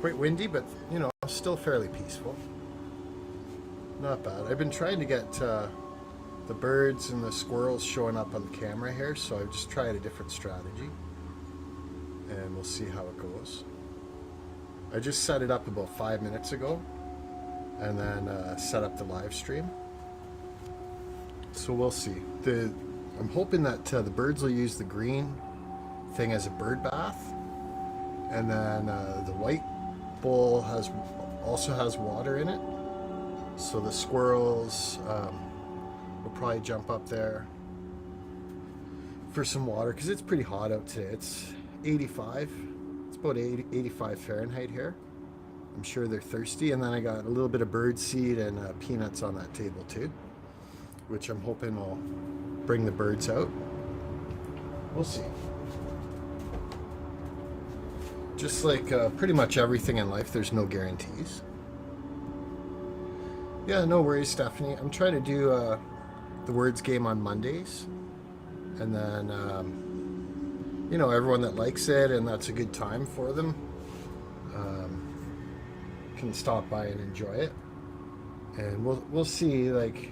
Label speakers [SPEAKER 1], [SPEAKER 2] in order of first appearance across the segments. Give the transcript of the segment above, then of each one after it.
[SPEAKER 1] Quite windy, but you know, still fairly peaceful. Not bad. I've been trying to get the birds and the squirrels showing up on the camera here, so I've just tried a different strategy, and we'll see how it goes. I just set it up about 5 minutes ago, and then set up the live stream. So we'll see. I'm hoping that the birds will use the green thing as a bird bath, and then the white bowl also has water in it. So the squirrels will probably jump up there for some water because it's pretty hot out today. It's 85. It's about 85 Fahrenheit here. I'm sure they're thirsty. And then I got a little bit of bird seed and peanuts on that table too, which I'm hoping will bring the birds out. We'll see. Just like pretty much everything in life, there's no guarantees. Yeah, no worries, Stephanie. I'm trying to do the words game on Mondays. And then, you know, everyone that likes it and that's a good time for them can stop by and enjoy it. And we'll see, like,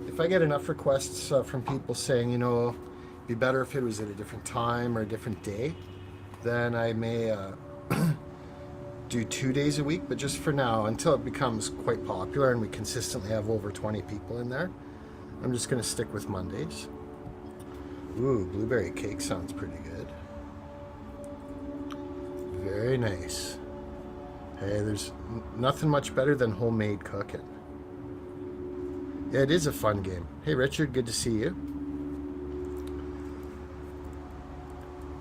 [SPEAKER 1] if I get enough requests from people saying, you know, it'd be better if it was at a different time or a different day, then I may do 2 days a week. But just for now, until it becomes quite popular and we consistently have over 20 people in there, I'm just going to stick with Mondays. Ooh, blueberry cake sounds pretty good. Very nice. Hey, there's nothing much better than homemade cooking. Yeah, it is a fun game. Hey, Richard, good to see you.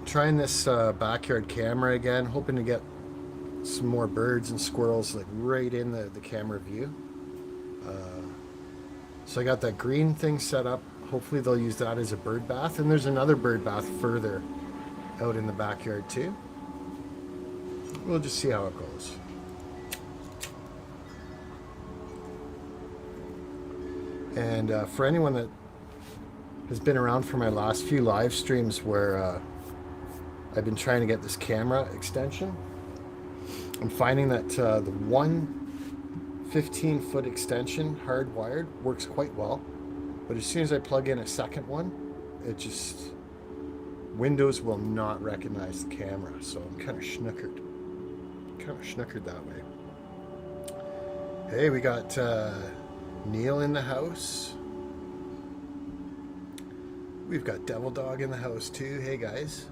[SPEAKER 1] Trying this backyard camera again, hoping to get some more birds and squirrels like right in the camera view. So I got that green thing set up. Hopefully they'll use that as a bird bath. And there's another bird bath further out in the backyard too. We'll just see how it goes. And for anyone that has been around for my last few live streams where I've been trying to get this camera extension, I'm finding that the one 15-foot extension hardwired works quite well. But as soon as I plug in a second one, it just, Windows will not recognize the camera. So I'm kind of schnookered that way. Hey, we got Neil in the house. We've got Devil Dog in the house too. Hey guys.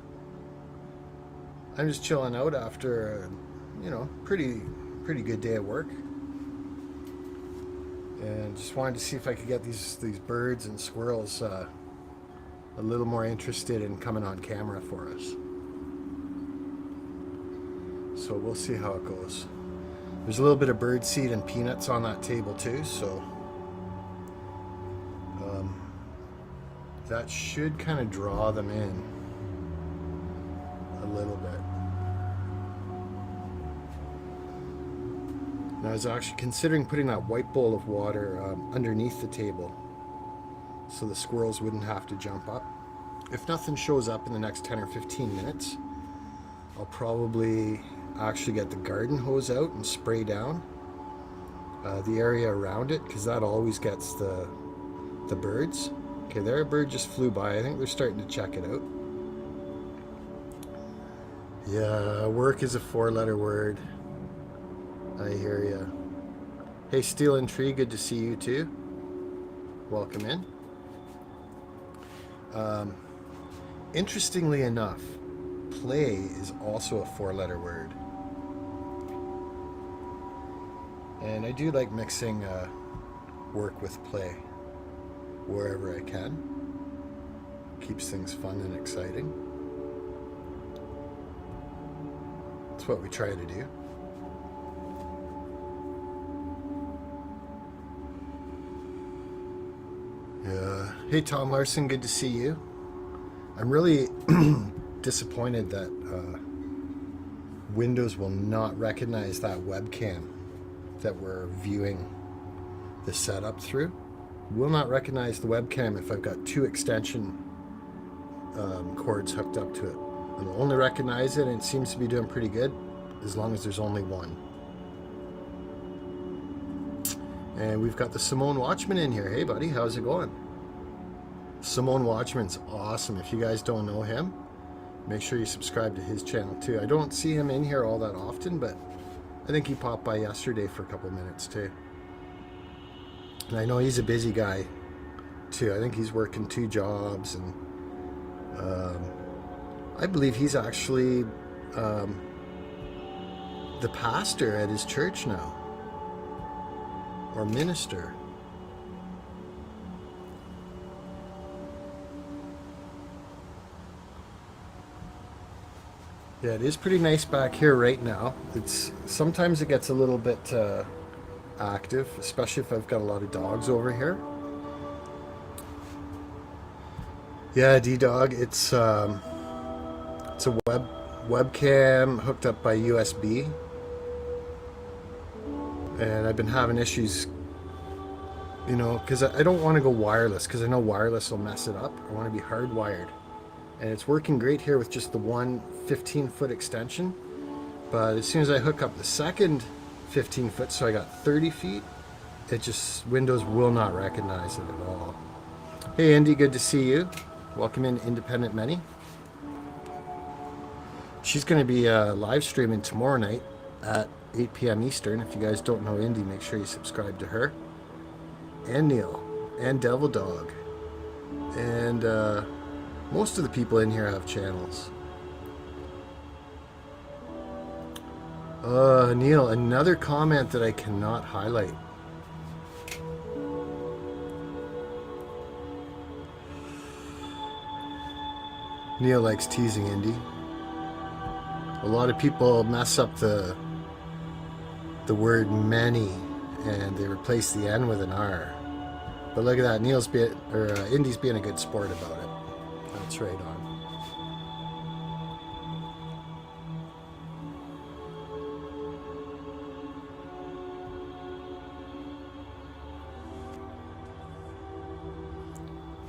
[SPEAKER 1] I'm just chilling out after you know, pretty good day at work. And just wanted to see if I could get these birds and squirrels a little more interested in coming on camera for us. So we'll see how it goes. There's a little bit of bird seed and peanuts on that table too, so that should kind of draw them in a little bit. And I was actually considering putting that white bowl of water underneath the table so the squirrels wouldn't have to jump up. If nothing shows up in the next 10 or 15 minutes, I'll probably actually get the garden hose out and spray down the area around it, because that always gets the birds. Okay, there a bird just flew by. I think they're starting to check it out. Yeah, work is a 4-letter word. I hear ya. Hey, Steel and Tree, good to see you too. Welcome in. Interestingly enough, play is also a 4-letter word. And I do like mixing work with play wherever I can. Keeps things fun and exciting. That's what we try to do. Yeah. Hey, Tom Larson, good to see you. I'm really disappointed that Windows will not recognize that webcam that we're viewing the setup through. Will not recognize the webcam if I've got 2 extension cords hooked up to it. It'll only recognize it, and it seems to be doing pretty good. as long as there's only one. And we've got the Simone Watchman in here. Hey buddy, how's it going? Simone Watchman's awesome. If you guys don't know him, make sure you subscribe to his channel too. I don't see him in here all that often, but I think he popped by yesterday for a couple minutes too. And I know he's a busy guy too. I think he's working 2 jobs, and I believe he's actually the pastor at his church now, or minister. Yeah, it is pretty nice back here right now. Sometimes it gets a little bit active, especially if I've got a lot of dogs over here. Yeah, D-Dog, it's a webcam hooked up by USB, and I've been having issues, you know, because I don't want to go wireless, because I know wireless will mess it up. I want to be hardwired, and it's working great here with just the one 15-foot extension, but as soon as I hook up the second 15-foot, so I got 30 feet, it just, Windows will not recognize it at all. Hey Andy, good to see you. Welcome in, Independent Many. She's going to be live streaming tomorrow night at 8 p.m. Eastern. If you guys don't know Indy, make sure you subscribe to her. And Neil. And Devil Dog. And most of the people in here have channels. Neil, another comment that I cannot highlight. Neil likes teasing Indy. A lot of people mess up the word many, and they replace the N with an R. But look at that, Indy's being a good sport about it. That's right on.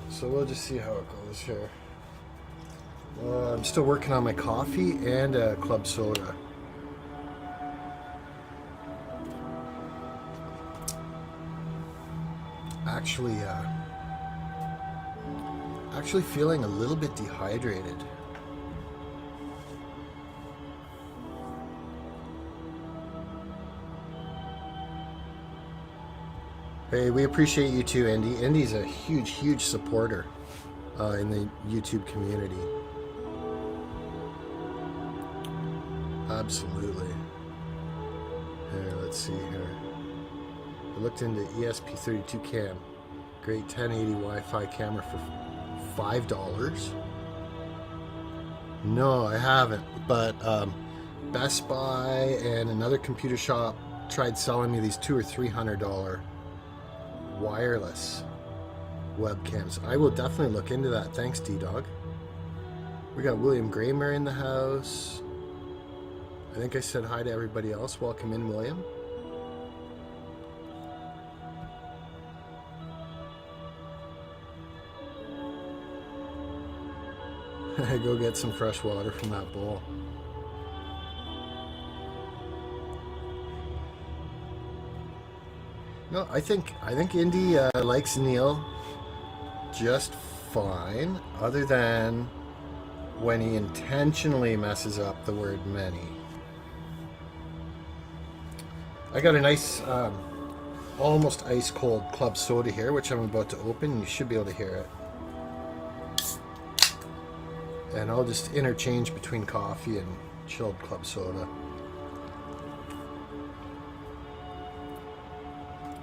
[SPEAKER 1] So we'll just see how it goes here. I'm still working on my coffee and a club soda. Actually feeling a little bit dehydrated. Hey, we appreciate you too, Andy. Andy's a huge supporter in the YouTube community. Absolutely. Here, let's see here. I looked into ESP32 cam. Great 1080 Wi-Fi camera for $5. No, I haven't. But Best Buy and another computer shop tried selling me these $200 or $300 wireless webcams. I will definitely look into that. Thanks, D-Dog. We got William Gramer in the house. I think I said hi to everybody else. Welcome in, William. Go get some fresh water from that bowl. No, I think Indy likes Neil just fine, other than when he intentionally messes up the word many. I got a nice, almost ice cold club soda here, which I'm about to open. You should be able to hear it. And I'll just interchange between coffee and chilled club soda.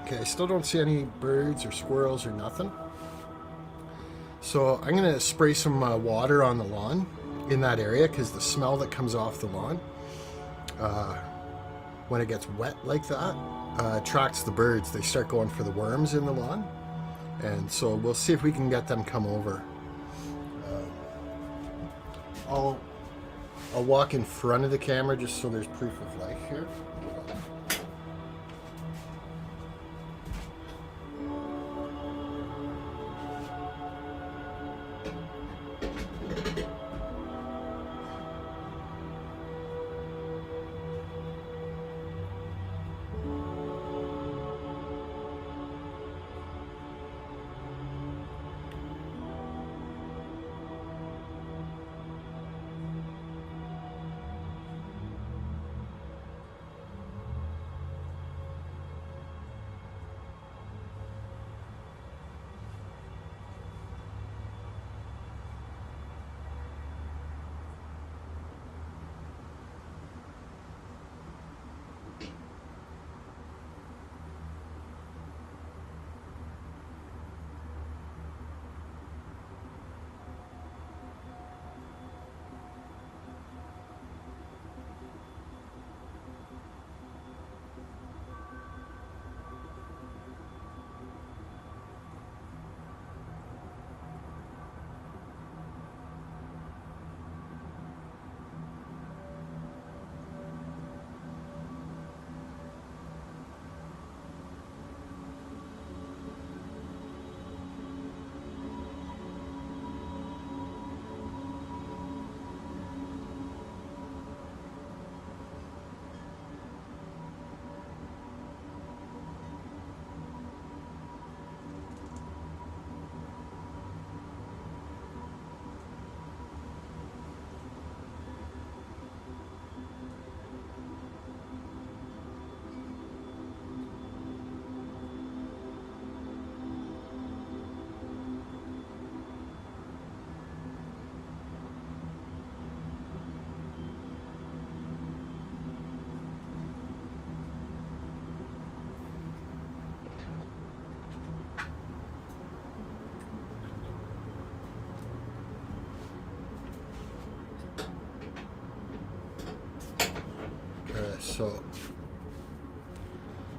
[SPEAKER 1] Okay, I still don't see any birds or squirrels or nothing. So I'm gonna spray some water on the lawn in that area, because the smell that comes off the lawn when it gets wet like that attracts the birds. They start going for the worms in the lawn, and so we'll see if we can get them come over. I'll walk in front of the camera just so there's proof of life here. So,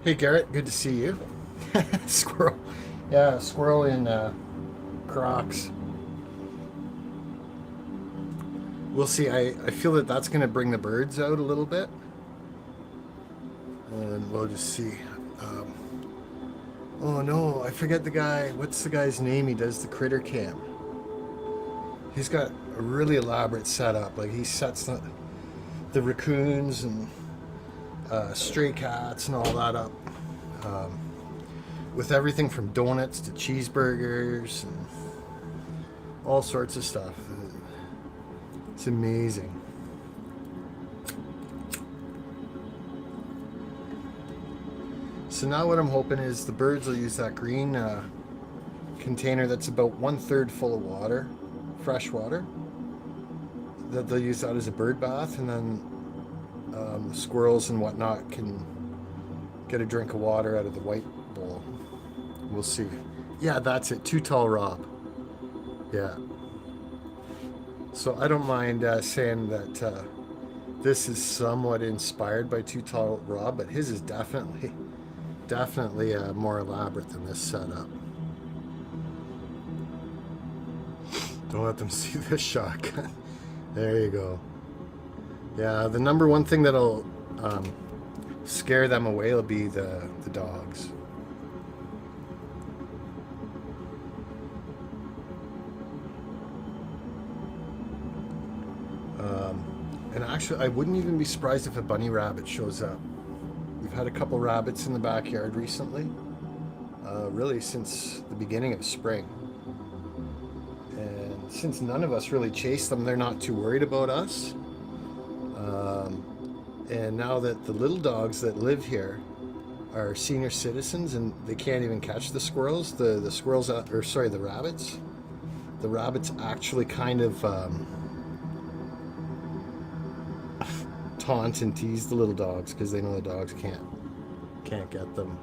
[SPEAKER 1] hey Garrett, good to see you. Squirrel. Yeah, squirrel in Crocs. We'll see. I feel that that's going to bring the birds out a little bit. And we'll just see. Um, oh no, I forget the guy. What's the guy's name? He does the critter cam. He's got a really elaborate setup. Like he sets the raccoons and stray cats and all that up. Um, with everything from donuts to cheeseburgers and all sorts of stuff. It's amazing. So now what I'm hoping is the birds will use that green container that's about 1/3 full of water, fresh water. That they'll use that as a bird bath, and then the squirrels and whatnot can get a drink of water out of the white bowl. We'll see. Yeah, that's it. Too Tall Rob. Yeah. So I don't mind saying that this is somewhat inspired by Too Tall Rob, but his is definitely more elaborate than this setup. Don't let them see this shotgun. There you go. Yeah, the number one thing that'll scare them away will be the dogs. And actually, I wouldn't even be surprised if a bunny rabbit shows up. We've had a couple rabbits in the backyard recently, really since the beginning of spring. And since none of us really chase them, they're not too worried about us. And now that the little dogs that live here are senior citizens and they can't even catch the squirrels, the squirrels, or sorry, the rabbits actually kind of taunt and tease the little dogs because they know the dogs can't get them.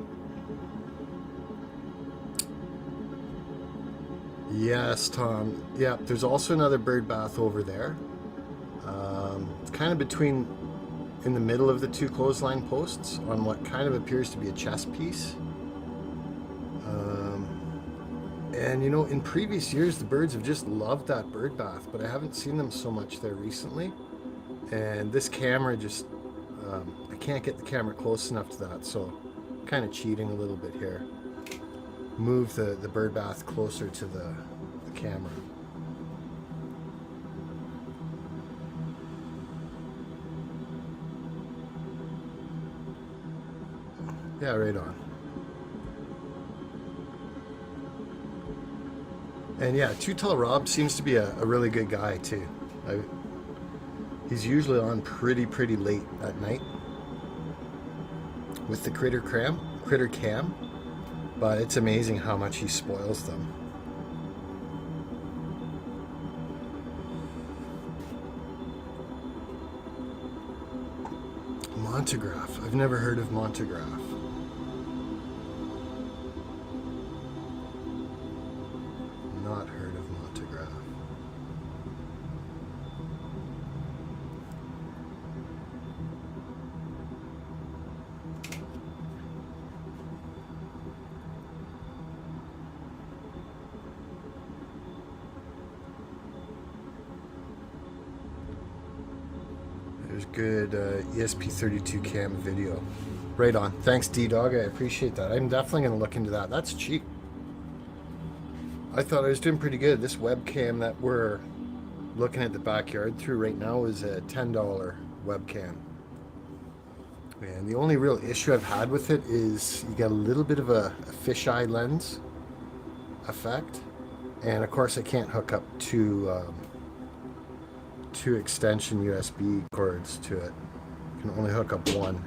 [SPEAKER 1] Yes, Tom. Yeah, there's also another bird bath over there. It's kind of in the middle of the two clothesline posts on what kind of appears to be a chess piece. And you know, in previous years, the birds have just loved that bird bath, but I haven't seen them so much there recently. And this camera just, I can't get the camera close enough to that, so I'm kind of cheating a little bit here. Move the bird bath closer to the camera. Yeah, right on. And yeah, Too Tall Rob seems to be a really good guy too. He's usually on pretty late at night with the critter cam, but it's amazing how much he spoils them. Montagraph. I've never heard of Montagraph. Not heard of Montagraph. There's good ESP32 cam video. Right on. Thanks, D-Dog. I appreciate that. I'm definitely going to look into that. That's cheap. I thought I was doing pretty good. This webcam that we're looking at the backyard through right now is a $10 webcam. And the only real issue I've had with it is you get a little bit of a fisheye lens effect. And of course I can't hook up two extension USB cords to it. I can only hook up one.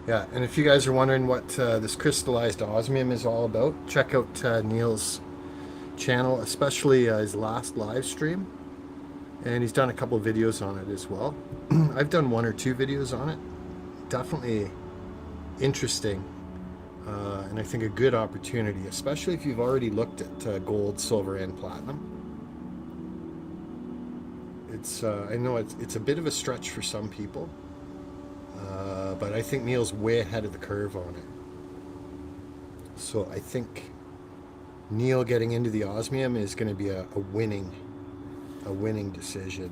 [SPEAKER 1] Yeah, and if you guys are wondering what this crystallized osmium is all about, check out Neil's channel, especially his last live stream, and he's done a couple of videos on it as well. I've done 1 or 2 videos on it. Definitely interesting, and I think a good opportunity, especially if you've already looked at gold, silver, and platinum. It's I know it's a bit of a stretch for some people, but I think Neil's way ahead of the curve on it. So I think Neil getting into the osmium is going to be a winning decision.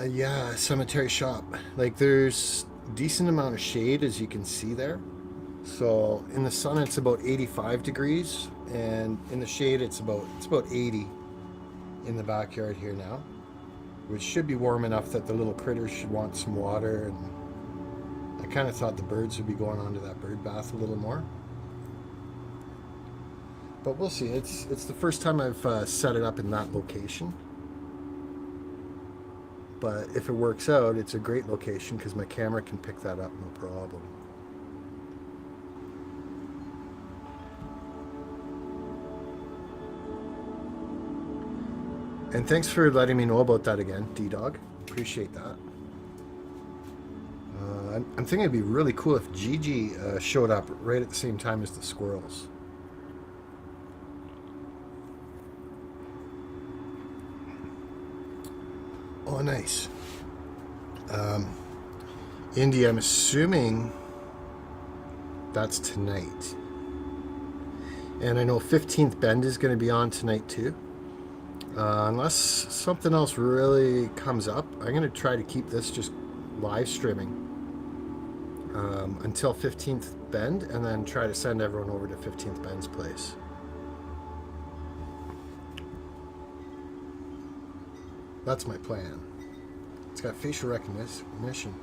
[SPEAKER 1] Yeah, cemetery shop. Like, there's decent amount of shade, as you can see there. So in the sun it's about 85 degrees, and in the shade it's about 80 in the backyard here now, which should be warm enough that the little critters should want some water. And I kind of thought the birds would be going on to that bird bath a little more, but we'll see. It's the first time I've set it up in that location, but if it works out, it's a great location because my camera can pick that up no problem. And thanks for letting me know about that again, D-Dog. Appreciate that. I'm thinking it'd be really cool if Gigi showed up right at the same time as the squirrels. Oh, nice. Indy, I'm assuming that's tonight. And I know 15th Bend is going to be on tonight too. Unless something else really comes up, I'm going to try to keep this just live streaming until 15th Bend, and then try to send everyone over to 15th Bend's place. That's my plan. It's got facial recognition.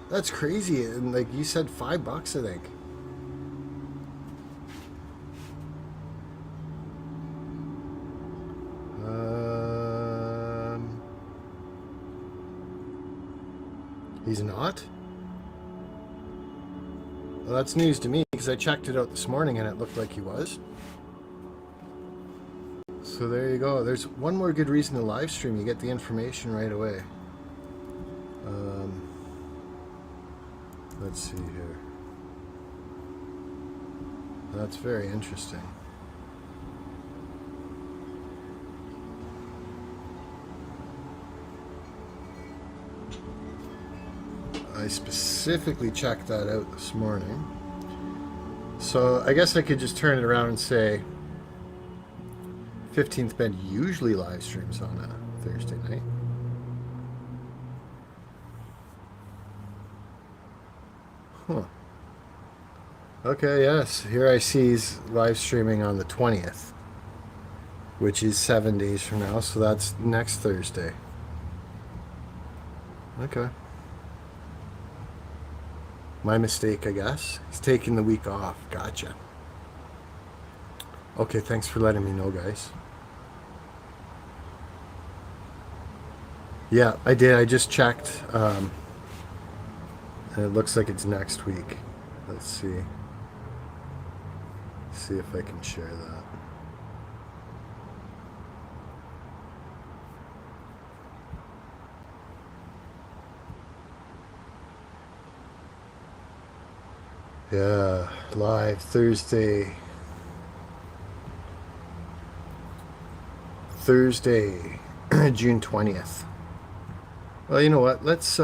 [SPEAKER 1] That's crazy. And like you said, $5, I think. He's not? Well, that's news to me, because I checked it out this morning and it looked like he was. So there you go. There's one more good reason to live stream. You get the information right away. Let's see here. That's very interesting. I specifically checked that out this morning. So I guess I could just turn it around and say 15th Bend usually live streams on a Thursday night. Huh. Okay, yes. Here I see he's live streaming on the 20th, which is 7 days from now, so that's next Thursday. Okay. My mistake, I guess. He's taking the week off. Gotcha. Okay, thanks for letting me know, guys. Yeah, I did. I just checked. And it looks like it's next week. Let's see. See if I can share that. Yeah, live Thursday, June 20th. Well, you know what? Let's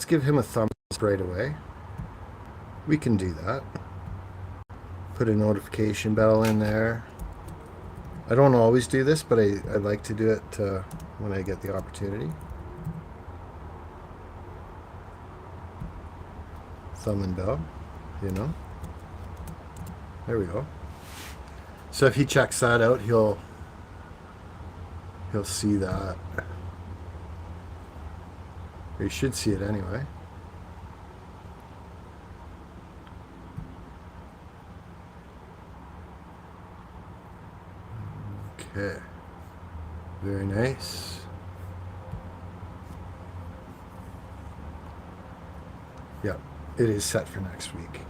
[SPEAKER 1] give him a thumbs up right away. We can do that. Put a notification bell in there. I don't always do this, but I like to do it when I get the opportunity. Thumb and bell, you know. There we go. So if he checks that out, he'll see that. Or he should see it anyway. Okay. Very nice. Yeah. It is set for next week.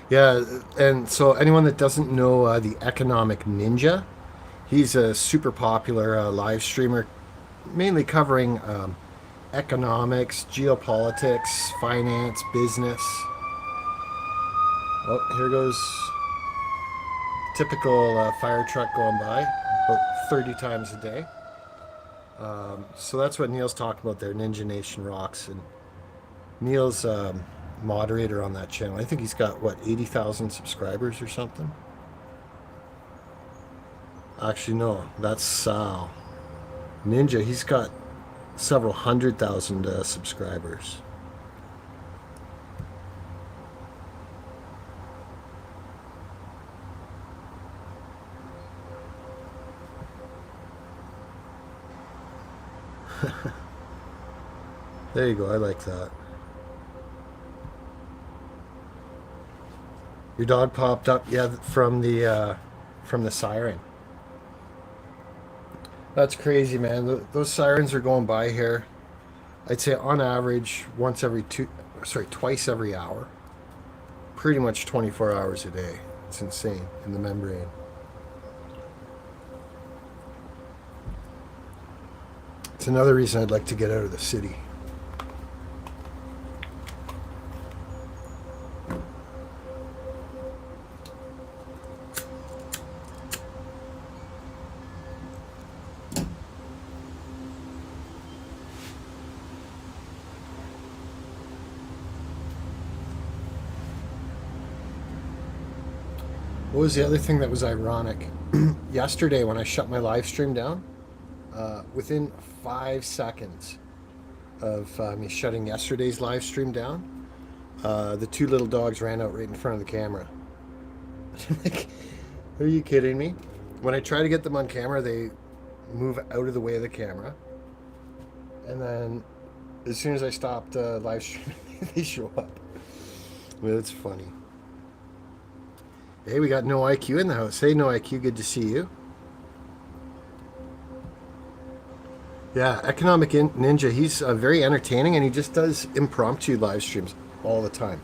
[SPEAKER 1] Yeah, and so anyone that doesn't know the Economic Ninja, he's a super popular live streamer, mainly covering economics, geopolitics, finance, business. Oh, here goes typical fire truck going by about 30 times a day. So that's what Neil's talking about there, Ninja Nation Rocks. And Neil's moderator on that channel. I think he's got, what, 80,000 subscribers or something? Actually, no, that's Sal. Ninja, he's got several 100,000 subscribers. There you go, I like that. Your dog popped up, yeah, from the siren. That's crazy, man. Those sirens are going by here. I'd say on average twice every hour. Pretty much 24 hours a day. It's insane in the membrane. It's another reason I'd like to get out of the city. What was the other thing that was ironic? Yesterday, when I shut my live stream down, within 5 seconds of me shutting yesterday's live stream down, the two little dogs ran out right in front of the camera. Like, are you kidding me? When I try to get them on camera, they move out of the way of the camera. And then as soon as I stopped live streaming, they show up. Well, it's funny. Hey, we got No IQ in the house. Hey, No IQ, good to see you. Yeah, Economic Ninja, he's very entertaining and he just does impromptu live streams all the time.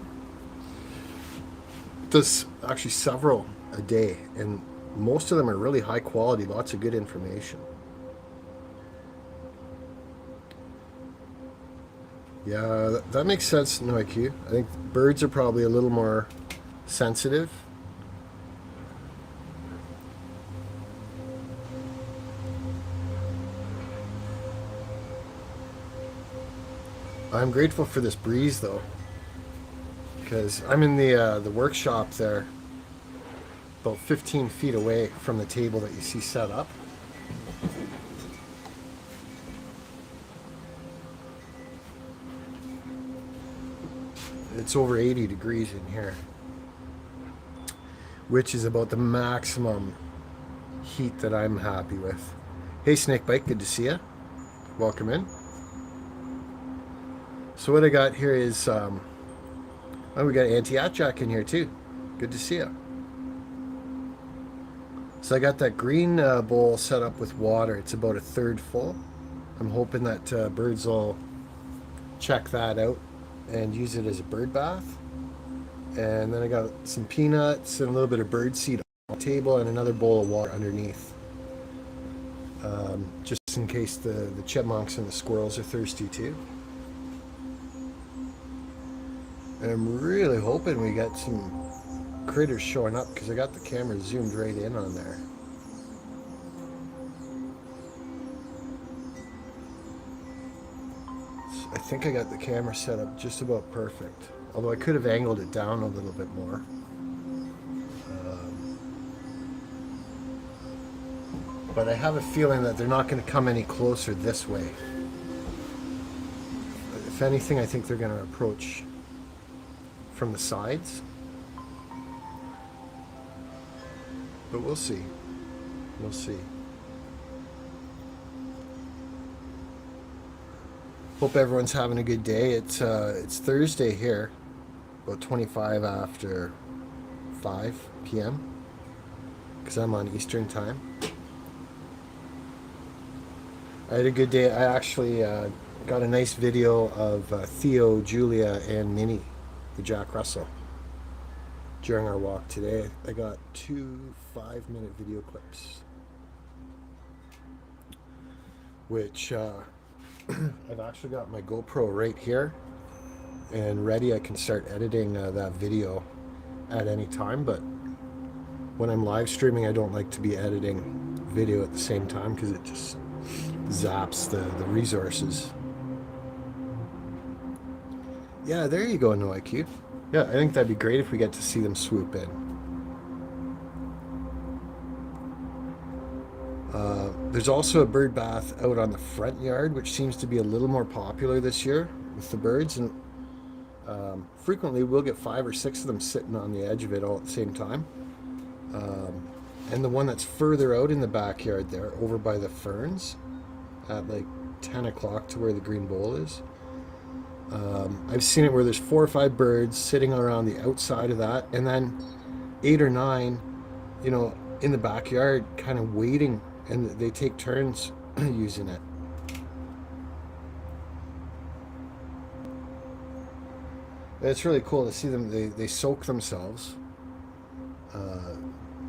[SPEAKER 1] Does actually several a day, and most of them are really high quality, lots of good information. Yeah, that makes sense, No IQ. I think birds are probably a little more sensitive. I'm grateful for this breeze though, because I'm in the workshop there, about 15 feet away from the table that you see set up. It's over 80 degrees in here, which is about the maximum heat that I'm happy with. Hey Snakebite, good to see you. Welcome in. So what I got here is, oh, we got Anti-At-Jack in here too. Good to see you. So I got that green bowl set up with water. It's about a third full. I'm hoping that birds will check that out and use it as a bird bath. And then I got some peanuts and a little bit of bird seed on the table and another bowl of water underneath. Just in case the chipmunks and the squirrels are thirsty too. And I'm really hoping we get some critters showing up because I got the camera zoomed right in on there. I think I got the camera set up just about perfect. Although I could have angled it down a little bit more. But I have a feeling that they're not going to come any closer this way. If anything, I think they're going to approach from the sides. But we'll see. We'll see. Hope everyone's having a good day. It's Thursday here, about 25 after 5 p.m. because I'm on Eastern time. I had a good day. I actually got a nice video of Theo, Julia, and Minnie, the Jack Russell. during our walk today. I got 2 5-minute video clips, which I've actually got my GoPro right here and ready. I can start editing that video at any time, but when I'm live streaming, I don't like to be editing video at the same time because it just zaps the resources. Yeah, there you go, No IQ. Yeah, I think that'd be great if we get to see them swoop in. There's also a bird bath out on the front yard, which seems to be a little more popular this year with the birds, and frequently we'll get 5 or 6 of them sitting on the edge of it all at the same time. And the one that's further out in the backyard there, over by the ferns, at like 10 o'clock to where the green bowl is, I've seen it where there's 4 or 5 birds sitting around the outside of that, and then 8 or 9, in the backyard, kind of waiting, and they take turns using it. It's really cool to see them. They soak themselves,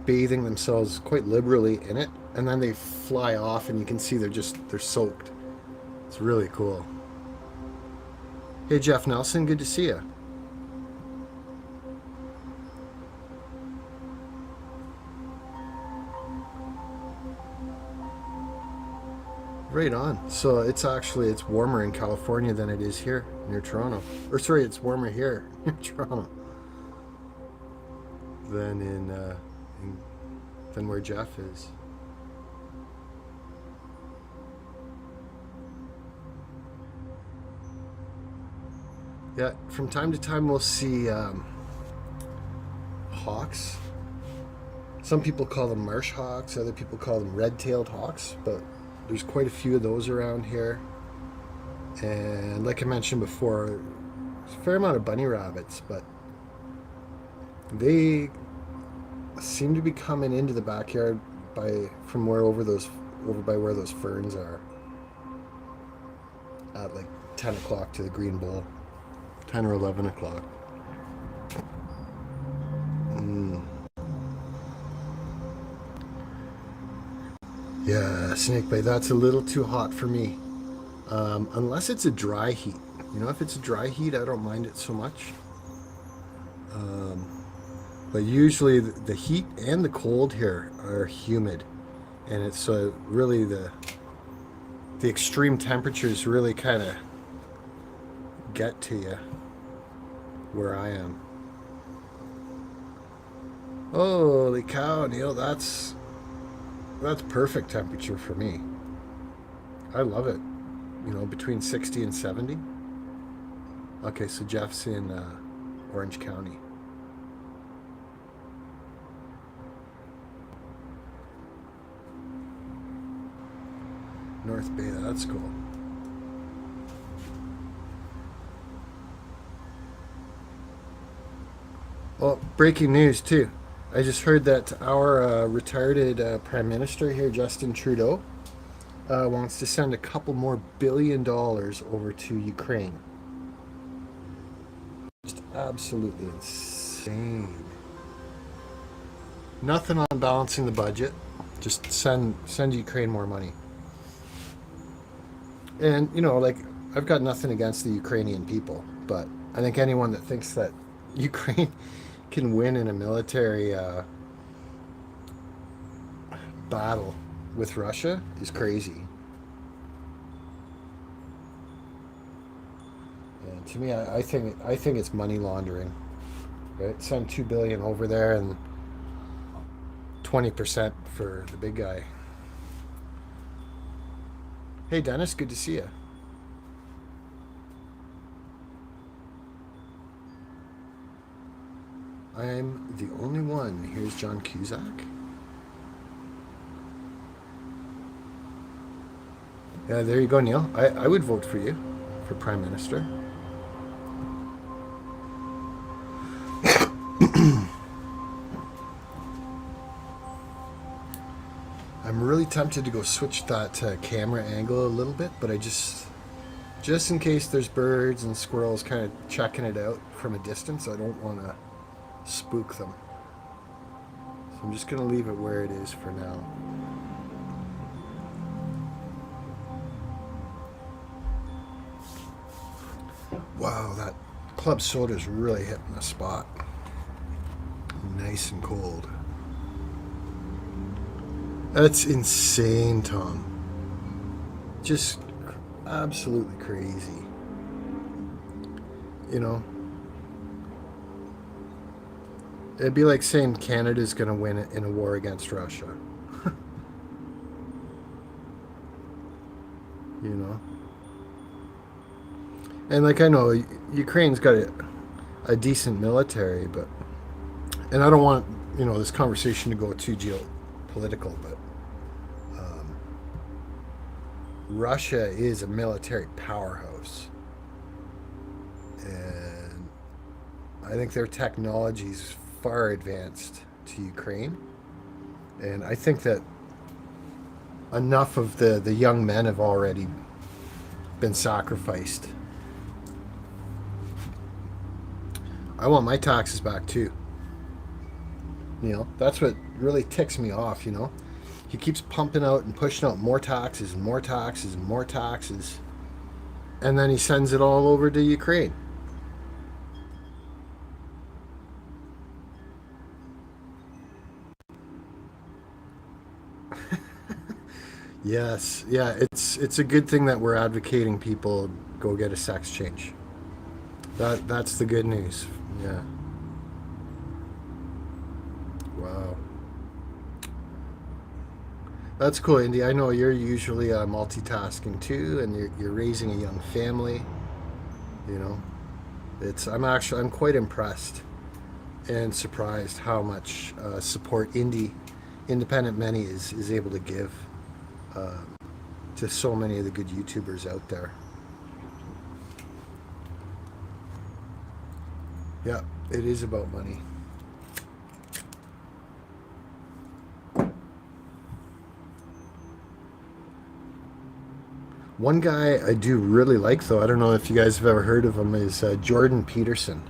[SPEAKER 1] bathing themselves quite liberally in it, and then they fly off, and you can see they're soaked. It's really cool. Hey, Jeff Nelson, good to see you. Right on. So it's warmer in California than it is here near Toronto. Or sorry, it's warmer here near Toronto than than where Jeff is. Yeah, from time to time we'll see hawks. Some people call them marsh hawks, other people call them red-tailed hawks, but there's quite a few of those around here. And like I mentioned before, there's a fair amount of bunny rabbits, but they seem to be coming into the backyard from over by where those ferns are at like 10 o'clock to the green bowl. 10 or 11 o'clock. Yeah, snakebite, that's a little too hot for me. Unless it's a dry heat. If it's a dry heat, I don't mind it so much. But usually the heat and the cold here are humid. And it's really the extreme temperatures really kind of get to you where I am. Holy cow, Neil, that's perfect temperature for me. I love it. Between 60 and 70. Okay, so Jeff's in Orange County. North Bay, that's cool. Well, breaking news too. I just heard that our retired Prime Minister here, Justin Trudeau, wants to send a couple more $1 billion over to Ukraine. Just absolutely insane. Nothing on balancing the budget. Just send Ukraine more money. And, I've got nothing against the Ukrainian people, but I think anyone that thinks that Ukraine can win in a military battle with Russia is crazy. And to me, I think it's money laundering. Right? Send $2 billion over there and 20% for the big guy. Hey Dennis, good to see you. I'm the only one. Here's John Cusack. Yeah, there you go, Neil. I would vote for you for Prime Minister. I'm really tempted to go switch that camera angle a little bit, but I just in case there's birds and squirrels kind of checking it out from a distance, I don't want to spook them. So I'm just going to leave it where it is for now. Wow, that club soda is really hitting the spot. Nice and cold. That's insane, Tom. Just absolutely crazy. You know, it'd be like saying Canada's going to win in a war against Russia. You know? And like I know Ukraine's got a decent military, but and I don't want this conversation to go too geopolitical, but Russia is a military powerhouse, and I think their technology is far advanced to Ukraine, and I think that enough of the young men have already been sacrificed. I want my taxes back too. That's what really ticks me off. He keeps pumping out and pushing out more taxes and more taxes and more taxes, and then he sends it all over to Ukraine. Yes, yeah, it's a good thing that we're advocating people go get a sex change. That's the good news. Yeah. Wow. That's cool, Indy. I know you're usually multitasking too, and you're raising a young family. You know, I'm quite impressed and surprised how much support Independent Many is able to give uh, to so many of the good YouTubers out there. Yeah, it is about money. One guy I do really like, though, I don't know if you guys have ever heard of him, is Jordan Peterson,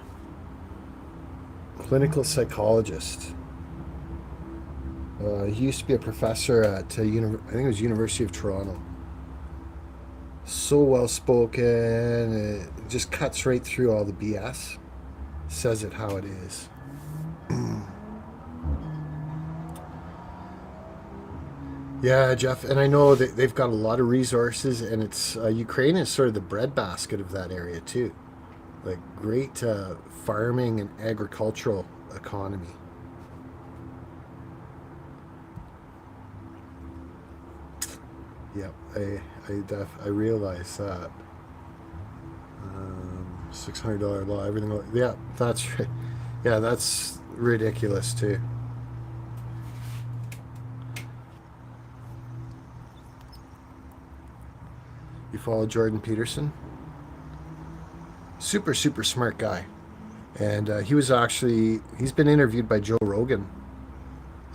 [SPEAKER 1] clinical psychologist. He used to be a professor at I think it was University of Toronto. So well spoken, it just cuts right through all the BS. Says it how it is. Yeah, Jeff, and I know that they've got a lot of resources, and it's Ukraine is sort of the breadbasket of that area too. Like great farming and agricultural economy. Yep, I realize that. $600 law, everything. Yeah, that's right. Yeah, that's ridiculous too. You follow Jordan Peterson? Super, super smart guy. And he's been interviewed by Joe Rogan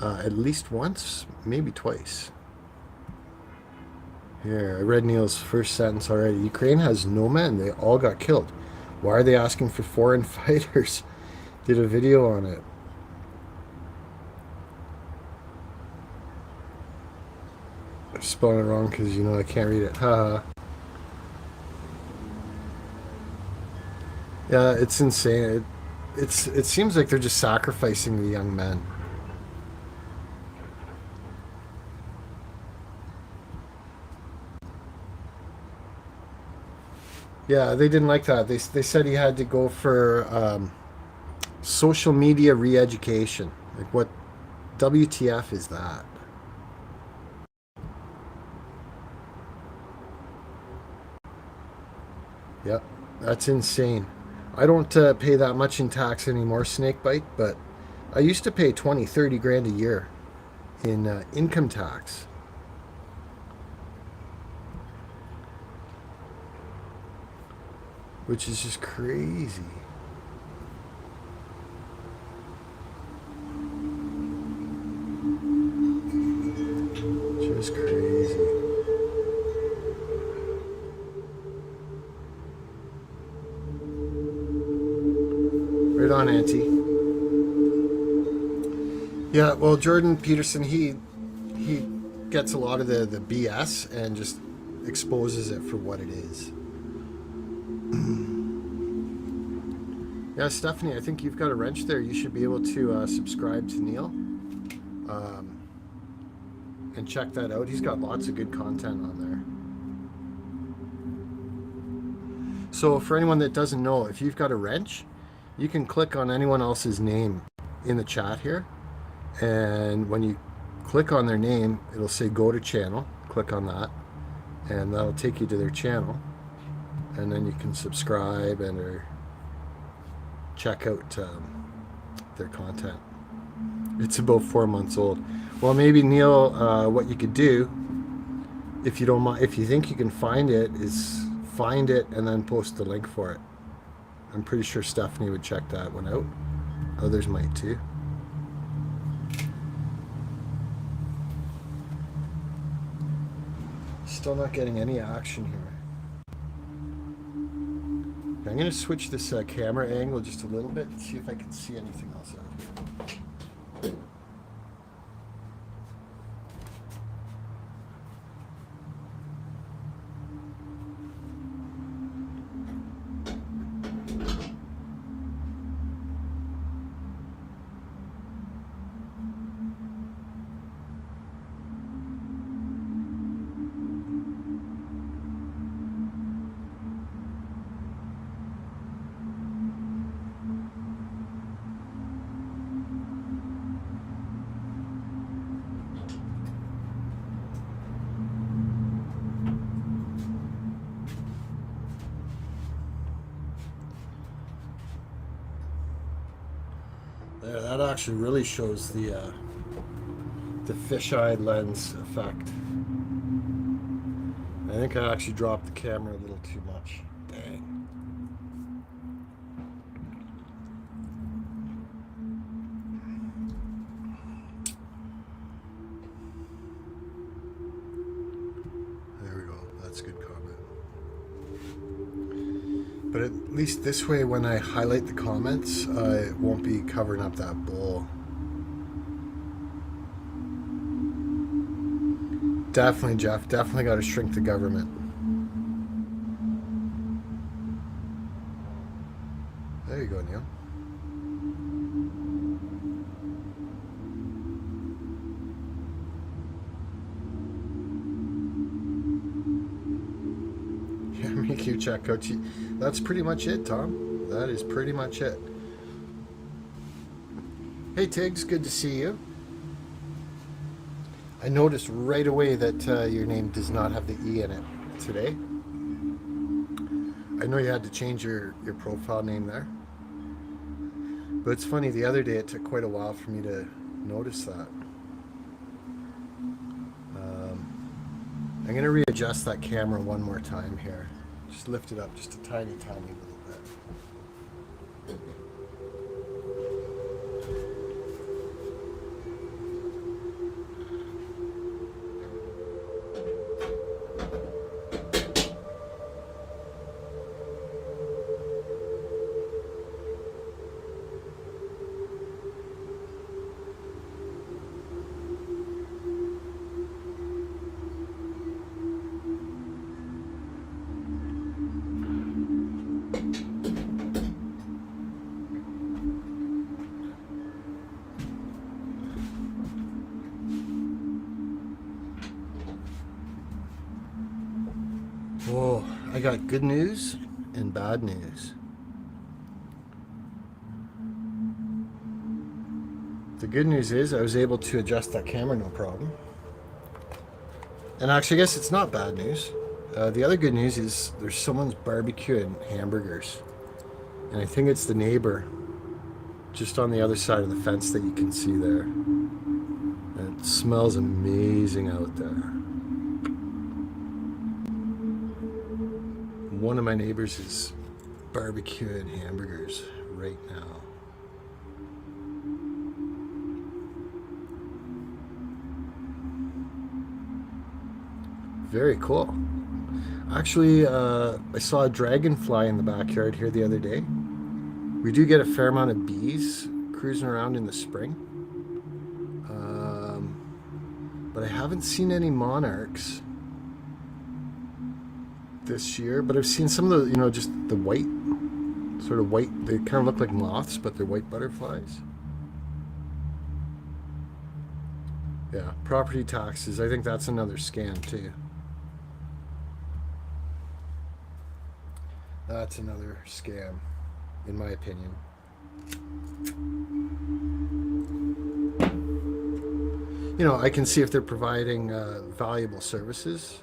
[SPEAKER 1] at least once, maybe twice. Here, I read Neil's first sentence already. Ukraine has no men. They all got killed. Why are they asking for foreign fighters? Did a video on it. I'm spelling it wrong because I can't read it. Haha. Yeah, it's insane. It seems like they're just sacrificing the young men. Yeah, they didn't like that. They said he had to go for social media re-education. Like what WTF is that? Yep, that's insane. I don't pay that much in tax anymore, Snakebite, but I used to pay 20, 30 grand a year in income tax. Which is just crazy. Just crazy. Right on, Auntie. Yeah, well, Jordan Peterson, he gets a lot of the BS and just exposes it for what it is. Yeah, Stephanie, I think you've got a wrench there. You should be able to subscribe to Neil and check that out. He's got lots of good content on there. So for anyone that doesn't know, if you've got a wrench, you can click on anyone else's name in the chat here. And when you click on their name, it'll say go to channel. Click on that. And that'll take you to their channel. And then you can subscribe and or check out their content. It's about 4 months old. Well, maybe Neil, what you could do, if you don't mind, if you think you can find it, is find it and then post the link for it. I'm pretty sure Stephanie would check that one out. Others might too. Still not getting any action here. I'm going to switch this camera angle just a little bit and see if I can see anything else out here. There, that actually really shows the fisheye lens effect. I think I actually dropped the camera a little too much. Dang. There we go. That's a good comment. But at least this way, when I highlight the comments, it won't be covering up that bowl. Definitely, Jeff. Definitely got to shrink the government. There you go, Neil. Yeah, make you check out. That's pretty much it, Tom. That is pretty much it. Hey, Tiggs, good to see you. I noticed right away that your name does not have the E in it today. I know you had to change your profile name there. But it's funny, the other day it took quite a while for me to notice that. I'm going to readjust that camera one more time here. Just lift it up just a tiny, tiny little bit. Whoa, I got good news and bad news. The good news is I was able to adjust that camera no problem. And actually, I guess it's not bad news. The other good news is there's someone's barbecuing hamburgers. And I think it's the neighbor just on the other side of the fence that you can see there. And it smells amazing out there. One of my neighbors is barbecuing hamburgers right now. Very cool. Actually, I saw a dragonfly in the backyard here the other day. We do get a fair amount of bees cruising around in the spring. But I haven't seen any monarchs this year. But I've seen some of the, just the white, sort of white. They kind of look like moths, but they're white butterflies. Yeah, property taxes. I think that's another scam too. That's another scam, in my opinion. I can see if they're providing valuable services.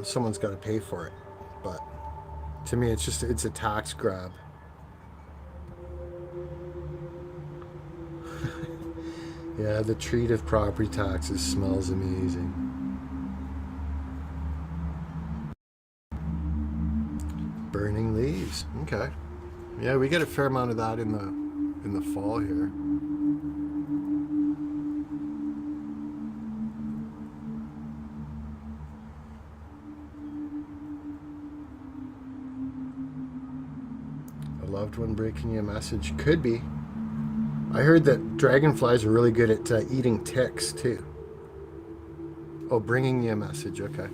[SPEAKER 1] Someone's got to pay for it. But to me, it's a tax grab. Yeah, the treat of property taxes smells amazing. Burning leaves. Okay. Yeah, we get a fair amount of that in the fall here. A loved one breaking you a message. Could be. I heard that dragonflies are really good at eating ticks too. Oh, bringing you a message. Okay.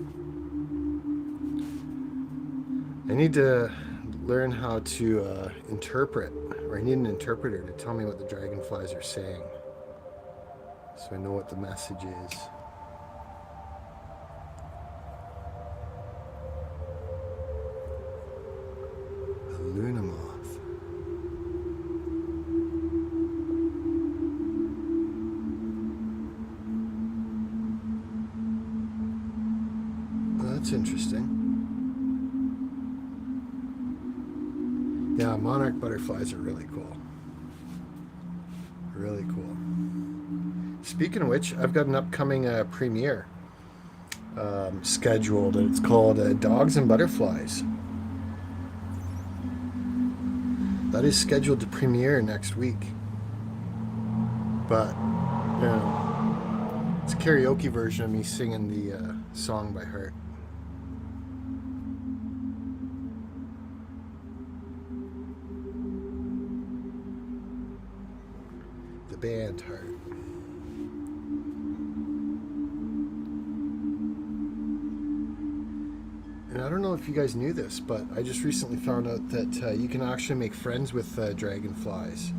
[SPEAKER 1] I need to learn how to interpret, or I need an interpreter to tell me what the dragonflies are saying, so I know what the message is. A Luna moth. Well, that's interesting. Yeah, monarch butterflies are really cool. Really cool. Speaking of which, I've got an upcoming premiere scheduled. It's called Dogs and Butterflies. That is scheduled to premiere next week. But, it's a karaoke version of me singing the song by heart. The band Heart. And I don't know if you guys knew this, but I just recently found out that you can actually make friends with dragonflies.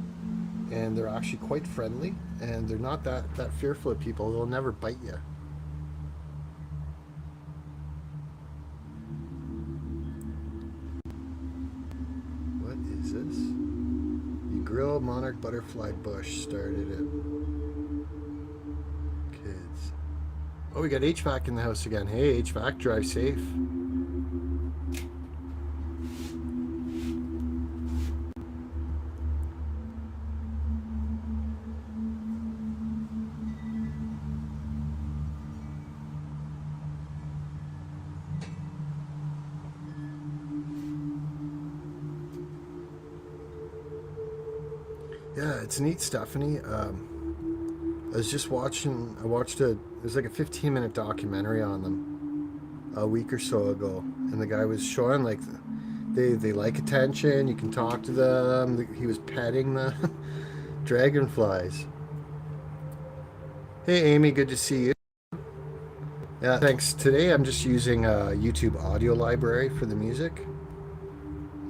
[SPEAKER 1] And they're actually quite friendly, and they're not that fearful of people. They'll never bite you. What is this? You grill monarch butterfly bush started it. Kids. Oh, we got HVAC in the house again. Hey, HVAC, drive safe. Yeah, it's neat, Stephanie. I was just watching. It was like a 15-minute documentary on them a week or so ago, and the guy was showing like they like attention. You can talk to them. He was petting the dragonflies. Hey, Amy, good to see you. Yeah, thanks. Today I'm just using YouTube audio library for the music.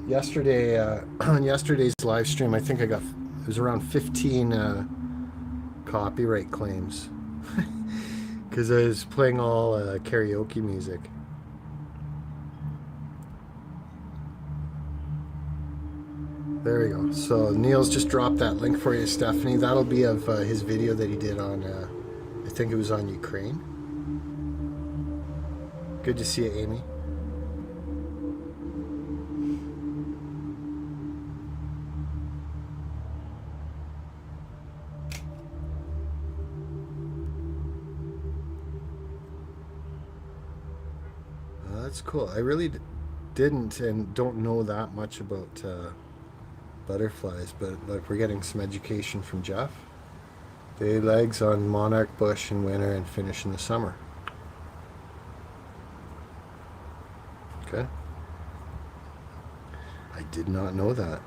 [SPEAKER 1] Yesterday, on yesterday's live stream, I think it was around 15 copyright claims because I was playing all karaoke music. There we go. So Neil's just dropped that link for you, Stephanie. That'll be of his video that he did on, I think it was on Ukraine. Good to see you, Amy. That's cool. I really didn't and don't know that much about butterflies, but look, we're getting some education from Jeff. They lay eggs on monarch bush in winter and finish in the summer. Okay. I did not know that.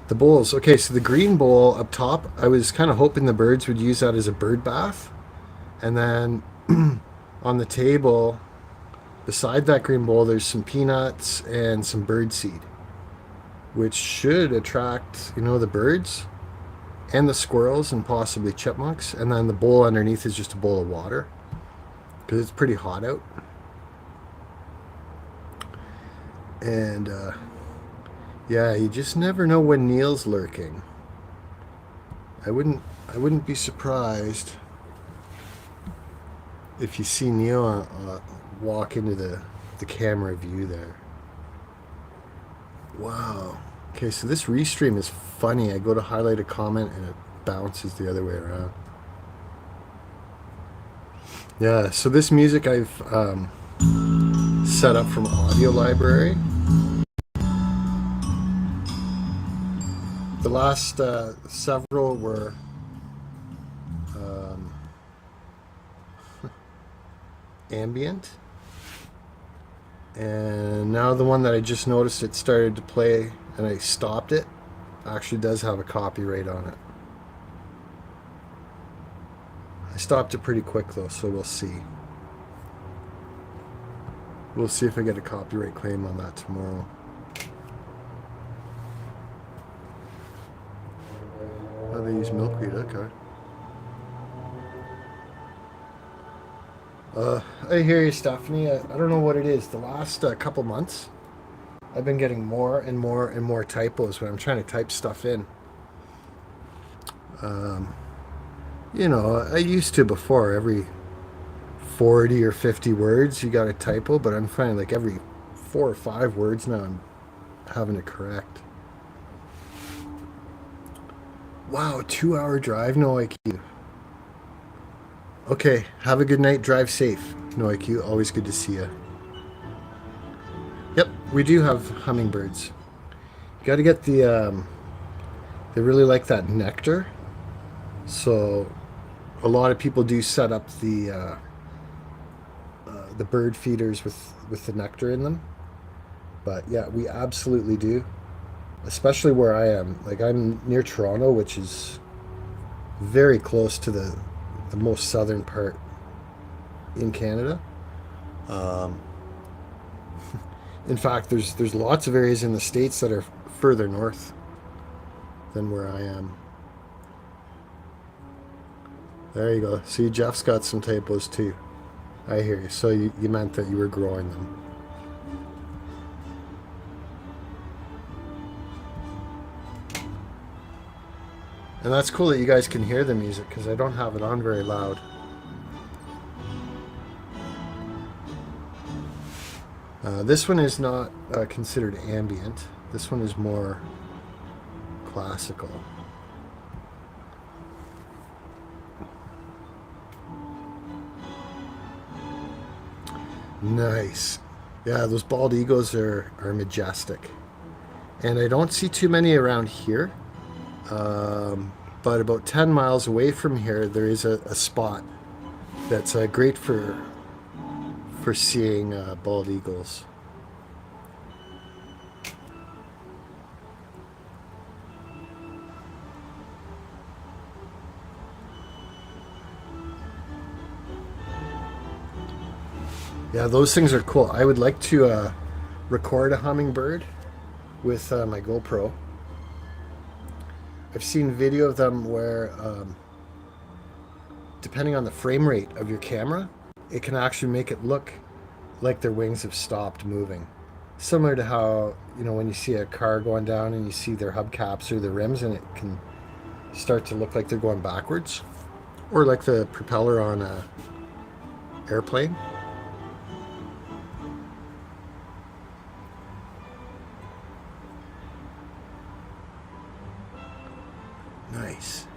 [SPEAKER 1] The bowls. Okay, so the green bowl up top, I was kind of hoping the birds would use that as a bird bath. And then on the table beside that green bowl, there's some peanuts and some bird seed, which should attract, the birds and the squirrels and possibly chipmunks. And then the bowl underneath is just a bowl of water because it's pretty hot out. And yeah, you just never know when Neil's lurking. I wouldn't be surprised if you see Neil walk into the camera view there. Wow. Okay, so this restream is funny. I go to highlight a comment and it bounces the other way around. Yeah, so this music I've set up from Audio Library. The last several were ambient, and now the one that I just noticed it started to play and I stopped it actually does have a copyright on it. I stopped it pretty quick though, so we'll see. We'll see if I get a copyright claim on that tomorrow. Oh, they use milkweed, okay. I hear you, Stephanie. I don't know what it is. The last couple months, I've been getting more and more and more typos when I'm trying to type stuff in. I used to before, every 40 or 50 words you got a typo, but I'm finding like every 4 or 5 words now I'm having to correct. Wow, 2-hour drive, no IQ. Okay, have a good night, drive safe. No IQ, always good to see you. Yep, we do have hummingbirds. You got to get they really like that nectar. So a lot of people do set up the bird feeders with the nectar in them. But yeah, we absolutely do. Especially where I am. Like I'm near Toronto, which is very close to the most southern part in Canada. In fact, there's lots of areas in the States that are further north than where I am. There you go. See, Jeff's got some typos too. I hear you. So you meant that you were growing them. And that's cool that you guys can hear the music because I don't have it on very loud. This one is not considered ambient. This one is more classical. Nice. Yeah, those bald eagles are majestic. And I don't see too many around here. But about 10 miles away from here, there is a spot that's great for seeing bald eagles. Yeah, those things are cool. I would like to record a hummingbird with my GoPro. I've seen video of them where, depending on the frame rate of your camera, it can actually make it look like their wings have stopped moving. Similar to how, when you see a car going down and you see their hubcaps or the rims and it can start to look like they're going backwards. Or like the propeller on a airplane. Nice.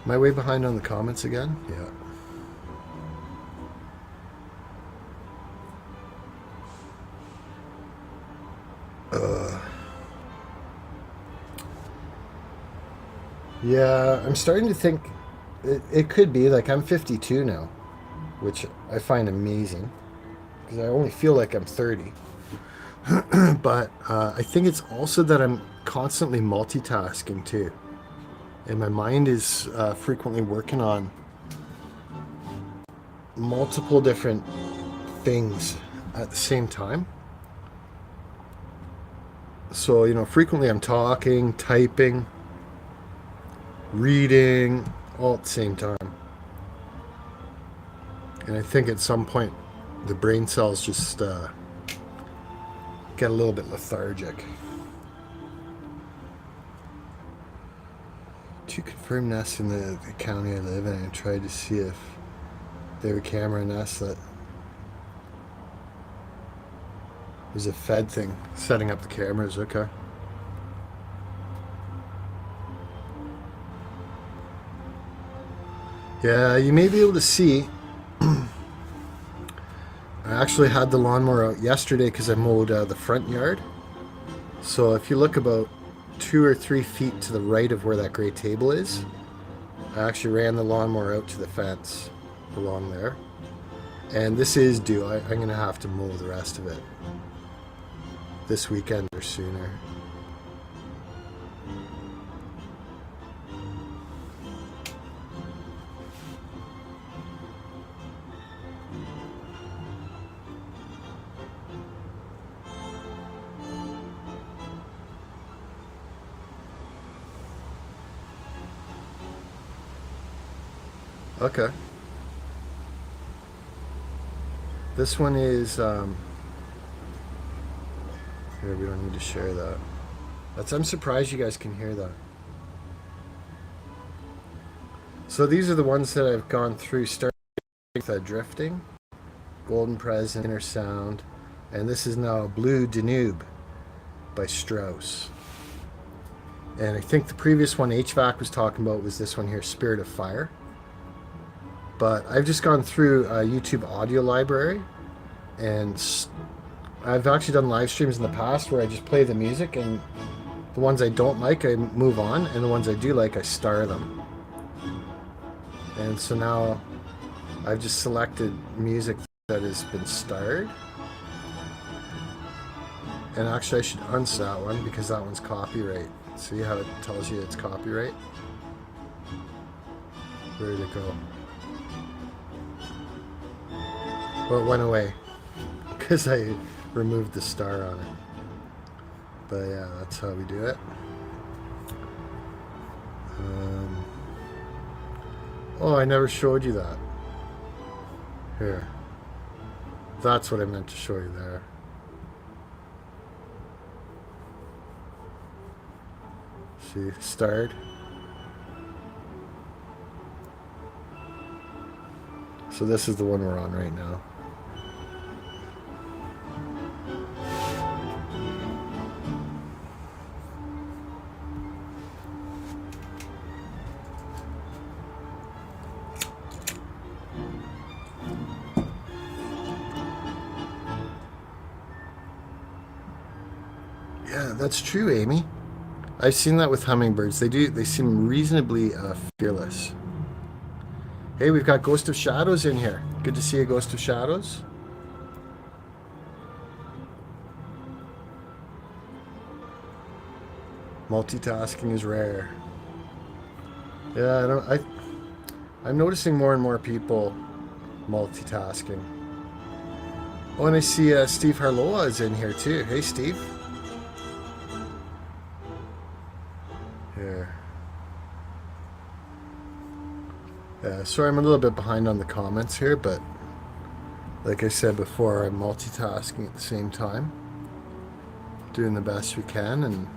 [SPEAKER 1] Am I way behind on the comments again? Yeah. Yeah, I'm starting to think it could be like I'm 52 now, which I find amazing because I only feel like I'm 30. But I think it's also that I'm constantly multitasking too. And my mind is frequently working on multiple different things at the same time. So, frequently I'm talking, typing, reading, all at the same time. And I think at some point the brain cells just get a little bit lethargic. To confirm nests in the county I live in, I tried to see if they were camera nests that was a Fed thing, setting up the cameras. Okay. Yeah, you may be able to see. I actually had the lawnmower out yesterday because I mowed the front yard. So if you look about 2 or 3 feet to the right of where that gray table is, I actually ran the lawnmower out to the fence along there. And this is due. I'm going to have to mow the rest of it this weekend or sooner. Okay. This one is, here, we don't need to share that. I'm surprised you guys can hear that. So these are the ones that I've gone through, starting with Drifting, Golden Present, Inner Sound, and this is now Blue Danube by Strauss. And I think the previous one HVAC was talking about was this one here, Spirit of Fire. But I've just gone through a YouTube audio library, and I've actually done live streams in the past where I just play the music, and the ones I don't like I move on, and the ones I do like I star them. And so now I've just selected music that has been starred. And actually I should unstar that one because that one's copyright. See how it tells you it's copyright? Where did it go? Well, it went away because I removed the star on it. But yeah, that's how we do it. Oh, I never showed you that. Here. That's what I meant to show you there. See, starred. So this is the one we're on right now. Yeah, that's true, Amy. I've seen that with hummingbirds. They seem reasonably fearless. Hey, we've got Ghost of Shadows in here. Good to see you, Ghost of Shadows. Multitasking is rare. Yeah, I'm noticing more and more people multitasking. Oh, and I see Steve Harloa is in here too. Hey, Steve. Here. Yeah, sorry I'm a little bit behind on the comments here, but like I said before, I'm multitasking at the same time. Doing the best we can and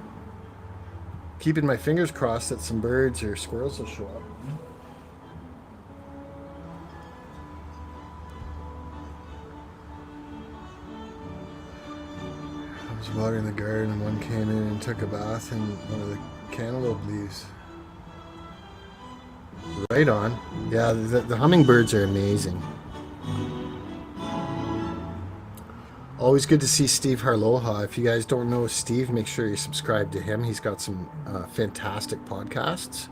[SPEAKER 1] keeping my fingers crossed that some birds or squirrels will show up. I was watering the garden and one came in and took a bath in one of the cantaloupe leaves. Right on. Yeah, the hummingbirds are amazing. Always good to see Steve Harloha. If you guys don't know Steve, make sure you subscribe to him. He's got some fantastic podcasts.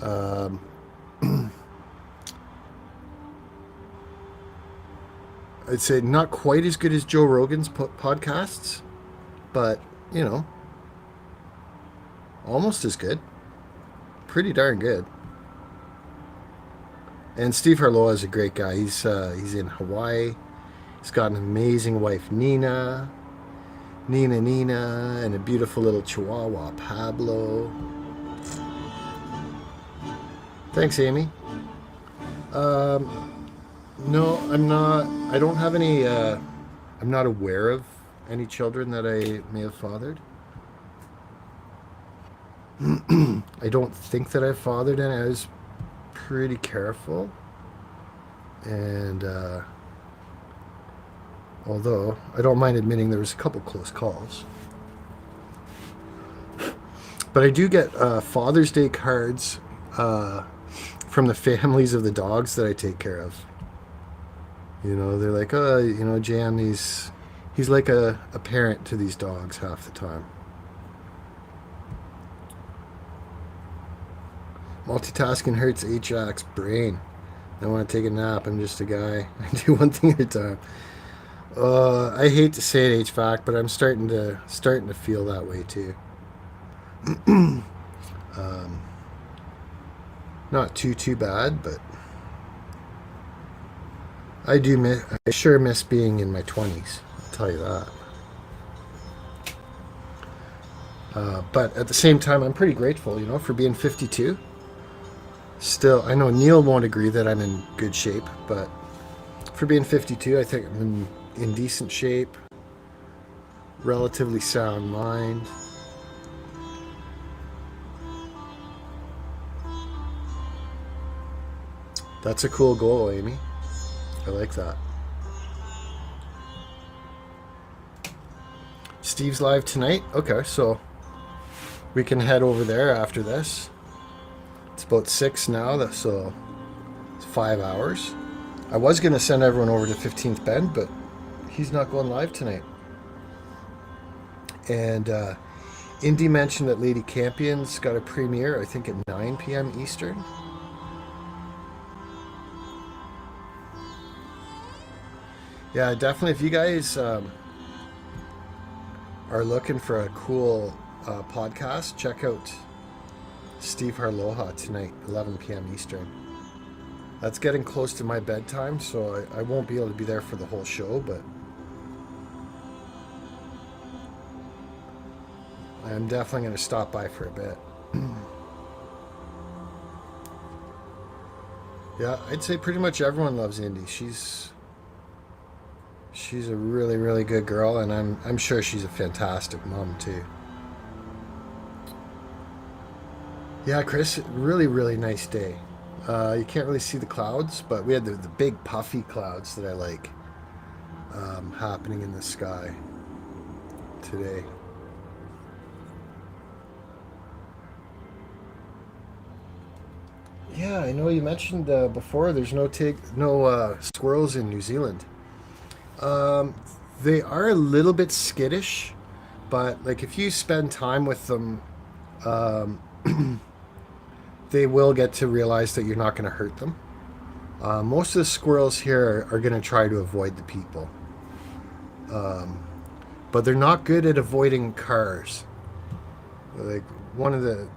[SPEAKER 1] Um, I'd say not quite as good as Joe Rogan's podcasts, but you know, almost as good. Pretty darn good. And Steve Harlow is a great guy. He's in Hawaii. He's got an amazing wife, Nina, and a beautiful little Chihuahua, Pablo. Thanks, Amy. No, I'm not. I don't have any. I'm not aware of any children that I may have fathered. I don't think that I fathered any. I was pretty careful. And although I don't mind admitting there was a couple close calls. But I do get Father's Day cards from the families of the dogs that I take care of. You know, they're like, oh, you know, Jan, he's like a parent to these dogs half the time. Multitasking hurts H.A.'s brain. I want to take a nap. I'm just a guy. I do one thing at a time. I hate to say it, HVAC, but I'm starting to feel that way too. Not too bad, but I sure miss being in my 20s. I'll tell you that. But at the same time, I'm pretty grateful, you know, for being 52. Still, I know Neil won't agree that I'm in good shape, but for being 52, I think I'm in decent shape, relatively sound mind. That's a cool goal, Amy. I like that. Steve's live tonight. Okay, so we can head over there after this. It's about 6 now, so it's 5 hours. I was going to send everyone over to 15th Bend, but he's not going live tonight. And Indy mentioned that Lady Campion's got a premiere, I think at 9 p.m. Eastern. Yeah, definitely. If you guys are looking for a cool podcast, check out Steve Harloha tonight, 11 p.m. Eastern. That's getting close to my bedtime, so I won't be able to be there for the whole show, but I'm definitely going to stop by for a bit. Yeah, I'd say pretty much everyone loves Indy. She's a really, really good girl, and I'm sure she's a fantastic mom too. Yeah, Chris, really, really nice day. You can't really see the clouds, but we had the big puffy clouds that I like happening in the sky today. Yeah, I know you mentioned before there's no squirrels in New Zealand. They are a little bit skittish, but like if you spend time with them, they will get to realize that you're not going to hurt them. Most of the squirrels here are going to try to avoid the people, but they're not good at avoiding cars. Like one of the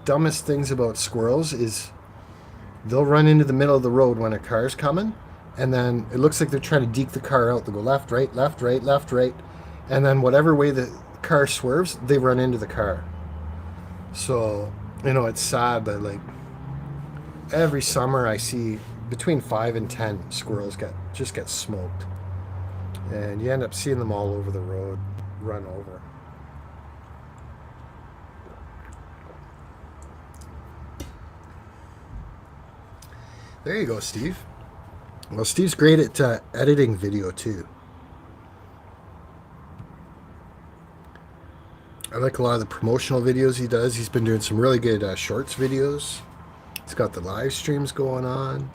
[SPEAKER 1] dumbest things about squirrels is they'll run into the middle of the road when a car's coming, and then it looks like they're trying to deke the car out. They go left, right, left, right, left, right, and then whatever way the car swerves, they run into the car. So, you know, it's sad, but like every summer I see between 5 and 10 squirrels get smoked, and you end up seeing them all over the road, run over. There you go, Steve. Well, Steve's great at editing video too. I like a lot of the promotional videos he does. He's been doing some really good shorts videos. He's got the live streams going on.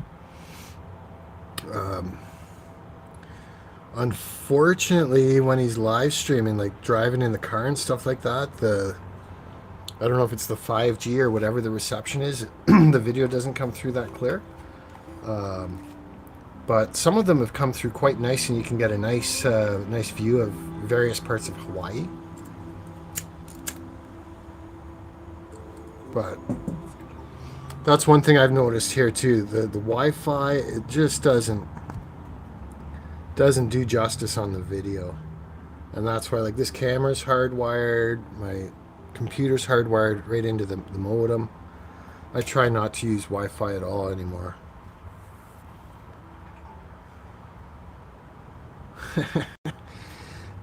[SPEAKER 1] Unfortunately, when he's live streaming, like driving in the car and stuff like that, I don't know if it's the 5G or whatever the reception is, the video doesn't come through that clear. But some of them have come through quite nice, and you can get a nice view of various parts of Hawaii. But that's one thing I've noticed here too. The Wi-Fi, it just doesn't do justice on the video, and that's why, like, this camera's hardwired, my computer's hardwired right into the modem. I try not to use Wi-Fi at all anymore.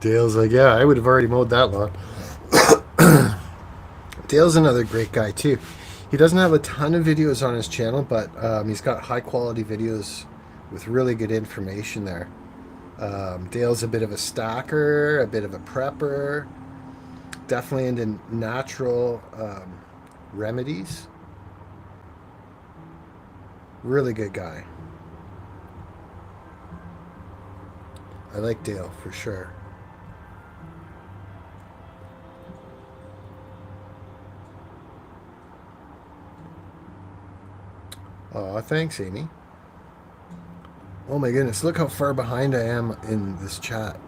[SPEAKER 1] Dale's like, yeah, I would have already mowed that lawn. Dale's another great guy too. He doesn't have a ton of videos on his channel, but he's got high quality videos with really good information there. Dale's a bit of a stacker, a bit of a prepper, definitely into natural remedies. Really good guy. I like Dale for sure. Aw, thanks, Amy. Oh my goodness, look how far behind I am in this chat.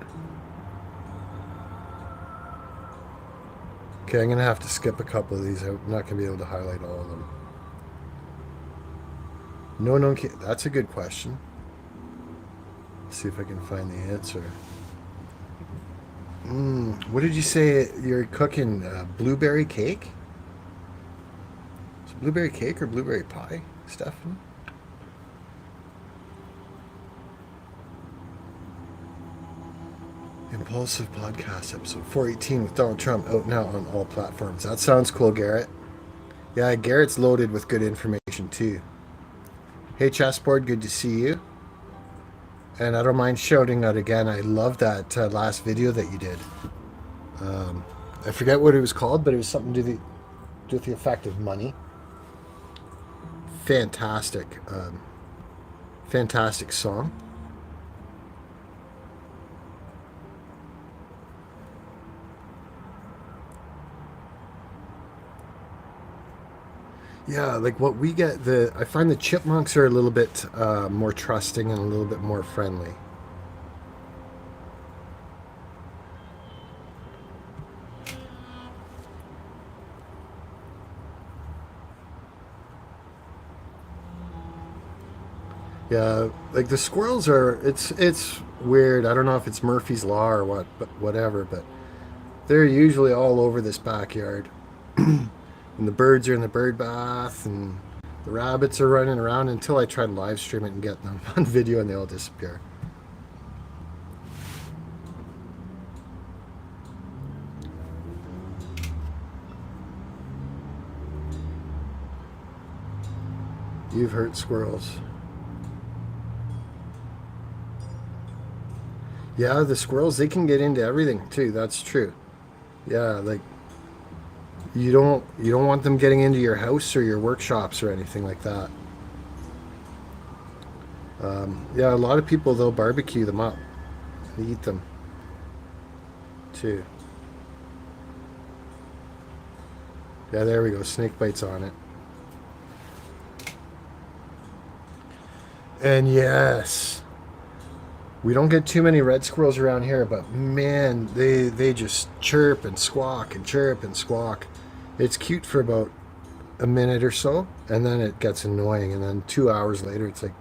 [SPEAKER 1] Okay, I'm going to have to skip a couple of these. I'm not going to be able to highlight all of them. No, that's a good question. Let's see if I can find the answer. What did you say you're cooking? Blueberry cake? Is it blueberry cake or blueberry pie, Stephanie? Impulsive Podcast episode 418 with Donald Trump out now on all platforms. That sounds cool, Garrett. Yeah, Garrett's loaded with good information too. Hey, Chessboard, good to see you. And I don't mind shouting out again. I love that last video that you did. I forget what it was called, but it was something to do with the effect of money. Fantastic. Fantastic song. Yeah, like what we get, I find the chipmunks are a little bit more trusting and a little bit more friendly. Yeah, like the squirrels are, it's weird. I don't know if it's Murphy's Law or what, but whatever, but they're usually all over this backyard. And the birds are in the bird bath, and the rabbits are running around until I try to live stream it and get them on video, and they all disappear. You've hurt squirrels. Yeah, the squirrels, they can get into everything too. That's true. Yeah, like you don't want them getting into your house or your workshops or anything like that. Yeah, a lot of people, they'll barbecue them up and eat them too. Yeah, there we go. Snake bites on it. And yes, we don't get too many red squirrels around here, but man, they just chirp and squawk and chirp and squawk. It's cute for about a minute or so, and then it gets annoying, and then 2 hours later it's like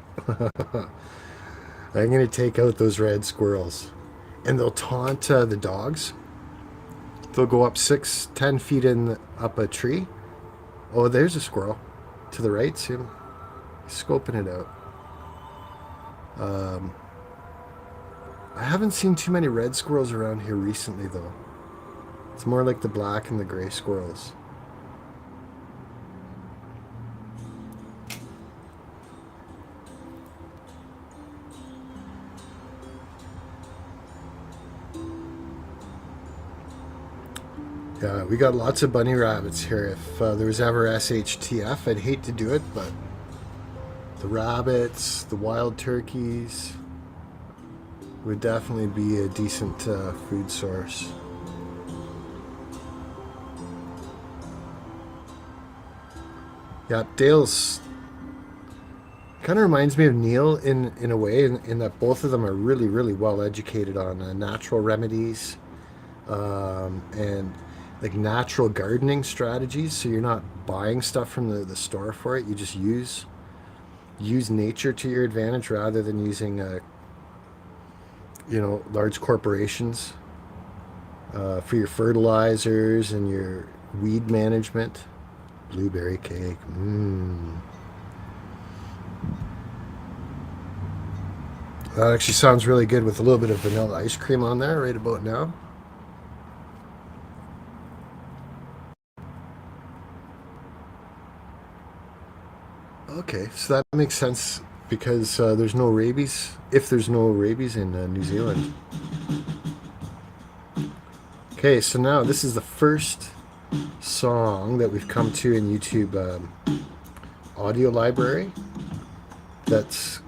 [SPEAKER 1] I'm gonna take out those red squirrels. And they'll taunt the dogs. They'll go up 6-10 feet up a tree. Oh, there's a squirrel to the right. See him? He's scoping it out. I haven't seen too many red squirrels around here recently, though. It's more like the black and the gray squirrels. Yeah, we got lots of bunny rabbits here. If there was ever SHTF, I'd hate to do it, but the rabbits, the wild turkeys would definitely be a decent food source. Yeah, Dale's Kind of reminds me of Neil in a way, in that both of them are really, really well educated on natural remedies, and like natural gardening strategies. So you're not buying stuff from the store for it. You just use nature to your advantage rather than using large corporations for your fertilizers and your weed management. Blueberry cake. Mmm. That actually sounds really good with a little bit of vanilla ice cream on there right about now. Okay, so that makes sense because there's no rabies. If there's no rabies in New Zealand. Okay, so now this is the first song that we've come to in YouTube audio library that's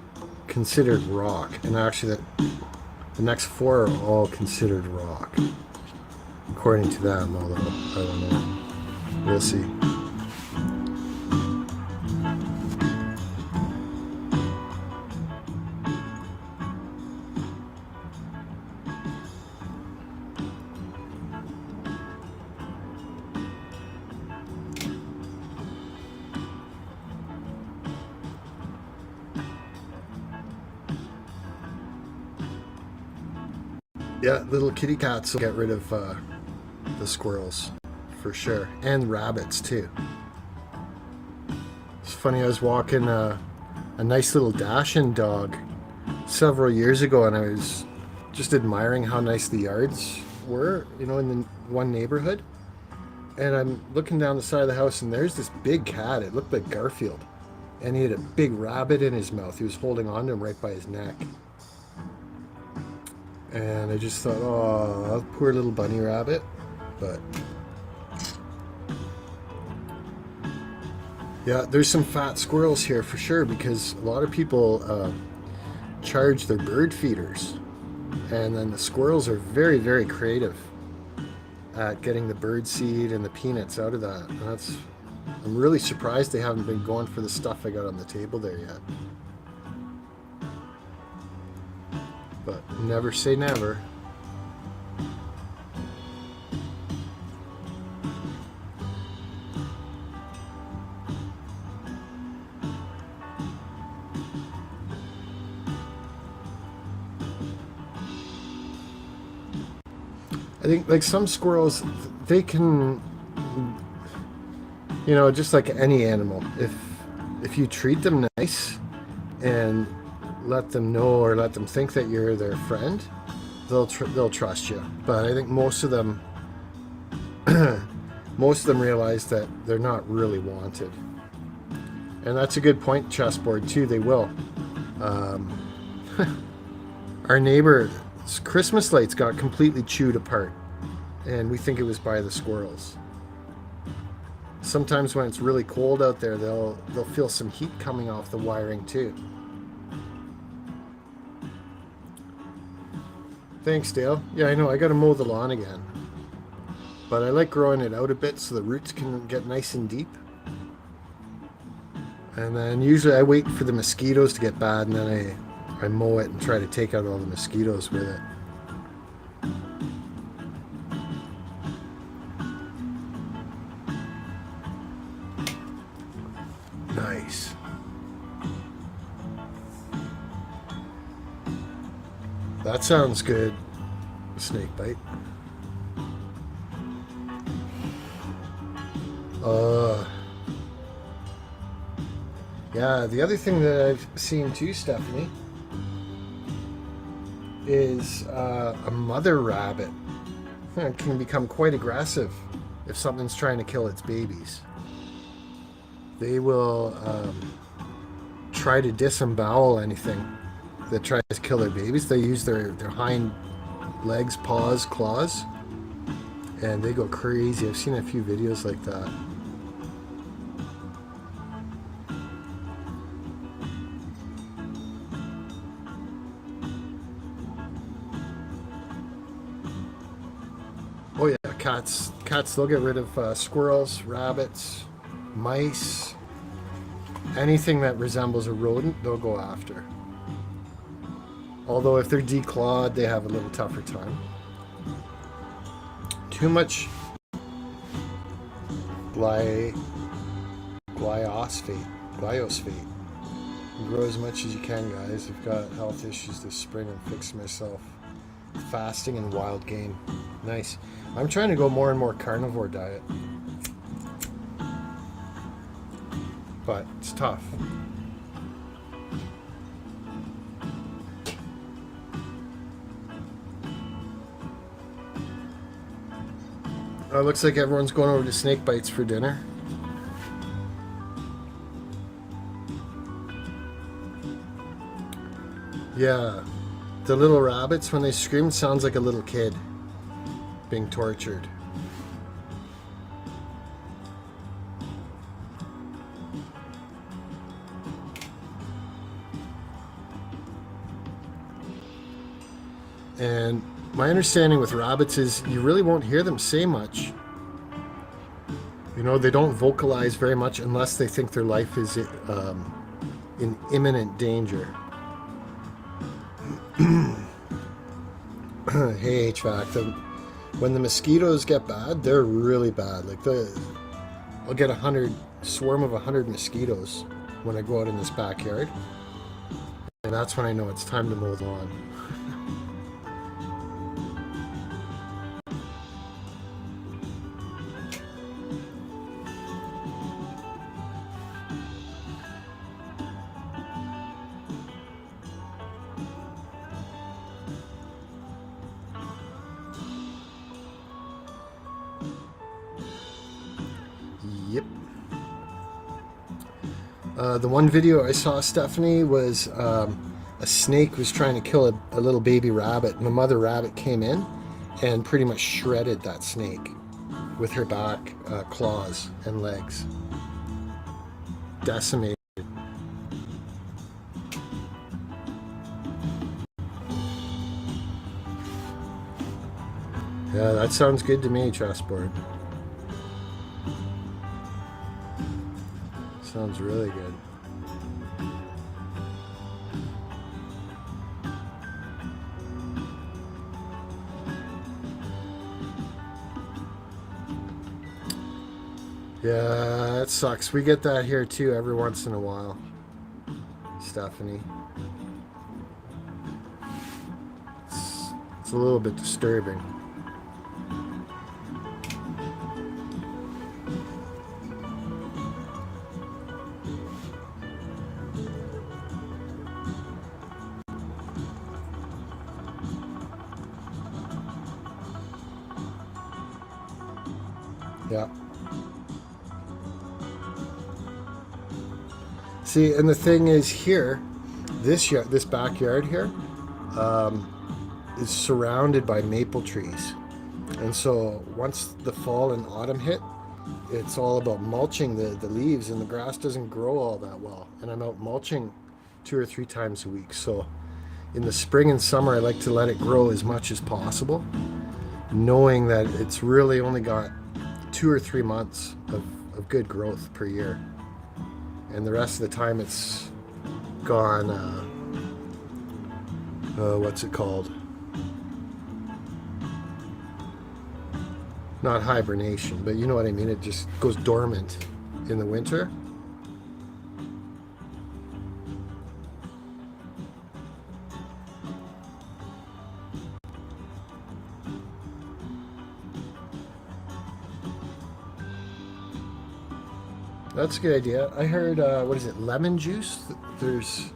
[SPEAKER 1] considered rock, and actually the next four are all considered rock, according to them. Although I don't know, we'll see. Yeah, little kitty cats will get rid of the squirrels for sure, and rabbits too. It's funny. I was walking a nice little Dachshund dog several years ago, and I was just admiring how nice the yards were, in the one neighborhood. And I'm looking down the side of the house, and there's this big cat. It looked like Garfield, and he had a big rabbit in his mouth. He was holding on to him right by his neck. And I just thought, oh, poor little bunny rabbit. But yeah, there's some fat squirrels here for sure, because a lot of people charge their bird feeders. And then the squirrels are very, very creative at getting the bird seed and the peanuts out of that. And I'm really surprised they haven't been going for the stuff I got on the table there yet. But never say never. I think like some squirrels, they can, just like any animal, if you treat them nice and let them know or let them think that you're their friend, they'll trust you. But I think most of them realize that they're not really wanted, and that's a good point. Chessboard too. They will. Our neighbor's Christmas lights got completely chewed apart, and we think it was by the squirrels. Sometimes when it's really cold out there, they'll feel some heat coming off the wiring too. Thanks, Dale. Yeah, I know, I gotta mow the lawn again. But I like growing it out a bit so the roots can get nice and deep. And then usually I wait for the mosquitoes to get bad, and then I mow it and try to take out all the mosquitoes with it. Nice. That sounds good. Snake bite. Yeah, the other thing that I've seen too, Stephanie, is a mother rabbit can become quite aggressive if something's trying to kill its babies. They will try to disembowel anything that tries to kill their babies. They use their hind legs, paws, claws, and they go crazy. I've seen a few videos like that. Oh yeah, cats they'll get rid of squirrels, rabbits, mice, Anything that resembles a rodent, they'll go after. Although if they're declawed, they have a little tougher time. Too much glyphosate. Grow as much as you can, guys. I've got health issues this spring and fixed myself. Fasting and wild game. Nice. I'm trying to go more and more carnivore diet. But it's tough. Looks like everyone's going over to Snake Bites for dinner. Yeah, the little rabbits, when they scream, sounds like a little kid being tortured. And my understanding with rabbits is you really won't hear them say much. You know, they don't vocalize very much unless they think their life is in imminent danger. Hey, HVAC, when the mosquitoes get bad, they're really bad. Like I'll get a swarm of 100 mosquitoes when I go out in this backyard, and that's when I know it's time to mow the lawn. Yep. The one video I saw, Stephanie, was a snake was trying to kill a little baby rabbit, and the mother rabbit came in and pretty much shredded that snake with her back claws and legs. Decimated. Yeah, that sounds good to me, chessboard. Sounds really good. Yeah, it sucks. We get that here too every once in a while, Stephanie. It's a little bit disturbing. Yeah. See, and the thing is here, this backyard here is surrounded by maple trees. And so once the fall and autumn hit, it's all about mulching the leaves, and the grass doesn't grow all that well. And I'm out mulching 2 or 3 times a week. So in the spring and summer, I like to let it grow as much as possible, knowing that it's really only got 2 or 3 months of good growth per year, and the rest of the time it's gone what's it called, not hibernation, but you know what I mean, it just goes dormant in the winter. That's a good idea. I heard, what is it, lemon juice? There's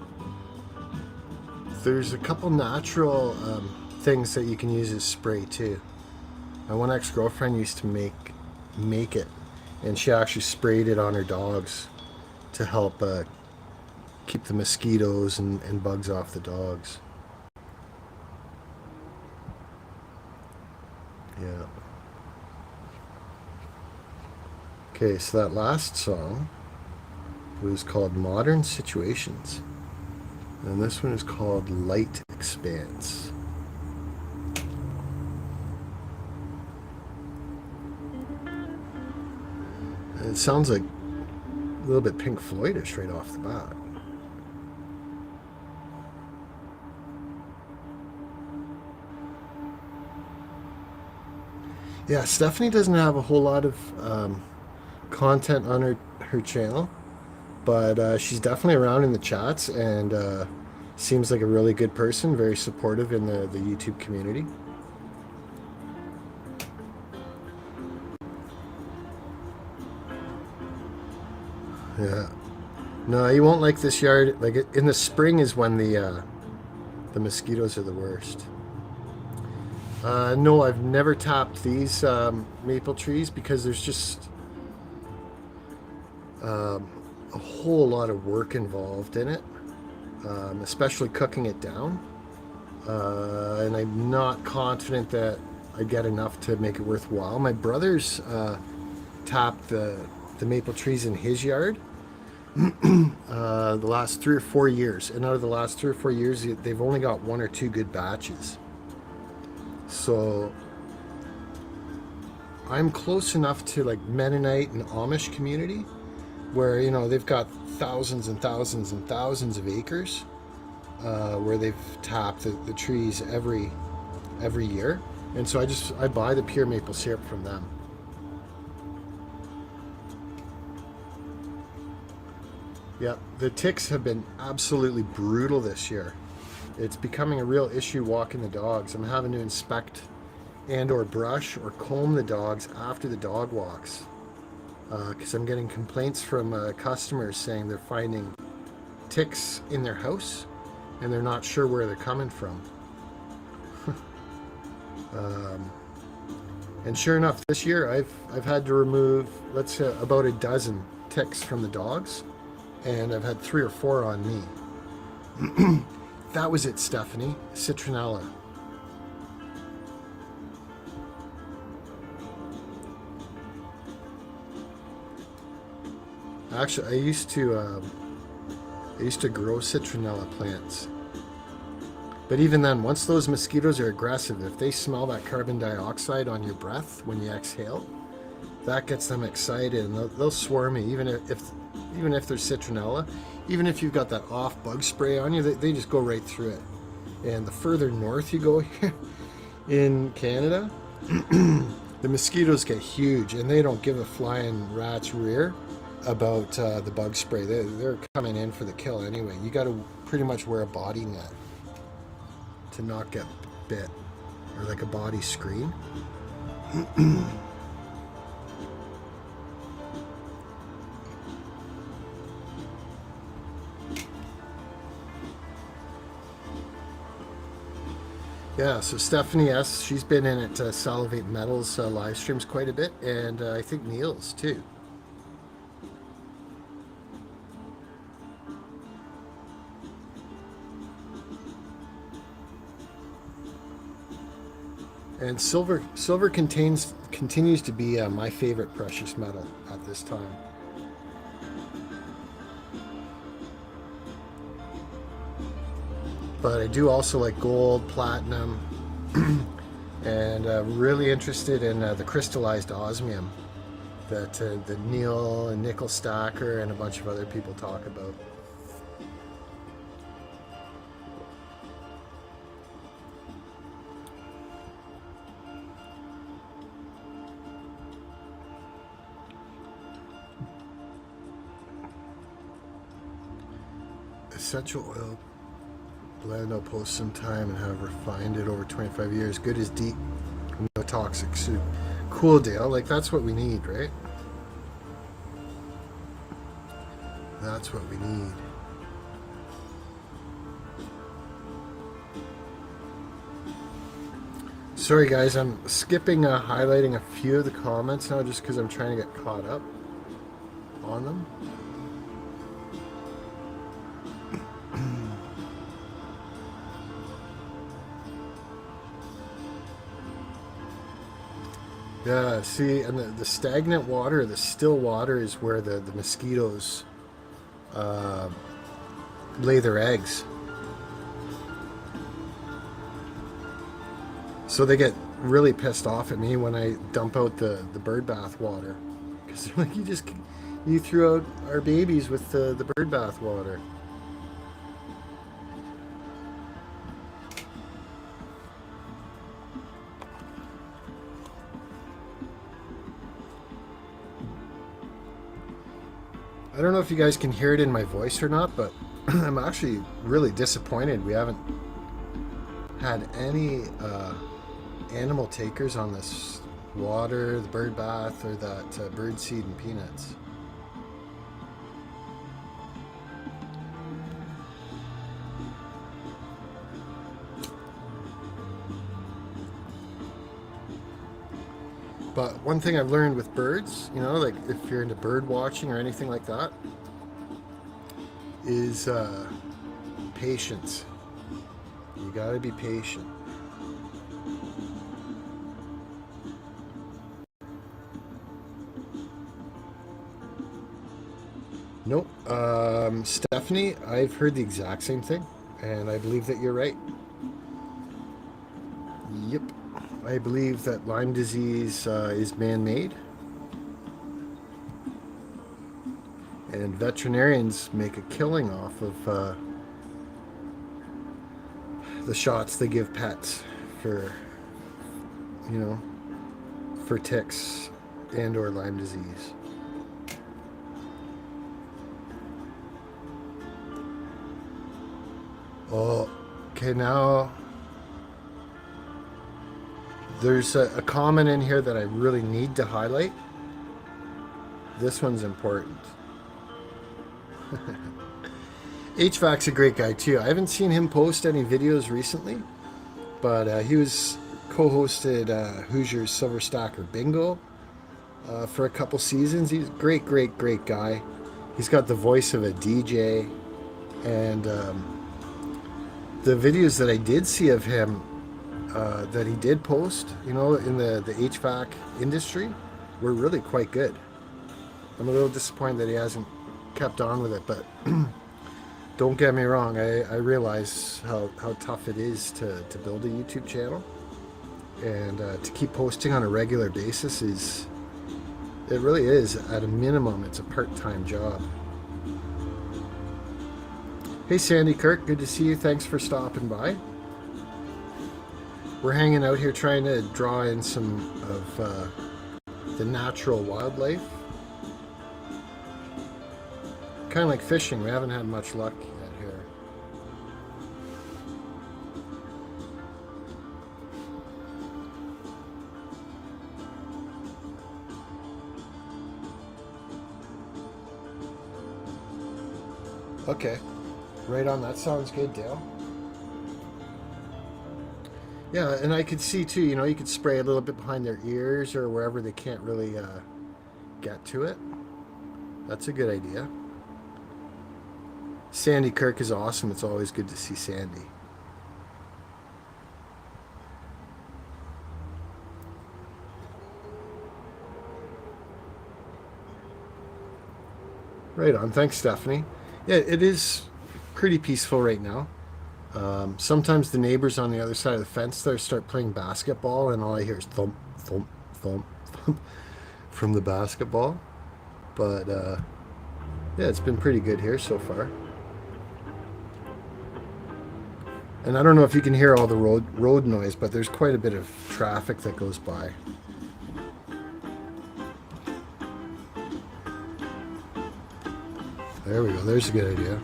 [SPEAKER 1] a couple natural things that you can use as spray too. My one ex-girlfriend used to make it, and she actually sprayed it on her dogs to help keep the mosquitoes and bugs off the dogs. Yeah. Okay, so that last song was called Modern Situations, and this one is called Light Expanse. It sounds like little bit Pink Floydish right off the bat. Yeah, Stephanie doesn't have a whole lot of content on her channel, but she's definitely around in the chats and seems like a really good person, very supportive in the YouTube community. Yeah. No, you won't like this yard. Like in the spring is when the mosquitoes are the worst. No, I've never topped these maple trees because there's just a whole lot of work involved in it, especially cooking it down. And I'm not confident that I get enough to make it worthwhile. My brother's topped the maple trees in his yard the last 3 or 4 years, and out of the last 3 or 4 years, they've only got 1 or 2 good batches. So I'm close enough to like Mennonite and Amish community where, you know, they've got thousands and thousands and thousands of acres where they've tapped the trees every year. And so I buy the pure maple syrup from them. Yeah, the ticks have been absolutely brutal this year. It's becoming a real issue walking the dogs. I'm having to inspect and or brush or comb the dogs after the dog walks because I'm getting complaints from customers saying they're finding ticks in their house and they're not sure where they're coming from. And sure enough, this year I've had to remove, let's say, about a dozen ticks from the dogs, and I've had 3 or 4 on me. That was it, Stephanie. Citronella. Actually, I used to grow citronella plants. But even then, once those mosquitoes are aggressive, if they smell that carbon dioxide on your breath when you exhale, that gets them excited and they'll swarm you. Even if there's citronella, even if you've got that off bug spray on you, they just go right through it. And the further north you go here in Canada, the mosquitoes get huge and they don't give a flying rat's rear about the bug spray. They're coming in for the kill anyway. You got to pretty much wear a body net to not get bit, or like a body screen. Yeah, so Stephanie S., she's been in at Salivate Metals live streams quite a bit, and I think Neil's too. And silver continues to be my favorite precious metal at this time. But I do also like gold, platinum, and really interested in the crystallized osmium that the Neil and Nickel Stacker and a bunch of other people talk about. Essential oil blend I'll post some time and have refined it over 25 years. Good as deep, no toxic soup. Cool, Dale. Like, that's what we need, right? That's what we need. Sorry guys, I'm skipping highlighting a few of the comments now just because I'm trying to get caught up on them. Yeah, see, and the stagnant water, the still water is where the mosquitoes lay their eggs. So they get really pissed off at me when I dump out the bird bath water, because they're like, you You threw out our babies with the bird bath water. I don't know if you guys can hear it in my voice or not, but I'm actually really disappointed we haven't had any animal takers on this water, the bird bath, or that bird seed and peanuts. But one thing I've learned with birds, you know, like if you're into bird watching or anything like that, is patience. You gotta be patient. Nope. Stephanie, I've heard the exact same thing, and I believe that you're right. Yep. I believe that Lyme disease is man-made, and veterinarians make a killing off of the shots they give pets for, you know, for ticks and or Lyme disease. Oh, okay, now there's a comment in here that I really need to highlight. This one's important. HVAC's a great guy too. I haven't seen him post any videos recently, but he was co-hosted Hoosiers Silver Stacker Bingo for a couple seasons. He's a great, great, great guy. He's got the voice of a DJ, and the videos that I did see of him that he did post, you know, in the HVAC industry, were really quite good. I'm a little disappointed that he hasn't kept on with it, but don't get me wrong, I realize how tough it is to build a YouTube channel, and to keep posting on a regular basis it really is, at a minimum, it's a part-time job. Hey Sandy Kirk, good to see you. Thanks for stopping by. We're hanging out here trying to draw in some of the natural wildlife. Kind of like fishing, we haven't had much luck yet here. Okay, right on, that sounds good, Dale. Yeah, and I could see too, you know, you could spray a little bit behind their ears or wherever they can't really get to it. That's a good idea. Sandy Kirk is awesome. It's always good to see Sandy. Right on. Thanks, Stephanie. Yeah, it is pretty peaceful right now. Sometimes the neighbors on the other side of the fence there start playing basketball, and all I hear is thump, thump, thump, thump from the basketball. But yeah, it's been pretty good here so far. And I don't know if you can hear all the road noise, but there's quite a bit of traffic that goes by. There we go. There's a good idea.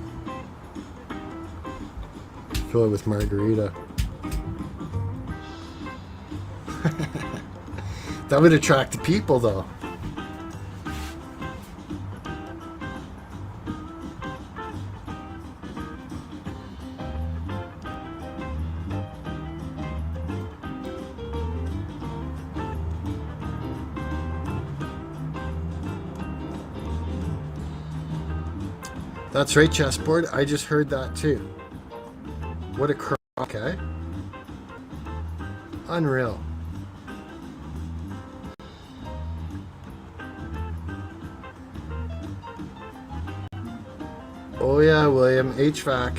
[SPEAKER 1] Fill it with margarita. That would attract the people, though. That's right, chessboard. I just heard that too. What a crock, eh? Unreal. Oh yeah, William, HVAC.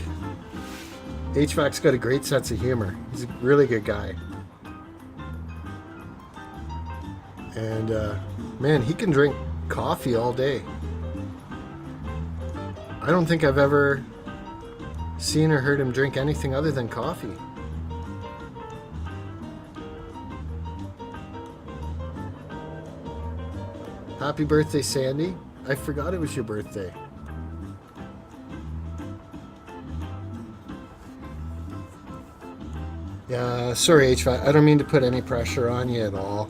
[SPEAKER 1] HVAC's got a great sense of humor. He's a really good guy. And man, he can drink coffee all day. I don't think I've ever seen or heard him drink anything other than coffee. Happy birthday, Sandy. I forgot it was your birthday. Yeah, sorry, HVAC. I don't mean to put any pressure on you at all,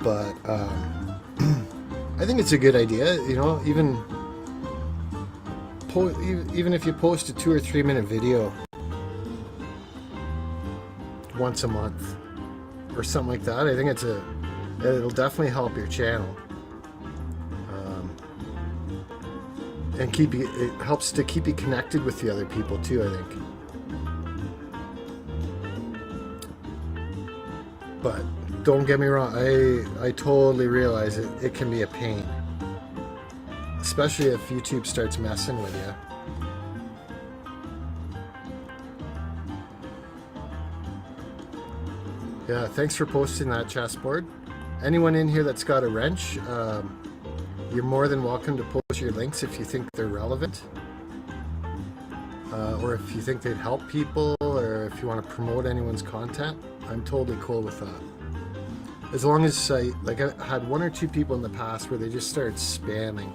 [SPEAKER 1] but I think it's a good idea. You know, even if you post a 2 or 3 minute video once a month or something like that, I think it'll definitely help your channel, and it helps to keep you connected with the other people too, I think. But don't get me wrong, I totally realize it can be a pain, especially if YouTube starts messing with you. Yeah, thanks for posting that, chessboard. Anyone in here that's got a wrench, you're more than welcome to post your links if you think they're relevant, or if you think they'd help people, or if you want to promote anyone's content. I'm totally cool with that. As long as I had 1 or 2 people in the past where they just started spamming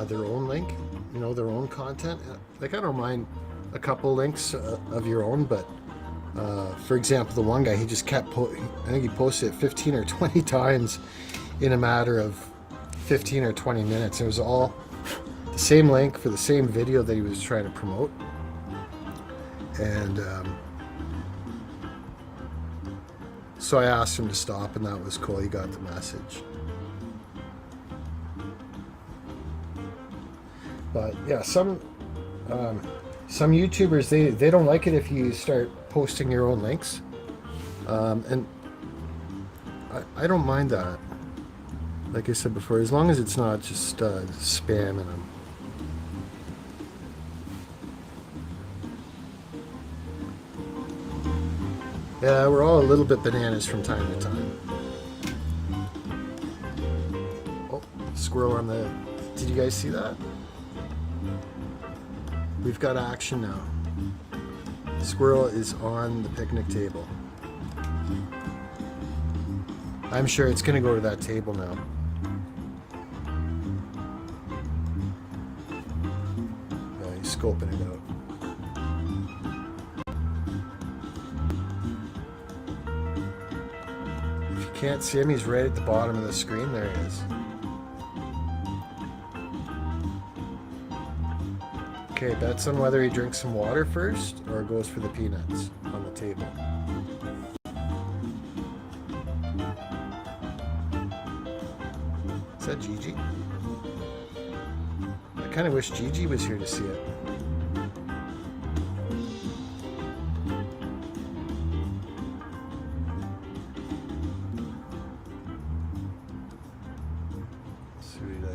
[SPEAKER 1] their own link, you know, their own content. Like, I don't mind a couple links of your own, but for example, the one guy, he just kept I think he posted it 15 or 20 times in a matter of 15 or 20 minutes. It was all the same link for the same video that he was trying to promote. And so I asked him to stop, and that was cool. He got the message. But yeah, some YouTubers, they don't like it if you start posting your own links, and I don't mind that. Like I said before, as long as it's not just spamming them. Yeah, we're all a little bit bananas from time to time. Oh, squirrel on the... Did you guys see that? We've got action now. Squirrel is on the picnic table. I'm sure it's going to go to that table now. Yeah, he's scoping it out. Can't see him, he's right at the bottom of the screen. There he is. Okay, bets on whether he drinks some water first or goes for the peanuts on the table. Is that Gigi? I kind of wish Gigi was here to see it.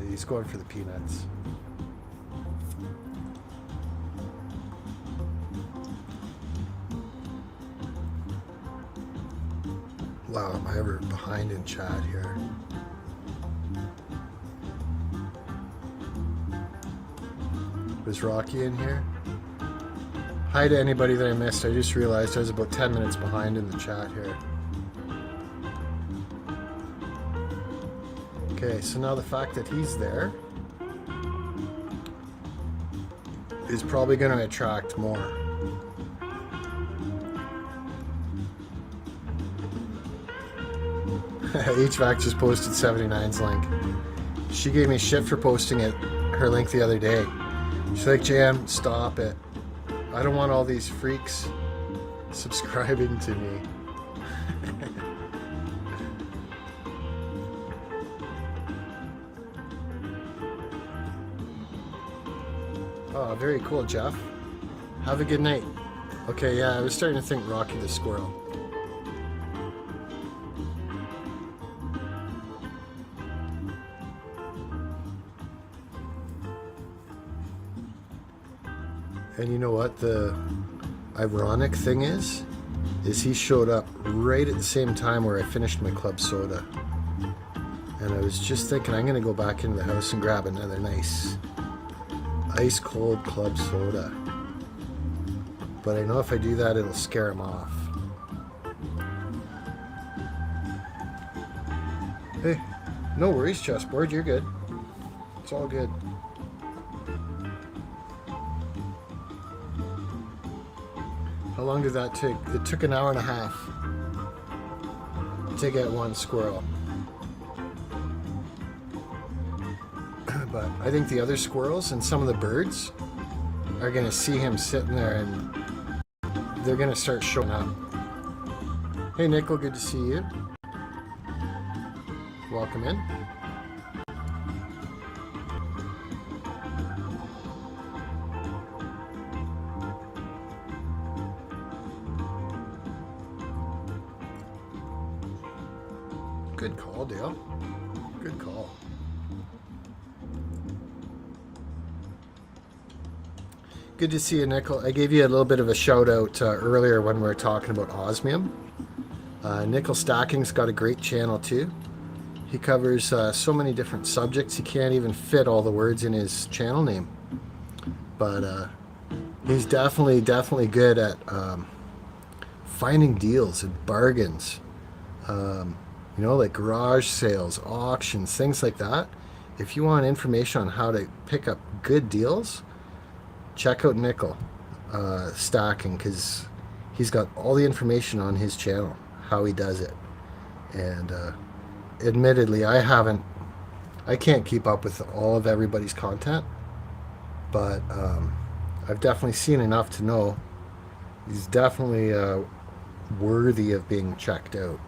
[SPEAKER 1] He's going for the peanuts. Wow, am I ever behind in chat here? Was Rocky in here? Hi to anybody that I missed. I just realized I was about 10 minutes behind in the chat here. Okay, so now the fact that he's there is probably going to attract more. HVAC just posted 79's link. She gave me shit for posting her link the other day. She's like, Jam, stop it. I don't want all these freaks subscribing to me. Oh, very cool, Jeff. Have a good night. Okay, yeah, I was starting to think Rocky the Squirrel. And you know what the ironic thing is he showed up right at the same time where I finished my club soda. And I was just thinking I'm going to go back into the house and grab another nice ice cold club soda. But I know if I do that, it'll scare him off. Hey, no worries, chessboard. You're good. It's all good. How long did that take? It took an hour and a half to get one squirrel. But I think the other squirrels and some of the birds are going to see him sitting there and they're going to start showing up. Hey, Nickel, good to see you. Welcome in. Good call, Dale. Good call. Good to see you, Nickel. I gave you a little bit of a shout out earlier when we were talking about osmium. Nickel Stacking's got a great channel too. He covers so many different subjects, he can't even fit all the words in his channel name. But he's definitely good at finding deals and bargains. You know, like garage sales, auctions, things like that. If you want information on how to pick up good deals, check out Nickel Stacking, because he's got all the information on his channel, how he does it. And admittedly, I can't keep up with all of everybody's content, but I've definitely seen enough to know he's definitely worthy of being checked out.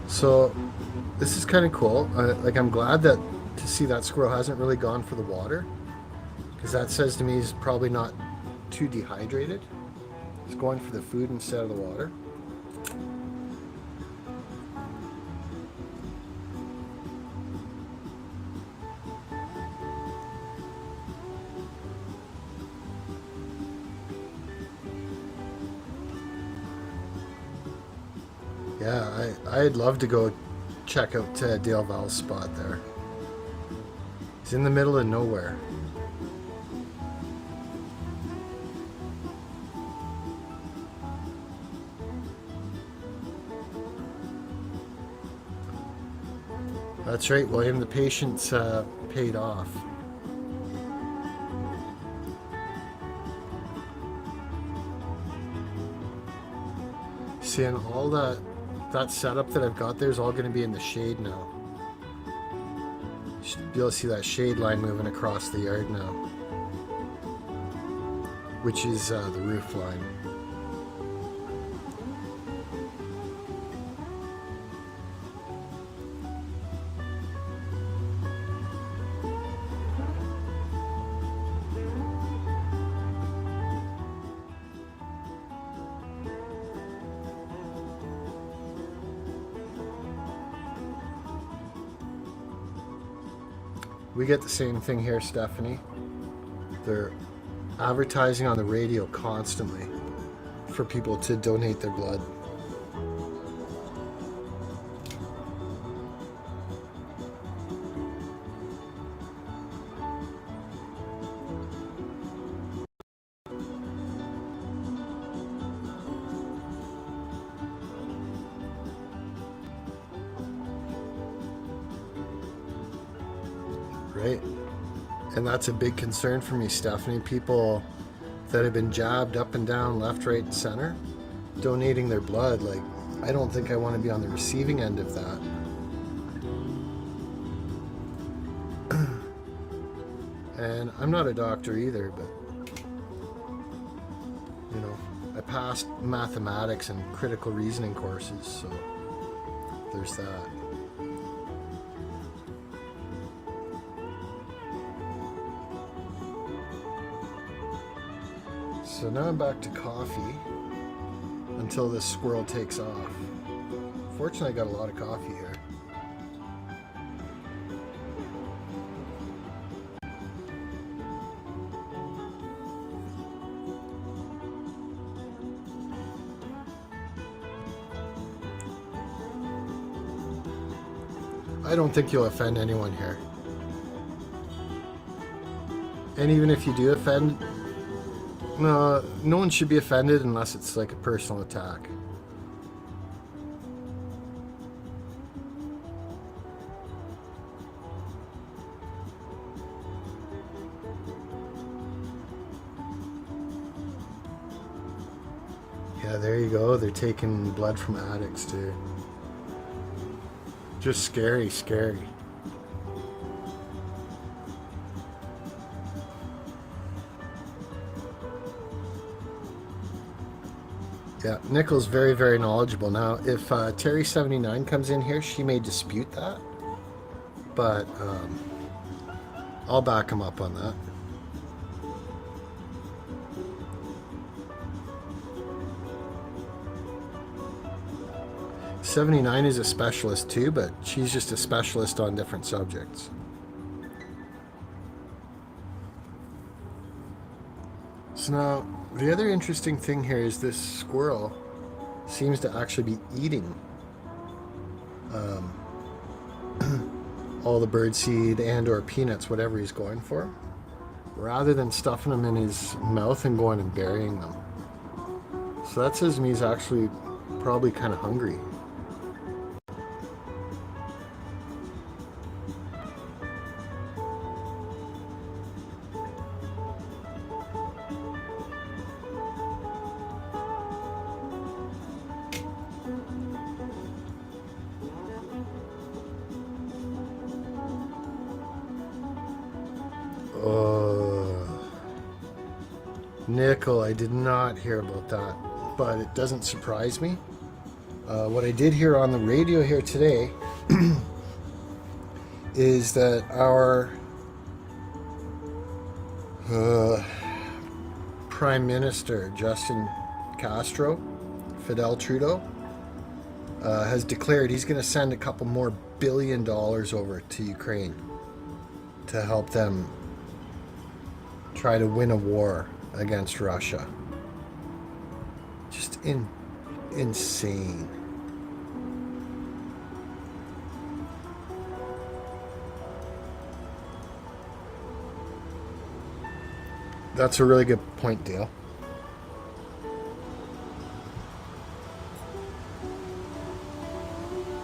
[SPEAKER 1] So this is kind of cool. I'm glad to see that squirrel hasn't really gone for the water, because that says to me he's probably not too dehydrated. He's going for the food instead of the water. Yeah, I'd love to go check out Dale Val's spot there. He's in the middle of nowhere. That's right, William. The patience paid off. Seeing all that setup that I've got there is all going to be in the shade now. You should be able to see that shade line moving across the yard now, which is the roof line. We get the same thing here, Stephanie. They're advertising on the radio constantly for people to donate their blood. Right. And that's a big concern for me, Stephanie. People that have been jabbed up and down, left, right, and center, donating their blood. Like, I don't think I want to be on the receiving end of that. And I'm not a doctor either, but, you know, I passed mathematics and critical reasoning courses, so there's that. So now I'm back to coffee until this squirrel takes off. Fortunately, I got a lot of coffee here. I don't think you'll offend anyone here. And even if you do offend, no one should be offended unless it's like a personal attack. Yeah, there you go. They're taking blood from addicts too. Just scary, scary. Yeah, Nicole's very, very knowledgeable. Now, if Terry79 comes in here, she may dispute that, but I'll back him up on that. '79 is a specialist too, but she's just a specialist on different subjects. So now, the other interesting thing here is this squirrel seems to actually be eating all the birdseed and or peanuts, whatever he's going for, rather than stuffing them in his mouth and going and burying them. So that says to me he's actually probably kind of hungry. Nickel, I did not hear about that, but it doesn't surprise me. What I did hear on the radio here today is that our Prime Minister, Justin Castro, Fidel Trudeau, has declared he's going to send a couple more $1 billion over to Ukraine to help them try to win a war against Russia. Just insane. That's a really good point, Dale.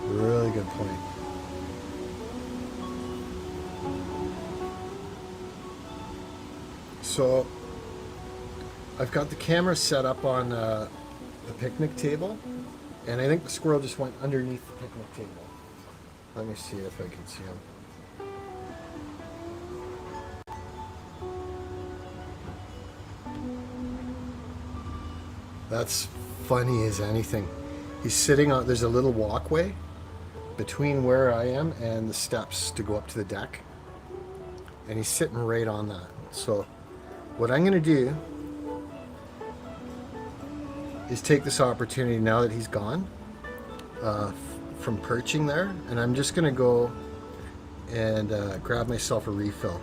[SPEAKER 1] Really good point. So I've got the camera set up on the picnic table, and I think the squirrel just went underneath the picnic table. Let me see if I can see him. That's funny as anything. He's sitting on, there's a little walkway between where I am and the steps to go up to the deck, and he's sitting right on that. So what I'm going to do is take this opportunity now that he's gone from perching there, and I'm just going to go and grab myself a refill,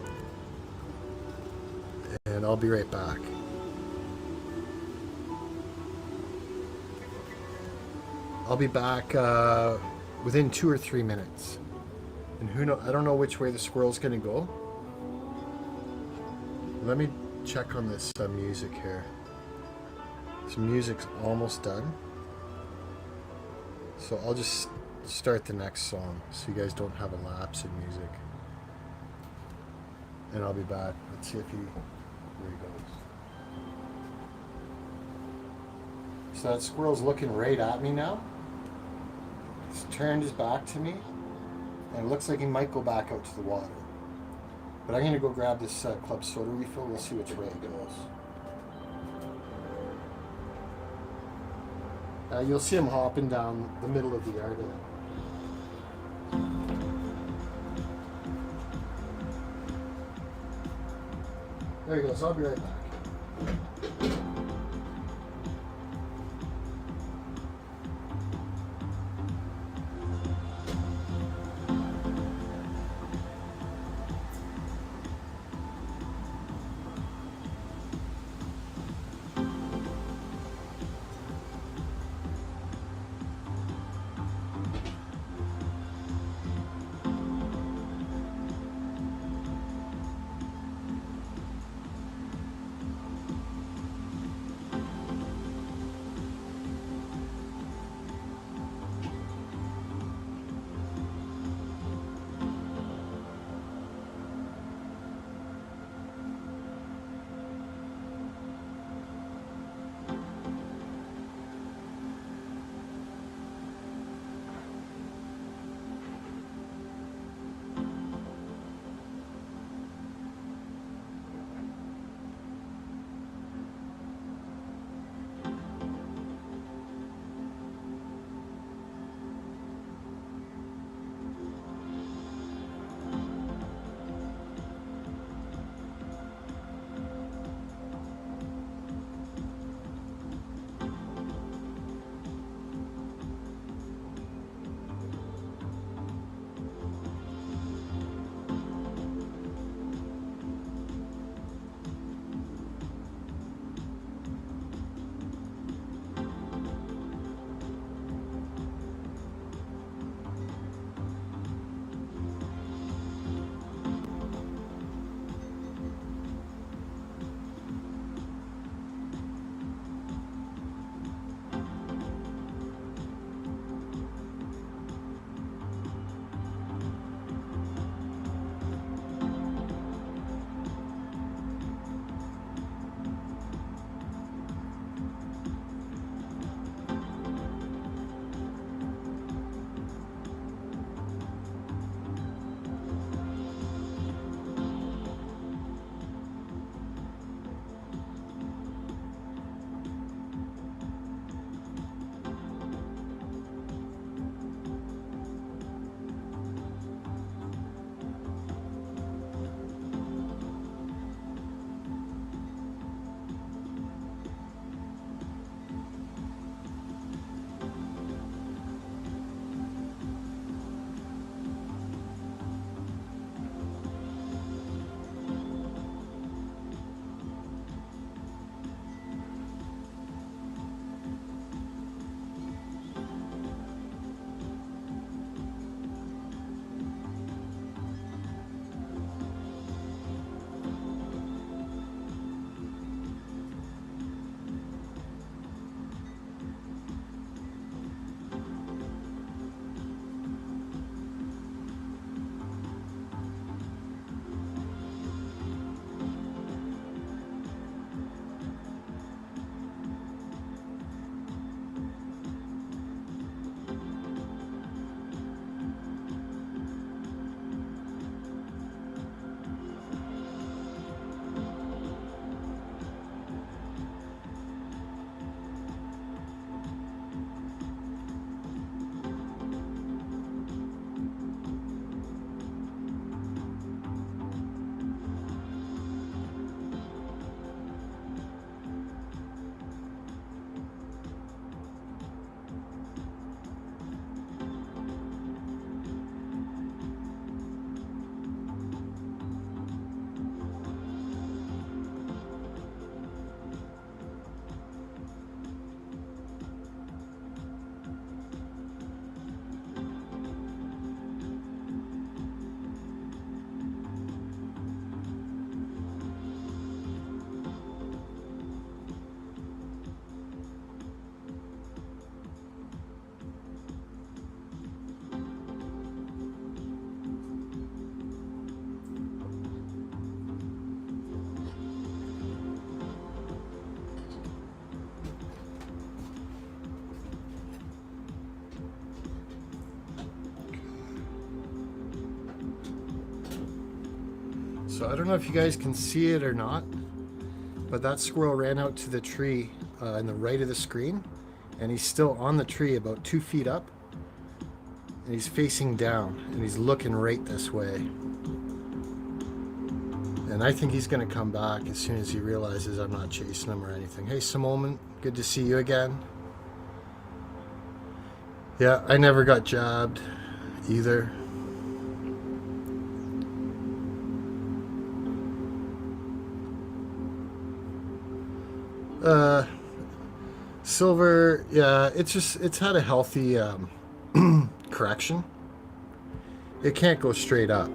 [SPEAKER 1] and I'll be right back. I'll be back within 2 or 3 minutes, and I don't know which way the squirrel's going to go. Let me check on this music here. This music's almost done, so I'll just start the next song so you guys don't have a lapse in music, and I'll be back. Let's see if where he goes. So that squirrel's looking right at me now. He's turned his back to me, and it looks like he might go back out to the water. But I'm going to go grab this club soda refill. We'll see which way it goes. You'll see him hopping down the middle of the yard. There he goes. I'll be right back. So I don't know if you guys can see it or not, but that squirrel ran out to the tree in the right of the screen, and he's still on the tree about 2 feet up, and he's facing down, and he's looking right this way. And I think he's going to come back as soon as he realizes I'm not chasing him or anything. Hey, Simone, good to see you again. Yeah, I never got jabbed either. Silver, yeah, it's had a healthy correction. It can't go straight up.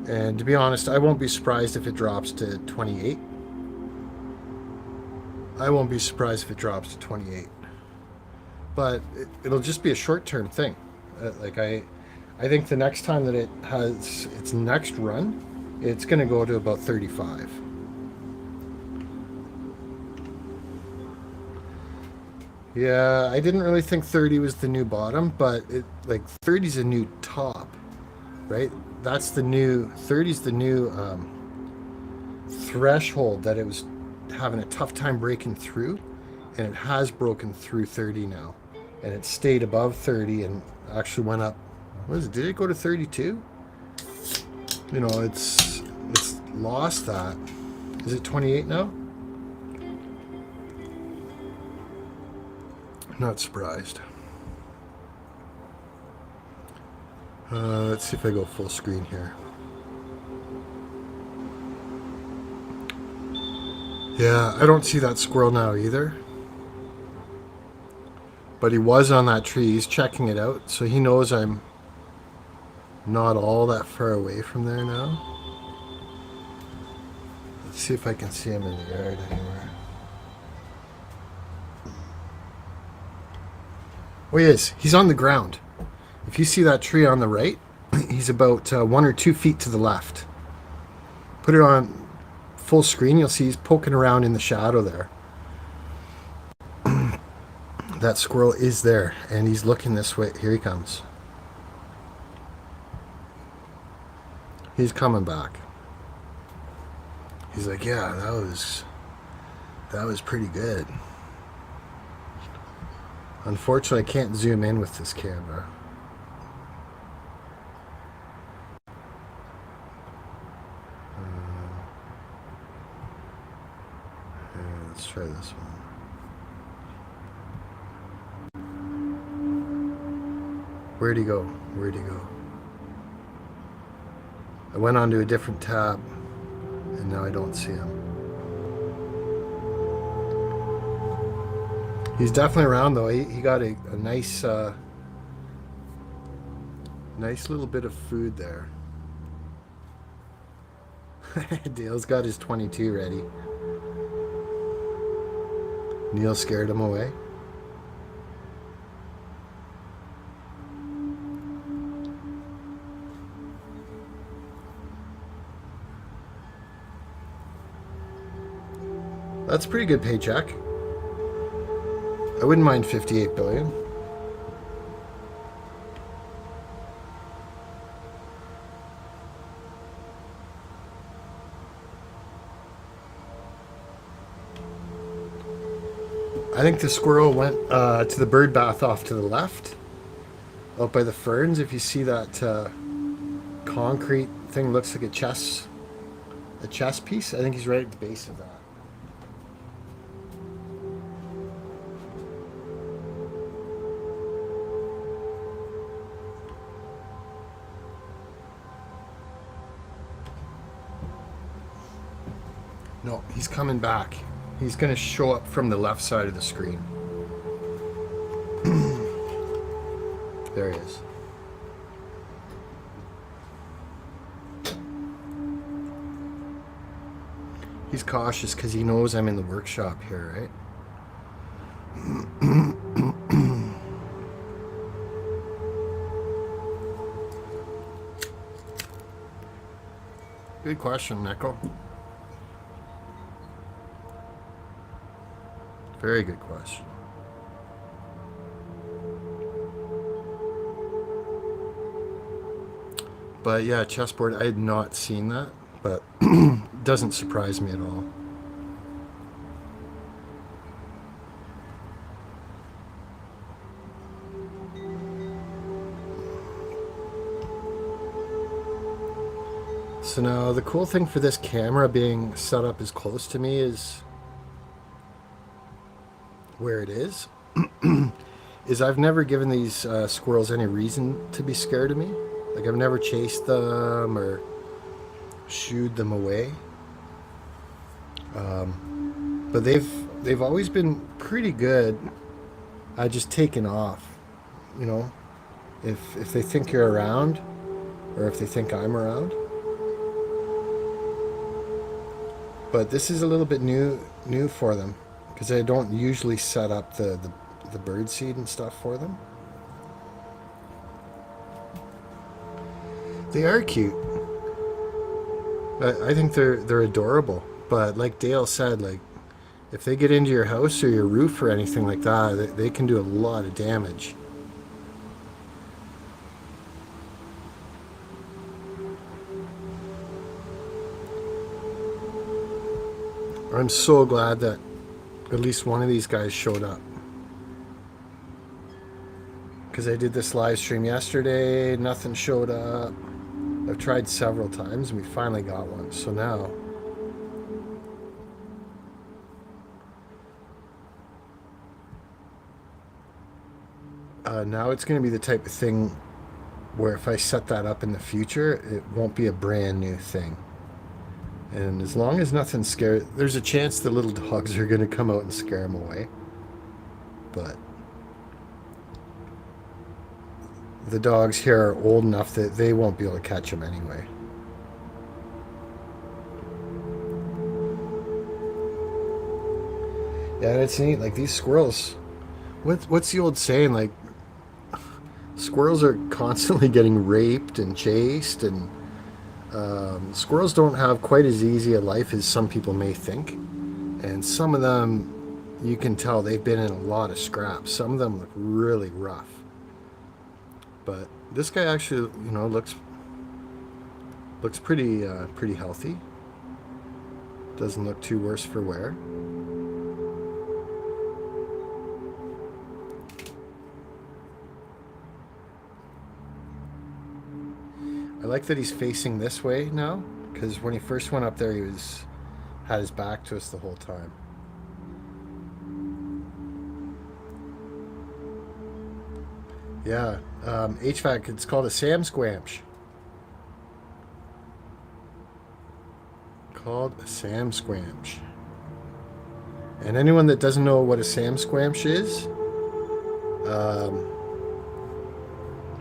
[SPEAKER 1] And to be honest, I won't be surprised if it drops to 28. I won't be surprised if it drops to 28. But it'll just be a short-term thing. I think the next time that it has its next run, it's going to go to about 35. Yeah, I didn't really think 30 was the new bottom, but 30 is a new top, right? That's the new 30's the new threshold that it was having a tough time breaking through, and it has broken through 30 now, and it stayed above 30 and actually went up. What is it? Did it go to 32? You know, it's lost that. Is it 28 now? Not surprised. Let's see if I go full screen here. Yeah, I don't see that squirrel now either. But he was on that tree. He's checking it out, so he knows I'm not all that far away from there now. Let's see if I can see him in the yard anywhere. Oh, he is. He's on the ground. If you see that tree on the right, he's about 1 or 2 feet to the left. Put it on full screen, you'll see he's poking around in the shadow there. That squirrel is there, and he's looking this way. Here he comes. He's coming back. He's like, yeah, that was pretty good. Unfortunately, I can't zoom in with this camera. Let's try this one. Where'd he go? Where'd he go? I went onto a different tab, and now I don't see him. He's definitely around though. He got a nice nice little bit of food there. Dale's got his 22 ready. Neil scared him away. That's a pretty good paycheck. I wouldn't mind 58 billion. I think the squirrel went to the bird bath off to the left, out by the ferns. If you see that concrete thing, looks like a chess piece. I think he's right at the base of that. No, he's coming back. He's going to show up from the left side of the screen. There he is. He's cautious because he knows I'm in the workshop here, right? Good question, Neko. Very good question. But yeah, chessboard, I had not seen that, but it doesn't surprise me at all. So now the cool thing for this camera being set up as close to me is where it is I've never given these squirrels any reason to be scared of me. Like I've never chased them or shooed them away. But they've always been pretty good at just taking off. You know, if they think you're around, or if they think I'm around. But this is a little bit new for them because I don't usually set up the bird seed and stuff for them. They are cute. I think they're adorable. But like Dale said, like if they get into your house or your roof or anything like that, they can do a lot of damage. I'm so glad that at least one of these guys showed up. Because I did this live stream yesterday, nothing showed up. I've tried several times and we finally got one. So now now it's going to be the type of thing where if I set that up in the future, it won't be a brand new thing. And as long as nothing's scary, there's a chance the little dogs are going to come out and scare them away. But the dogs here are old enough that they won't be able to catch them anyway. Yeah, it's neat. Like these squirrels, what's the old saying? Like squirrels are constantly getting raped and chased, and squirrels don't have quite as easy a life as some people may think. And some of them, you can tell they've been in a lot of scraps. Some of them look really rough. But this guy actually, you know, looks pretty healthy. Doesn't look too worse for wear. I like that he's facing this way now, because when he first went up there, he had his back to us the whole time. Yeah, HVAC, it's called a Sam Squamch. Called a Sam Squamch. And anyone that doesn't know what a Sam Squamch is,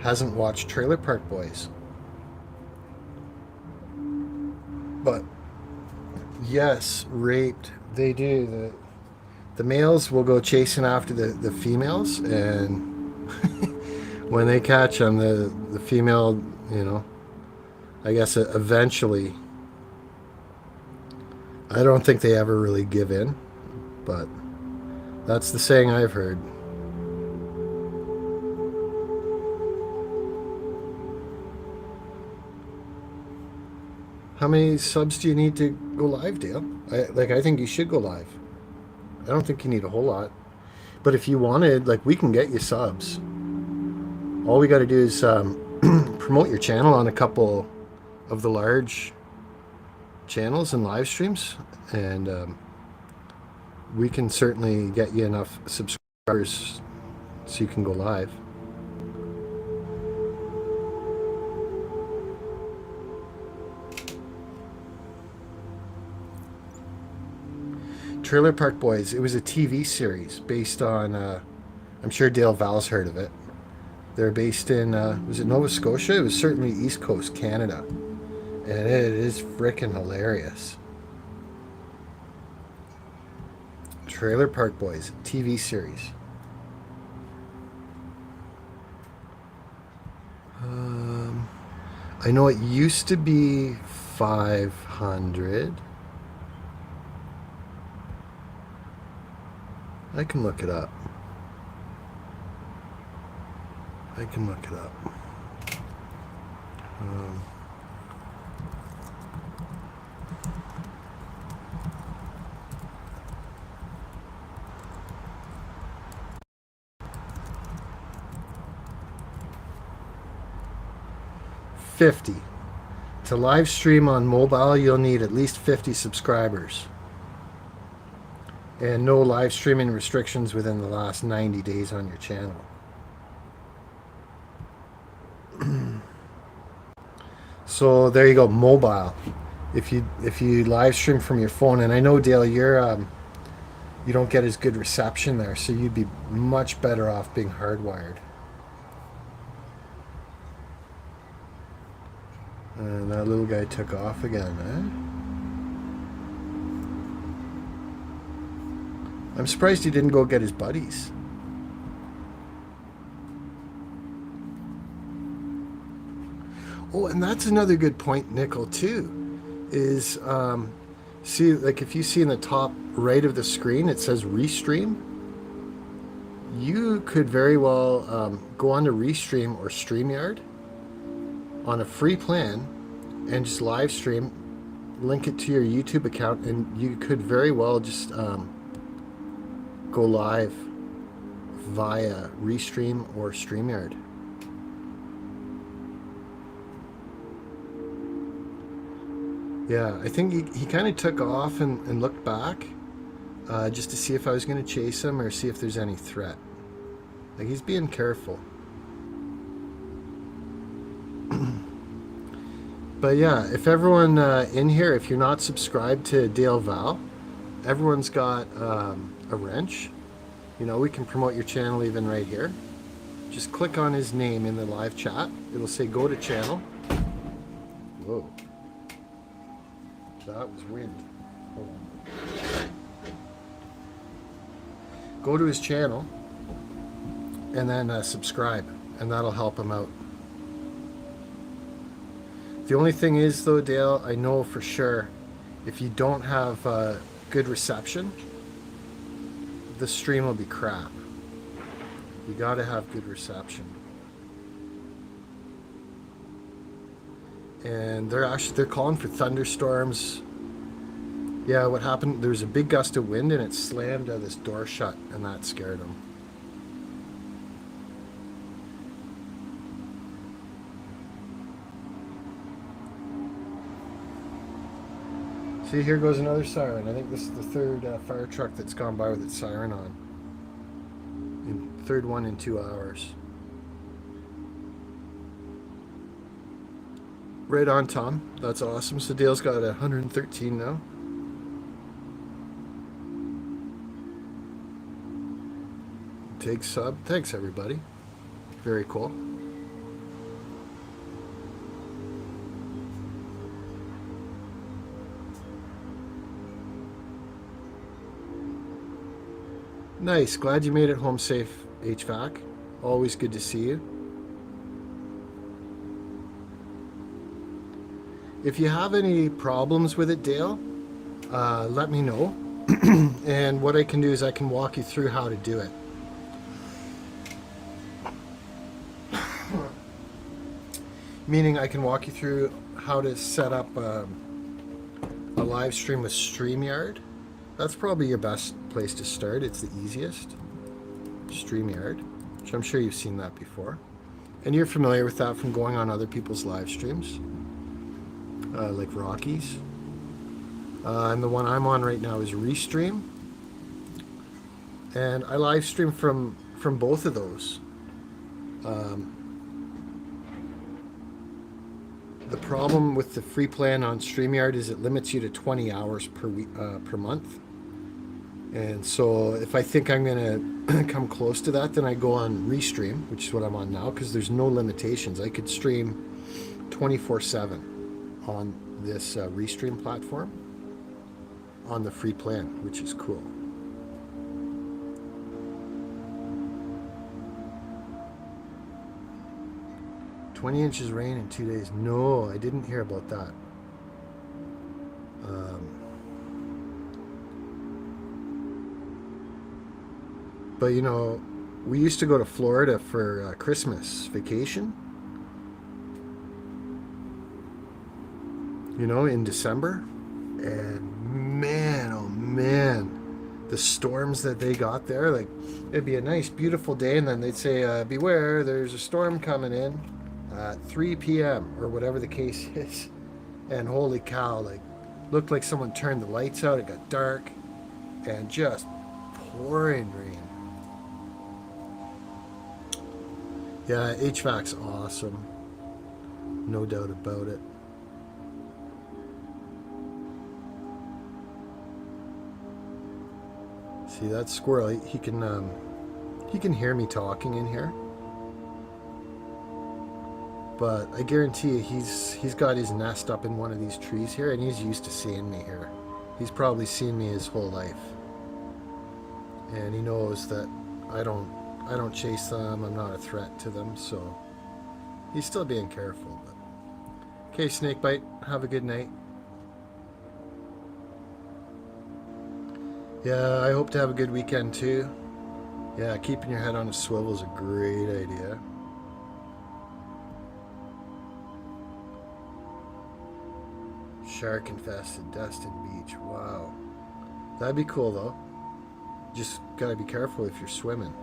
[SPEAKER 1] hasn't watched Trailer Park Boys. But yes, raped, they do. The males will go chasing after the females, and when they catch them, the female, you know, I guess eventually, I don't think they ever really give in, but that's the saying I've heard. How many subs do you need to go live, Dale? I think you should go live. I don't think you need a whole lot. But if you wanted, like, we can get you subs. All we got to do is promote your channel on a couple of the large channels and live streams, and we can certainly get you enough subscribers so you can go live. Trailer Park Boys, it was a TV series based on, I'm sure Dale Val's heard of it. They're based in, was it Nova Scotia? It was certainly East Coast Canada. And it is frickin' hilarious. Trailer Park Boys, TV series. I know it used to be 500. I can look it up. 50. To live stream on mobile, you'll need at least 50 subscribers. And no live streaming restrictions within the last 90 days on your channel. So there you go, mobile. If you live stream from your phone, and I know Dale, you don't get as good reception there, so you'd be much better off being hardwired. And that little guy took off again, eh? I'm surprised he didn't go get his buddies. Oh, and that's another good point, Nickel, too, is, see, like if you see in the top right of the screen, it says Restream. You could very well go on to Restream or StreamYard on a free plan and just live stream, link it to your YouTube account, and you could very well just go live via Restream or StreamYard. Yeah, I think he kind of took off and looked back just to see if I was going to chase him or see if there's any threat. Like, he's being careful. But yeah, if everyone in here, if you're not subscribed to Dale Val, everyone's got a wrench. You know, we can promote your channel even right here. Just click on his name in the live chat. It'll say go to channel. Whoa. That was wind. Hold on. Go to his channel and then subscribe, and that'll help him out. The only thing is though, Dale, I know for sure, if you don't have good reception, the stream will be crap. You gotta have good reception. And they're calling for thunderstorms. Yeah, what happened, there was a big gust of wind and it slammed this door shut, and that scared them. See, here goes another siren. I think this is the third fire truck that's gone by with its siren on. Third one in 2 hours. Right on, Tom. That's awesome. So Dale's got 113 now. Take sub. Thanks, everybody. Very cool. Nice. Glad you made it home safe, HVAC. Always good to see you. If you have any problems with it, Dale, let me know. And what I can do is I can walk you through how to do it. Meaning I can walk you through how to set up a live stream with StreamYard. That's probably your best place to start. It's the easiest. StreamYard, which I'm sure you've seen that before. And you're familiar with that from going on other people's live streams, like Rocky's. And the one I'm on right now is Restream. And I live stream from both of those. The problem with the free plan on StreamYard is it limits you to 20 hours per week, per month. And so if I think I'm going to come close to that, then I go on Restream, which is what I'm on now, because there's no limitations. I could stream 24/7 on this Restream platform on the free plan, which is cool. "20 inches rain in 2 days." No, I didn't hear about that. But you know, we used to go to Florida for Christmas vacation. You know, in December. And man, oh man, the storms that they got there. Like, it'd be a nice, beautiful day, and then they'd say, beware, there's a storm coming in. at 3 p.m. or whatever the case is. And holy cow, like, looked like someone turned the lights out. It got dark and just pouring rain. Yeah, HVAC's awesome. No doubt about it. See, that squirrel, he can hear me talking in here. But I guarantee you he's got his nest up in one of these trees here, and he's used to seeing me here. He's probably seen me his whole life. And he knows that I don't chase them, I'm not a threat to them, so he's still being careful. But okay, Snakebite, have a good night. Yeah, I hope to have a good weekend too. Yeah, keeping your head on a swivel is a great idea. Shark infested Destin Beach. Wow. That'd be cool though. Just gotta be careful if you're swimming.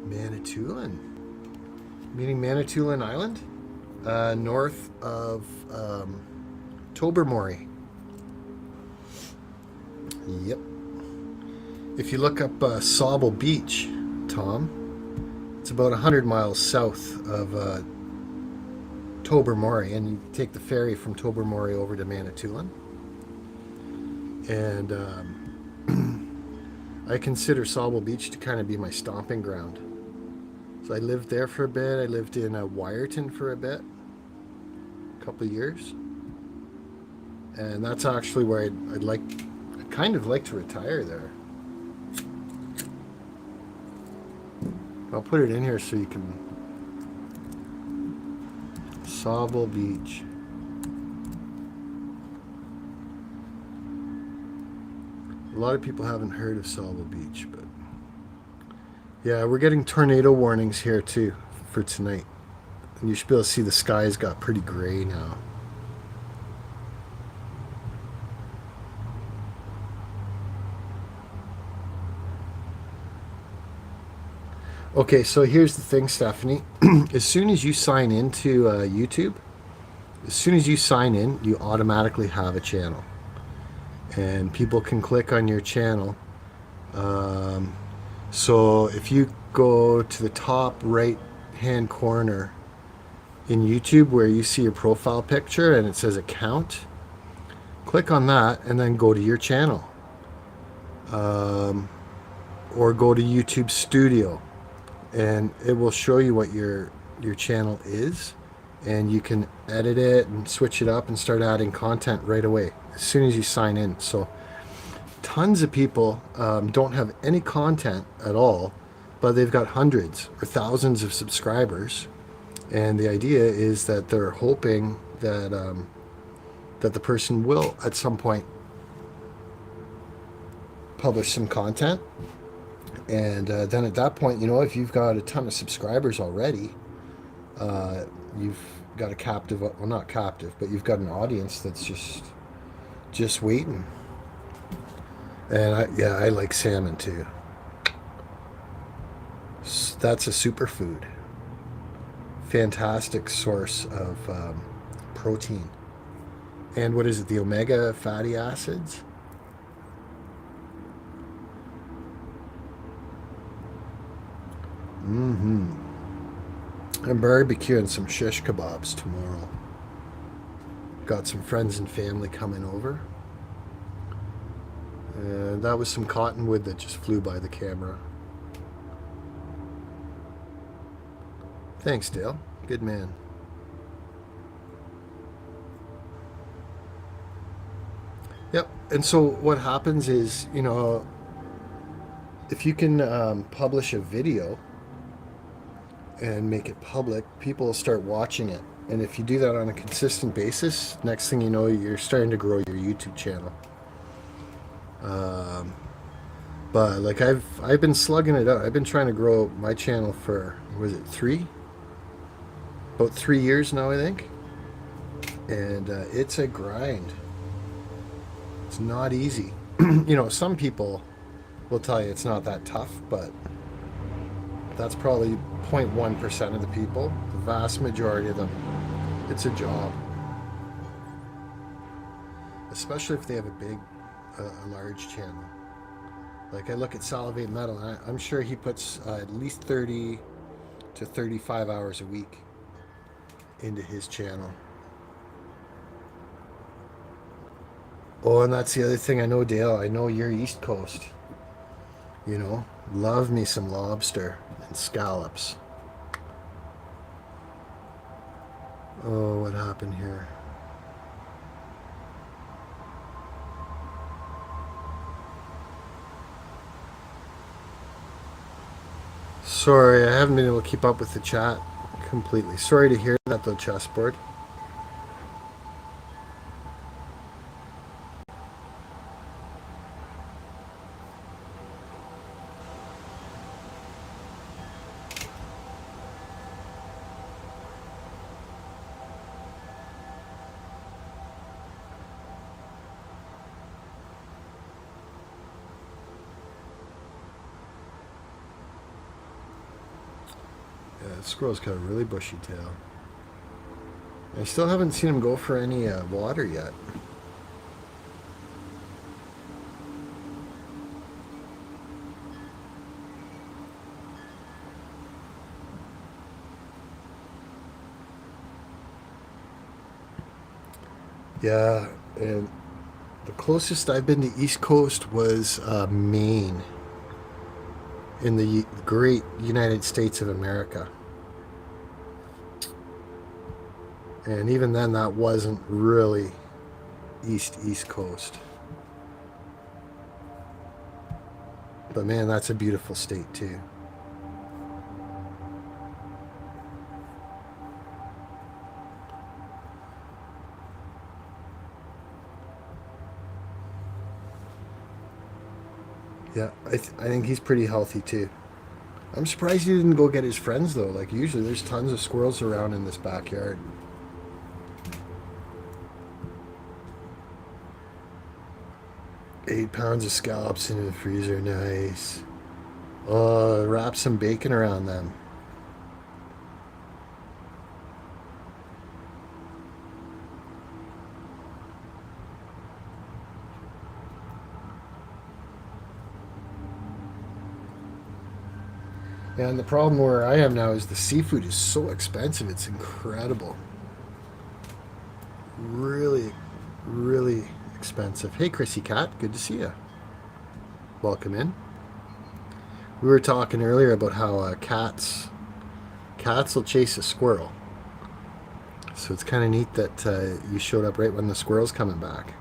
[SPEAKER 1] Manitoulin. Meaning Manitoulin Island? North of Tobermory. Yep. If you look up Sauble Beach, Tom, it's about 100 miles south of Tobermory, and you take the ferry from Tobermory over to Manitoulin. And I consider Sauble Beach to kind of be my stomping ground. So I lived there for a bit. I lived in Wyerton for a bit, a couple of years. And that's actually where I'd kind of like to retire there. I'll put it in here so you can. Sauble Beach. A lot of people haven't heard of Sauble Beach, but yeah, we're getting tornado warnings here too for tonight. And you should be able to see the skies got pretty gray now. Okay, so here's the thing, Stephanie. As soon as you sign into YouTube, as soon as you sign in, you automatically have a channel. And people can click on your channel. So if you go to the top right hand corner in YouTube where you see your profile picture and it says account, click on that and then go to your channel. Or go to YouTube Studio. And it will show you what your channel is, and you can edit it and switch it up and start adding content right away as soon as you sign in. So tons of people don't have any content at all, but they've got hundreds or thousands of subscribers, and the idea is that they're hoping that that the person will at some point publish some content. And then at that point, you know, if you've got a ton of subscribers already, you've got a captive, well, not captive, but you've got an audience that's just waiting. And I like salmon too. That's a superfood. Fantastic source of protein. And what is it, the omega fatty acids? I'm barbecuing some shish kebabs tomorrow. Got some friends and family coming over. And that was some cottonwood that just flew by the camera. Thanks, Dale. Good man. Yep. And so what happens is, you know, if you can publish a video and make it public, people will start watching it. And if you do that on a consistent basis, next thing you know, you're starting to grow your YouTube channel. But like I've been slugging it out. I've been trying to grow my channel for, was it about 3 years now, I think. And it's a grind. It's not easy. You know, some people will tell you it's not that tough, but that's probably 0.1% of the people. The vast majority of them, it's a job. Especially if they have a large channel. Like I look at Salivate Metal, and I'm sure he puts at least 30 to 35 hours a week into his channel. Oh, and that's the other thing. I know, Dale, I know you're East Coast. You know, love me some lobster and scallops. Oh, what happened here? Sorry, I haven't been able to keep up with the chat completely. Sorry to hear that, though, chessboard. Yeah, the squirrel's got a really bushy tail. I still haven't seen him go for any water yet. Yeah, and the closest I've been to East Coast was Maine in the great United States of America. And even then, that wasn't really East Coast. But man, that's a beautiful state too. Yeah, I think he's pretty healthy too. I'm surprised he didn't go get his friends though. Like usually there's tons of squirrels around in this backyard. £8 of scallops in the freezer, nice. Wrap some bacon around them. And the problem where I am now is the seafood is so expensive. It's incredible. Really, really expensive. Hey, Chrissy Cat, good to see you. Welcome in. We were talking earlier about how cats will chase a squirrel. So it's kind of neat that you showed up right when the squirrel's coming back.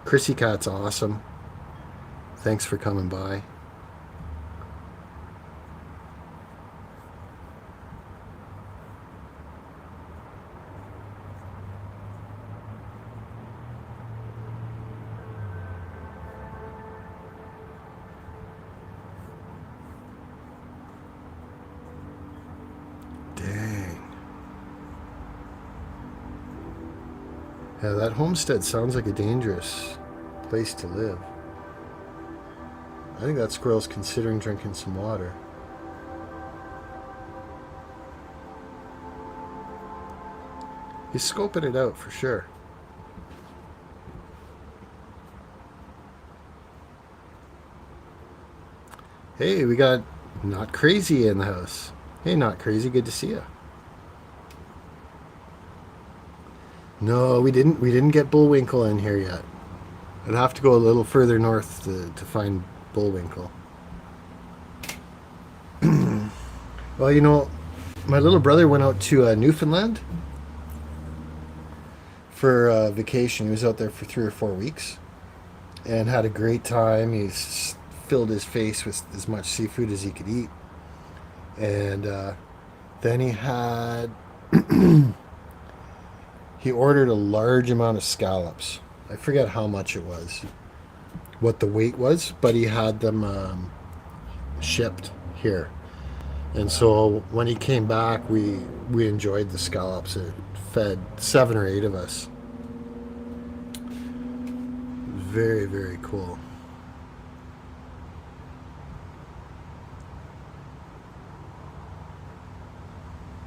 [SPEAKER 1] Chrissy Cat's awesome. Thanks for coming by. Yeah, that homestead sounds like a dangerous place to live. I think that squirrel's considering drinking some water. He's scoping it out for sure. Hey, we got Not Crazy in the house. Hey, Not Crazy, good to see you. No, we didn't get bullwinkle in here yet. I'd have to go a little further north to find bullwinkle. Well, you know, my little brother went out to Newfoundland for vacation. He was out there for 3 or 4 weeks and had a great time. He's filled his face with as much seafood as he could eat. And then he had... he ordered a large amount of scallops. I forget how much it was, what the weight was, but he had them shipped here. And so when he came back, we enjoyed the scallops. It fed 7 or 8 of us. Very, very cool.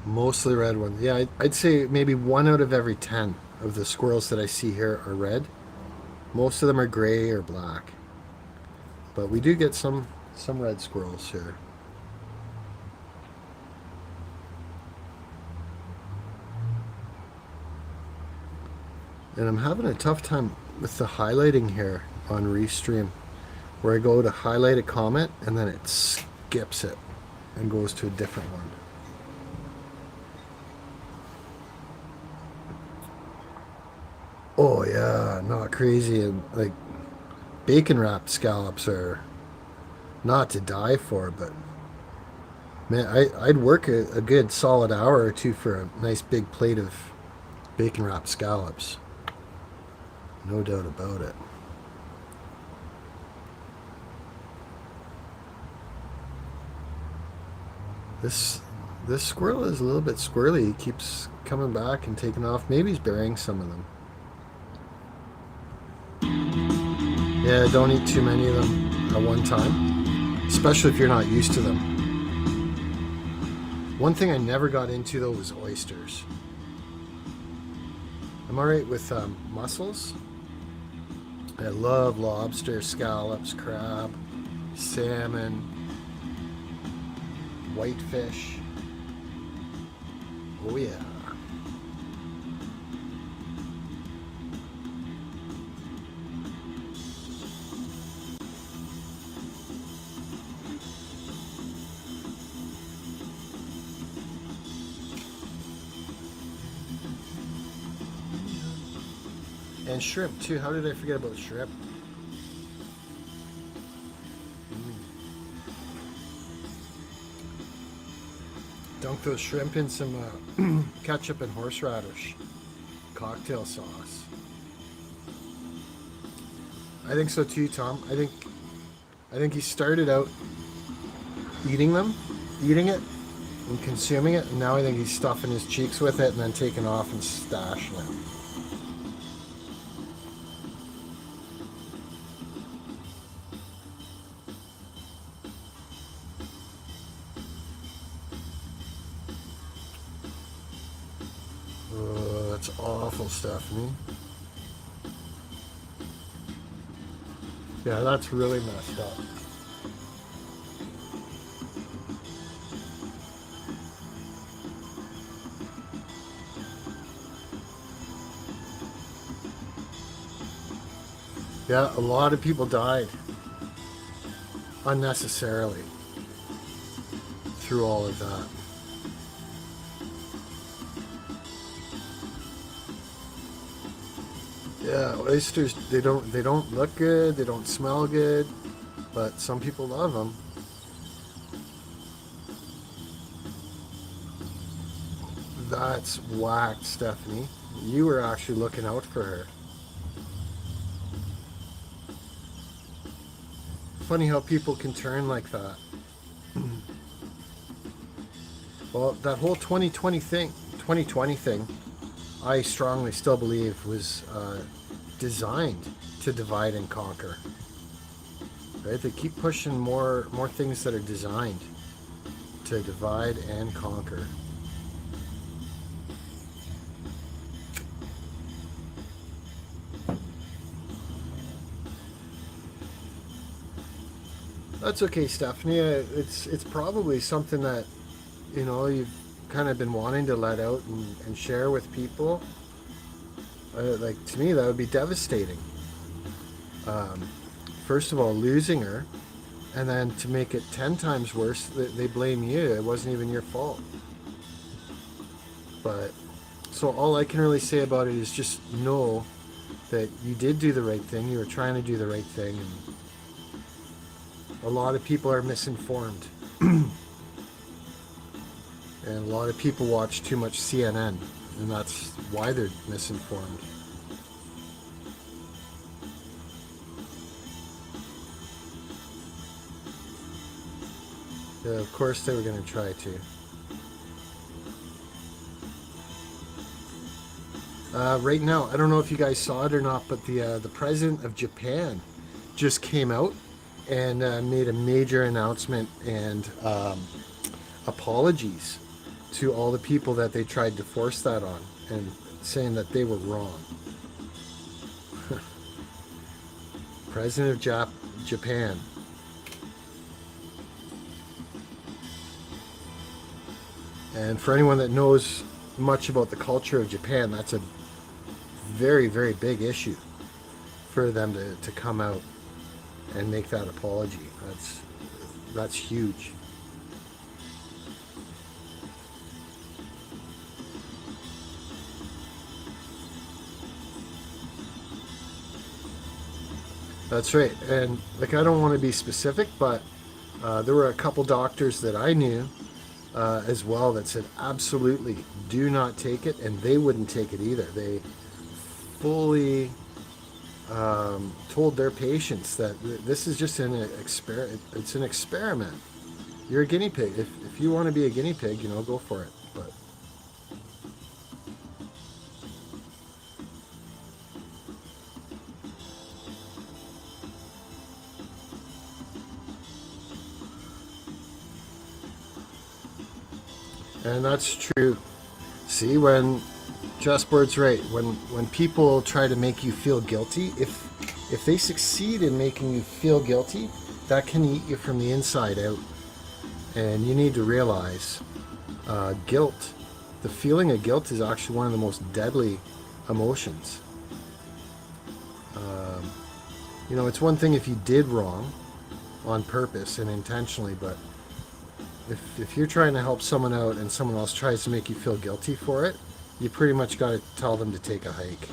[SPEAKER 1] Mostly red ones. Yeah, I'd say maybe 1 out of every 10 of the squirrels that I see here are red. Most of them are gray or black, but we do get some red squirrels here. And I'm having a tough time with the highlighting here on Restream, where I go to highlight a comment and then it skips it and goes to a different one. Oh yeah, not crazy. And like bacon wrapped scallops are not to die for, but man, I'd work a good solid hour or two for a nice big plate of bacon wrapped scallops. No doubt about it. This this squirrel is a little bit squirrely. He keeps coming back and taking off. Maybe he's burying some of them. Yeah, don't eat too many of them at one time, especially if you're not used to them. One thing I never got into though was oysters. I'm alright with mussels. I love lobster, scallops, crab, salmon, whitefish. Oh yeah. And shrimp too. How did I forget about shrimp? Dunk those shrimp in some ketchup and horseradish cocktail sauce. I think so too, Tom. I think he started out eating it, and consuming it, and now I think he's stuffing his cheeks with it and then taking off and stashing it. Oh, that's awful, Stephanie. Yeah, that's really messed up. Yeah, a lot of people died unnecessarily through all of that. Yeah, oysters, they don't look good, they don't smell good, but some people love them. That's whacked, Stephanie. You were actually looking out for her. Funny how people can turn like that. Well, that whole 2020 thing, I strongly still believe was designed to divide and conquer. Right? They keep pushing more things that are designed to divide and conquer. That's okay, Stephanie. It's probably something that you've kind of been wanting to let out and share with people. Like to me, that would be devastating. Um, First of all, losing her, and then to make it 10 times worse, they blame you. It wasn't even your fault. But so all I can really say about it is just know that you did do the right thing. You were trying to do the right thing, and a lot of people are misinformed. And a lot of people watch too much CNN, and that's why they're misinformed. Yeah, of course they were going to try to. Right now, I don't know if you guys saw it or not, but the president of Japan just came out and made a major announcement and apologies to all the people that they tried to force that on and saying that they were wrong. President of Japan. And for anyone that knows much about the culture of Japan, that's a very, very big issue for them to come out and make that apology. That's huge. That's right. And like, I don't want to be specific, but there were a couple doctors that I knew as well that said absolutely do not take it, and they wouldn't take it either. They fully told their patients that this is just an experiment. It's an experiment. You're a guinea pig. If you want to be a guinea pig, go for it. But and that's true. See, when Justboard's right. When people try to make you feel guilty, if they succeed in making you feel guilty, that can eat you from the inside out. And you need to realize guilt, the feeling of guilt is actually one of the most deadly emotions. It's one thing if you did wrong on purpose and intentionally, but if you're trying to help someone out and someone else tries to make you feel guilty for it, you pretty much got to tell them to take a hike,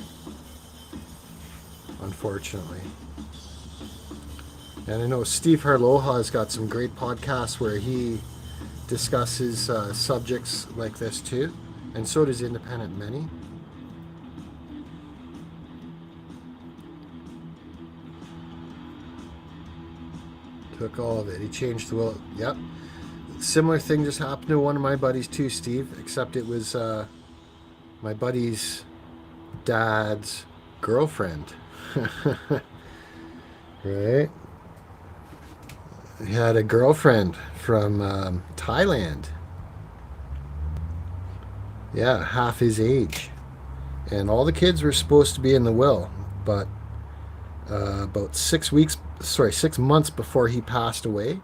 [SPEAKER 1] unfortunately. And I know Steve Harloha has got some great podcasts where he discusses subjects like this too, and so does Independent Many. Took all of it. He changed the will. Yep. Similar thing just happened to one of my buddies too, Steve, except it was my buddy's dad's girlfriend. Right? He had a girlfriend from Thailand. Yeah, half his age. And all the kids were supposed to be in the will, but about 6 months before he passed away,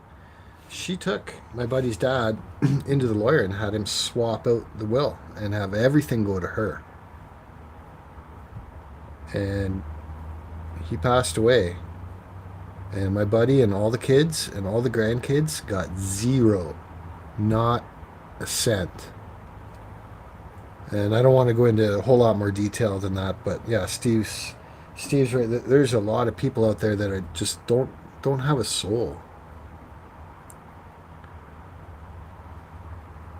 [SPEAKER 1] she took my buddy's dad into the lawyer and had him swap out the will and have everything go to her. And he passed away. And my buddy and all the kids and all the grandkids got zero, not a cent. And I don't want to go into a whole lot more detail than that, but yeah, Steve's right. There's a lot of people out there that are just don't have a soul.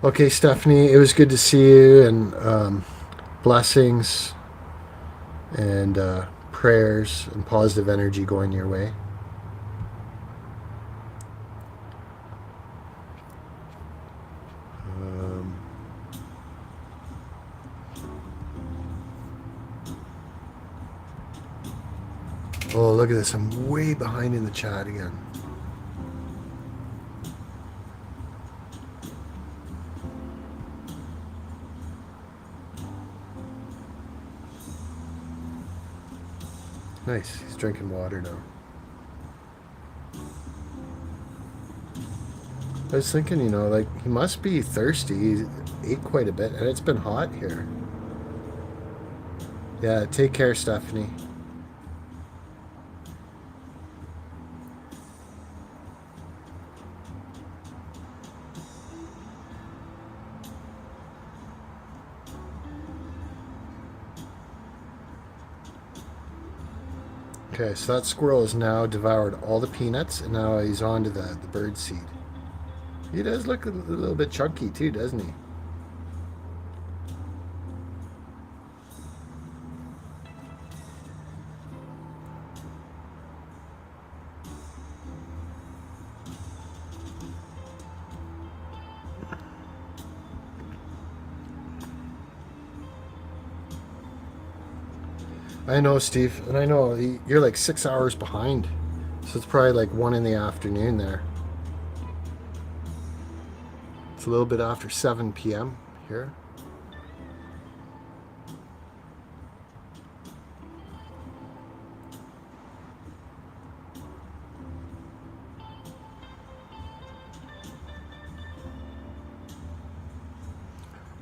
[SPEAKER 1] Okay, Stephanie, it was good to see you, and blessings and prayers and positive energy going your way. Oh, look at this. I'm way behind in the chat again. Nice. He's drinking water now. I was thinking, he must be thirsty. He ate quite a bit, and it's been hot here. Yeah, take care, Stephanie. Okay, so that squirrel has now devoured all the peanuts, and now he's on to the bird seed. He does look a little bit chunky too, doesn't he? I know, Steve, and I know you're like 6 hours behind, so it's probably like 1 in the afternoon there. It's a little bit after 7 p.m. here.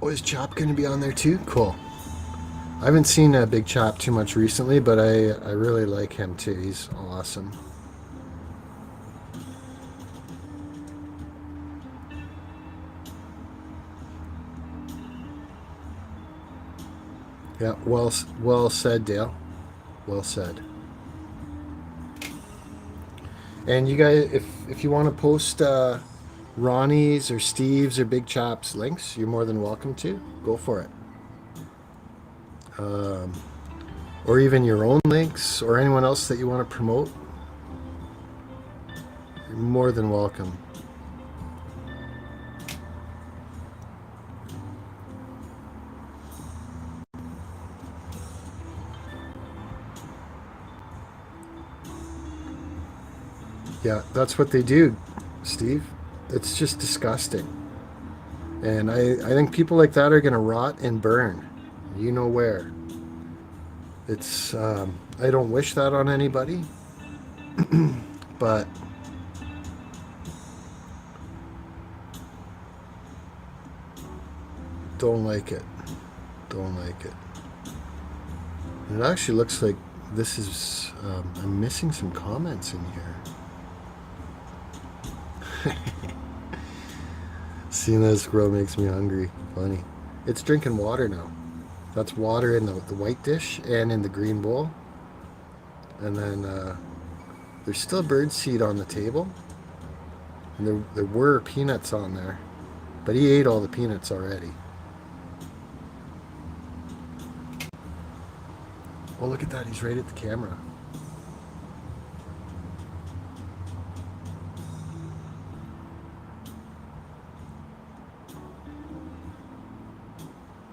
[SPEAKER 1] Oh, is Chop going to be on there too? Cool. I haven't seen Big Chop too much recently, but I really like him too. He's awesome. Yeah, well said, Dale. Well said. And you guys, if you want to post Ronnie's or Steve's or Big Chop's links, you're more than welcome to. Go for it. Or even your own links or anyone else that you want to promote, you're more than welcome. Yeah, that's what they do, Steve. It's just disgusting. And I think people like that are going to rot and burn. You know where. It's, I don't wish that on anybody. But don't like it. Don't like it. It actually looks like this is, I'm missing some comments in here. Seeing that squirrel makes me hungry. Funny. It's drinking water now. That's water in the white dish and in the green bowl. And then there's still bird seed on the table. And there were peanuts on there. But he ate all the peanuts already. Oh, look at that. He's right at the camera.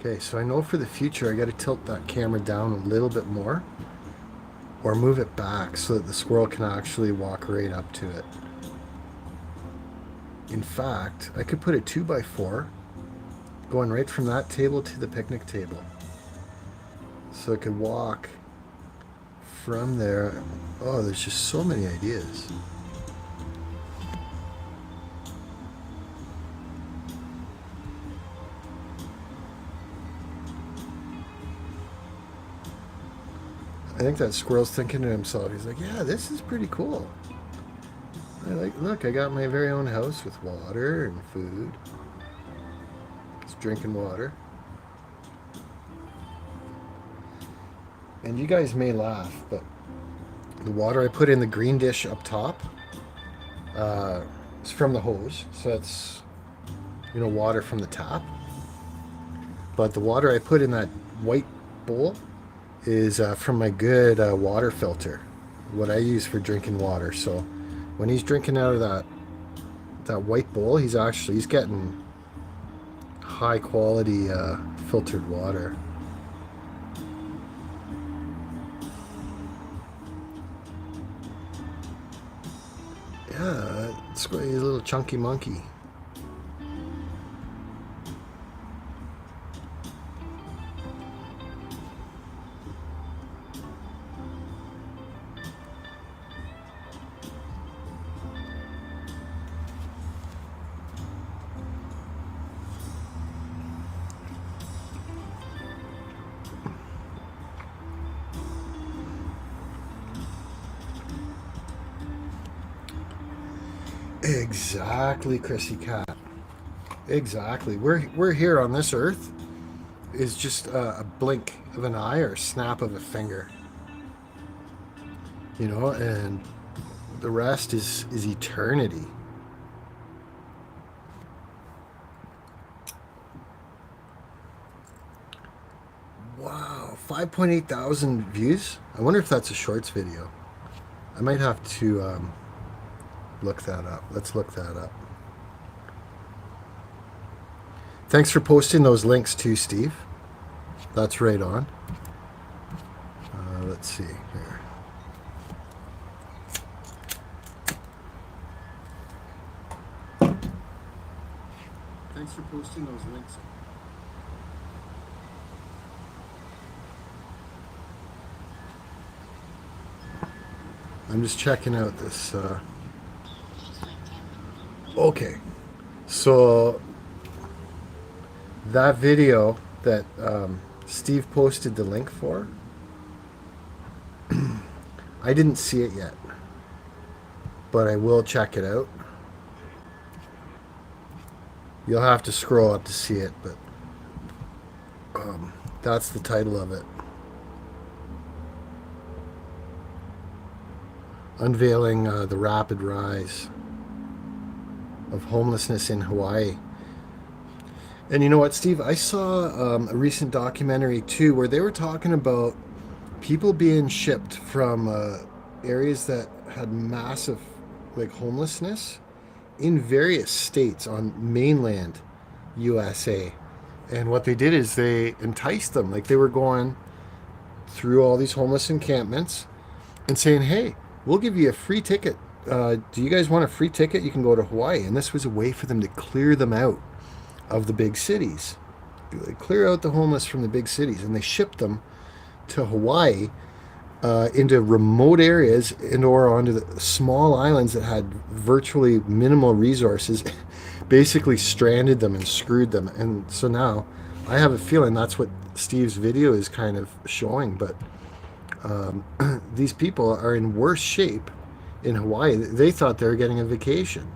[SPEAKER 1] Okay, so I know for the future I got to tilt that camera down a little bit more or move it back so that the squirrel can actually walk right up to it. In fact, I could put a 2x4 going right from that table to the picnic table. So it could walk from there. Oh, there's just so many ideas. I think that squirrel's thinking to himself, he's like, yeah, this is pretty cool. Look, I got my very own house with water and food. It's drinking water. And you guys may laugh, but the water I put in the green dish up top is from the hose. So it's, water from the tap. But the water I put in that white bowl is from my good water filter, what I use for drinking water. So when he's drinking out of that white bowl, he's getting high quality filtered water. Yeah, he's a little chunky monkey. Exactly, Chrissy Cat. Exactly. We're here on this earth is just a blink of an eye or a snap of a finger. And the rest is eternity. Wow, 5.8 thousand views. I wonder if that's a shorts video. I might have to look that up. Let's look that up. Thanks for posting those links too, Steve. That's right on. Let's see here. Thanks for posting those links. I'm just checking out this. Okay, so that video that Steve posted the link for, I didn't see it yet, but I will check it out. You'll have to scroll up to see it, but that's the title of it. Unveiling the rapid rise of homelessness in Hawaii. And you know what, Steve? I saw a recent documentary too where they were talking about people being shipped from areas that had massive like homelessness in various states on mainland USA. And what they did is they enticed them. Like they were going through all these homeless encampments and saying, hey, we'll give you a free ticket. Do you guys want a free ticket? You can go to Hawaii. And this was a way for them to clear them out of the big cities. They clear out the homeless from the big cities. And they shipped them to Hawaii into remote areas and or onto the small islands that had virtually minimal resources, basically stranded them and screwed them. And so now I have a feeling that's what Steve's video is kind of showing. But these people are in worse shape in Hawaii. They thought they were getting a vacation.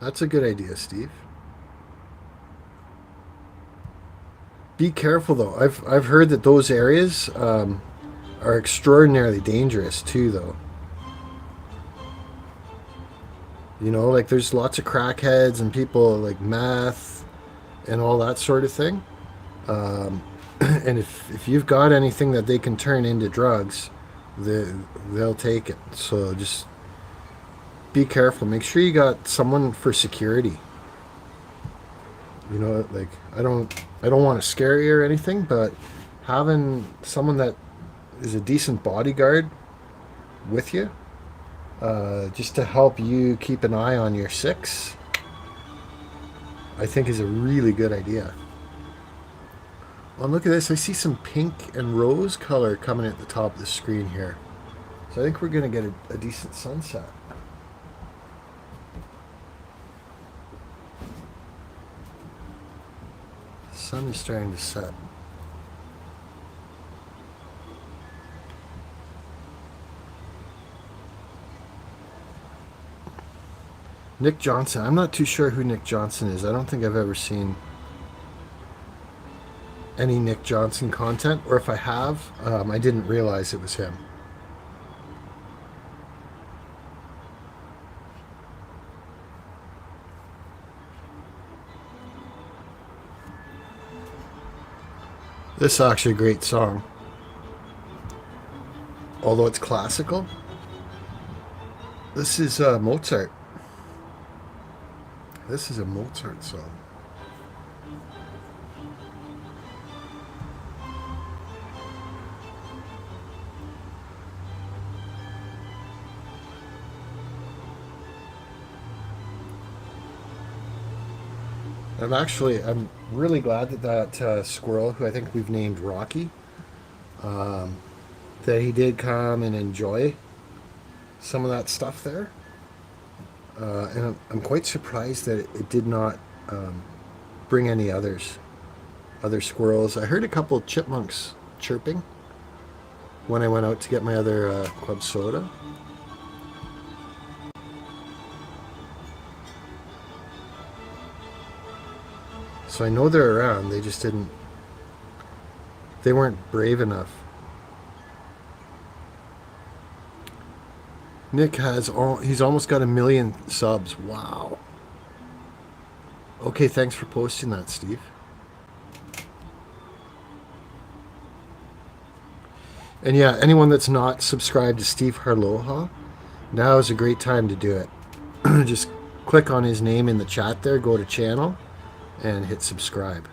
[SPEAKER 1] That's a good idea, Steve. Be careful though. I've heard that those areas are extraordinarily dangerous too, though. You know, like there's lots of crackheads and people like meth and all that sort of thing. Um, and if you've got anything that they can turn into drugs, they, they'll take it. So just be careful. Make sure you got someone for security. You know, like I don't want to scare you or anything, but having someone that is a decent bodyguard with you, just to help you keep an eye on your six, I think is a really good idea. Well, look at this. I see some pink and rose color coming at the top of the screen here. So I think we're going to get a decent sunset. The sun is starting to set. Nick Johnson. I'm not too sure who Nick Johnson is. I don't think I've ever seen any Nick Johnson content, or if I have, I didn't realize it was him. This is actually a great song. Although it's classical, this is Mozart. This is a Mozart song. I'm really glad that squirrel, who I think we've named Rocky, um, that he did come and enjoy some of that stuff there. And I'm quite surprised that it did not bring any other squirrels. I heard a couple of chipmunks chirping when I went out to get my other club soda. So I know they're around. They just didn't. They weren't brave enough. Nick he's almost got 1 million subs. Wow. Okay, thanks for posting that, Steve. And yeah, anyone that's not subscribed to Steve Harloha, now is a great time to do it. Just click on his name in the chat there, go to channel, and hit subscribe.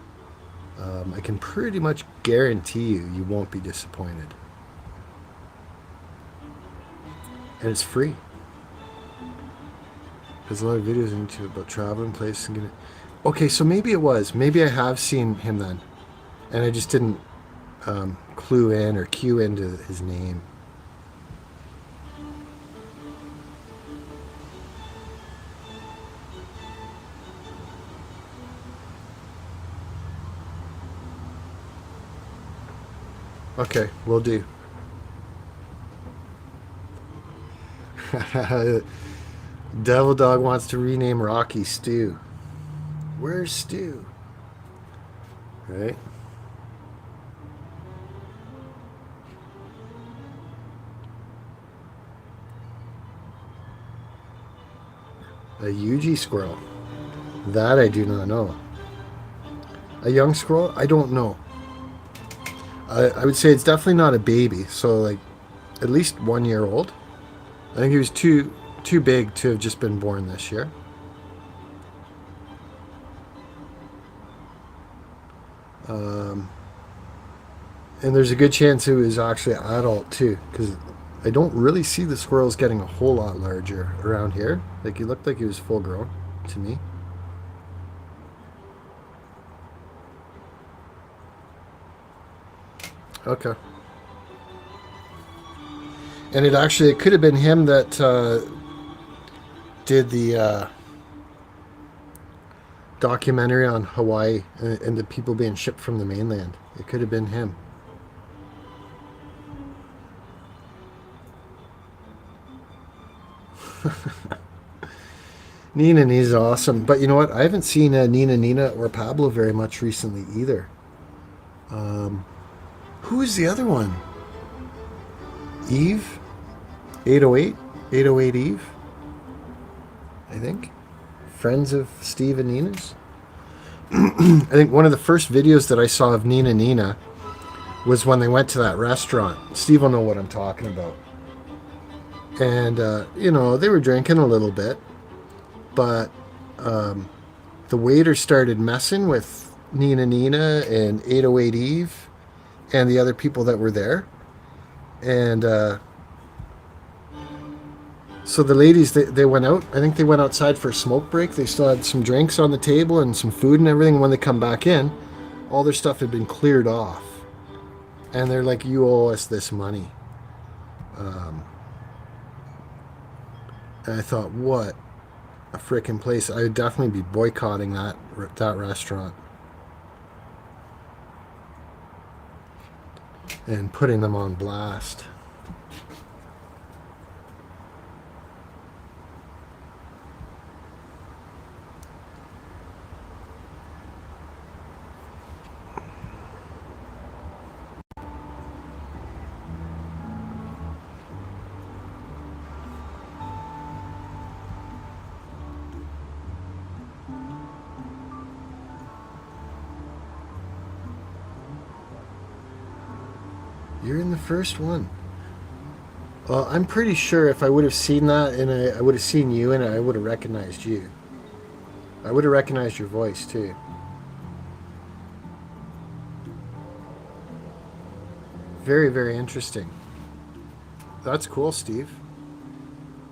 [SPEAKER 1] I can pretty much guarantee you won't be disappointed. And it's free. There's a lot of videos on YouTube about traveling places and getting. Okay, so maybe it was. Maybe I have seen him then, and I just didn't clue in or cue into his name. Okay, will do. Devil Dog wants to rename Rocky Stu. Where's Stu? Right? A UG squirrel. That I do not know. A young squirrel? I don't know. I would say it's definitely not a baby. So like at least 1 year old. I think he was too big to have just been born this year. Um, and there's a good chance it was actually adult too, because I don't really see the squirrels getting a whole lot larger around here. Like he looked like he was full grown to me. Okay. And it could have been him that did the documentary on Hawaii and the people being shipped from the mainland. It could have been him. Nina Nina's awesome, but you know what? I haven't seen Nina Nina or Pablo very much recently either. Um, who is the other one? Eve, 808, 808 Eve, I think. Friends of Steve and Nina's. I think one of the first videos that I saw of Nina Nina was when they went to that restaurant. Steve will know what I'm talking about. And, they were drinking a little bit, but the waiter started messing with Nina Nina and 808 Eve and the other people that were there. And so the ladies, they went out. I think they went outside for a smoke break. They still had some drinks on the table and some food and everything. When they come back in, all their stuff had been cleared off. And they're like, you owe us this money. And I thought, what a freaking place. I would definitely be boycotting that restaurant. And putting them on blast. You're in the first one. Well, I'm pretty sure if I would have seen that and I would have seen you and I would have recognized you. I would have recognized your voice too. Very, very interesting. That's cool, Steve.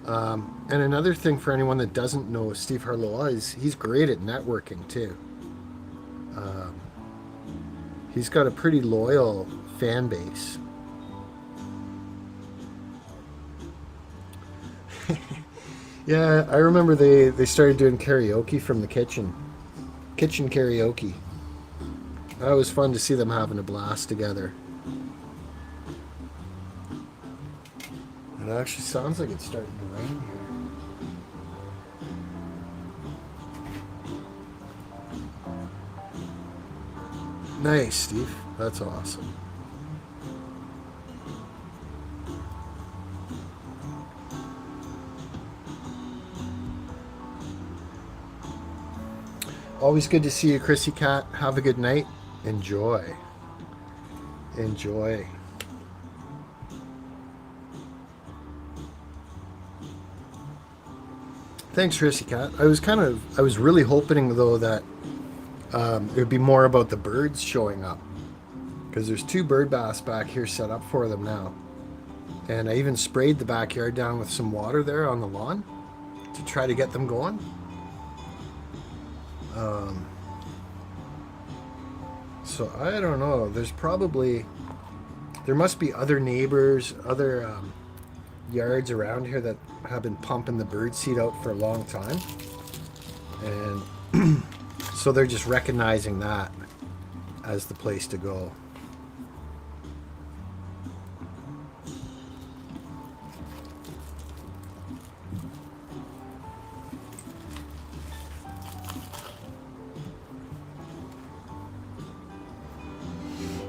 [SPEAKER 1] And another thing for anyone that doesn't know Steve Harlow is he's great at networking too. Um, he's got a pretty loyal fan base. Yeah, I remember they started doing karaoke from the kitchen karaoke. That was fun to see them having a blast together. It actually sounds like it's starting to rain here. Nice, Steve. That's awesome. Always good to see you, Chrissy Cat. Have a good night. Enjoy. Enjoy. Thanks, Chrissy Cat. I was really hoping though that it would be more about the birds showing up because there's two bird baths back here set up for them now, and I even sprayed the backyard down with some water there on the lawn to try to get them going. Um, so I don't know. There must be other neighbors, other yards around here that have been pumping the bird seed out for a long time. And so they're just recognizing that as the place to go.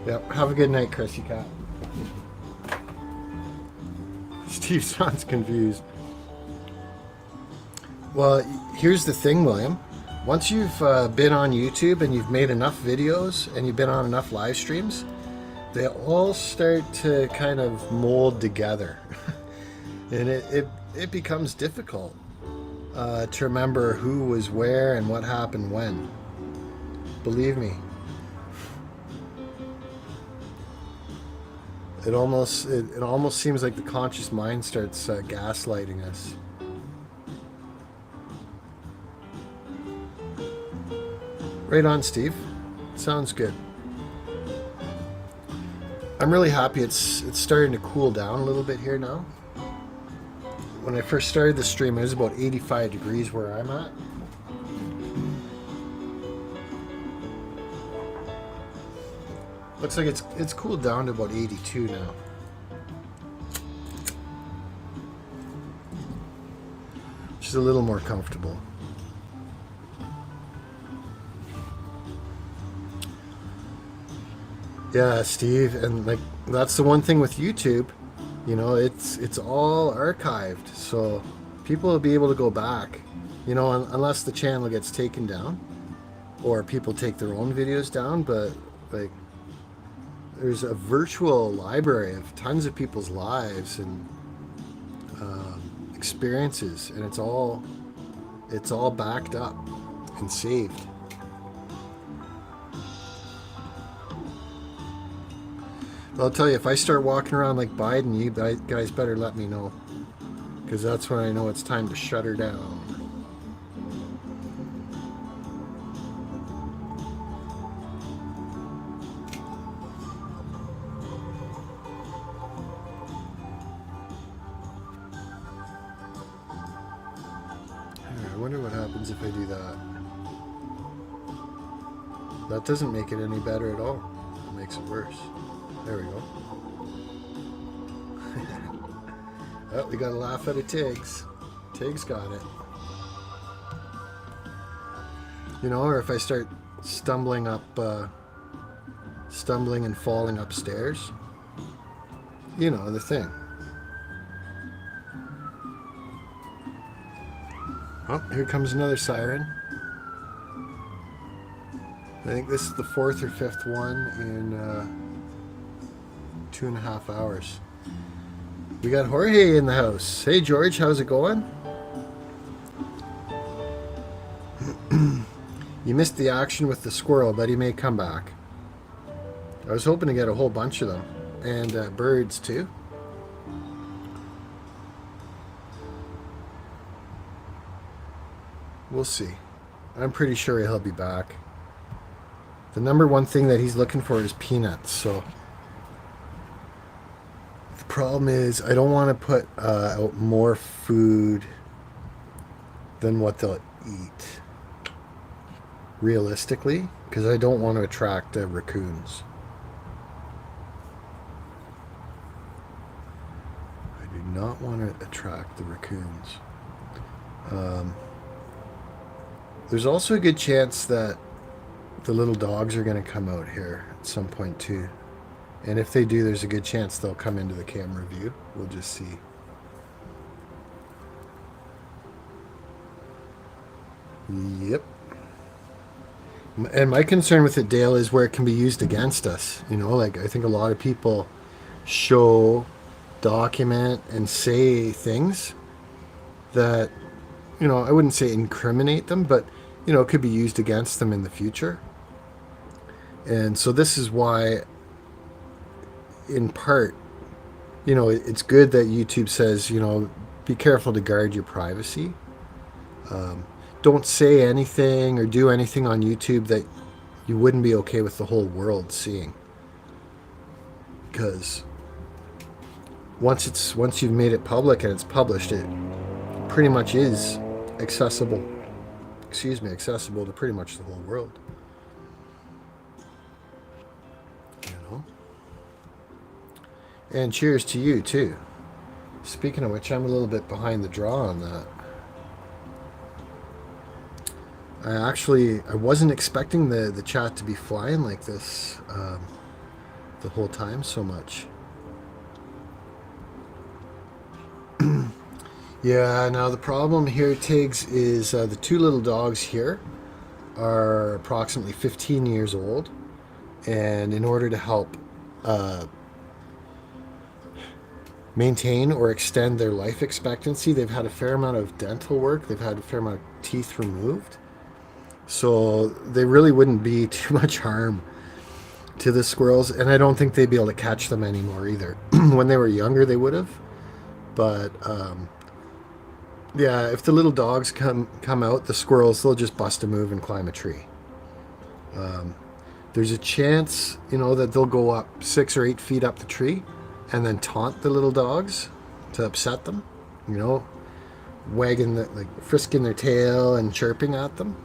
[SPEAKER 1] Yep. Have a good night, Chrissy Cat. Steve sounds confused. Well, here's the thing, William. Once you've been on YouTube and you've made enough videos and you've been on enough live streams, they all start to kind of mold together. And it becomes difficult to remember who was where and what happened when. Believe me. It almost seems like the conscious mind starts gaslighting us. Right on, Steve. Sounds good. I'm really happy it's starting to cool down a little bit here now. When I first started the stream, it was about 85 degrees where I'm at. Looks like it's cooled down to about 82 now. Which is a little more comfortable. Yeah, Steve, and like that's the one thing with YouTube, you know, it's all archived, so people will be able to go back, you know, unless the channel gets taken down or people take their own videos down, but like there's a virtual library of tons of people's lives and experiences, and it's all backed up and saved. I'll tell you, if I start walking around like Biden, you guys better let me know, because that's when I know it's time to shut her down. I wonder what happens if I do that. That doesn't make it any better at all. It makes it worse. There we go. Oh, we got a laugh out of Tiggs. Tiggs got it. You know, or if I start stumbling and falling upstairs. You know, the thing. Oh, here comes another siren. I think this is the 4th or 5th one in 2.5 hours. We got Jorge in the house. Hey George, how's it going? You missed the action with the squirrel, but he may come back. I was hoping to get a whole bunch of them. And birds too. We'll see. I'm pretty sure he'll be back. The number one thing that he's looking for is peanuts, so the problem is I don't want to put out more food than what they'll eat, realistically, because I don't want to attract raccoons. I do not want to attract the raccoons. There's also a good chance that the little dogs are going to come out here at some point too. And if they do, there's a good chance they'll come into the camera view. We'll just see. Yep. And my concern with it, Dale, is where it can be used against us. You know, like I think a lot of people show, document, and say things that, you know, I wouldn't say incriminate them, but, you know, it could be used against them in the future. And so this is why, in part, you know, it's good that YouTube says, you know, be careful to guard your privacy. don't say anything or do anything on YouTube that you wouldn't be okay with the whole world seeing. Because once you've made it public and it's published, it pretty much is accessible. Accessible to pretty much the whole world. You know. And cheers to you too. Speaking of which, I'm a little bit behind the draw on that. I wasn't expecting the chat to be flying like this the whole time so much. Yeah, now the problem here, Tiggs, is the two little dogs here are approximately 15 years old, and in order to help maintain or extend their life expectancy, they've had a fair amount of dental work, they've had a fair amount of teeth removed, so they really wouldn't be too much harm to the squirrels, and I don't think they'd be able to catch them anymore either. When they were younger they would have, but yeah, if the little dogs come out, the squirrels, they'll just bust a move and climb a tree. There's a chance, that they'll go up 6 or 8 feet up the tree and then taunt the little dogs to upset them, wagging, frisking their tail and chirping at them.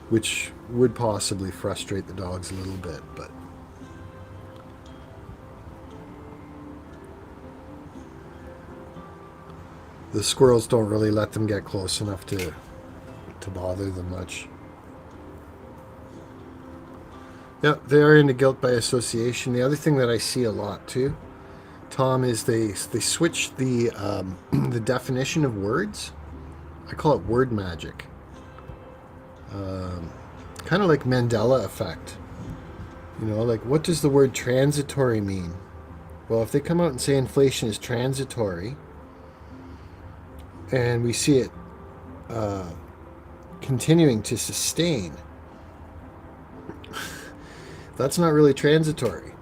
[SPEAKER 1] Which would possibly frustrate the dogs a little bit, but the squirrels don't really let them get close enough to bother them much. Yeah, they are into guilt by association. The other thing that I see a lot too, Tom, is they switch the the definition of words. I call it word magic. Kind of like Mandela effect. What does the word transitory mean? Well, if they come out and say inflation is transitory, and we see it continuing to sustain, that's not really transitory,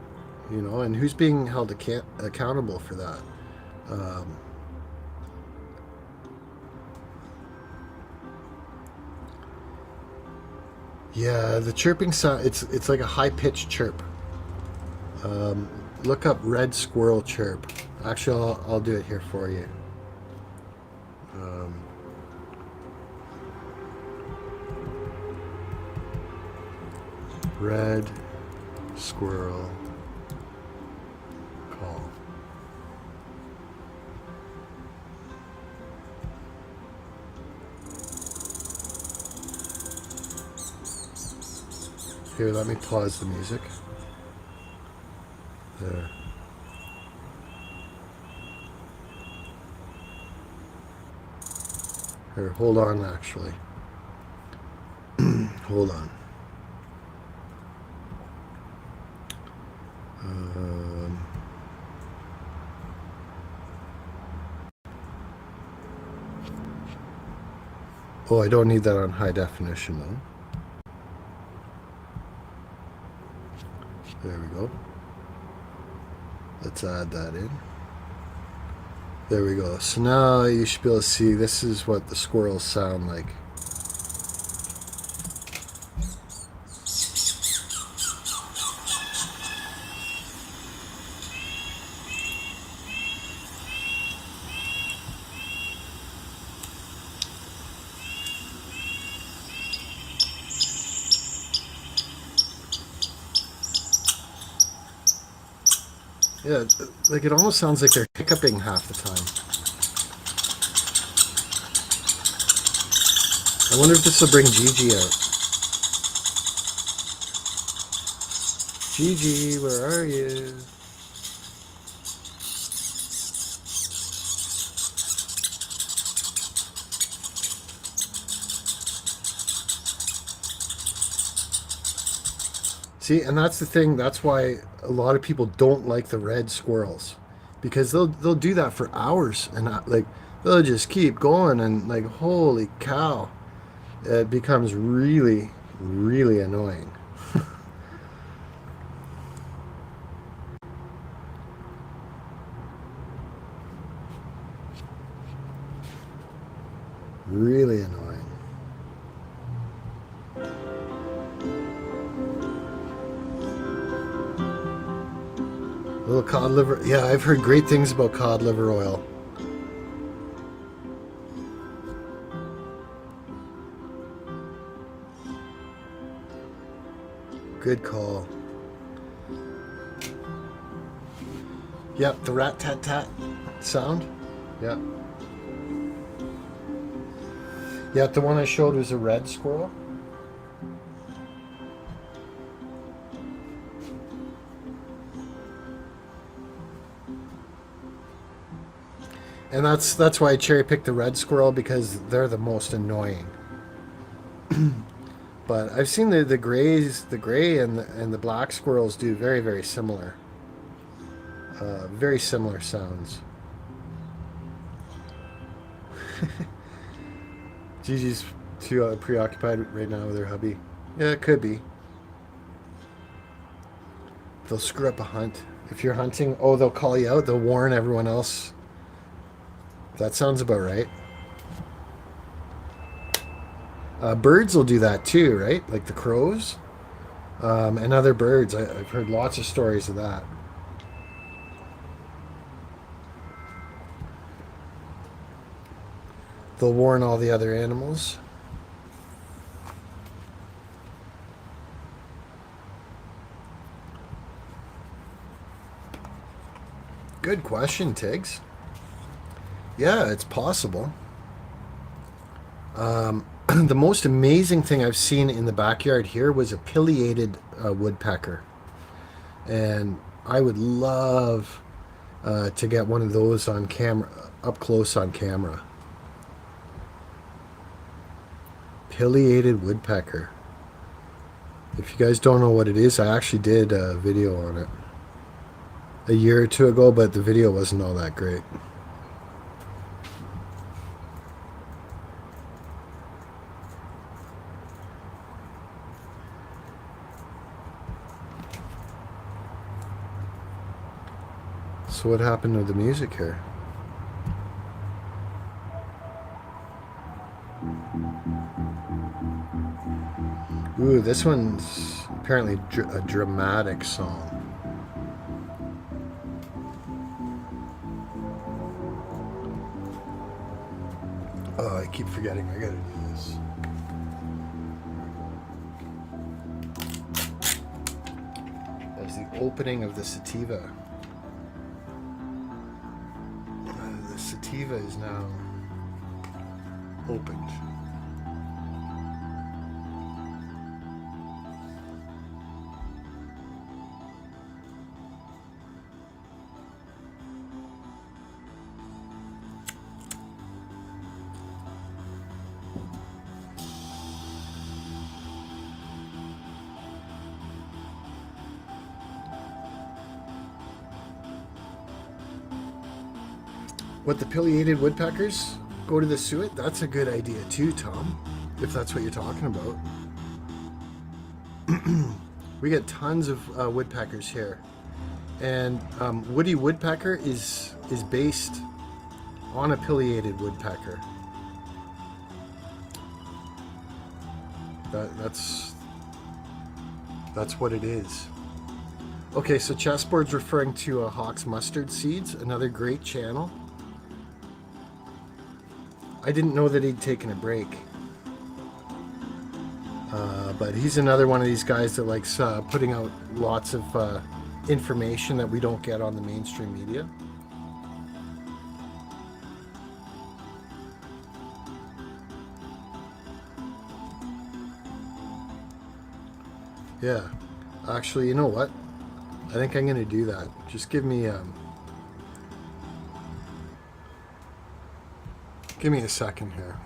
[SPEAKER 1] and who's being held accountable for that? Yeah, the chirping sound, it's like a high-pitched chirp. Look up red squirrel chirp. Actually, I'll do it here for you. Red squirrel call. Here, let me pause the music. There. Here, hold on, actually. Hold on. Oh, I don't need that on high definition, though. There we go. Let's add that in. There we go. So now you should be able to see this is what the squirrels sound like. Yeah, it almost sounds like they're hiccuping half the time. I wonder if this will bring Gigi out. Gigi, where are you? See, and that's the thing. That's why a lot of people don't like the red squirrels, because they'll do that for hours, and they'll just keep going, and holy cow, it becomes really, really annoying. Really annoying. A little cod liver. Yeah, I've heard great things about cod liver oil. Good call. Yep, the rat tat tat sound. Yep. Yep, the one I showed was a red squirrel. And that's why I cherry picked the red squirrel, because they're the most annoying. But I've seen the grays, the gray and the black squirrels do very, very similar. Very similar sounds. Gigi's too preoccupied right now with her hubby. Yeah, it could be. They'll screw up a hunt. If you're hunting, oh, they'll call you out. They'll warn everyone else. That sounds about right. Birds will do that too, right? Like the crows and other birds. I've heard lots of stories of that. They'll warn all the other animals. Good question, Tiggs. Yeah, it's possible. The most amazing thing I've seen in the backyard here was a pileated woodpecker. And I would love to get one of those on camera, up close on camera. Pileated woodpecker. If you guys don't know what it is, I actually did a video on it a year or two ago, but the video wasn't all that great. So what happened to the music here? Ooh, this one's apparently a dramatic song. Oh, I keep forgetting. I gotta do this. That's the opening of the sativa. The sativa is now opened. What, the pileated woodpeckers go to the suet? That's a good idea too, Tom, if that's what you're talking about. We get tons of woodpeckers here, and woody woodpecker is based on a pileated woodpecker. That's what it is. Okay, so Chessboard's referring to Hawk's mustard seeds, another great channel. I didn't know that he'd taken a break. But he's another one of these guys that likes putting out lots of information that we don't get on the mainstream media. Yeah. Actually, you know what? I think I'm going to do that. Just give me a second here.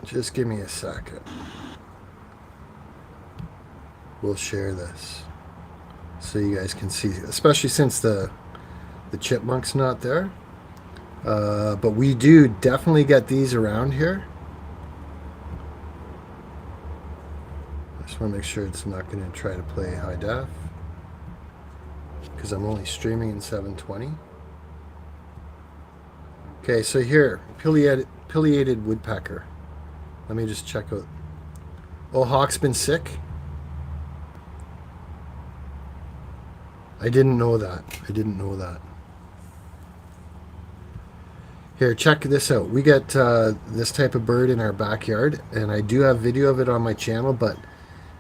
[SPEAKER 1] Just give me a second. We'll share this so you guys can see, especially since the chipmunk's not there. But we do definitely get these around here. Just want to make sure it's not going to try to play high def, because I'm only streaming in 720. Okay, so here, pileated woodpecker. Let me just check out. Oh, hawk's been sick? I didn't know that. I didn't know that. Here, check this out. We get this type of bird in our backyard, and I do have video of it on my channel, but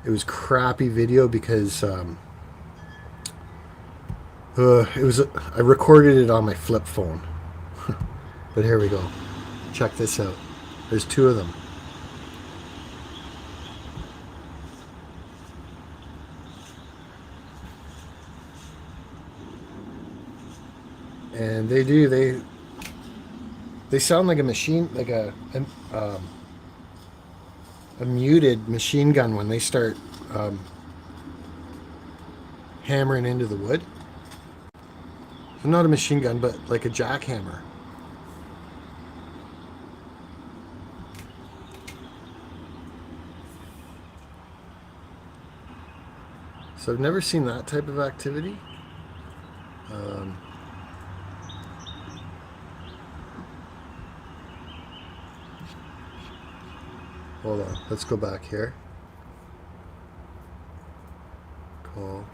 [SPEAKER 1] it was crappy video because I recorded it on my flip phone. But here we go. Check this out. There's two of them. And they sound like a machine, like a muted machine gun when they start hammering into the wood. So not a machine gun, but like a jackhammer. So I've never seen that type of activity. Hold on, let's go back here. Call.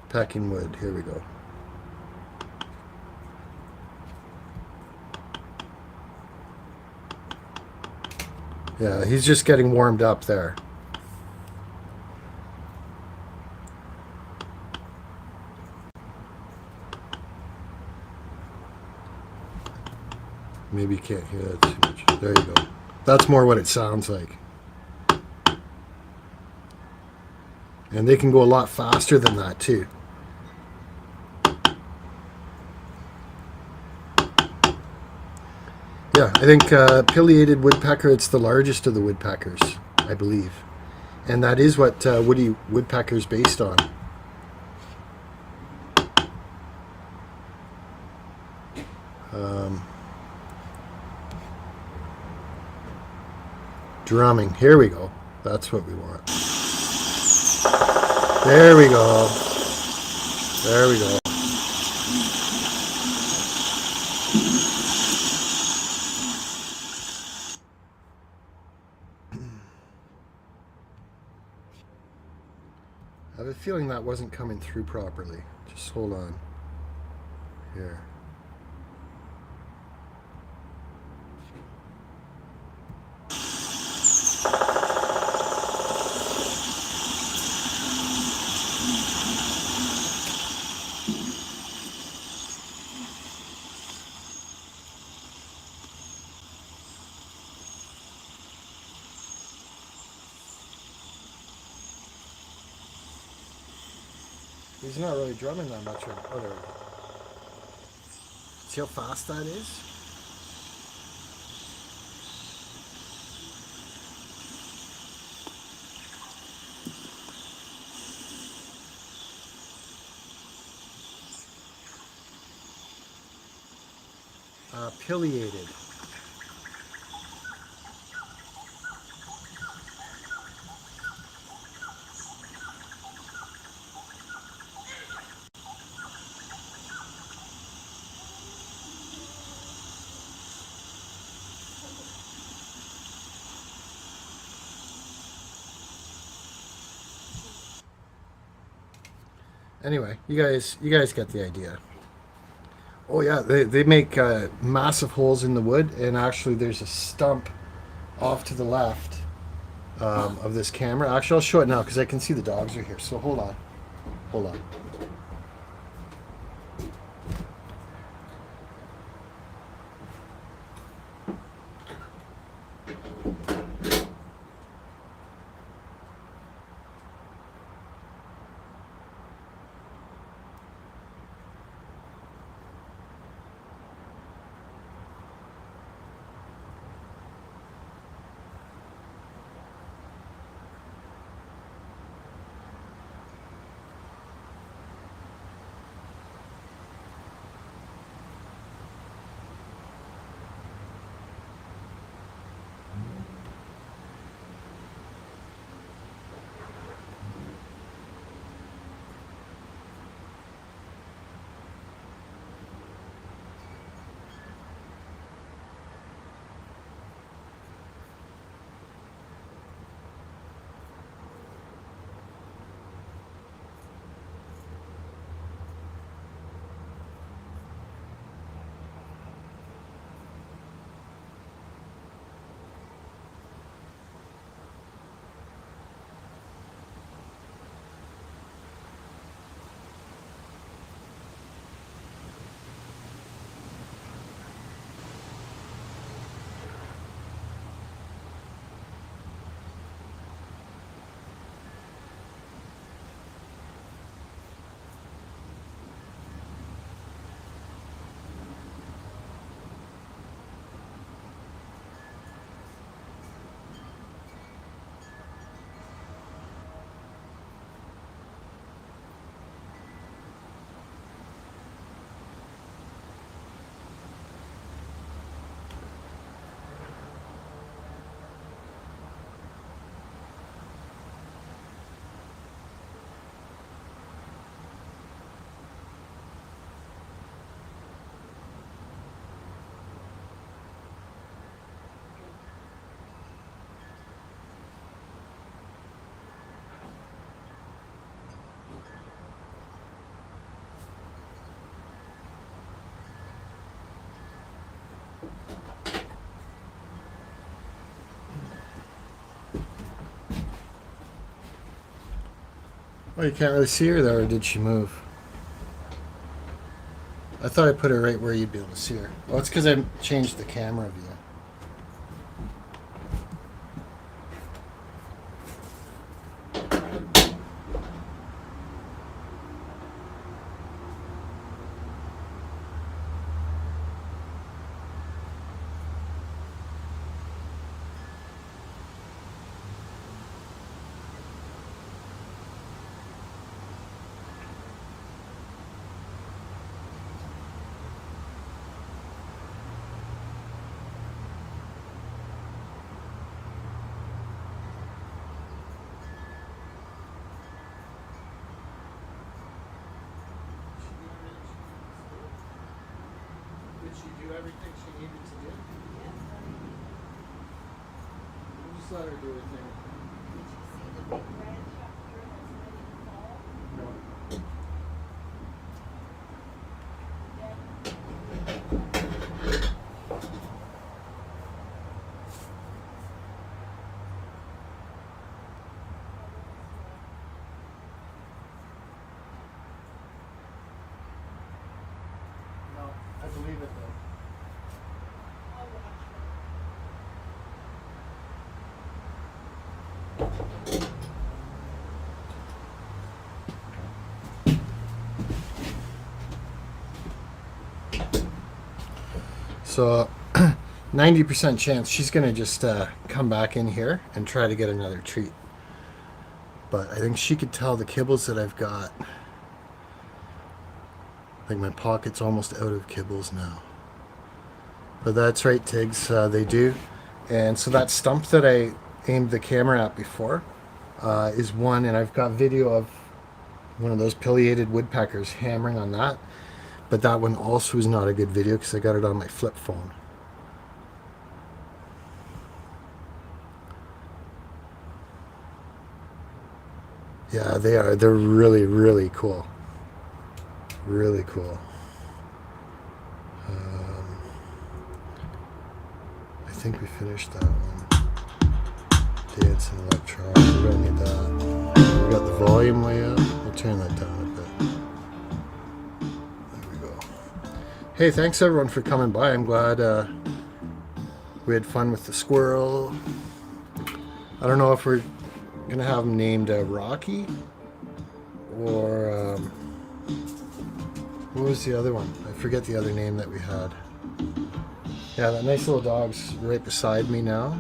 [SPEAKER 1] Packing wood, here we go. Yeah, he's just getting warmed up there. Maybe you can't hear that too much. There you go. That's more what it sounds like. And they can go a lot faster than that too. Yeah, I think pileated woodpecker, it's the largest of the woodpeckers, I believe. And that is what woody woodpecker's based on. Drumming. Here we go. That's what we want. There we go. There we go. I have a feeling that wasn't coming through properly. Just hold on. Here. He's not really drumming that much. Oh, there we go. See how fast that is? Pileated. Anyway, you guys get the idea. Oh yeah, they make massive holes in the wood, and actually there's a stump off to the left of this camera. Actually, I'll show it now because I can see the dogs are here. So hold on. Hold on. Oh, you can't really see her there, or did she move? I thought I put her right where you'd be able to see her. Well, it's because I changed the camera view. Did she do everything she needed to do?
[SPEAKER 2] Yes, honey.
[SPEAKER 1] We'll just let her do her thing.
[SPEAKER 2] Did you see the big branch up here that's ready to fall?
[SPEAKER 1] No. No, I believe it though. So, 90% chance she's going to just come back in here and try to get another treat. But I think she could tell the kibbles that I've got. Like my pocket's almost out of kibbles now. But that's right, Tiggs, they do. And so that stump that I aimed the camera at before is one, and I've got video of one of those pileated woodpeckers hammering on that. But that one also is not a good video because I got it on my flip phone. Yeah, they are. They're really, really cool. Really cool. I think we finished that one. Dance and electronic. We don't need that. We got the volume way up. We'll turn that down a bit. There we go. Hey, thanks everyone for coming by. I'm glad we had fun with the squirrel. I don't know if we're gonna have him named Rocky or what was the other one? I forget the other name that we had. Yeah, that nice little dog's right beside me now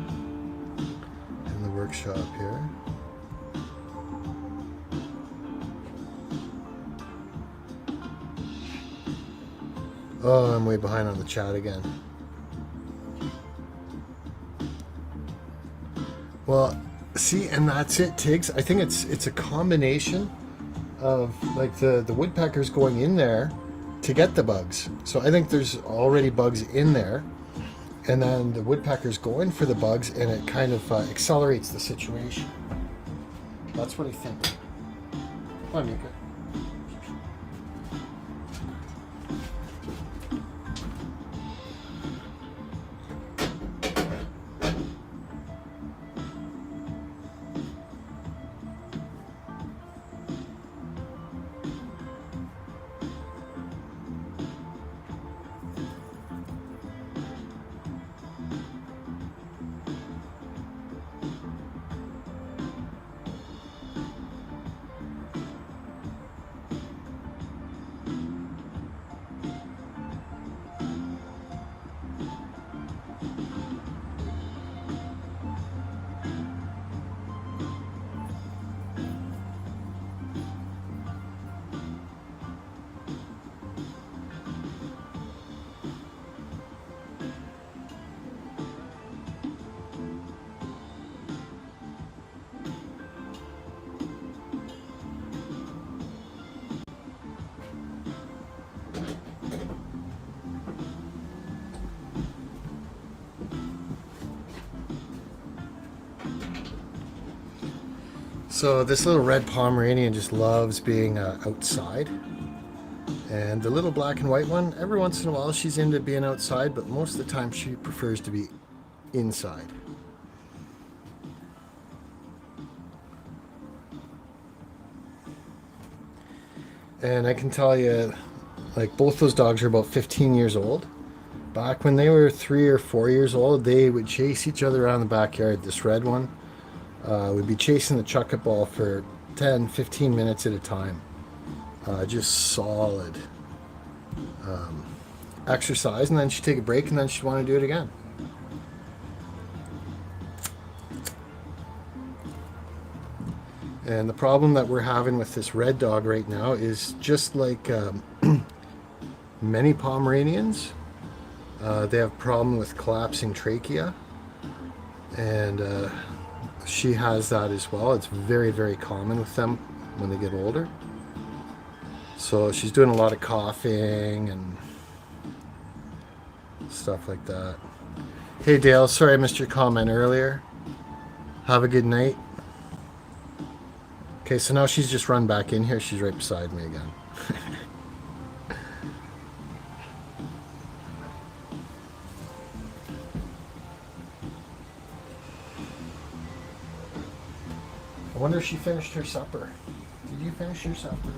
[SPEAKER 1] in the workshop here. Oh, I'm way behind on the chat again. Well, see, and that's it, Tiggs. I think it's a combination of like the woodpeckers going in there to get the bugs. So I think there's already bugs in there, and then the woodpeckers go in for the bugs, and it kind of accelerates the situation. That's what I think. Come on, Mika. So this little red Pomeranian just loves being outside. And the little black and white one, every once in a while she's into being outside, but most of the time she prefers to be inside. And I can tell you, like, both those dogs are about 15 years old. Back when they were 3 or 4 years old, they would chase each other around the backyard. This red one would be chasing the chuck-it ball for 10, 15 minutes at a time. Just solid exercise, and then she'd take a break, and then she'd want to do it again. And the problem that we're having with this red dog right now is just like many Pomeranians, they have a problem with collapsing trachea, and she has that as well. It's very, very common with them when they get older. So she's doing a lot of coughing and stuff like that. Hey Dale, sorry I missed your comment earlier. Have a good night. Okay, so now she's just run back in here. She's right beside me again. I wonder if she finished her supper. Did you finish your supper?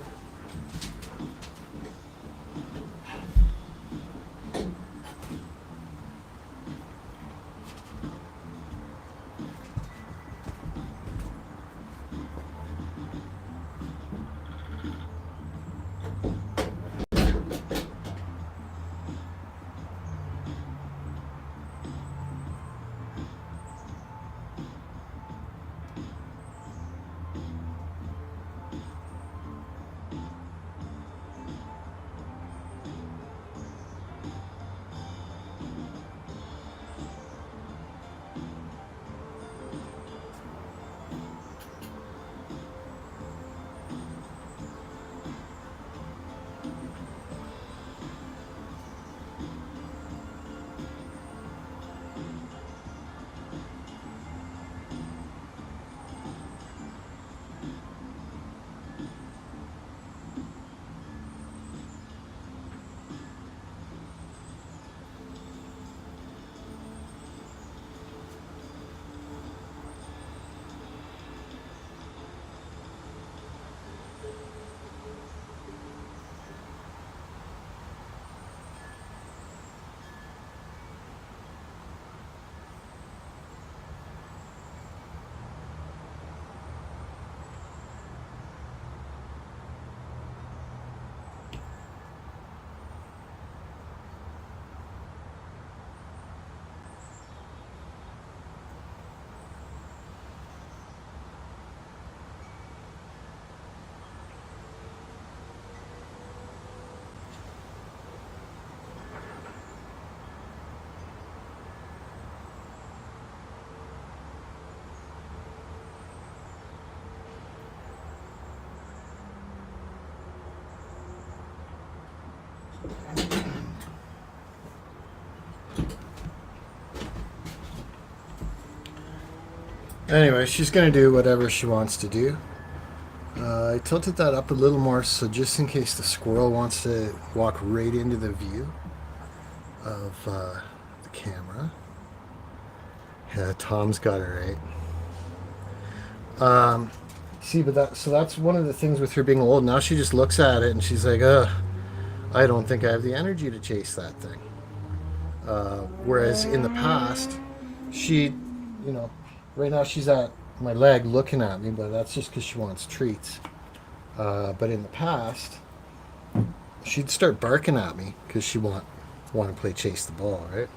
[SPEAKER 1] Anyway, she's going to do whatever she wants to do. I tilted that up a little more so just in case the squirrel wants to walk right into the view of the camera. Yeah, Tom's got it right. See, but that's one of the things with her being old. Now she just looks at it and she's like, ugh, I don't think I have the energy to chase that thing. Whereas in the past, she, you know, right now she's at my leg looking at me, but that's just because she wants treats. But in the past, she'd start barking at me because she want to play chase the ball, right?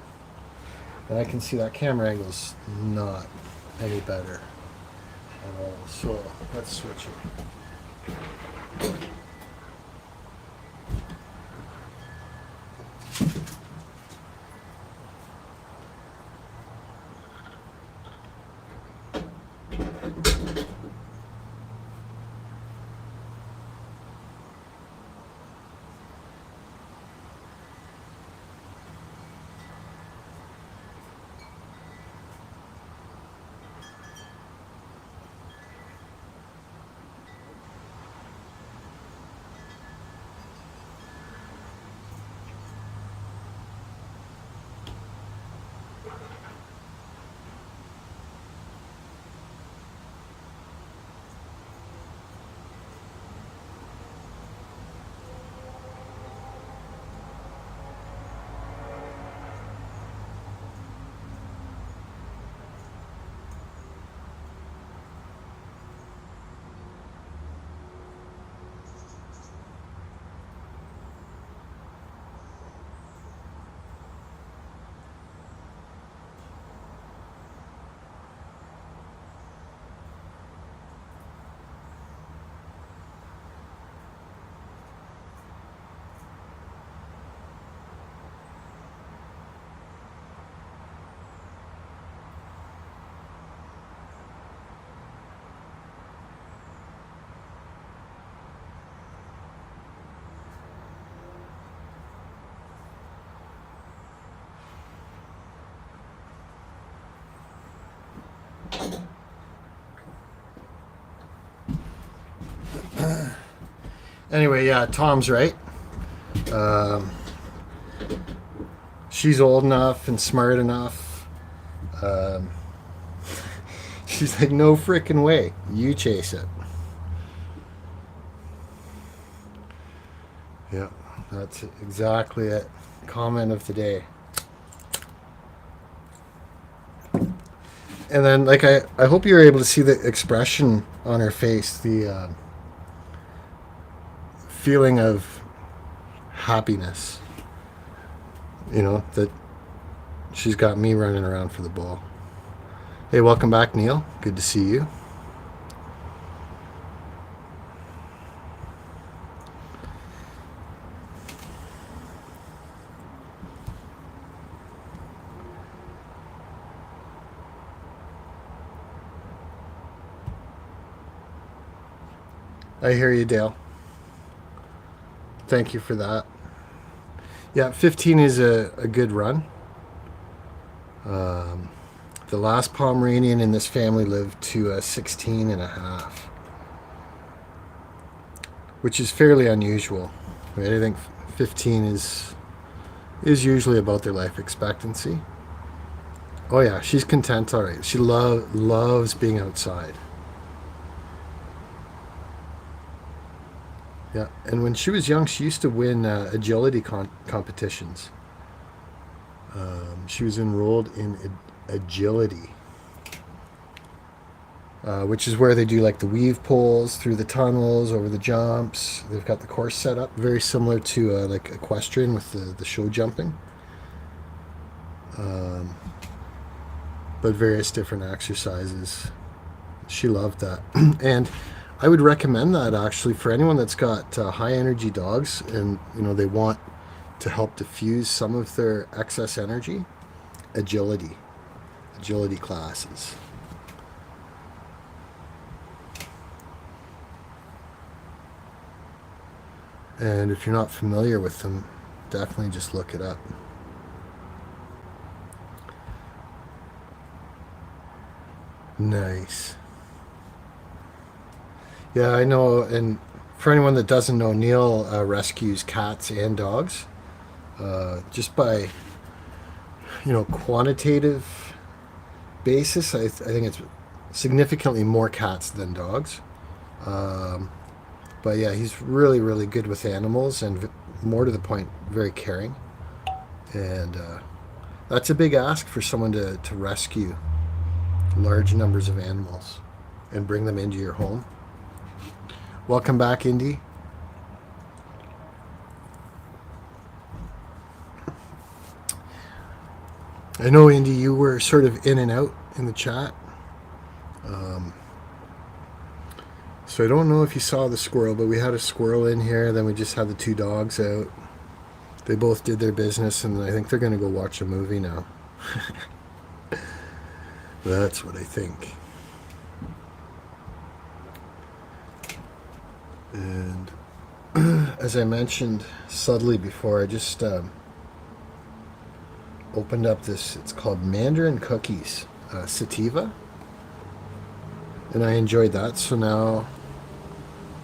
[SPEAKER 1] And I can see that camera angle's not any better at all. So let's switch it. Anyway, yeah, Tom's right. Um, she's old enough and smart enough. Um, she's like, no freaking way. You chase it. Yeah, that's exactly it. Comment of the day. And then, like, I hope you're able to see the expression on her face, the feeling of happiness. You know, that she's got me running around for the ball. Hey, welcome back, Neil. Good to see you. I hear you, Dale. Thank you for that. Yeah, 15 is a good run. Um, the last Pomeranian in this family lived to 16 and a half, which is fairly unusual. Right? I think 15 is usually about their life expectancy. Oh yeah, she's content. All right, she loves being outside. Yeah, and when she was young, she used to win agility competitions. She was enrolled in agility, which is where they do like the weave poles through the tunnels, over the jumps. They've got the course set up very similar to like equestrian with the show jumping, um, but various different exercises. She loved that, and I would recommend that actually for anyone that's got high energy dogs and they want to help diffuse some of their excess energy. Agility classes. And if you're not familiar with them, definitely just look it up. Nice. Yeah, I know. And for anyone that doesn't know, Neil rescues cats and dogs just by quantitative basis. I think it's significantly more cats than dogs. Um, but yeah, he's really, really good with animals and more to the point, very caring. And that's a big ask for someone to rescue large numbers of animals and bring them into your home. Welcome back, Indy. I know, Indy, you were sort of in and out in the chat. So I don't know if you saw the squirrel, but we had a squirrel in here. Then we just had the two dogs out. They both did their business, and I think they're going to go watch a movie now. That's what I think. And as I mentioned subtly before, I just opened up this, it's called Mandarin Cookies Sativa. And I enjoyed that, so now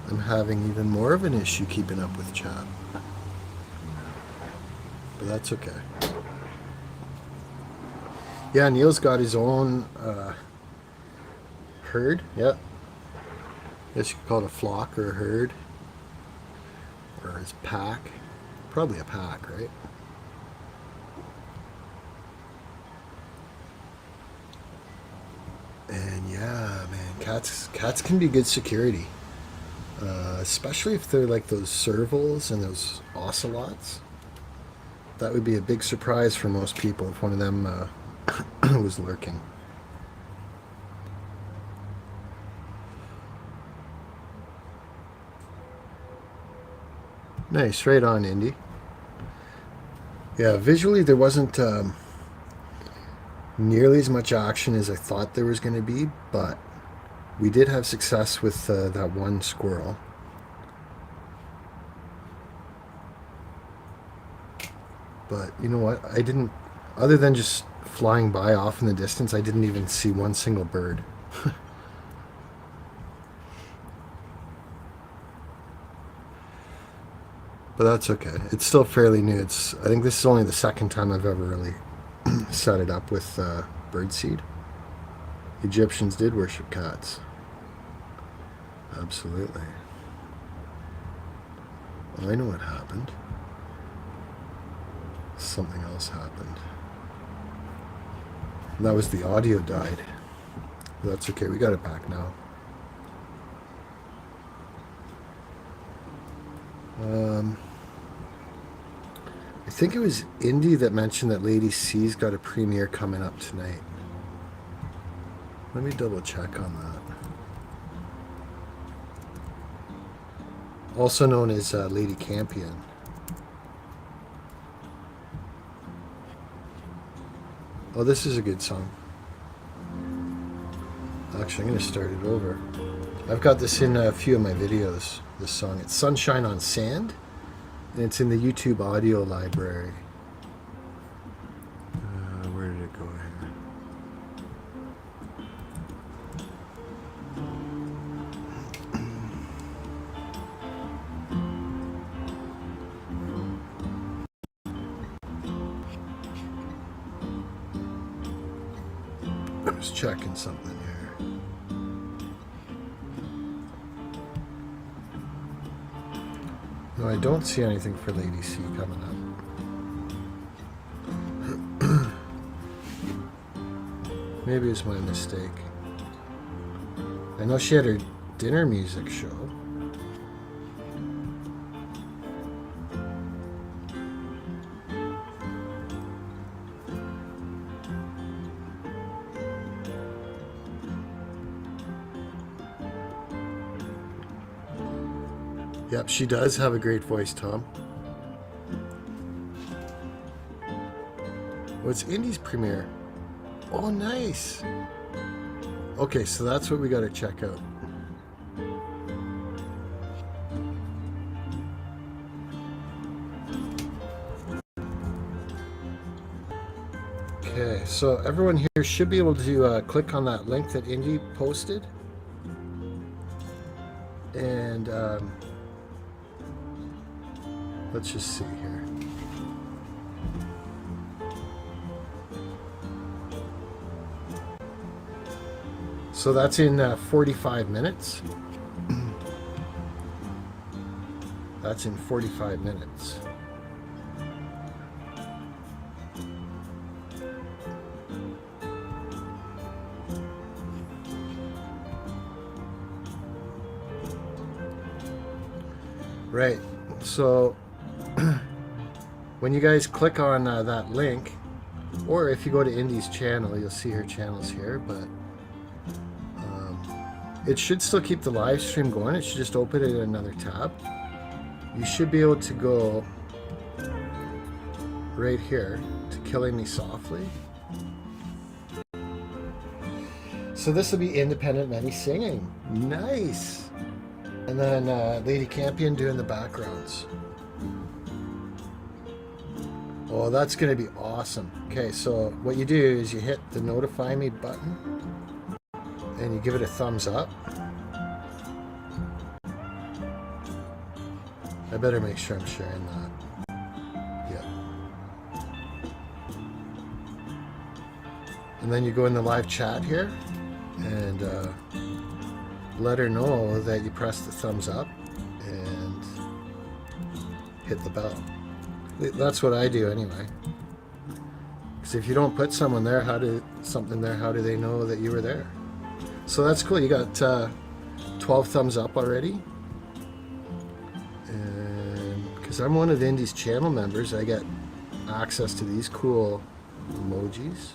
[SPEAKER 1] I'm having even more of an issue keeping up with chat. But that's okay. Yeah, Neil's got his own herd. Yeah. I guess you could call it a flock or a herd. Or his pack. Probably a pack, right? And yeah, man, cats can be good security. Especially if they're like those servals and those ocelots. That would be a big surprise for most people if one of them was lurking. Nice, right on, Indy. Yeah, visually there wasn't nearly as much action as I thought there was going to be, but we did have success with that one squirrel. But you know what? I didn't, other than just flying by off in the distance, I didn't even see one single bird. But that's okay. It's still fairly new. I think this is only the second time I've ever really set it up with birdseed. Egyptians did worship cats. Absolutely. Well, I know what happened. Something else happened. And that was the audio died. But that's okay. We got it back now. I think it was Indy that mentioned that Lady C's got a premiere coming up tonight. Let me double check on that. Also known as Lady Campion. Oh, this is a good song. Actually, I'm going to start it over. I've got this in a few of my videos, this song. It's Sunshine on Sand, and it's in the YouTube audio library. Where did it go here? I was checking something here. No, I don't see anything for Lady C coming up. Maybe it's my mistake. I know she had her dinner music show. Yep, she does have a great voice, Tom. What's Indy's premiere? Oh, nice. Okay, so that's what we got to check out. Okay, so everyone here should be able to click on that link that Indy posted. And let's just see here. So that's in 45 minutes. That's in 45 minutes. Right. So when you guys click on that link, or if you go to Indy's channel, you'll see her channels here, but it should still keep the live stream going. It should just open it in another tab. You should be able to go right here to Killing Me Softly. So this will be Independent Many singing. Nice. And then Lady Campion doing the backgrounds. Oh, that's going to be awesome. Okay, so what you do is you hit the notify me button and you give it a thumbs up. I better make sure I'm sharing that. Yeah. And then you go in the live chat here and let her know that you press the thumbs up and hit the bell. That's what I do anyway. Because if you don't put something there, how do they know that you were there? So that's cool. You got 12 thumbs up already. And because I'm one of Indy's channel members, I get access to these cool emojis.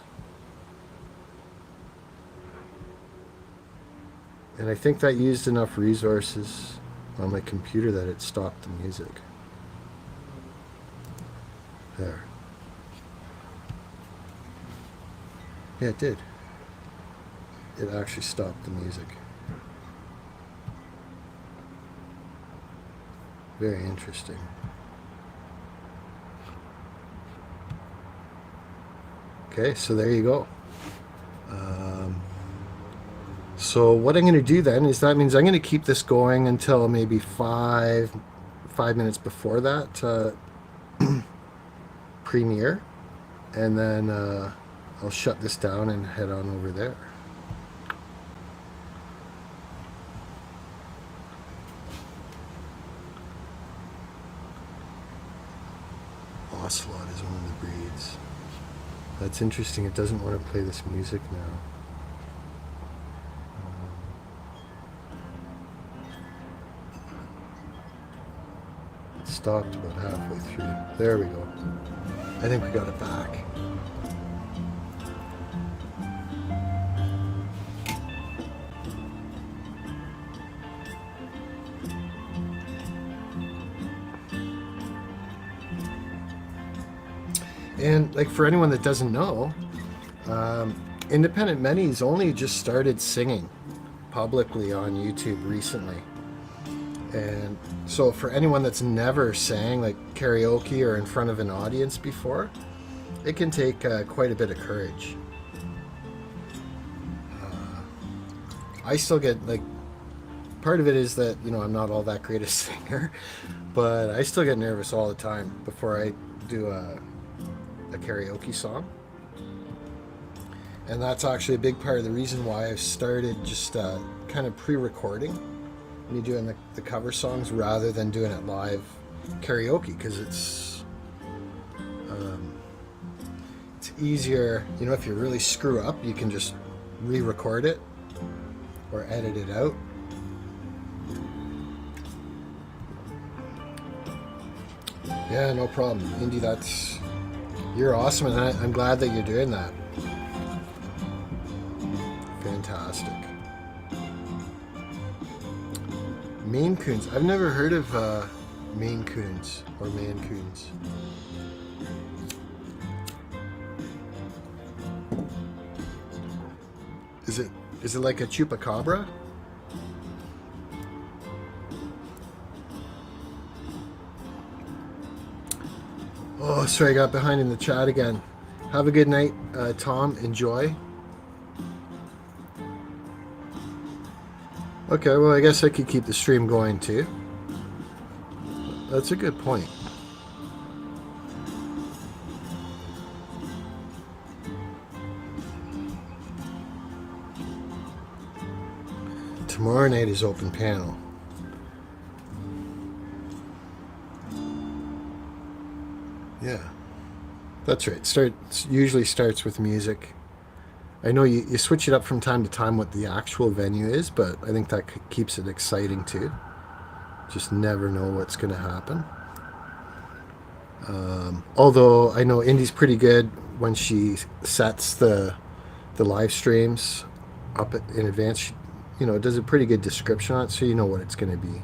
[SPEAKER 1] And I think that used enough resources on my computer that it stopped the music. There. Yeah, it did. It actually stopped the music. Very interesting. Okay, so there you go. So what I'm going to do then is that means I'm going to keep this going until maybe 5, 5 minutes before that premiere, and then I'll shut this down and head on over there. Ocelot is one of the breeds. That's interesting. It doesn't want to play this music now. It stopped about halfway through. There we go. I think we got it back. And like for anyone that doesn't know, Independent Many's only just started singing publicly on YouTube recently. And so for anyone that's never sang like karaoke or in front of an audience before, it can take quite a bit of courage. I still get like, part of it is that, you know, I'm not all that great a singer, but I still get nervous all the time before I do a karaoke song. And that's actually a big part of the reason why I've started just kind of pre-recording me doing the cover songs rather than doing it live karaoke, because it's easier, you know, if you really screw up you can just re-record it or edit it out. Yeah, no problem, Indy. You're awesome, and I'm glad that you're doing that. Fantastic. Maine Coons. I've never heard of Maine Coons or Man Coons. Is it like a chupacabra? Oh, sorry, I got behind in the chat again. Have a good night, Tom. Enjoy. Okay, well, I guess I could keep the stream going too. That's a good point. Tomorrow night is open panel. Yeah, that's right. Usually starts with music. I know you switch it up from time to time what the actual venue is, but I think that keeps it exciting too. Just never know what's going to happen. Although I know Indy's pretty good when she sets the live streams up in advance. She, you know, does a pretty good description on it, so you know what it's going to be.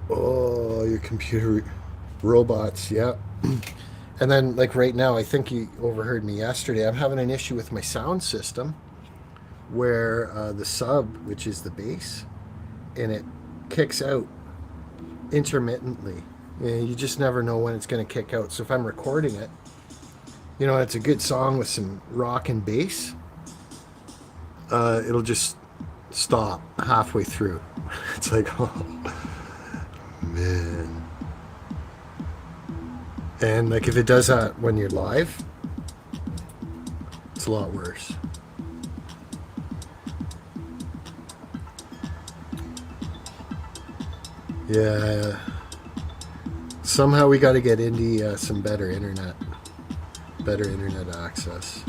[SPEAKER 1] Oh, your computer robots, yeah. And then, like right now, I think you overheard me yesterday. I'm having an issue with my sound system where the sub, which is the bass, and it kicks out intermittently. And you just never know when it's going to kick out. So if I'm recording it, you know, it's a good song with some rock and bass, it'll just stop halfway through. It's like, oh, man. And like if it does that when you're live, it's a lot worse. Yeah. Somehow we got to get Indy some better internet access.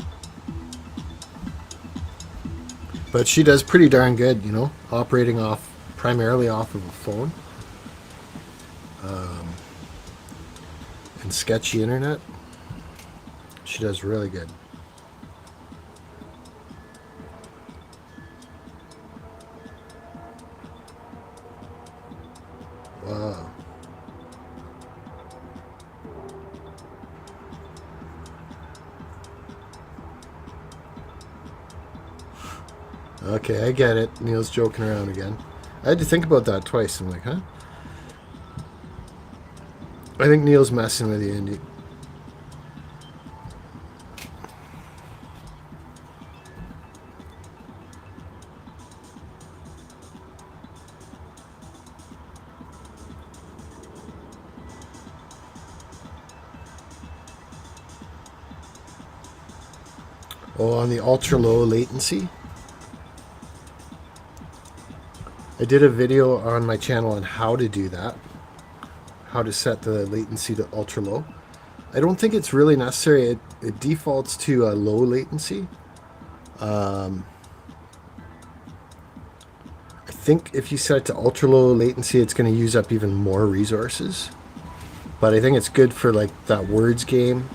[SPEAKER 1] But she does pretty darn good, you know, operating primarily off of a phone. And sketchy internet. She does really good. Wow. Okay, I get it. Neil's joking around again. I had to think about that twice. I'm like, huh? I think Neil's messing with you, Indy. Oh, on the ultra low latency. I did a video on my channel on how to do that, how to set the latency to ultra low. I don't think it's really necessary. It defaults to a low latency. I think if you set it to ultra low latency, it's going to use up even more resources. But I think it's good for like that words game.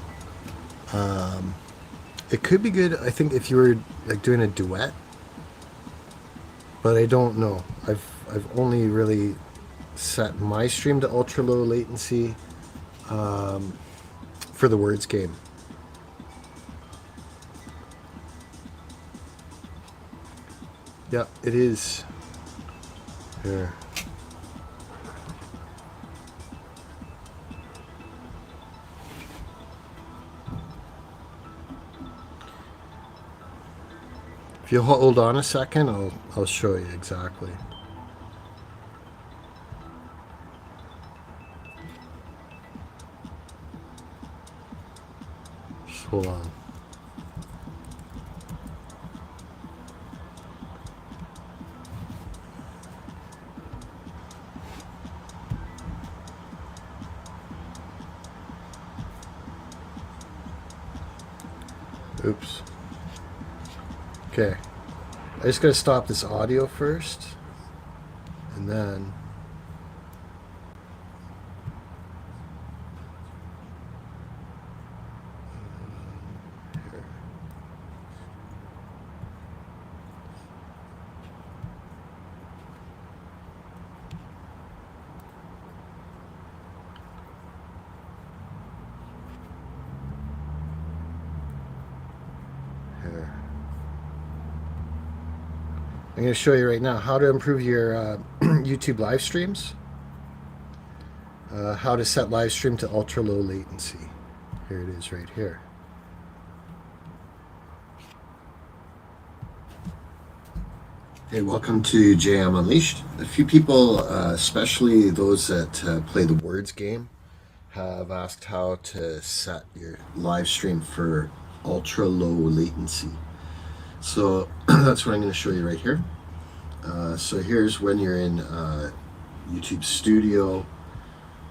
[SPEAKER 1] It could be good, I think, if you were like doing a duet. But I don't know. I've only really set my stream to ultra low latency for the words game. Yeah, it is. Here. If you hold on a second, I'll show you exactly. Just hold on. Oops. Okay. I just gotta stop this audio first, and then here. I'm going to show you right now how to improve your YouTube live streams. How to set live stream to ultra low latency. Here it is right here. Hey, welcome to JM Unleashed. A few people, especially those that play the words game, have asked how to set your live stream for ultra low latency. So that's what I'm going to show you right here. So here's when you're in YouTube Studio.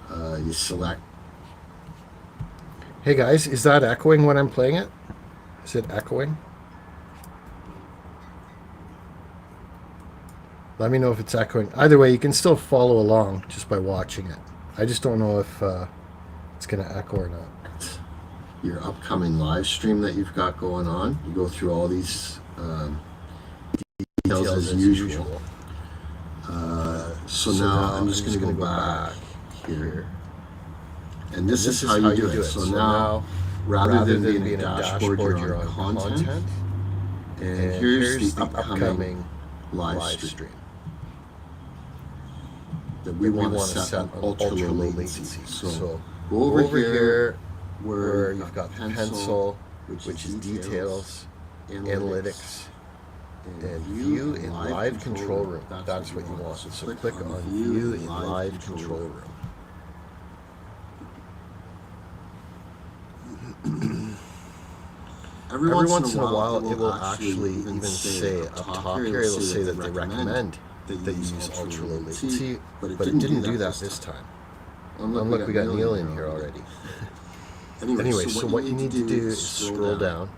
[SPEAKER 1] You select. Hey guys, is that echoing when I'm playing it? Is it echoing? Let me know if it's echoing. Either way, you can still follow along just by watching it. I just don't know if it's going to echo or not. Your upcoming live stream that you've got going on. You go through all these details as usual. So now I'm just going to go back here. And this is how you do it. So now, rather than being a dashboard, you're on content. And here's the upcoming live stream that we want to set on ultra low latency. So go over here where you've got the pencil, which is details, analytics, and view in live control room. That's what you want. So click on view in live control room. Every once in a while, it will actually even say up top here, it'll say that they recommend that you use ultra low latency, but it didn't do that this time. Look, we got Neil in here already. Anyway, so what you need to do is scroll down.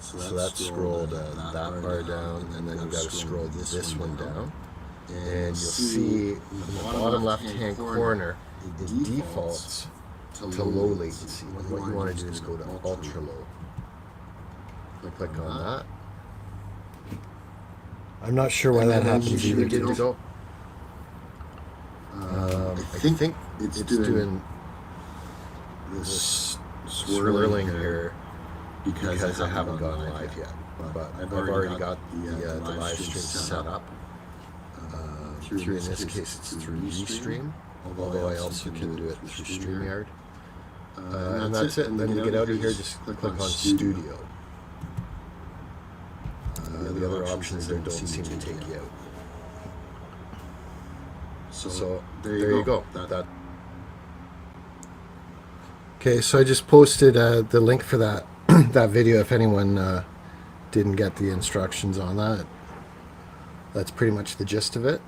[SPEAKER 1] So that's scrolled that bar down, and then you got to scroll this one down. And you'll see in the bottom left-hand corner, it defaults to low latency. And what you want to do is go to ultra low. Click on that. I'm not sure why that happens either. Good to go. I think it's doing this swirling here because I haven't gone live yet. But I've already got the live stream set up. Through, in this case, it's through Ustream, although I also can do it through StreamYard. And that's it. And then to get out of here, just click on Studio. The other options there don't seem to take you out. So there you go. Okay, so I just posted the link for that that video if anyone didn't get the instructions on that. That's pretty much the gist of it.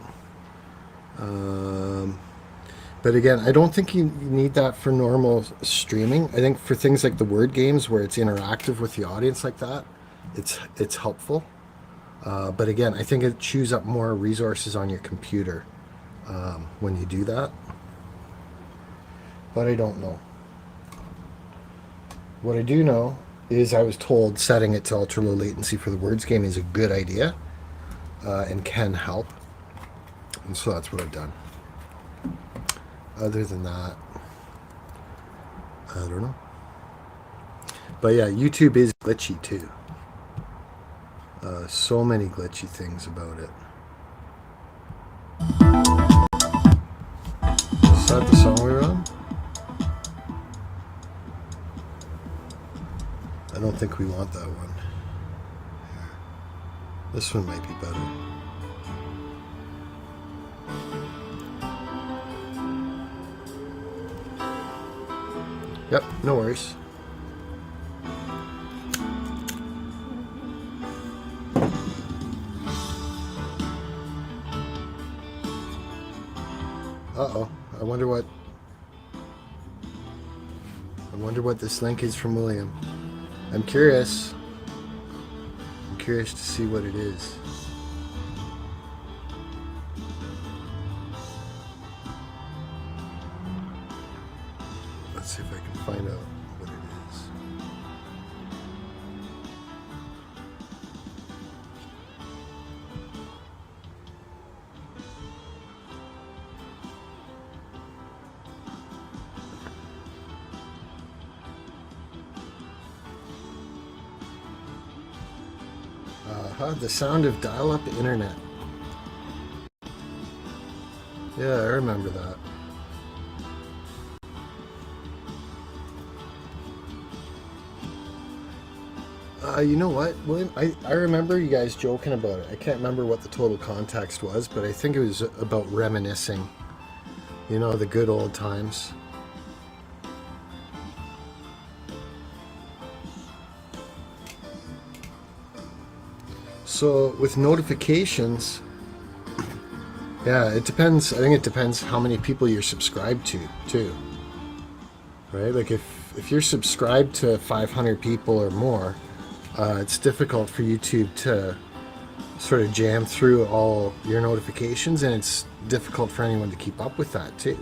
[SPEAKER 1] But again, I don't think you need that for normal streaming. I think for things like the word games where it's interactive with the audience like that, it's helpful. But again, I think it chews up more resources on your computer when you do that. But I don't know. What I do know is I was told setting it to ultra low latency for the words game is a good idea and can help. And so that's what I've done. Other than that, I don't know. But yeah, YouTube is glitchy too. So many glitchy things about it. Is that the song we were on? I don't think we want that one. This one might be better. Yep, no worries. Uh-oh. I wonder what this link is from William. I'm curious. I'm curious to see what it is. Let's see if I can find out what it is. The sound of dial-up internet. Yeah, I remember that. You know what, William? I remember you guys joking about it. I can't remember what the total context was, but I think it was about reminiscing. You know, the good old times. So with notifications, yeah, it depends. I think it depends how many people you're subscribed to, too. Right? Like if you're subscribed to 500 people or more, it's difficult for YouTube to sort of jam through all your notifications, and it's difficult for anyone to keep up with that too.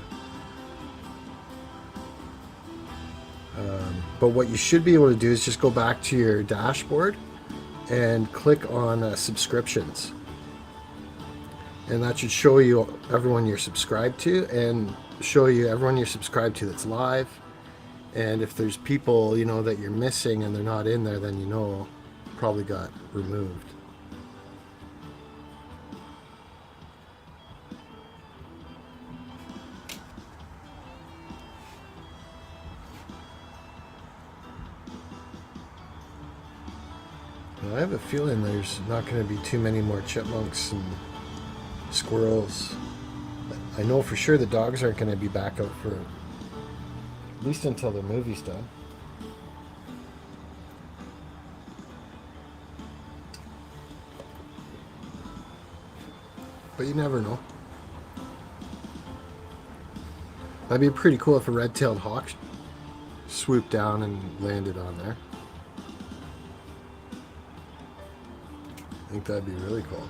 [SPEAKER 1] But what you should be able to do is just go back to your dashboard and click on subscriptions, and that should show you everyone you're subscribed to and show you everyone you're subscribed to that's live. And if there's people, you know, that you're missing and they're not in there, then you know probably got removed. Well, I have a feeling there's not going to be too many more chipmunks and squirrels. I know for sure the dogs aren't going to be back out for at least until the movie's done. But you never know. That'd be pretty cool if a red-tailed hawk swooped down and landed on there. I think that'd be really cool.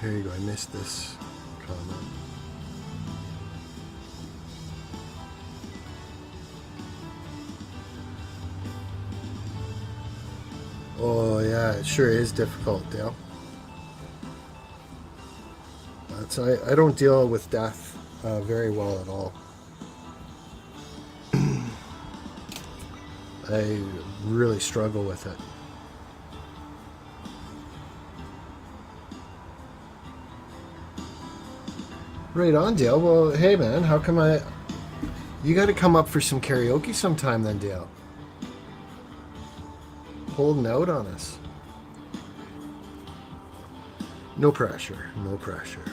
[SPEAKER 1] Here you go, I missed this comment. Oh yeah, it sure is difficult, Dale. I don't deal with death very well at all. I really struggle with it. Right on, Dale. Well, hey man, how come you got to come up for some karaoke sometime then, Dale? holding out on us. No pressure, no pressure.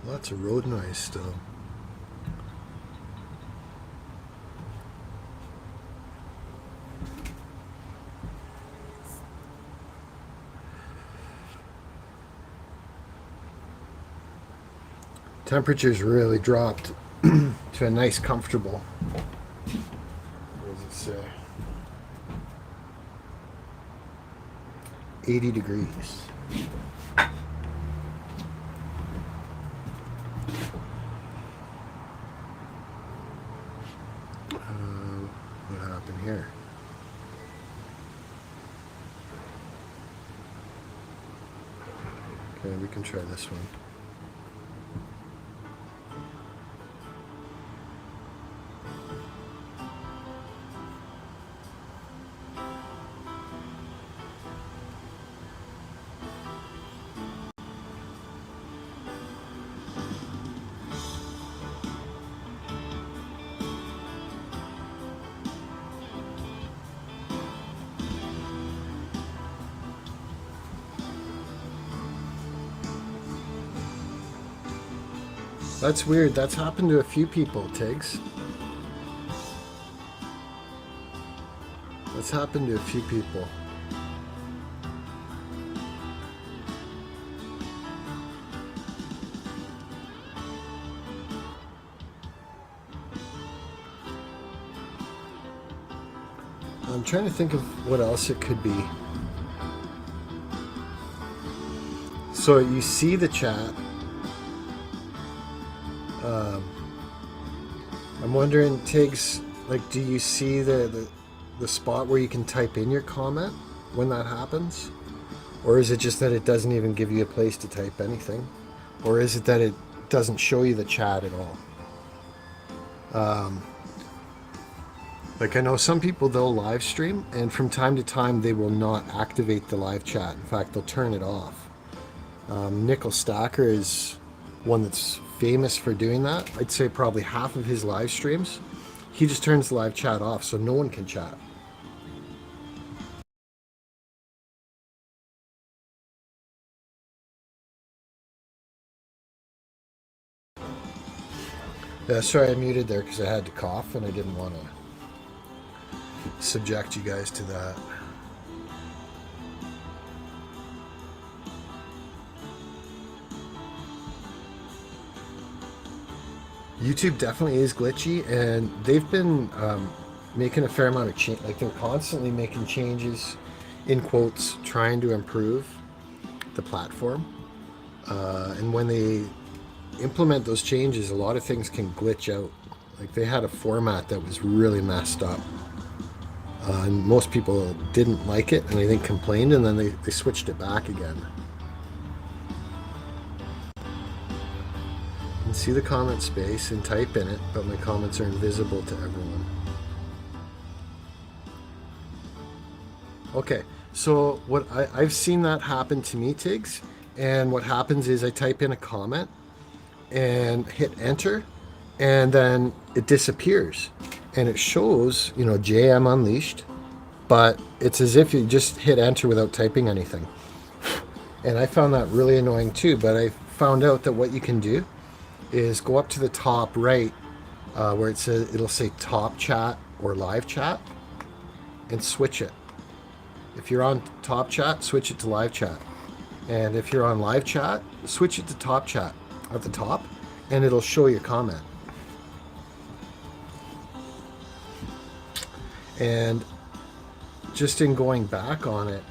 [SPEAKER 1] Lots of road noise still. Temperatures really dropped to a nice comfortable, what does it say, 80 degrees. What happened here? Okay, we can try this one. That's weird. That's happened to a few people, Tiggs. That's happened to a few people. I'm trying to think of what else it could be. So you see the chat. I'm wondering, Tiggs, like, do you see the spot where you can type in your comment when that happens? Or is it just that it doesn't even give you a place to type anything? Or is it that it doesn't show you the chat at all? Like, I know some people, they'll live stream, and from time to time they will not activate the live chat. In fact, they'll turn it off. Nickel Stacker is one that's famous for doing that. I'd say probably half of his live streams, he just turns the live chat off so no one can chat. Yeah, sorry I muted there because I had to cough and I didn't want to subject you guys to that. YouTube definitely is glitchy, and they've been making a fair amount of change. Like, they're constantly making changes, in quotes, trying to improve the platform. And when they implement those changes, a lot of things can glitch out. Like, they had a format that was really messed up. And most people didn't like it, and I think complained, and then they switched it back again. You can see the comment space and type in it, but my comments are invisible to everyone. Okay, so what I've seen that happen to me, Tiggs, and what happens is I type in a comment and hit enter, and then it disappears, and it shows, you know, JM Unleashed, but it's as if you just hit enter without typing anything. And I found that really annoying too, but I found out that what you can do is go up to the top right where it says, it'll say top chat or live chat, and switch it. If you're on top chat, switch it to live chat. And if you're on live chat, switch it to top chat at the top, and it'll show your comment. And just in going back on it,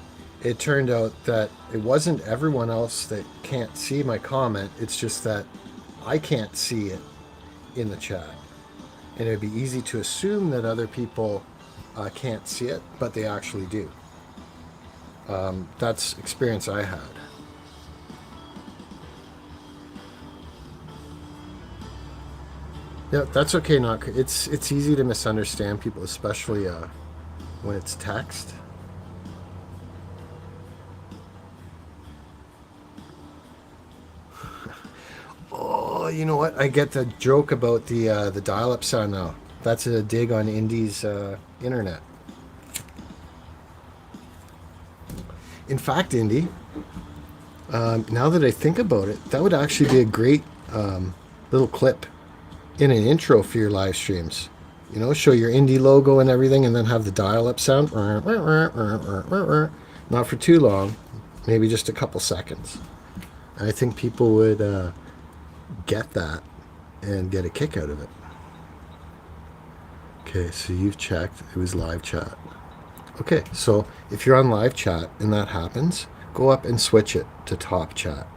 [SPEAKER 1] it turned out that it wasn't everyone else that can't see my comment. It's just that I can't see it in the chat. And it'd be easy to assume that other people can't see it, but they actually do. That's experience I had. Yeah, that's okay. Not it's easy to misunderstand people, especially when it's text. Oh, you know what? I get the joke about the dial-up sound now. That's a dig on Indy's internet. In fact, Indy, now that I think about it, that would actually be a great little clip in an intro for your live streams. You know, show your indie logo and everything, and then have the dial-up sound. Not for too long, maybe just a couple seconds. I think people would get that and get a kick out of it. Okay, so you've checked. It was live chat. Okay, so if you're on live chat and that happens, go up and switch it to top chat.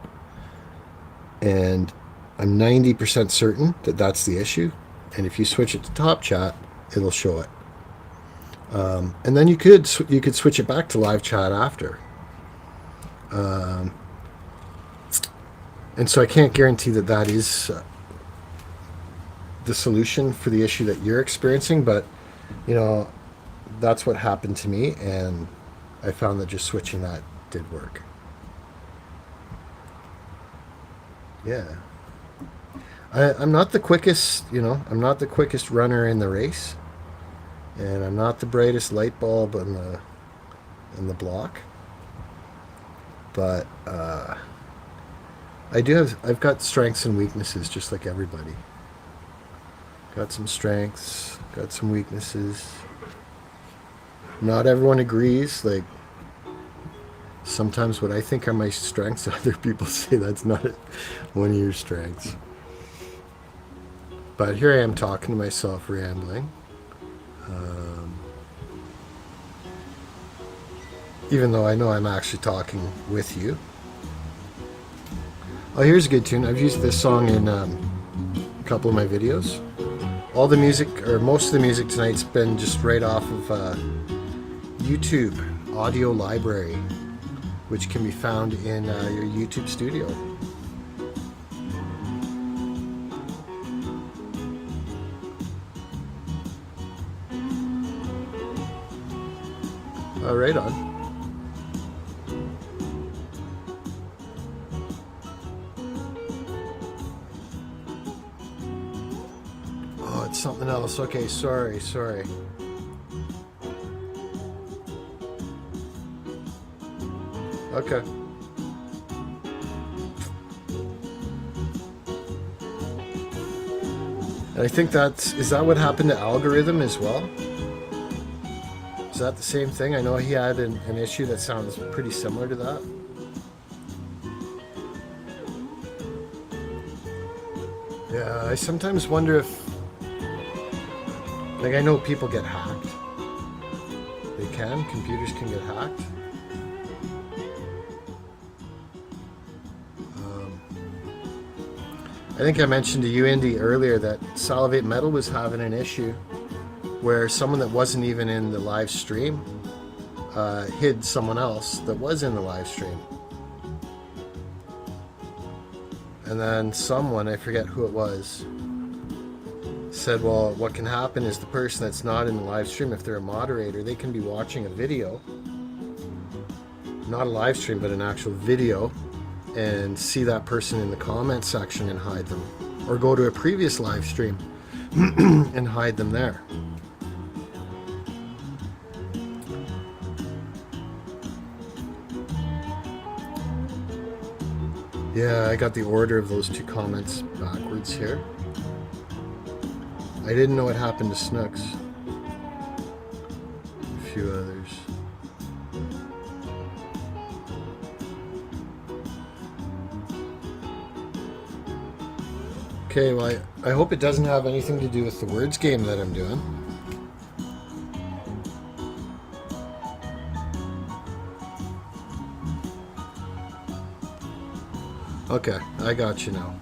[SPEAKER 1] And I'm 90% certain that that's the issue. And if you switch it to top chat, it'll show it. And then you could switch it back to live chat after. And so I can't guarantee that that is the solution for the issue that you're experiencing, but you know, that's what happened to me, and I found that just switching that did work. Yeah. I'm not the quickest, you know, I'm not the quickest runner in the race, and I'm not the brightest light bulb in the block, but I've got strengths and weaknesses just like everybody. Got some strengths, got some weaknesses. Not everyone agrees. Like, sometimes what I think are my strengths, other people say that's not one of your strengths. But here I am talking to myself, rambling. Even though I know I'm actually talking with you. Oh, here's a good tune. I've used this song in a couple of my videos. All the music, or most of the music tonight's been just right off of YouTube audio library, which can be found in your YouTube studio. Right on. Oh, it's something else. Okay, sorry. Okay. And I think is that what happened to Algorithm as well? Is that the same thing? I know he had an issue that sounds pretty similar to that. Yeah, I sometimes wonder if, like, I know people get hacked. Computers can get hacked. I think I mentioned to you, Indy, earlier that Salivate Metal was having an issue where someone that wasn't even in the live stream hid someone else that was in the live stream. And then someone, I forget who it was, said, well, what can happen is the person that's not in the live stream, if they're a moderator, they can be watching a video, not a live stream, but an actual video, and see that person in the comment section and hide them. Or go to a previous live stream and hide them there. Yeah, I got the order of those two comments backwards here. I didn't know what happened to Snooks. A few others. Okay, well, I hope it doesn't have anything to do with the words game that I'm doing. Okay, I got you now.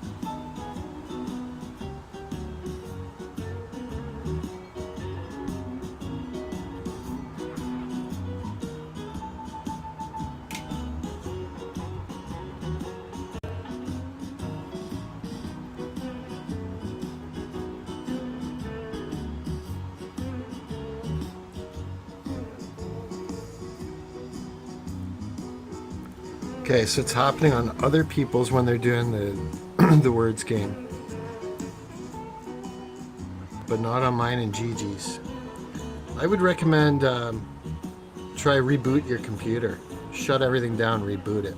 [SPEAKER 1] Okay, so it's happening on other people's when they're doing the the words game, but not on mine and Gigi's. I would recommend try reboot your computer. Shut everything down, reboot it.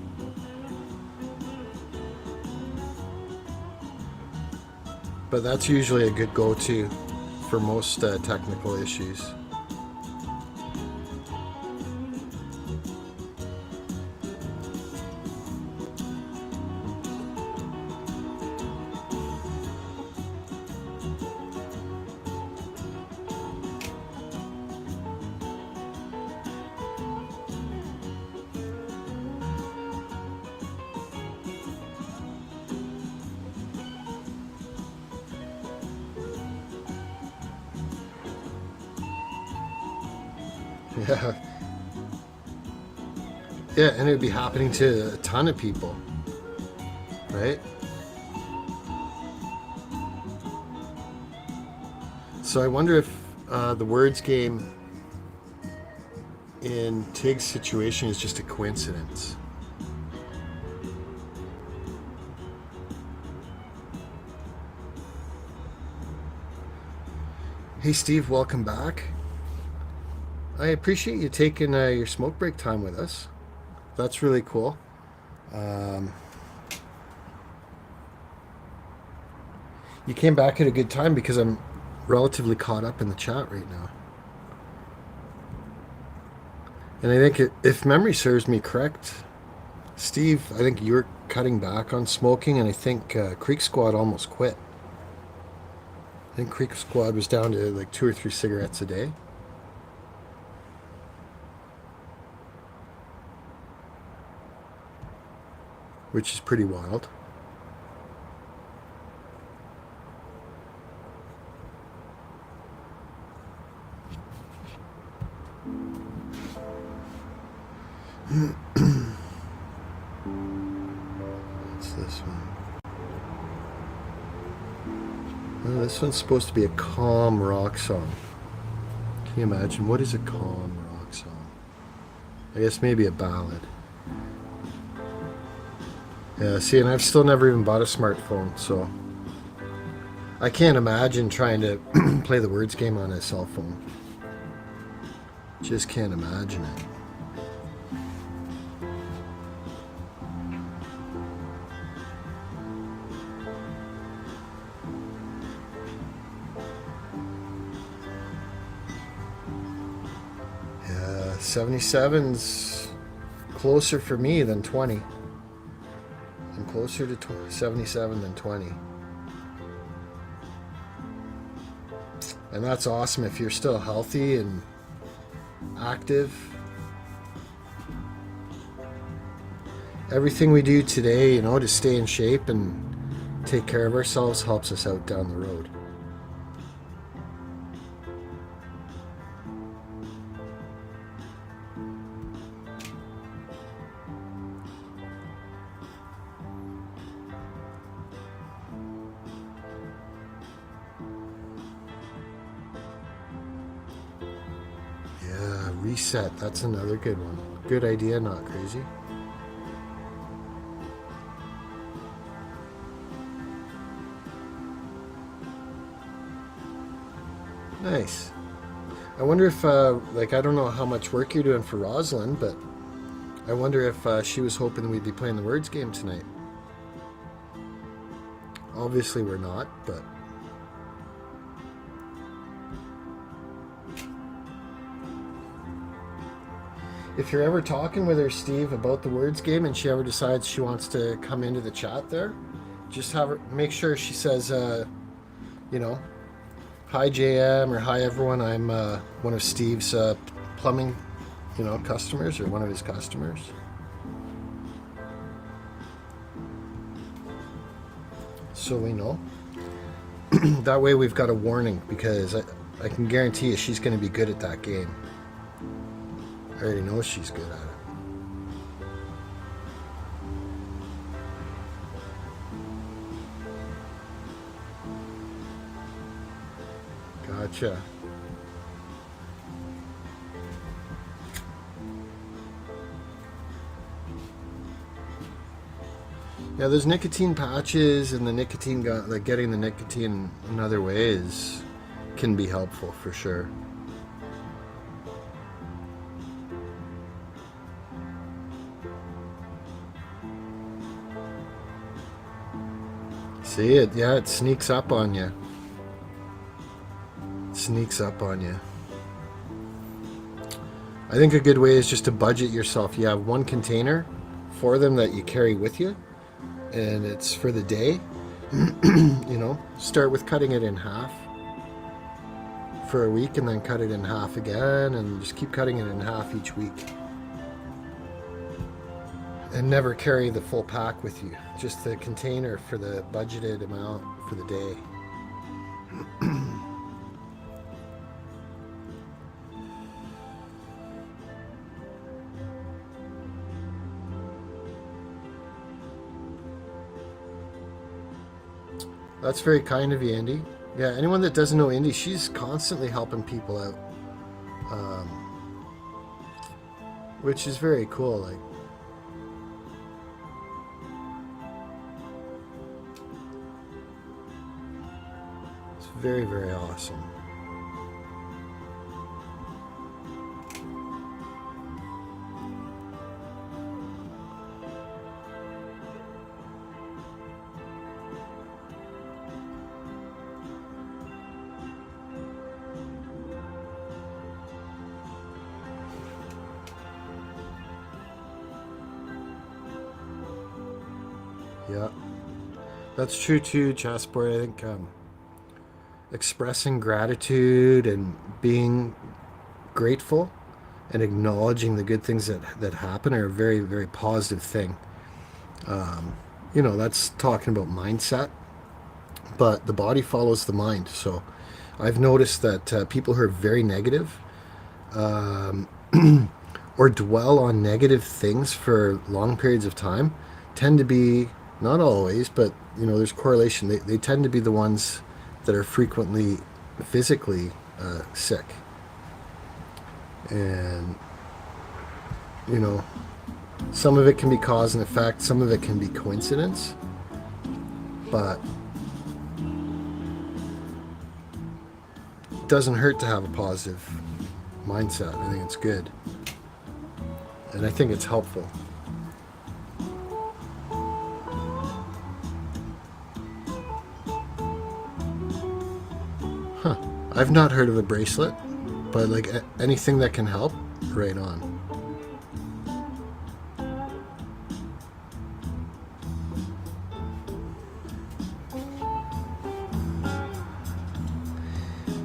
[SPEAKER 1] But that's usually a good go-to for most technical issues. Yeah. Yeah, and it would be happening to a ton of people, right? So I wonder if the words game in Tig's situation is just a coincidence. Hey Steve, welcome back. I appreciate you taking your smoke break time with us. That's really cool. You came back at a good time because I'm relatively caught up in the chat right now. And I think if memory serves me correct, Steve, I think you're cutting back on smoking, and I think Creek Squad almost quit. I think Creek Squad was down to like 2 or 3 cigarettes a day. Which is pretty wild. What's this one? Oh, this one's supposed to be a calm rock song. Can you imagine? What is a calm rock song? I guess maybe a ballad. Yeah, see, and I've still never even bought a smartphone, so I can't imagine trying to play the words game on a cell phone. Just can't imagine it. Yeah, 77's closer for me than 20. I'm closer to 77 than 20. And that's awesome if you're still healthy and active. Everything we do today, you know, to stay in shape and take care of ourselves helps us out down the road. Reset, that's another good one. Good idea, not crazy. Nice. I wonder if, like, I don't know how much work you're doing for Rosalind, but I wonder if she was hoping we'd be playing the words game tonight. Obviously we're not, but... If you're ever talking with her, Steve, about the words game, and she ever decides she wants to come into the chat there, just have her make sure she says, you know, hi JM or hi everyone. I'm one of Steve's plumbing, you know, customers or one of his customers. So we know. That way we've got a warning because I can guarantee you she's going to be good at that game. I already know she's good at it. Gotcha. Yeah, there's nicotine patches, and the nicotine like getting the nicotine in other ways can be helpful for sure. See it? Yeah, it sneaks up on you. It sneaks up on you. I think a good way is just to budget yourself. You have one container for them that you carry with you, and it's for the day. Start with cutting it in half for a week, and then cut it in half again, and just keep cutting it in half each week. And never carry the full pack with you, just the container for the budgeted amount for the day. That's very kind of you, Indy. Yeah, anyone that doesn't know Indy, she's constantly helping people out, which is very cool. Like, it's very, very awesome. Yeah, that's true too, Chassport. I think expressing gratitude and being grateful and acknowledging the good things that happen are a very, very positive thing. That's talking about mindset, but the body follows the mind. So I've noticed that people who are very negative or dwell on negative things for long periods of time tend to be, not always, but there's correlation. They tend to be the ones that are frequently physically sick. And some of it can be cause and effect, some of it can be coincidence, but it doesn't hurt to have a positive mindset. I think it's good, and I think it's helpful. Huh. I've not heard of a bracelet, but like anything that can help, right on.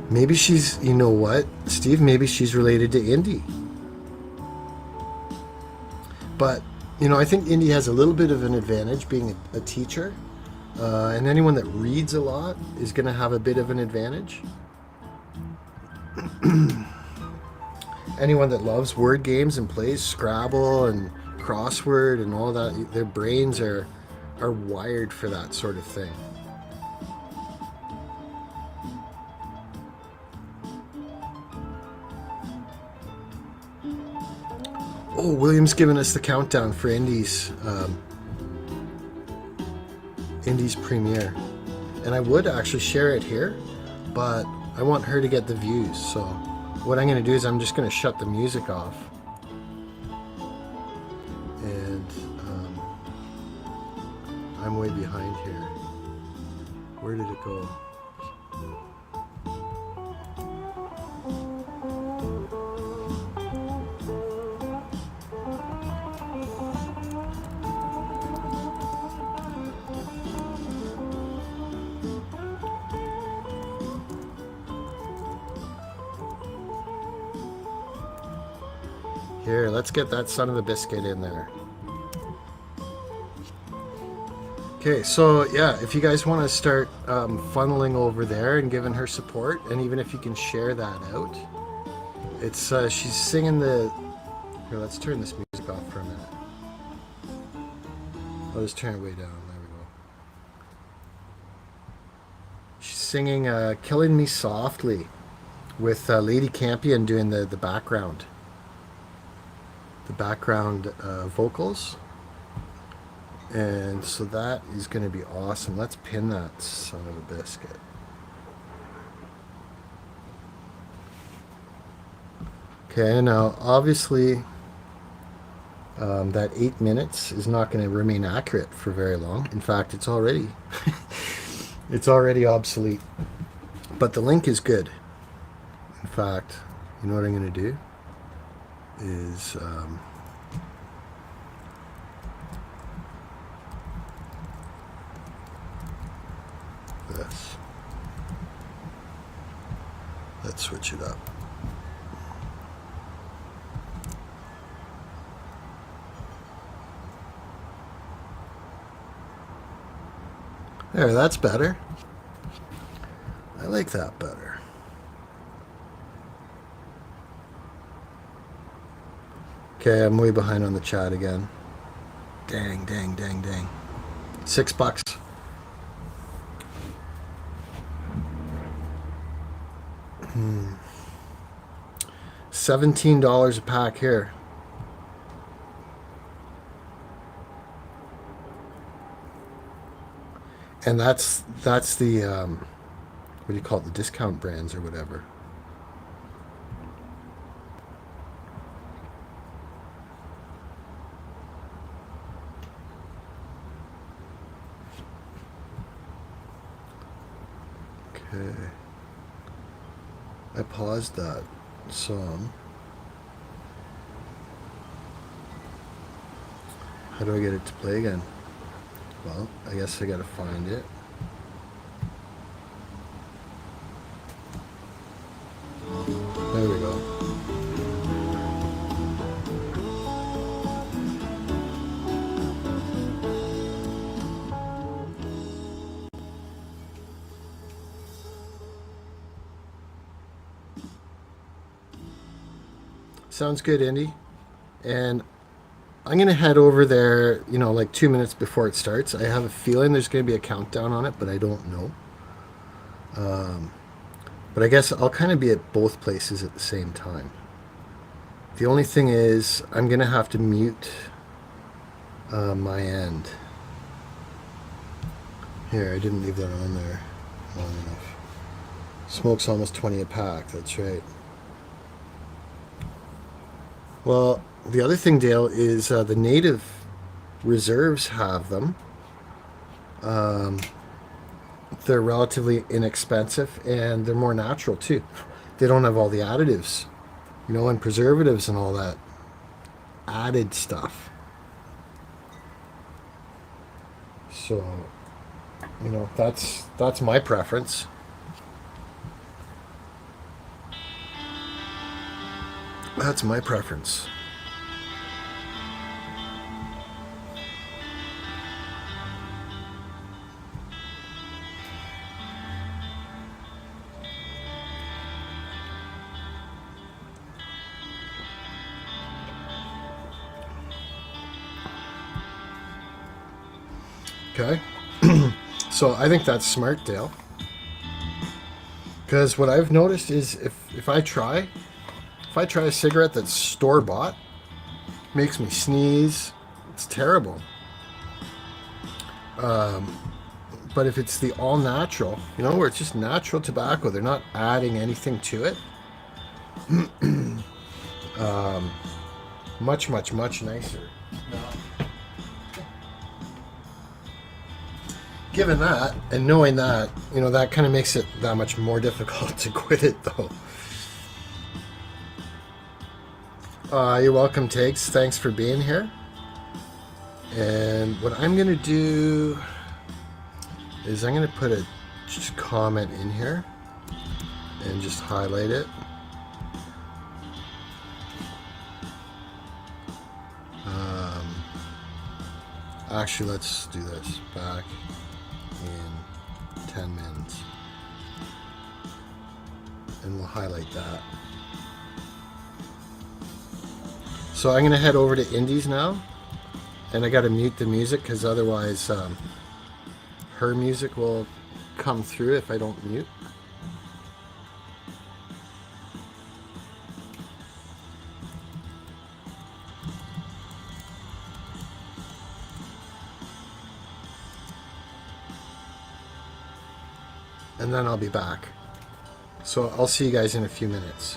[SPEAKER 1] Maybe she's, you know what, Steve, maybe she's related to Indy. But, I think Indy has a little bit of an advantage being a teacher. And anyone that reads a lot is going to have a bit of an advantage. Anyone that loves word games and plays Scrabble and crossword and all that, their brains are wired for that sort of thing. Oh, William's given us the countdown for Indy's premiere, and I would actually share it here, but I want her to get the views. So what I'm going to do is I'm just going to shut the music off, and I'm way behind here. Where did it go? Here, let's get that son of a biscuit in there. Okay, so yeah, if you guys want to start funneling over there and giving her support, and even if you can share that out, it's she's singing the. Here, let's turn this music off for a minute. I'll just turn it way down. There we go. She's singing "Killing Me Softly" with Lady Campion doing the background. The background vocals, And so that is going to be awesome. Let's pin that son of a biscuit. Okay, now obviously that 8 minutes is not going to remain accurate for very long. In fact, it's already it's already obsolete. But the link is good. In fact, you know what I'm going to do is this. Let's switch it up. There, that's better. I like that better. Okay, I'm way behind on the chat again. Dang, dang, dang, dang. $6. $17 a pack here. And that's the what do you call it, the discount brands or whatever. Okay, I paused that song. How do I get it to play again? Well, I guess I gotta find it. There we go. Sounds good, Indy. And I'm going to head over there, like 2 minutes before it starts. I have a feeling there's going to be a countdown on it, but I don't know. But I guess I'll kind of be at both places at the same time. The only thing is, I'm going to have to mute my end. Here, I didn't leave that on there long enough. Smoke's almost 20 a pack, that's right. Well, the other thing, Dale, is the native reserves have them. They're relatively inexpensive and they're more natural too. They don't have all the additives, and preservatives and all that added stuff. So, that's my preference. That's my preference. Okay. So I think that's smart, Dale. Because what I've noticed is if I try a cigarette that's store-bought, makes me sneeze. It's terrible. But if it's the all-natural, where it's just natural tobacco, they're not adding anything to it. Much, much, much nicer. Given that, and knowing that, that kind of makes it that much more difficult to quit it, though. You're welcome, Tiggs. Thanks for being here. And what I'm going to do is I'm going to put a just comment in here and just highlight it. Actually, let's do this back in 10 minutes. And we'll highlight that. So I'm going to head over to Indies now. And I got to mute the music because otherwise her music will come through if I don't mute. and then I'll be back. So I'll see you guys in a few minutes.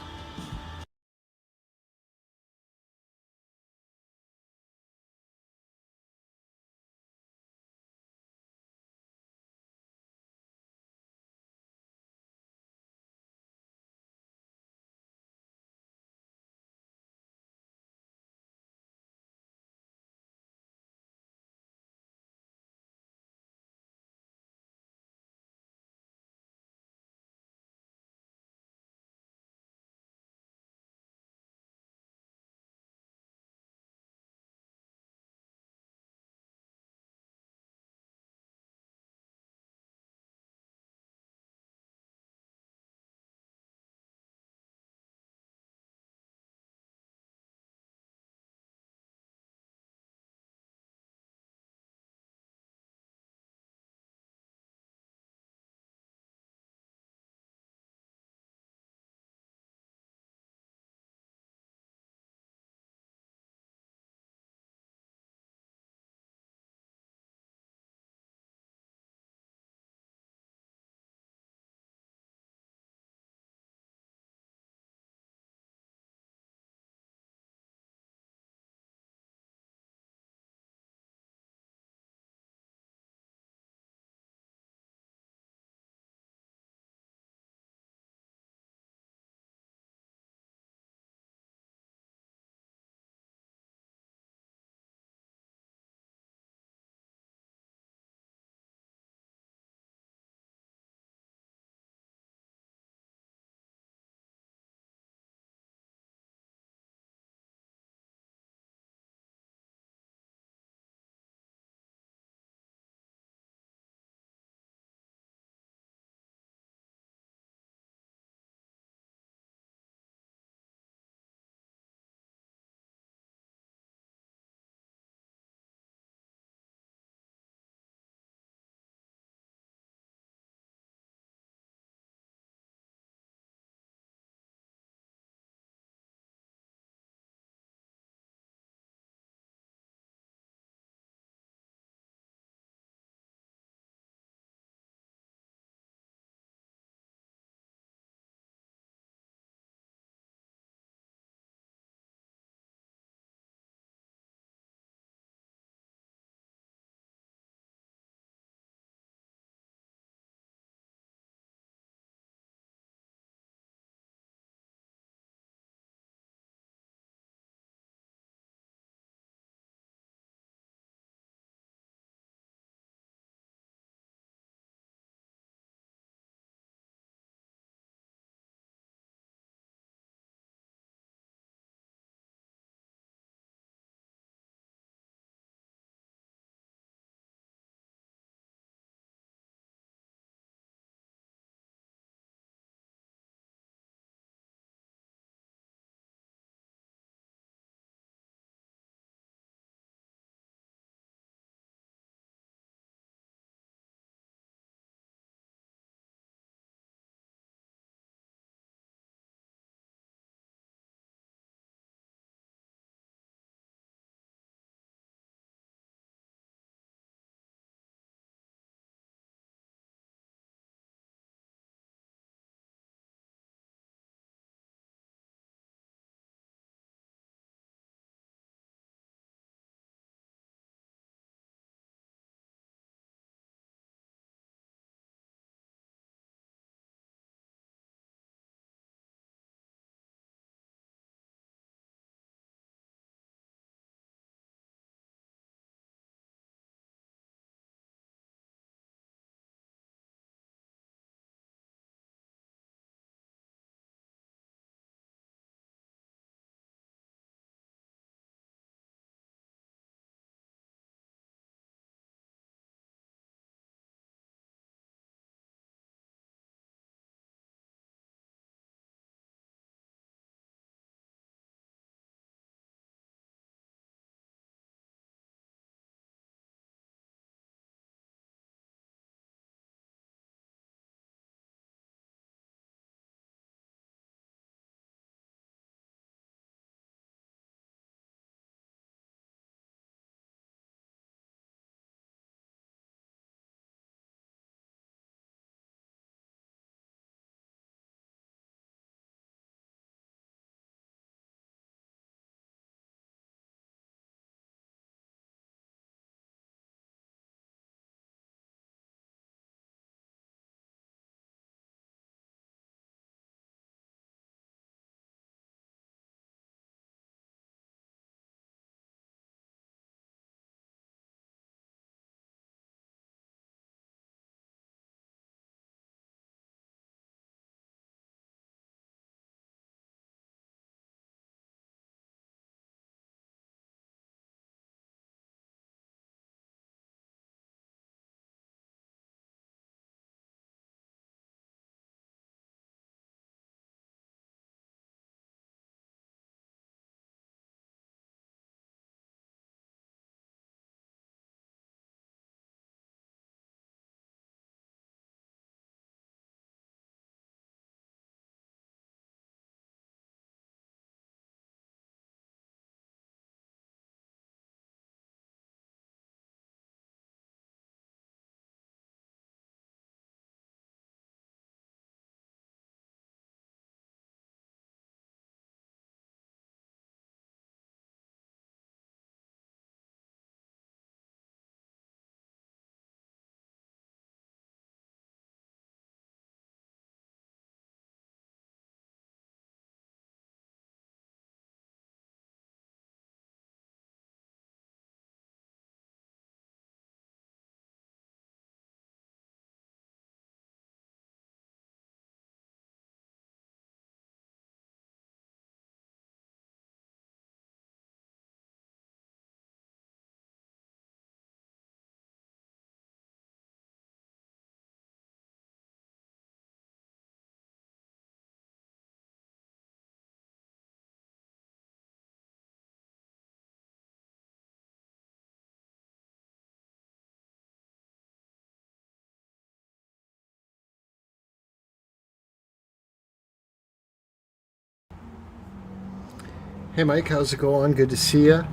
[SPEAKER 1] Hey Mike, how's it going? Good to see you.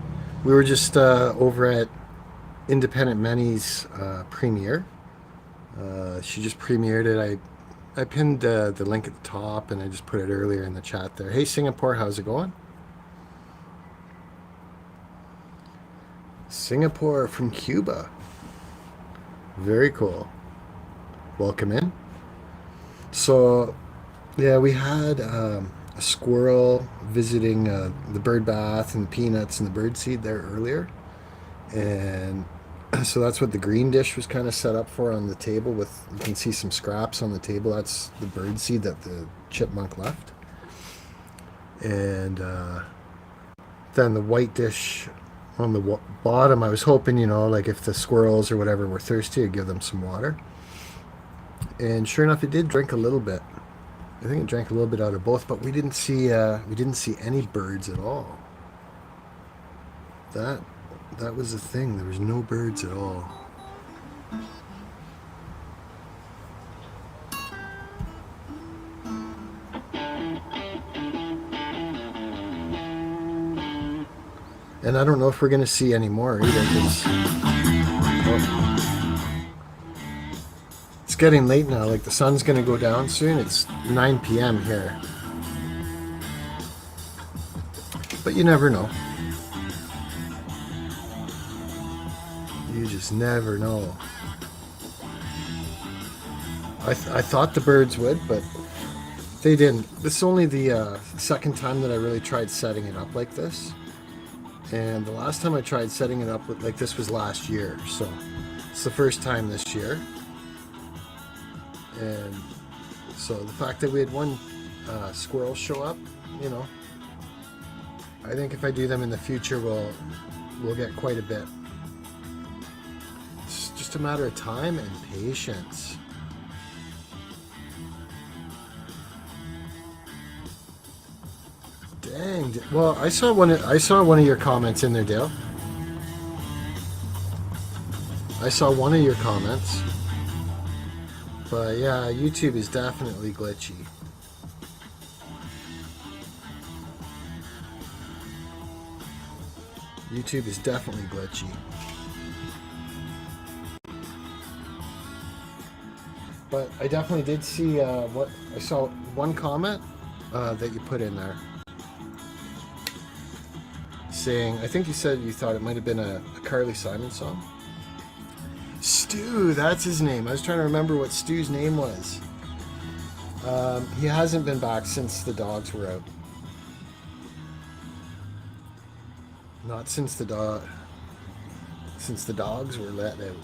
[SPEAKER 1] We were just over at Independent Many's premiere. She just premiered it. I pinned the link at the top and I just put it earlier in the chat there. Hey Singapore, how's it going? Singapore from Cuba. Very cool. Welcome in. So, yeah, we had a squirrel visiting the bird bath and peanuts and the bird seed there earlier. And so that's what the green dish was kind of set up for on the table. With, you can see some scraps on the table. That's the bird seed that the chipmunk left. And then the white dish on the bottom, I was hoping, like if the squirrels or whatever were thirsty, I'd give them some water. And sure enough, it did drink a little bit. I think it drank a little bit out of both, but we didn't see any birds at all. That was the thing. There was no birds at all. And I don't know if we're going to see any more either. It's getting late now. Like the sun's going to go down soon. It's 9 p.m. here. But you never know. You just never know. I thought the birds would, but they didn't. This is only the second time that I really tried setting it up like this. And the last time I tried setting it up like this was last year. So it's the first time this year. And so the fact that we had one squirrel show up, I think if I do them in the future, we'll get quite a bit. It's just a matter of time and patience. Dang. Well, I saw one of your comments in there, Dale. I saw one of your comments. But yeah, YouTube is definitely glitchy. YouTube is definitely glitchy. But I definitely did see what I saw one comment that you put in there saying, I think you said you thought it might have been a Carly Simon song. Stu, that's his name. I was trying to remember what Stu's name was. He hasn't been back since the dogs were out. Not since the dogs were let out.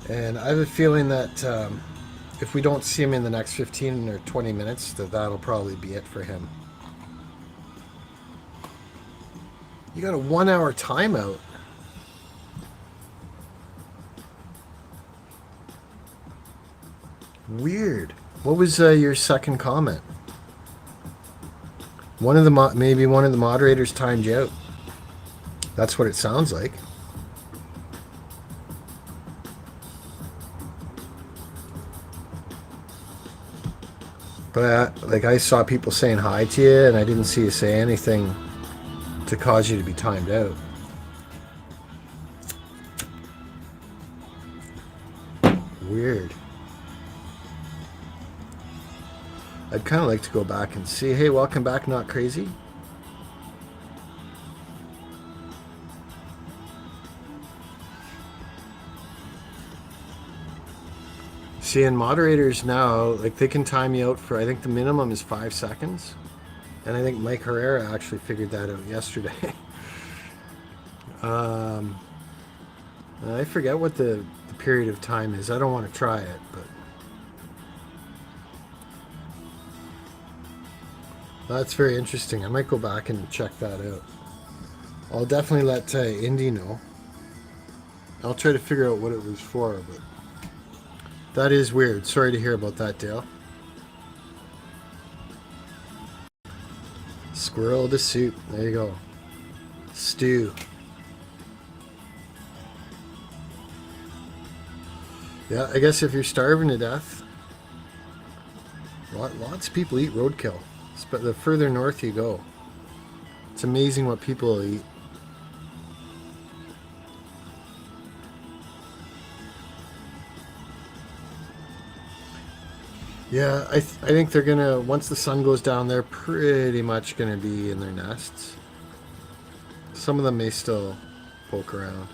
[SPEAKER 1] And I have a feeling that if we don't see him in the next 15 or 20 minutes, that'll probably be it for him. You got a 1 hour timeout. Weird. What was your second comment? Maybe one of the moderators timed you out. That's what it sounds like. But I saw people saying hi to you, and I didn't see you say anything to cause you to be timed out. Weird. I'd kind of like to go back and see. Hey, welcome back, Not Crazy. Seeing moderators now, they can time you out for, I think the minimum is 5 seconds. And I think Mike Herrera actually figured that out yesterday. I forget what the period of time is. I don't want to try it, but that's very interesting. I might go back and check that out. I'll definitely let Indy know. I'll try to figure out what it was for, but that is weird. Sorry to hear about that, Dale. Squirrel to soup. There you go. Stew. Yeah, I guess if you're starving to death, Lots of people eat roadkill. But the further north you go, it's amazing what people eat. Yeah, I think they're gonna, once the sun goes down, they're pretty much gonna be in their nests. Some of them may still poke around.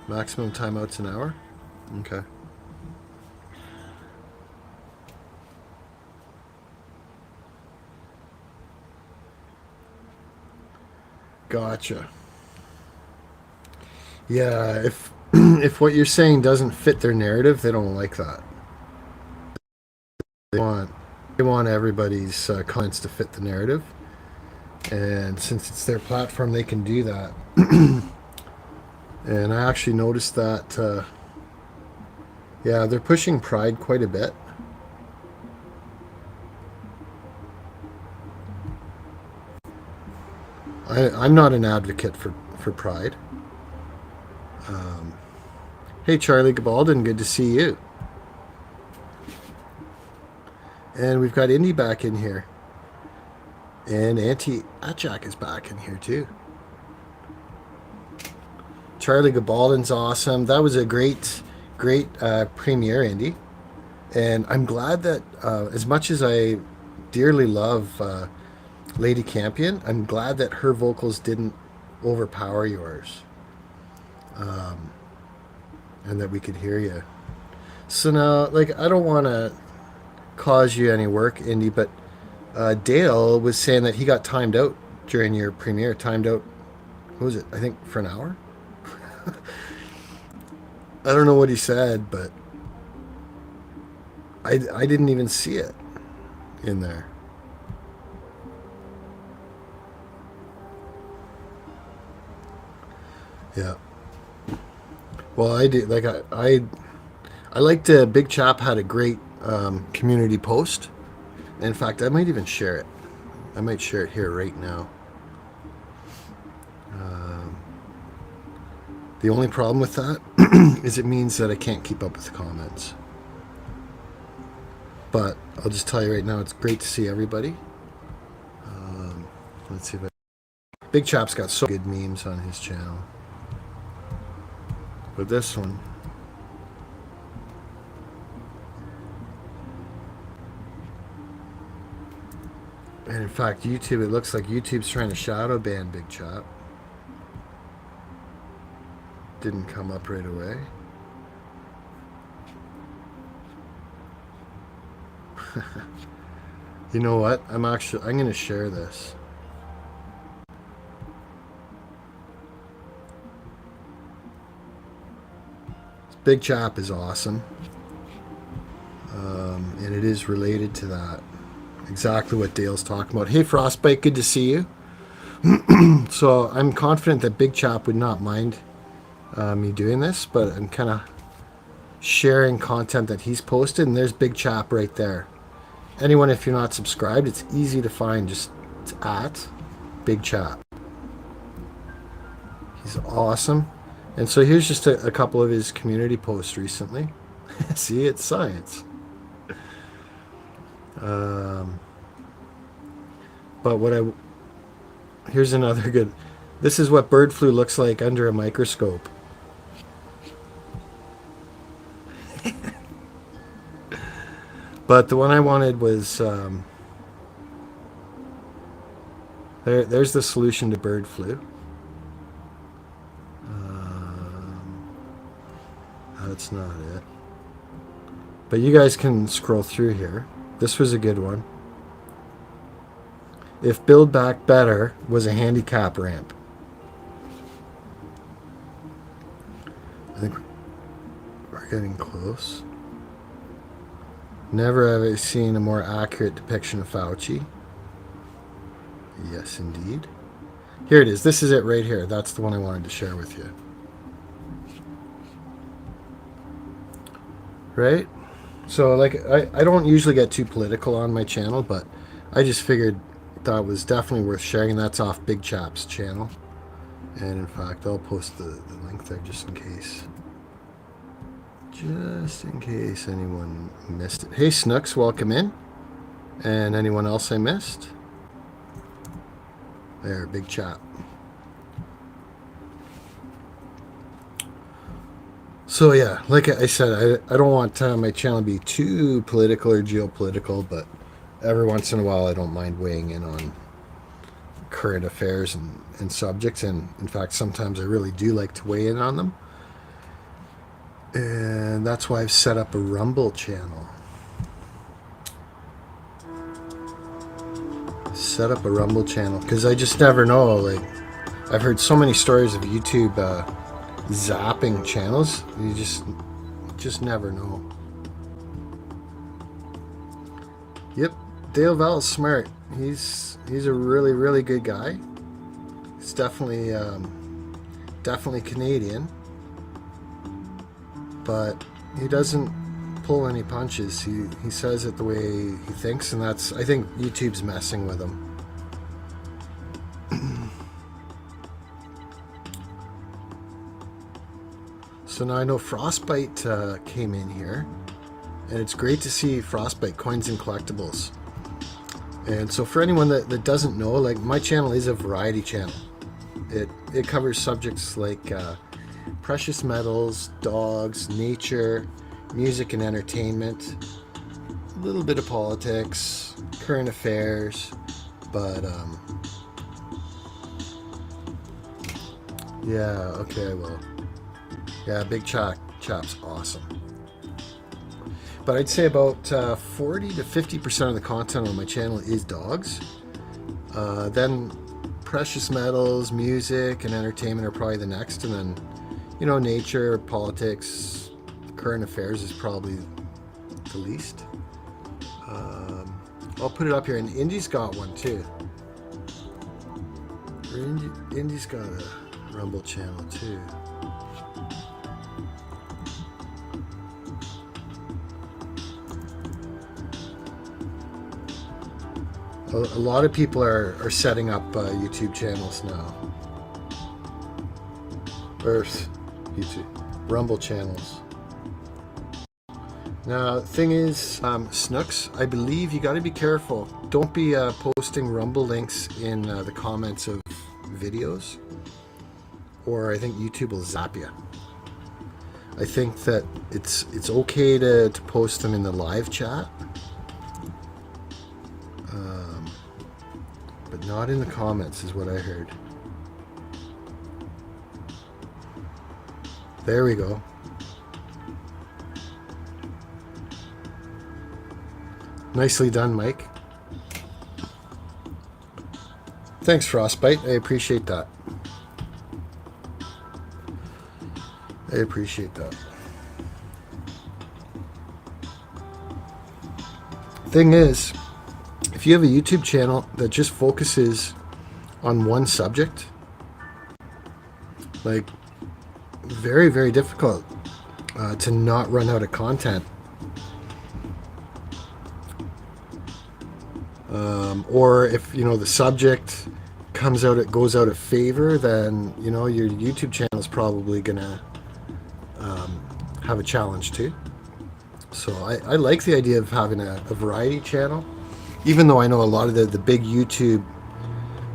[SPEAKER 1] Maximum timeouts an hour? Okay. Gotcha. Yeah, if if what you're saying doesn't fit their narrative, they don't like that. They want everybody's comments to fit the narrative, and since it's their platform, they can do that. And I actually noticed that. Yeah, they're pushing Pride quite a bit. I'm not an advocate for Pride. Hey, Charlie Gabalden, good to see you. And we've got Indy back in here. And Auntie Atchak is back in here too. Charlie Gabalden's awesome. That was a great premiere, Indy. And I'm glad that as much as I dearly love Lady Campion, I'm glad that her vocals didn't overpower yours. And that we could hear you. So now, like, I don't want to cause you any work, Indy, but Dale was saying that he got timed out during your premiere. Timed out, what was it? I think for an hour? I don't know what he said, but I didn't even see it in there. Yeah. Well, I did. Like I liked Big Chap had a great community post. In fact, I might even share it. I might share it here right now. The only problem with that is it means that I can't keep up with the comments. But I'll just tell you right now, it's great to see everybody. Let's see if Big Chap's got so good memes on his channel. But this one, and in fact, YouTube, it looks like YouTube's trying to shadow ban Big Chap. Didn't come up right away. You know what? I'm going to share this. Big Chap is awesome. And it is related to that. Exactly what Dale's talking about. Hey, Frostbite, good to see you. So I'm confident that Big Chap would not mind me doing this, but I'm kind of sharing content that he's posted, and there's Big Chap right there. Anyone, if you're not subscribed, it's easy to find. Just it's at Big Chap. He's awesome. And so here's just a couple of his community posts recently. See, it's science. But here's another good. This is what bird flu looks like under a microscope. But the one I wanted was there's the solution to bird flu. That's not it. But you guys can scroll through here. This was a good one. If Build Back Better was a handicap ramp. I think we're getting close. Never have I seen a more accurate depiction of Fauci. Yes, indeed. Here it is. This is it right here. That's the one I wanted to share with you. Right? So, like, I don't usually get too political on my channel, but I just figured that was definitely worth sharing. That's off Big Chap's channel. And in fact, I'll post the link there just in case. Just in case anyone missed it. Hey, Snooks, welcome in. And anyone else I missed? There, big chat. So yeah, like I said, I don't want my channel to be too political or geopolitical, but every once in a while I don't mind weighing in on current affairs and subjects. And in fact, sometimes I really do like to weigh in on them. And that's why I've set up a Rumble channel. Set up a Rumble channel because I just never know. Like, I've heard so many stories of YouTube zapping channels. You just never know. Yep, Dale Val's smart. He's a really good guy. He's definitely Canadian, but he doesn't pull any punches. He says it the way he thinks, and that's, I think YouTube's messing with him. So now I know Frostbite came in here, and it's great to see Frostbite Coins and Collectibles. And so for anyone that doesn't know, like, my channel is a variety channel. It covers subjects like precious metals, dogs, nature, music and entertainment, a little bit of politics, current affairs, but yeah, okay, I will. Yeah, Big Chop's awesome. But I'd say about 40 to 50% of the content on my channel is dogs. Then precious metals, music, and entertainment are probably the next, and then, you know, nature, politics, current affairs is probably the least. I'll put it up here, and Indy's got one too. Indy's got a Rumble channel too. A lot of people are setting up YouTube channels now. Or YouTube, Rumble channels. Now, thing is, Snooks, I believe you got to be careful. Don't be posting Rumble links in the comments of videos, or I think YouTube will zap you. I think that it's okay to post them in the live chat. But not in the comments is what I heard. There we go. Nicely done, Mike. Thanks, Frostbite. I appreciate that. I appreciate that. Thing is, if you have a YouTube channel that just focuses on one subject, like, very difficult to not run out of content. Or if, you know, the subject goes out of favor, then, you know, your YouTube channel is probably gonna have a challenge too. So I like the idea of having a variety channel, even though I know a lot of the big YouTube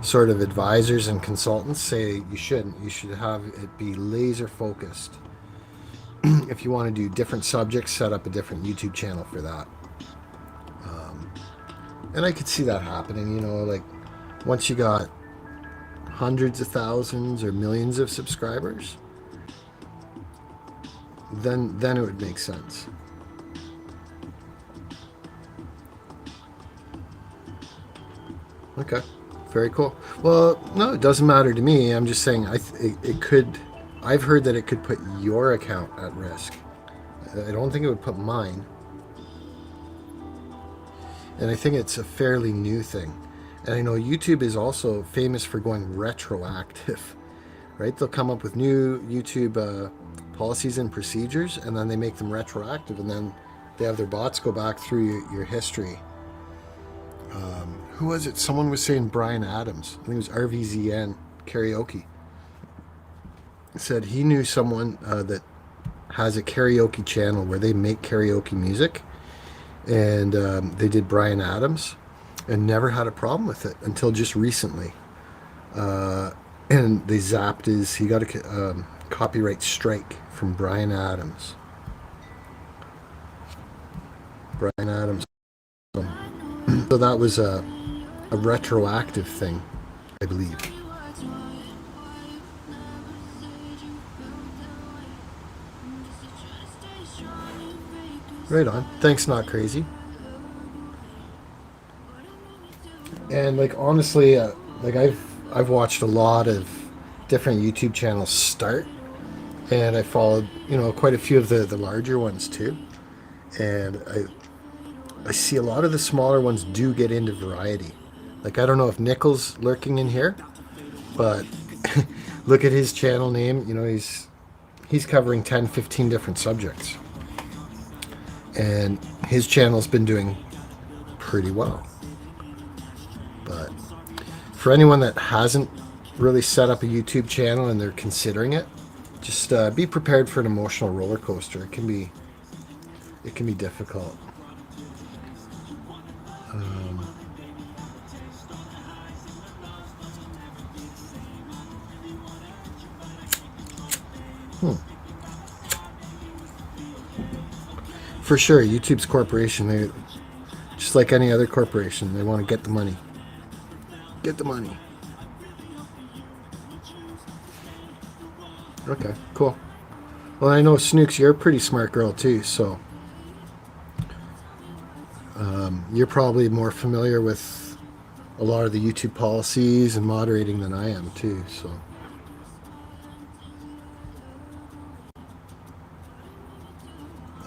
[SPEAKER 1] sort of advisors and consultants say you shouldn't. You should have it be laser focused. If you want to do different subjects, set up a different YouTube channel for that. And I could see that happening, you know, like once you got hundreds of thousands or millions of subscribers, then it would make sense. Okay, very cool. Well, no, it doesn't matter to me. I'm just saying it could. I've heard that it could put your account at risk. I don't think it would put mine. And I think it's a fairly new thing. And I know YouTube is also famous for going retroactive, right? They'll come up with new YouTube policies and procedures, and then they make them retroactive, and then they have their bots go back through your history. Who was it? Someone was saying Brian Adams. I think it was RVZN Karaoke. Said he knew someone that has a karaoke channel where they make karaoke music, and they did Bryan Adams, and never had a problem with it until just recently. And they zapped his. He got a copyright strike from Bryan Adams. Bryan Adams. So that was a retroactive thing, I believe. Right on. Thanks, not crazy. And like honestly, like I've watched a lot of different YouTube channels start, and I followed quite a few of the larger ones too. And I see a lot of the smaller ones do get into variety. Like I don't know if Nickel's lurking in here, but look at his channel name. He's covering 10, 15 different subjects, and his channel's been doing pretty well. But for anyone that hasn't really set up a YouTube channel and they're considering it, just be prepared for an emotional roller coaster. It can be difficult. For sure, YouTube's corporation. They just like any other corporation. They want to get the money. Get the money. Okay, cool. Well, I know Snooks, you're a pretty smart girl too, so you're probably more familiar with a lot of the YouTube policies and moderating than I am too. So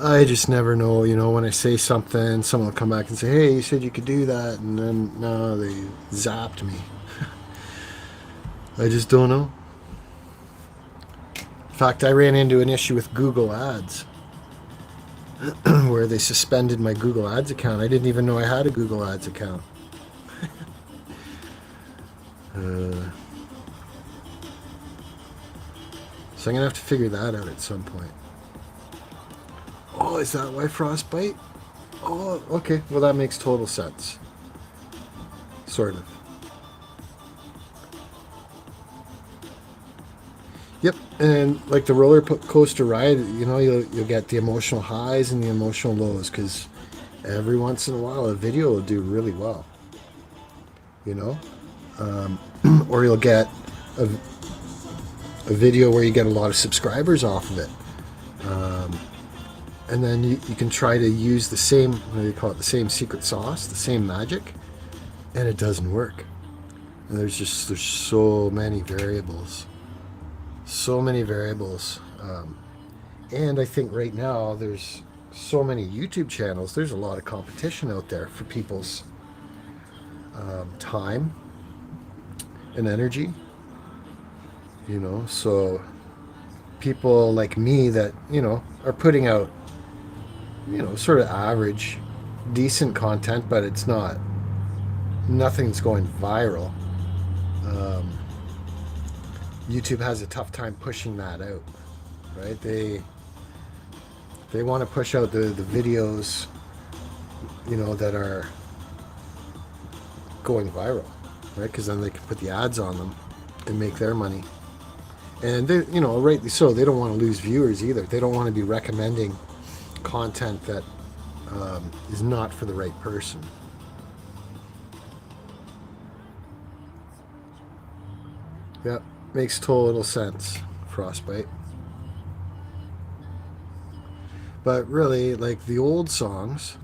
[SPEAKER 1] I just never know, when I say something, someone will come back and say, "Hey, you said you could do that," and then no, they zapped me. I just don't know. In fact, I ran into an issue with Google Ads where they suspended my Google Ads account. I didn't even know I had a Google Ads account. So I'm going to have to figure that out at some point. Oh, is that why frostbite? Oh, okay. Well, that makes total sense. Sort of. Yep, and like the roller coaster ride, you'll get the emotional highs and the emotional lows, because every once in a while a video will do really well, or you'll get a video where you get a lot of subscribers off of it, and then you can try to use the same, what do you call it, the same secret sauce, the same magic, and it doesn't work. And there's so many variables. And I think right now there's so many YouTube channels, there's a lot of competition out there for people's time and energy, so people like me that are putting out sort of average decent content, but nothing's going viral. YouTube has a tough time pushing that out, right? They want to push out the videos, that are going viral, right? Because then they can put the ads on them and make their money. And they, rightly so, they don't want to lose viewers either. They don't want to be recommending content that is not for the right person. Yep. Makes total sense, frostbite. But really, like the old songs,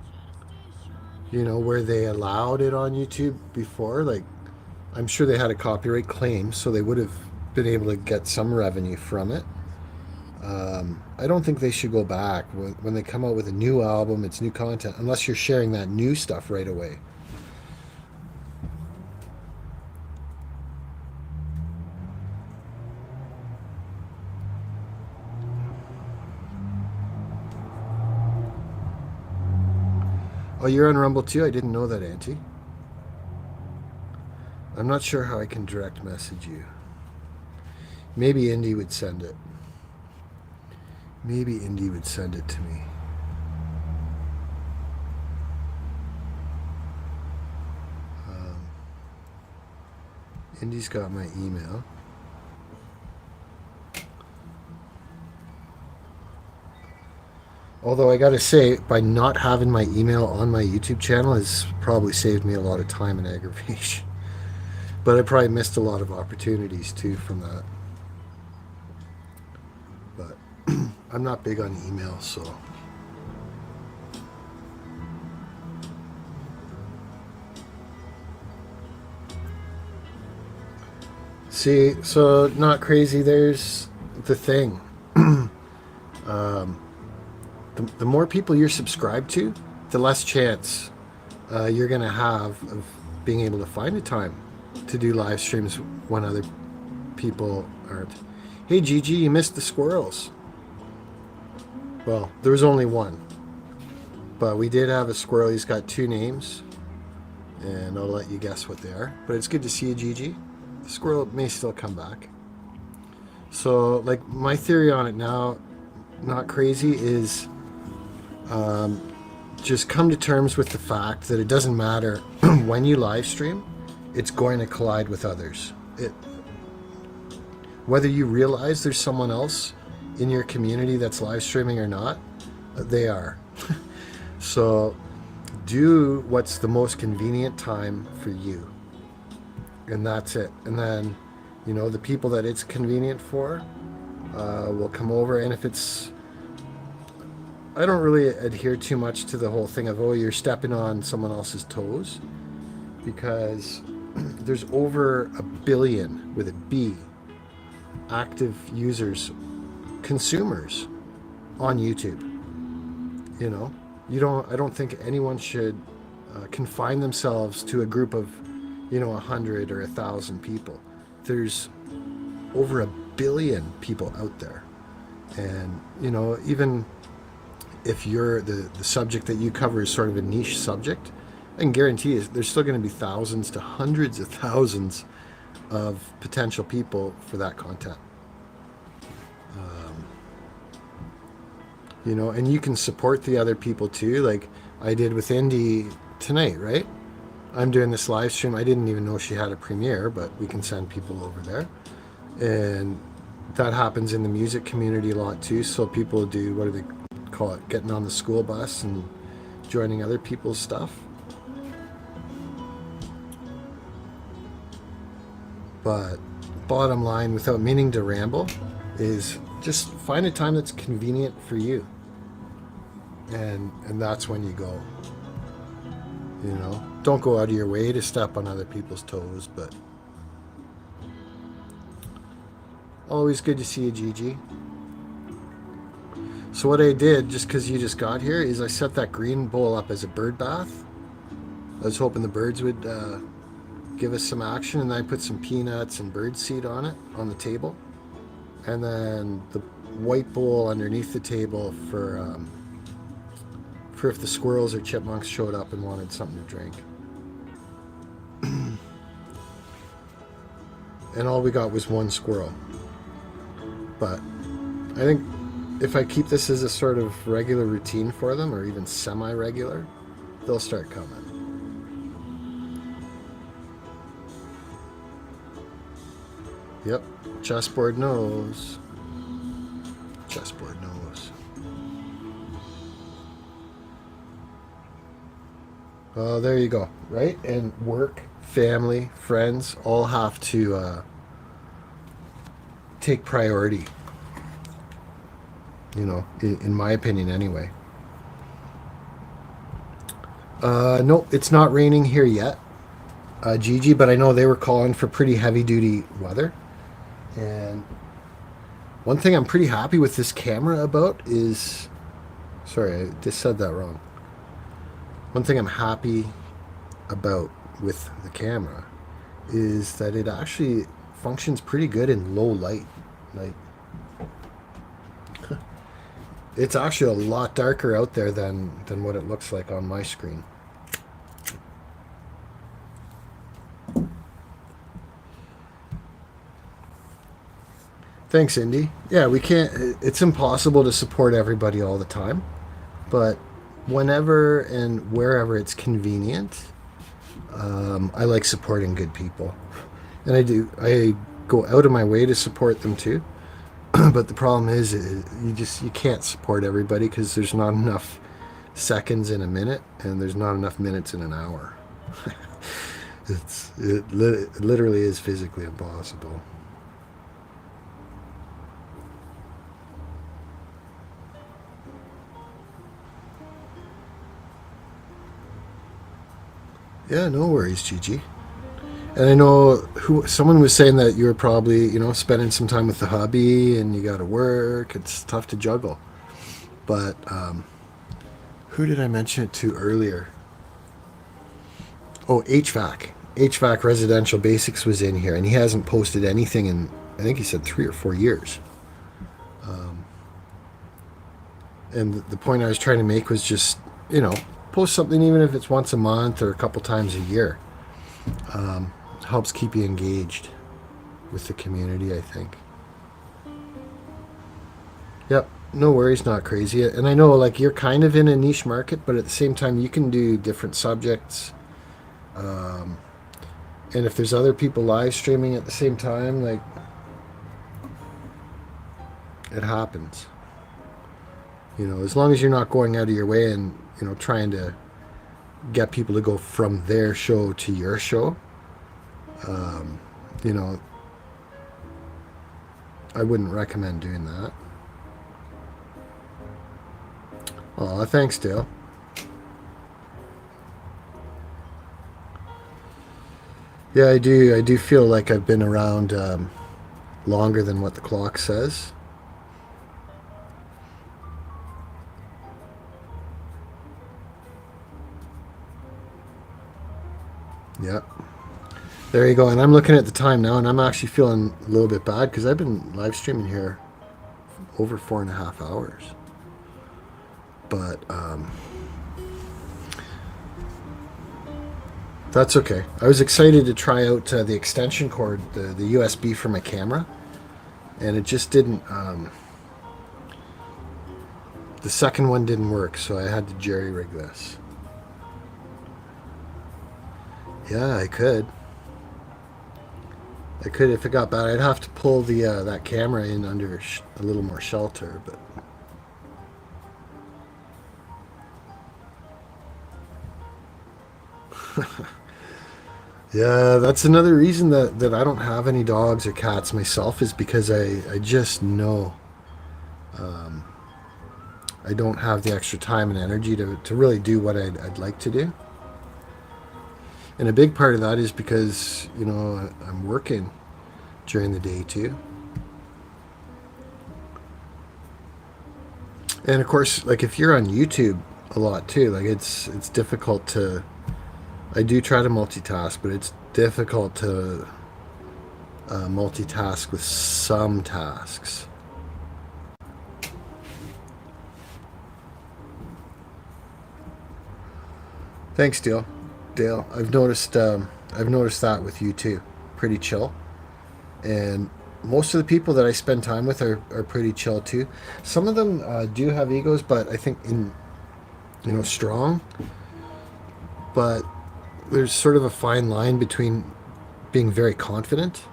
[SPEAKER 1] where they allowed it on YouTube before, like I'm sure they had a copyright claim, so they would have been able to get some revenue from it. I don't think they should go back when they come out with a new album, it's new content, unless you're sharing that new stuff right away. Oh, you're on Rumble too? I didn't know that, Auntie. I'm not sure how I can direct message you. Maybe Indy would send it. Maybe Indy would send it to me. Indy's got my email. Although I gotta say, by not having my email on my YouTube channel has probably saved me a lot of time and aggravation. But I probably missed a lot of opportunities too from that. But I'm not big on email, so. See, so not crazy. There's the thing. The more people you're subscribed to, the less chance you're going to have of being able to find a time to do live streams when other people aren't. Hey, Gigi, you missed the squirrels. Well, there was only one. But we did have a squirrel. He's got two names. And I'll let you guess what they are. But it's good to see you, Gigi. The squirrel may still come back. So, like, my theory on it now, not crazy, is just come to terms with the fact that it doesn't matter when you live stream, it's going to collide with others. Whether you realize there's someone else in your community that's live streaming or not, they are. So do what's the most convenient time for you. And that's it. And then, you know, the people that it's convenient for will come over. And if it's, I don't really adhere too much to the whole thing of, oh, you're stepping on someone else's toes, because there's over 1 billion with a B active users, consumers on YouTube. You know, I don't think anyone should confine themselves to a group of, 100 or 1,000 people. There's over 1 billion people out there. And, even if you're the subject that you cover is sort of a niche subject, I can guarantee you there's still going to be thousands to hundreds of thousands of potential people for that content. And you can support the other people too, like I did with Indy tonight, right? I'm doing this live stream. I didn't even know she had a premiere, but we can send people over there. And that happens in the music community a lot too. So people do, what do they call it? Getting on the school bus and joining other people's stuff. But bottom line, without meaning to ramble, is just find a time that's convenient for you. And that's when you go. Don't go out of your way to step on other people's toes, but always good to see you, Gigi. So what I did, just because you just got here, is I set that green bowl up as a bird bath. I was hoping the birds would give us some action, and I put some peanuts and bird seed on it, on the table. And then the white bowl underneath the table for if the squirrels or chipmunks showed up and wanted something to drink. And all we got was one squirrel. But I think if I keep this as a sort of regular routine for them, or even semi-regular, they'll start coming. Yep, chessboard knows. Chessboard knows. Oh, there you go, right? And work, family, friends all have to take priority. In my opinion anyway. No, it's not raining here yet, Gigi, but I know they were calling for pretty heavy duty weather. And one thing I'm pretty happy with this camera about is, sorry, I just said that wrong. One thing I'm happy about with the camera is that it actually functions pretty good in low light. Like, it's actually a lot darker out there than what it looks like on my screen. Thanks, Indy. Yeah, we can't. It's impossible to support everybody all the time, but whenever and wherever it's convenient, I like supporting good people, and I do. I go out of my way to support them too. But the problem is, you can't support everybody because there's not enough seconds in a minute, and there's not enough minutes in an hour. It literally is physically impossible. Yeah, no worries, Gigi. And I know who someone was saying that you were probably, spending some time with the hubby and you got to work. It's tough to juggle. But who did I mention it to earlier? Oh, HVAC. HVAC Residential Basics was in here, and he hasn't posted anything in, I think he said 3 or 4 years. And the point I was trying to make was just, post something even if it's once a month or a couple times a year. Helps keep you engaged with the community, I think. Yep, no worries, not crazy. And I know, like, you're kind of in a niche market, but at the same time, you can do different subjects. Um, and if there's other people live streaming at the same time, like, it happens. As long as you're not going out of your way and, trying to get people to go from their show to your show, um, you know, I wouldn't recommend doing that. Oh, thanks, Dale. Yeah, I do. I do feel like I've been around longer than what the clock says. Yep. There you go. And I'm looking at the time now, and I'm actually feeling a little bit bad because I've been live streaming here over 4.5 hours. But that's okay. I was excited to try out the extension cord, the USB for my camera, and it just didn't. The second one didn't work, so I had to jerry rig this. Yeah, I could. I could if it got bad. I'd have to pull the that camera in under a little more shelter, but yeah, that's another reason that I don't have any dogs or cats myself is because I just know I don't have the extra time and energy to really do what I'd like to do. And a big part of that is because, I'm working during the day too. And of course, like if you're on YouTube a lot too, like it's difficult to. I do try to multitask, but it's difficult to multitask with some tasks. Thanks, Dale. Dale, I've noticed that with you too. Pretty chill, and most of the people that I spend time with are pretty chill too. Some of them do have egos, but I think in strong. But there's sort of a fine line between being very confident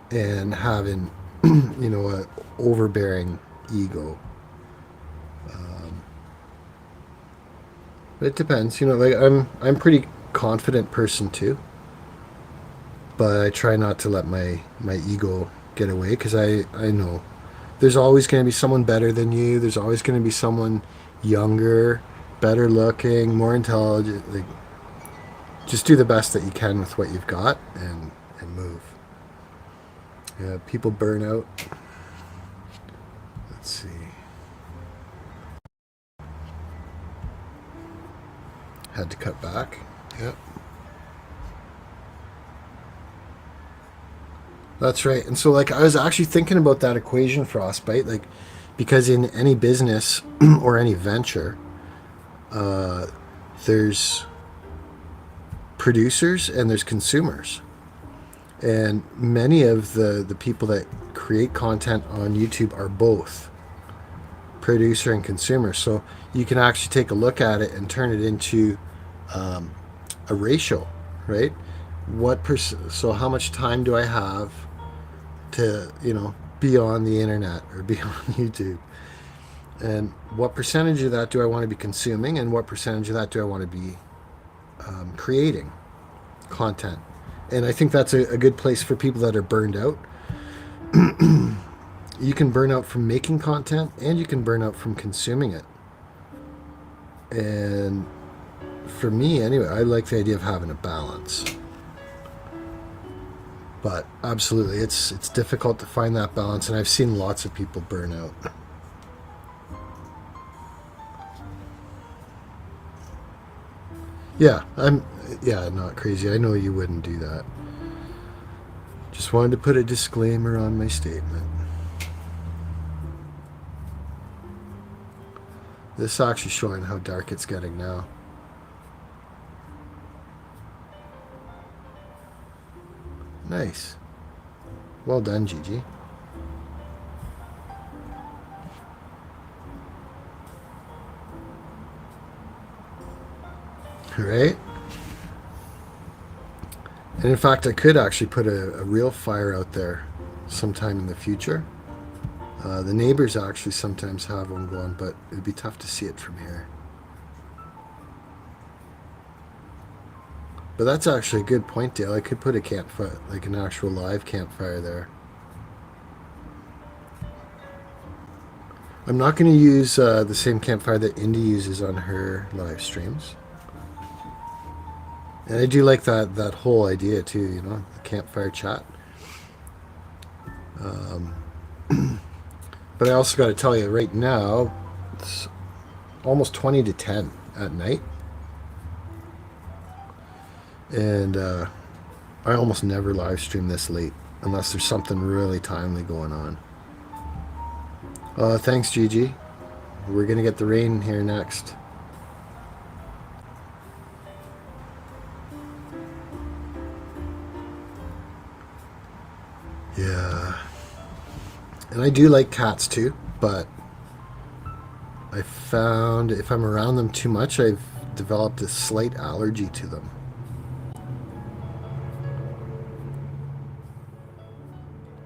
[SPEAKER 1] and having a overbearing ego. But it depends. Like I'm pretty confident person too, but I try not to let my ego get away because I know there's always going to be someone better than you. There's always going to be someone younger, better looking, more intelligent. Like, just do the best that you can with what you've got and move. Yeah, people burn out. Let's see. Had to cut back. Yep. That's right. And so, like, I was actually thinking about that equation, Frostbite, like, because in any business or any venture, uh, there's producers and there's consumers. And many of the people that create content on YouTube are both producer and consumer. So you can actually take a look at it and turn it into a ratio, right? So how much time do I have to, be on the internet or be on YouTube? And what percentage of that do I want to be consuming, and what percentage of that do I want to be creating content? And I think that's a good place for people that are burned out. You can burn out from making content, and you can burn out from consuming it. And for me, anyway, I like the idea of having a balance. But absolutely, it's difficult to find that balance, and I've seen lots of people burn out. Yeah, not crazy. I know you wouldn't do that. Just wanted to put a disclaimer on my statement. This is actually showing how dark it's getting now. Nice. Well done, Gigi. Right? And in fact, I could actually put a real fire out there sometime in the future. The neighbors actually sometimes have one going, but it would be tough to see it from here. But that's actually a good point, Dale. I could put a campfire, like an actual live campfire there. I'm not going to use the same campfire that Indy uses on her live streams. And I do like that whole idea too, the campfire chat. But I also got to tell you, right now, it's almost 20 to 10 at night. And I almost never live stream this late unless there's something really timely going on. Thanks, Gigi. We're going to get the rain here next. Yeah. And I do like cats too, but I found if I'm around them too much, I've developed a slight allergy to them.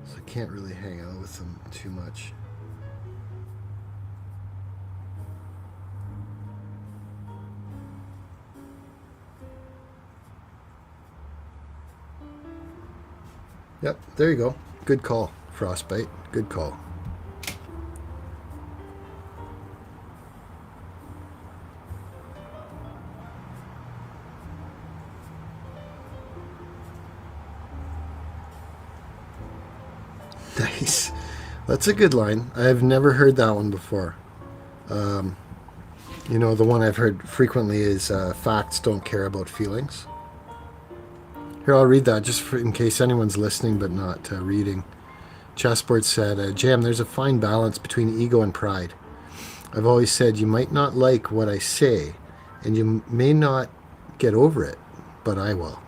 [SPEAKER 1] So I can't really hang out with them too much. Yep, there you go. Good call, Frostbite. Good call. Nice. That's a good line. I've never heard that one before. The one I've heard frequently is facts don't care about feelings. Here, I'll read that just in case anyone's listening but not reading. Chessboard said, Jam, there's a fine balance between ego and pride. I've always said you might not like what I say, and you may not get over it, but I will.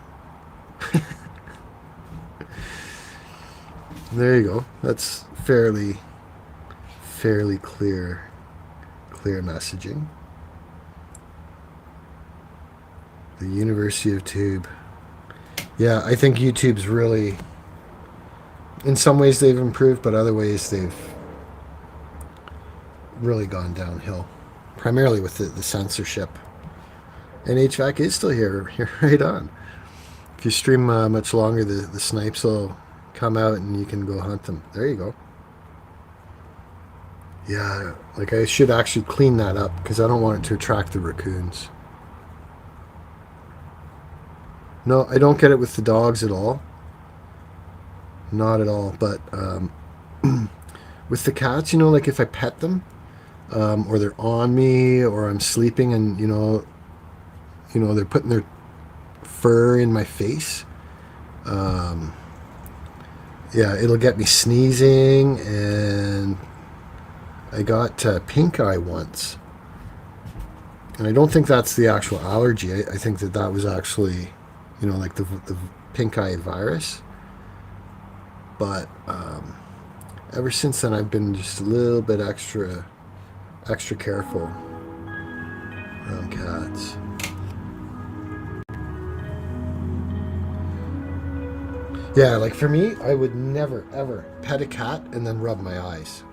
[SPEAKER 1] There you go. That's fairly clear messaging. The University of Tube. Yeah, I think YouTube's really, in some ways they've improved, but other ways they've really gone downhill. Primarily with the censorship. And HVAC is still here. You're right on. If you stream much longer, the snipes will come out and you can go hunt them. There you go. Yeah, like I should actually clean that up because I don't want it to attract the raccoons. No, I don't get it with the dogs at all. Not at all. But with the cats, like if I pet them, or they're on me, or I'm sleeping and they're putting their fur in my face. Yeah, it'll get me sneezing, and I got pink eye once. And I don't think that's the actual allergy. I think that was actually, like the pink eye virus. But ever since then, I've been just a little bit extra careful around cats. Yeah, like for me, I would never ever pet a cat and then rub my eyes.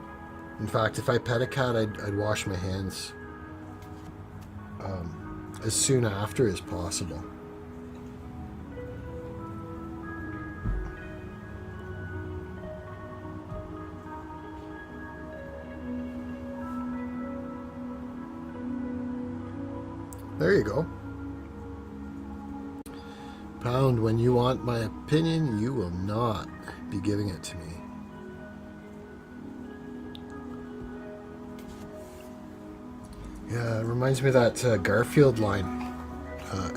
[SPEAKER 1] In fact, if I pet a cat, I'd wash my hands as soon after as possible. There you go. Pound, when you want my opinion, you will not be giving it to me. Yeah, it reminds me of that Garfield line.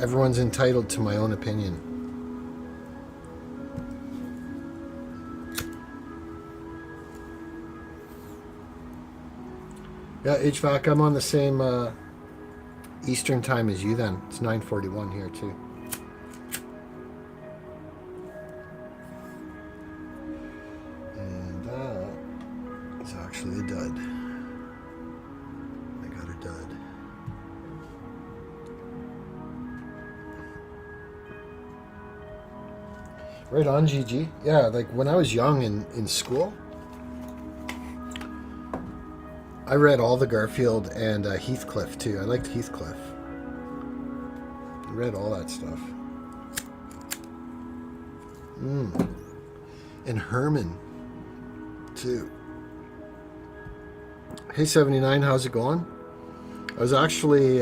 [SPEAKER 1] Everyone's entitled to my own opinion. Yeah, HVAC, I'm on the same Eastern time as you then. It's 9:41 here too. And that is actually a dud. I got a dud. Right on, GG. Yeah, like when I was young in school, I read all the Garfield and Heathcliff too. I liked Heathcliff. I read all that stuff. And Herman too. Hey 79, how's it going? I was actually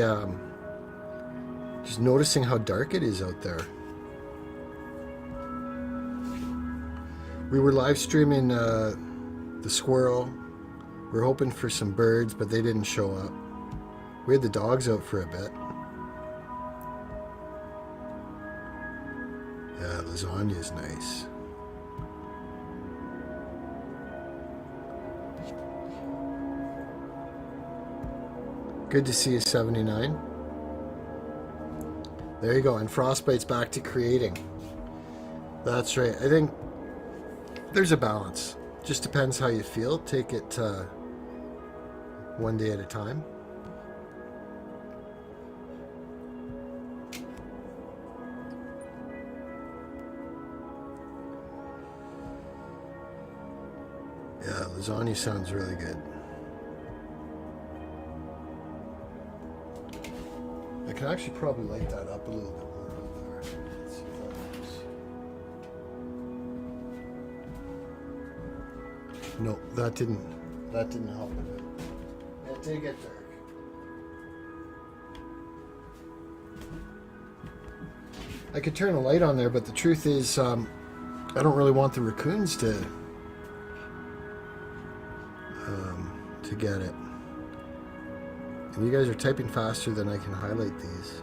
[SPEAKER 1] just noticing how dark it is out there. We were live streaming the squirrel. We were hoping for some birds, but they didn't show up. We had the dogs out for a bit. Yeah, lasagna's nice. Good to see you, 79. There you go, and Frostbite's back to creating. That's right. I think there's a balance. Just depends how you feel. Take it one day at a time. Yeah, lasagna sounds really good. I can actually probably light that up a little bit more over there. Let's see if that works. No, that didn't help with it. It did get dark. I could turn a light on there, but the truth is, I don't really want the raccoons to get it. And you guys are typing faster than I can highlight these.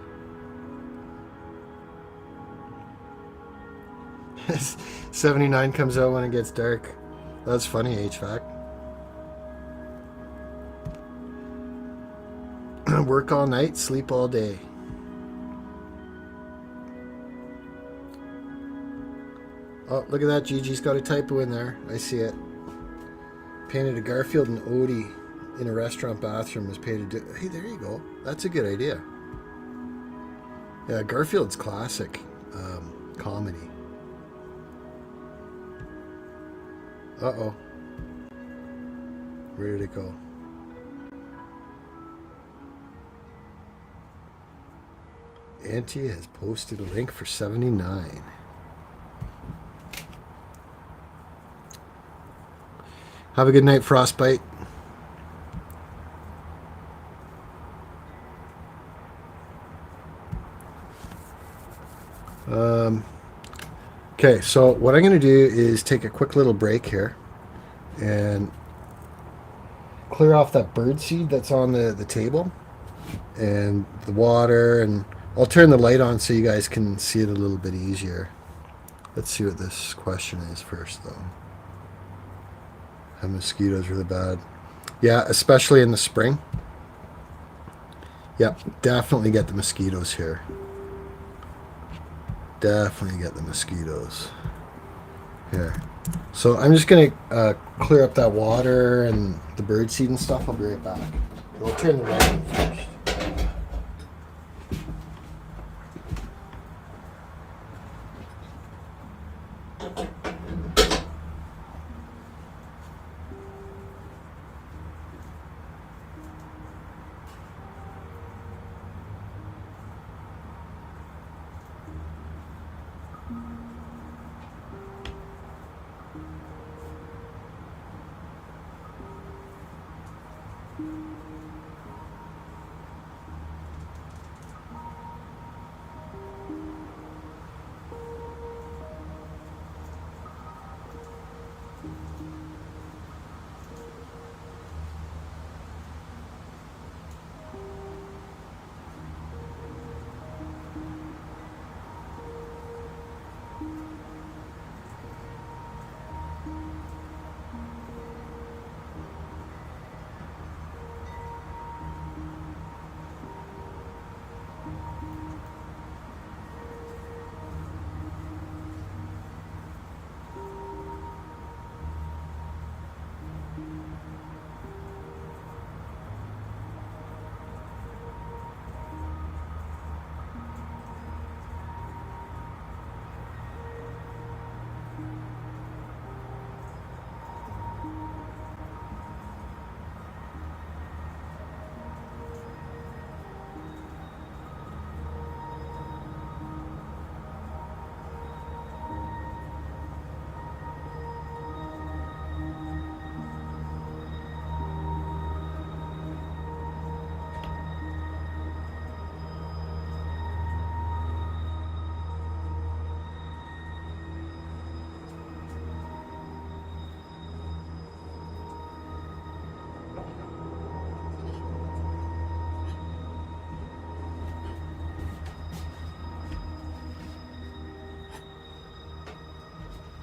[SPEAKER 1] 79 comes out when it gets dark. That's funny, HVAC. Work all night, sleep all day. Oh, look at that. Gigi's got a typo in there. I see it. Painted a Garfield and Odie in a restaurant bathroom, was paid to do. Hey, there you go. That's a good idea. Yeah, Garfield's classic comedy. Uh-oh. Where did it go? Auntie has posted a link for 79. Have a good night, Frostbite. Okay, so what I'm going to do is take a quick little break here and clear off that bird seed that's on the table and the water, and I'll turn the light on so you guys can see it a little bit easier. Let's see what this question is first, though. Have mosquitoes really bad? Yeah, especially in the spring. Yep, definitely get the mosquitoes here. Definitely get the mosquitoes. Here. So I'm just gonna clear up that water and the bird seed and stuff. I'll be right back. We'll turn the light on first.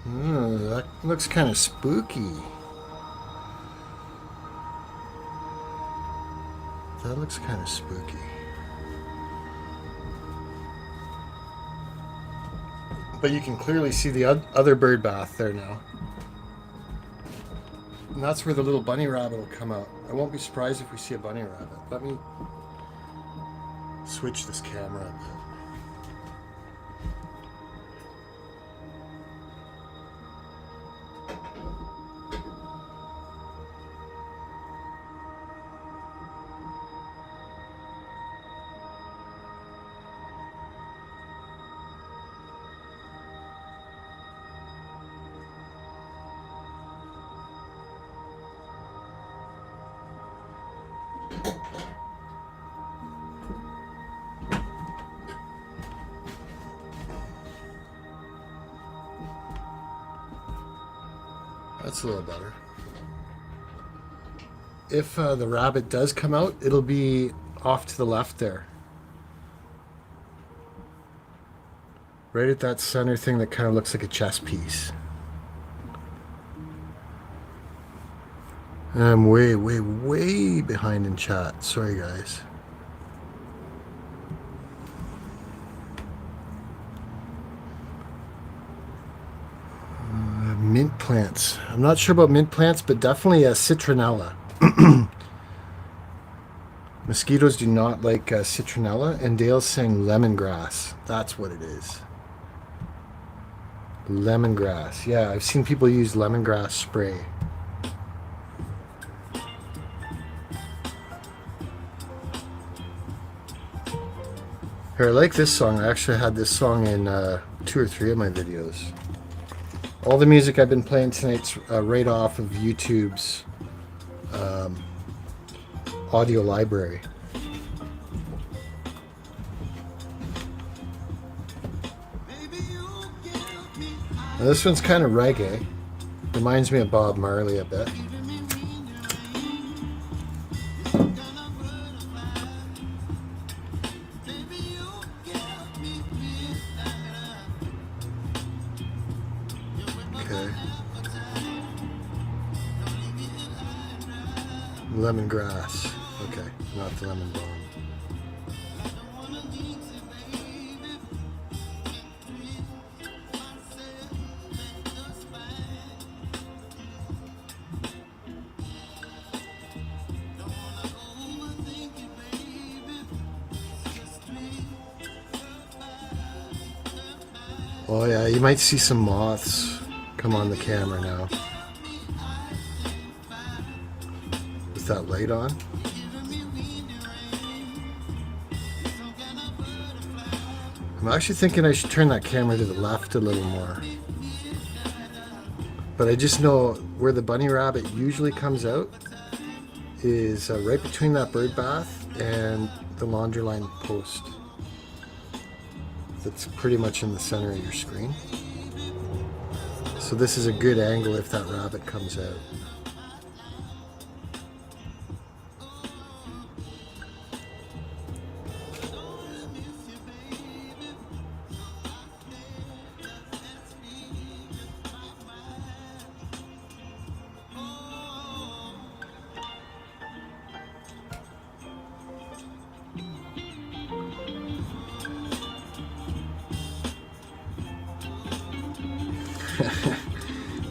[SPEAKER 1] That looks kind of spooky. That looks kind of spooky. But you can clearly see the other bird bath there now. And that's where the little bunny rabbit will come out. I won't be surprised if we see a bunny rabbit. Let me switch this camera a bit. That's a little better. If the rabbit does come out, it'll be off to the left there. Right at that center thing that kind of looks like a chess piece. I'm way, way, way behind in chat. Sorry, guys. Mint plants. I'm not sure about mint plants, but definitely a citronella. Mosquitoes do not like citronella, and Dale's saying lemongrass. That's what it is. Lemongrass. Yeah, I've seen people use lemongrass spray. Here, I like this song. I actually had this song in 2 or 3 of my videos. All the music I've been playing tonight's right off of YouTube's audio library. Now, this one's kind of reggae. Reminds me of Bob Marley a bit. Okay. Lemongrass. Okay, not the lemon balm. Oh yeah, you might see some moths come on the camera now. With that light on. I'm actually thinking I should turn that camera to the left a little more. But I just know where the bunny rabbit usually comes out is right between that bird bath and the laundry line post. That's pretty much in the center of your screen. So this is a good angle if that rabbit comes out.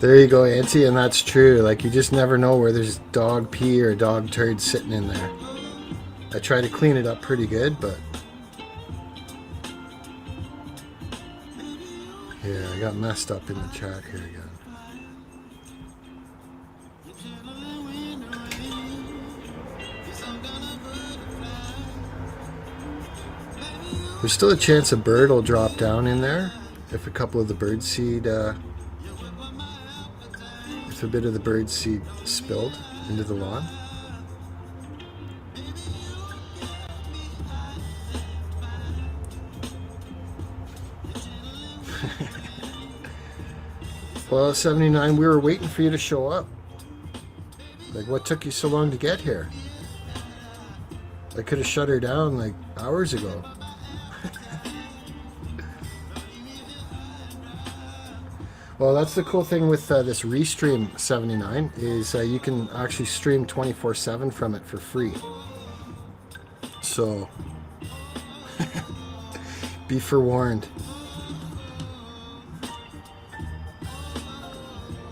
[SPEAKER 1] There you go, Auntie, and that's true. Like, you just never know where there's dog pee or dog turd sitting in there. I try to clean it up pretty good, but yeah, I got messed up in the chat here again. There's still a chance a bird will drop down in there if a couple of the bird seed, if a bit of the bird seed spilled into the lawn. Well, 79, we were waiting for you to show up. Like, what took you so long to get here? I could have shut her down like hours ago. Well, that's the cool thing with this Restream 79 is you can actually stream 24/7 from it for free. So, be forewarned.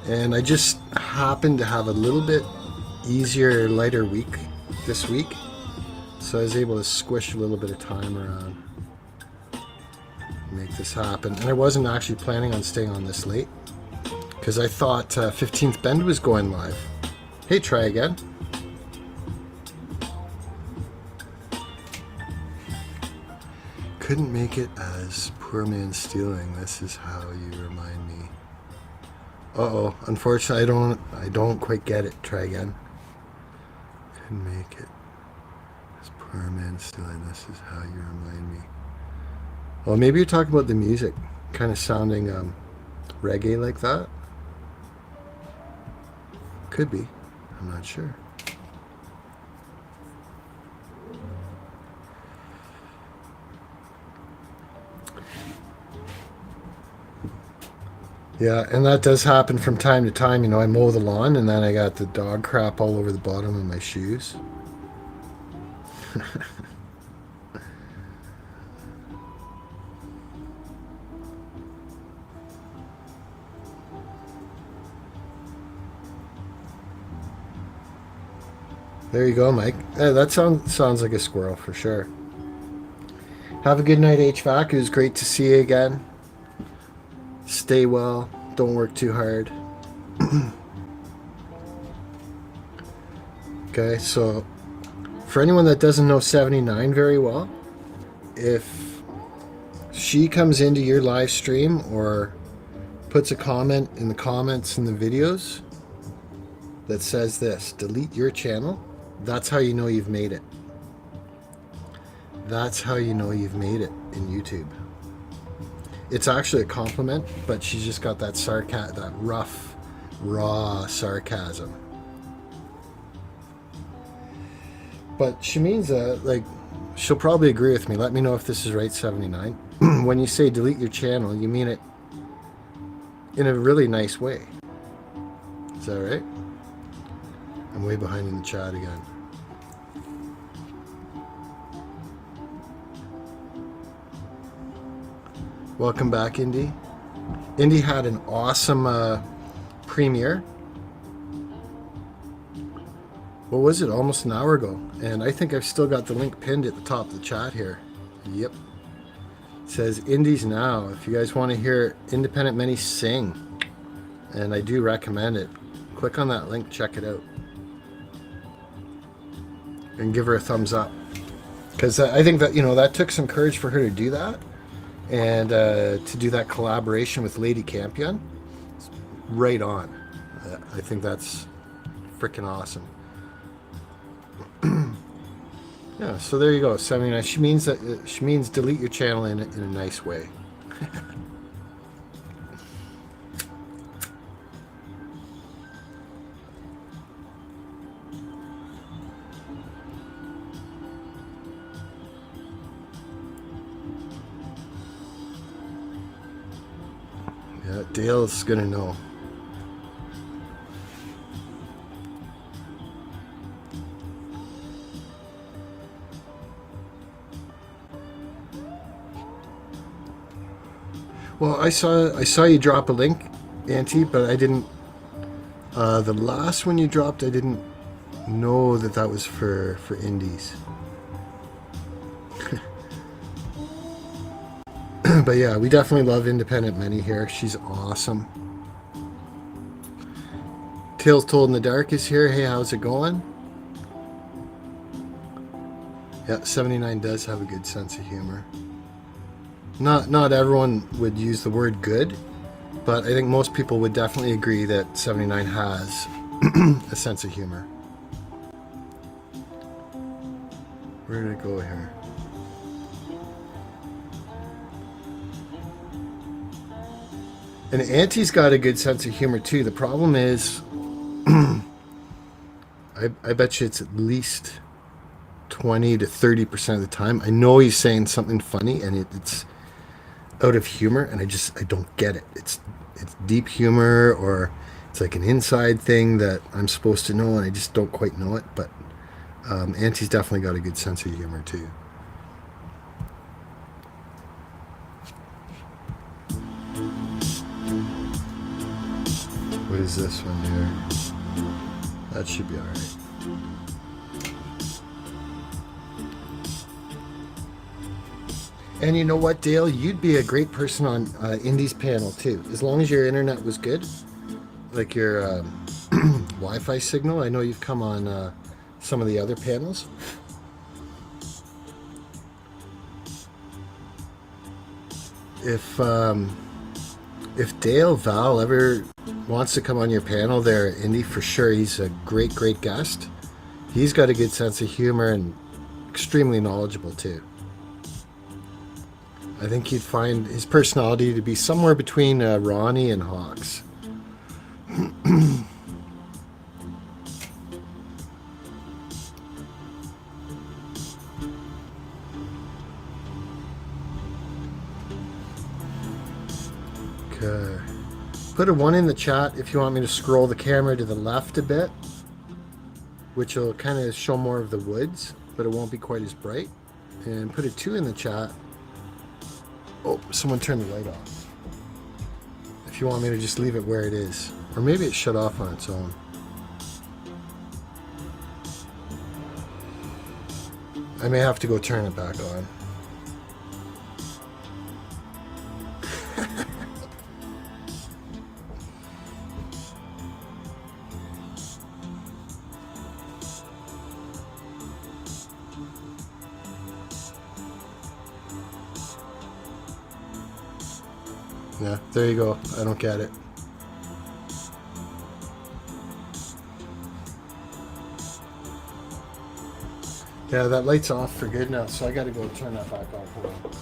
[SPEAKER 1] And I just happened to have a little bit easier, lighter week this week. So I was able to squish a little bit of time around. Make this happen. And I wasn't actually planning on staying on this late because I thought 15th Bend was going live. Hey, try again. Couldn't make it as poor man stealing. This is how you remind me. Uh-oh, unfortunately I don't quite get it. Try again. Couldn't make it as poor man stealing. This is how you remind me. Well, maybe you're talking about the music, kind of sounding reggae like that. Could be. I'm not sure. Yeah, and that does happen from time to time. You know, I mow the lawn and then I got the dog crap all over the bottom of my shoes. There you go, Mike. That sounds like a squirrel for sure. Have a good night, HVAC. It was great to see you again. Stay well. Don't work too hard. Okay, so for anyone that doesn't know 79 very well, if she comes into your live stream or puts a comment in the comments in the videos that says this, delete your channel, that's how you know you've made it. That's how you know you've made it in YouTube. It's actually a compliment, but she's just got that that rough, raw sarcasm. But she means like, she'll probably agree with me. Let me know if this is right, 79. When you say delete your channel, you mean it in a really nice way. Is that right? I'm way behind in the chat again. Welcome back, Indy. Indy had an awesome premiere. What was it? Almost an hour ago. And I think I've still got the link pinned at the top of the chat here. Yep. It says Indies Now. If you guys want to hear independent many sing, and I do recommend it, click on that link, check it out, and give her a thumbs up. Because I think that, you know, that took some courage for her to do that, and to do that collaboration with Lady Campion. It's right on. I think that's freaking awesome. Yeah, so there you go, 79. She means delete your channel in a nice way. Yeah, Dale's gonna know. Well, I saw you drop a link, Auntie, but I didn't. The last one you dropped, I didn't know that was for indies. But yeah, we definitely love independent Minnie here. She's awesome. Tales Told in the Dark is here. Hey, how's it going? Yeah, 79 does have a good sense of humor. Not everyone would use the word good, but I think most people would definitely agree that 79 has a sense of humor. Where did it go here? And Auntie's got a good sense of humor too. The problem is, I bet you it's at least 20 to 30% of the time. I know he's saying something funny and it's out of humor, and I don't get it. It's deep humor, or it's like an inside thing that I'm supposed to know and I just don't quite know it. But Auntie's definitely got a good sense of humor too. What is this one here? That should be all right. And you know what, Dale? You'd be a great person on Indy's panel too, as long as your internet was good, like your Wi-Fi signal. I know you've come on some of the other panels. If Dale Val ever wants to come on your panel there, Indy, for sure, he's a great guest. He's got a good sense of humor and extremely knowledgeable too. I think you'd find his personality to be somewhere between Ronnie and Hawks. Okay. Put a 1 in the chat if you want me to scroll the camera to the left a bit, which will kind of show more of the woods, but it won't be quite as bright. And put a 2 in the chat. Oh, someone turned the light off. If you want me to just leave it where it is. Or maybe it shut off on its own. I may have to go turn it back on. Yeah, there you go. I don't get it. Yeah, that light's off for good now, so I gotta go turn that back on. Hold on.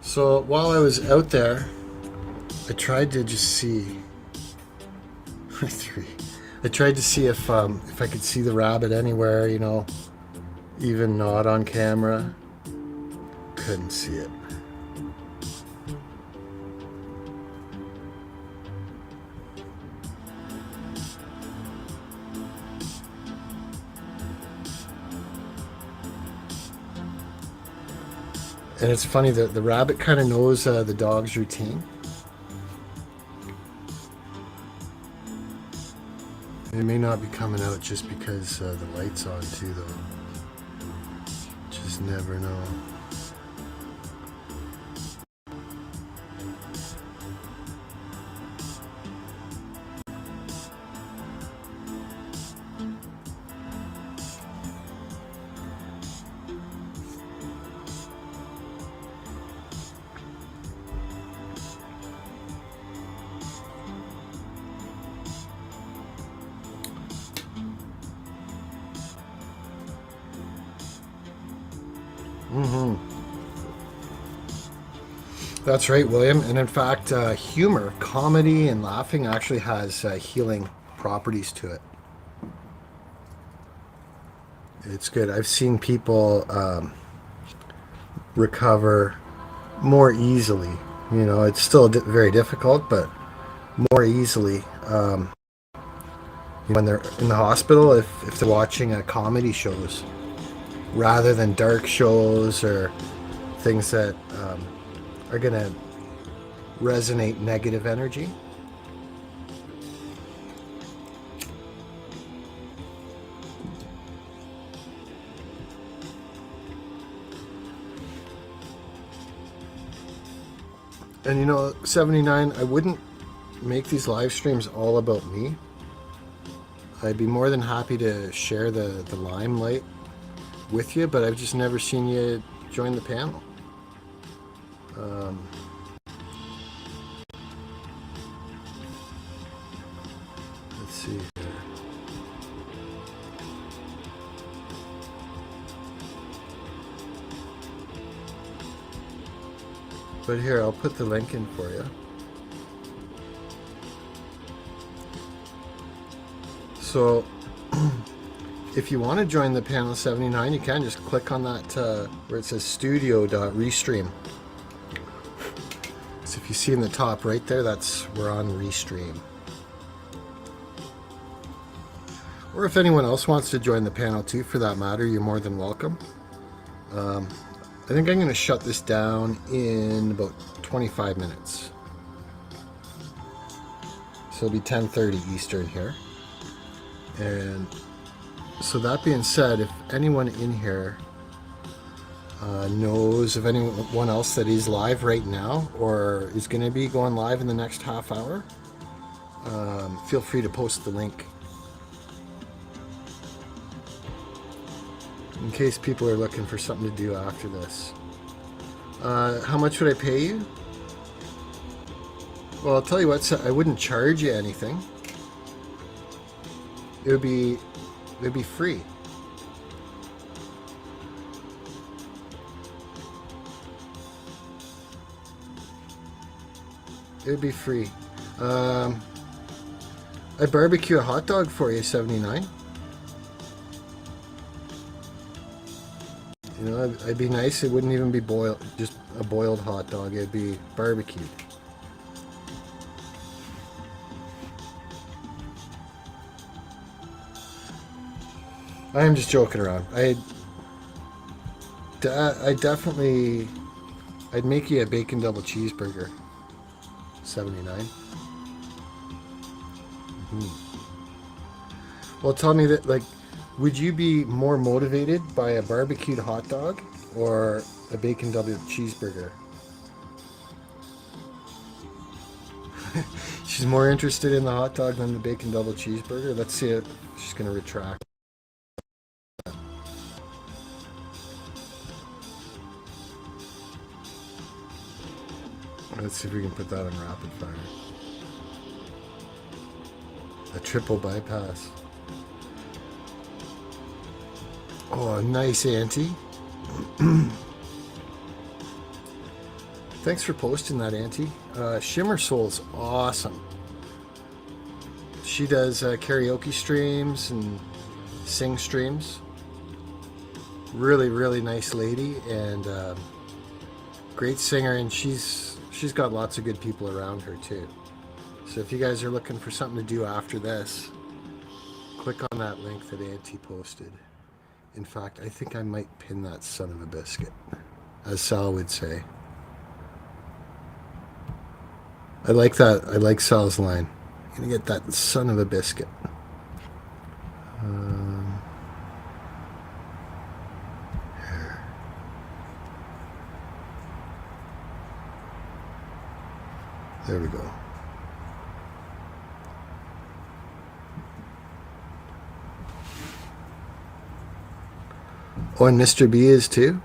[SPEAKER 1] So while I was out there, I tried to just see 3. I tried to see if I could see the rabbit anywhere, you know, even not on camera. Couldn't see it. And it's funny that the rabbit kind of knows the dog's routine. It may not be coming out just because the light's on too, though. Just never know. Mm-hmm. That's right, William. And in fact, humor, comedy, and laughing actually has healing properties to it. It's good. I've seen people recover more easily. You know, it's still very difficult, but more easily when they're in the hospital if they're watching comedy shows rather than dark shows or things that are going to resonate negative energy. And you know, 79, I wouldn't make these live streams all about me. I'd be more than happy to share the limelight with you, but I've just never seen you join the panel. Let's see here. But here, I'll put the link in for you. So, if you want to join the panel 79, you can just click on that where it says studio.restream. So if you see in the top right there, we're on Restream. Or if anyone else wants to join the panel too, for that matter, you're more than welcome. I think I'm going to shut this down in about 25 minutes. So it'll be 10:30 Eastern here. And so that being said, if anyone in here knows of anyone else that is live right now or is going to be going live in the next half hour, feel free to post the link in case people are looking for something to do after this. How much would I pay you? Well, I'll tell you what, I wouldn't charge you anything. It'd be free. It'd be free. I barbecue a hot dog for you, 79. You know, it'd be nice. It wouldn't even be boiled, just a boiled hot dog. It'd be barbecued. I am just joking around. I'd make you a bacon double cheeseburger. 79. Well, tell me that, like, would you be more motivated by a barbecued hot dog or a bacon double cheeseburger? She's more interested in the hot dog than the bacon double cheeseburger. Let's see it. She's going to retract. Let's see if we can put that on rapid fire. A triple bypass. Oh, nice, Auntie. Thanks for posting that, Auntie. Shimmer Soul's awesome. She does karaoke streams and sing streams. Really, really nice lady, and great singer, and she's got lots of good people around her too. So if you guys are looking for something to do after this, click on that link that Auntie posted. In fact, I think I might pin that son of a biscuit, as Sal would say. I like that. I like Sal's line. I'm gonna get that son of a biscuit. Here. There we go. Oh, and Mr. B is too?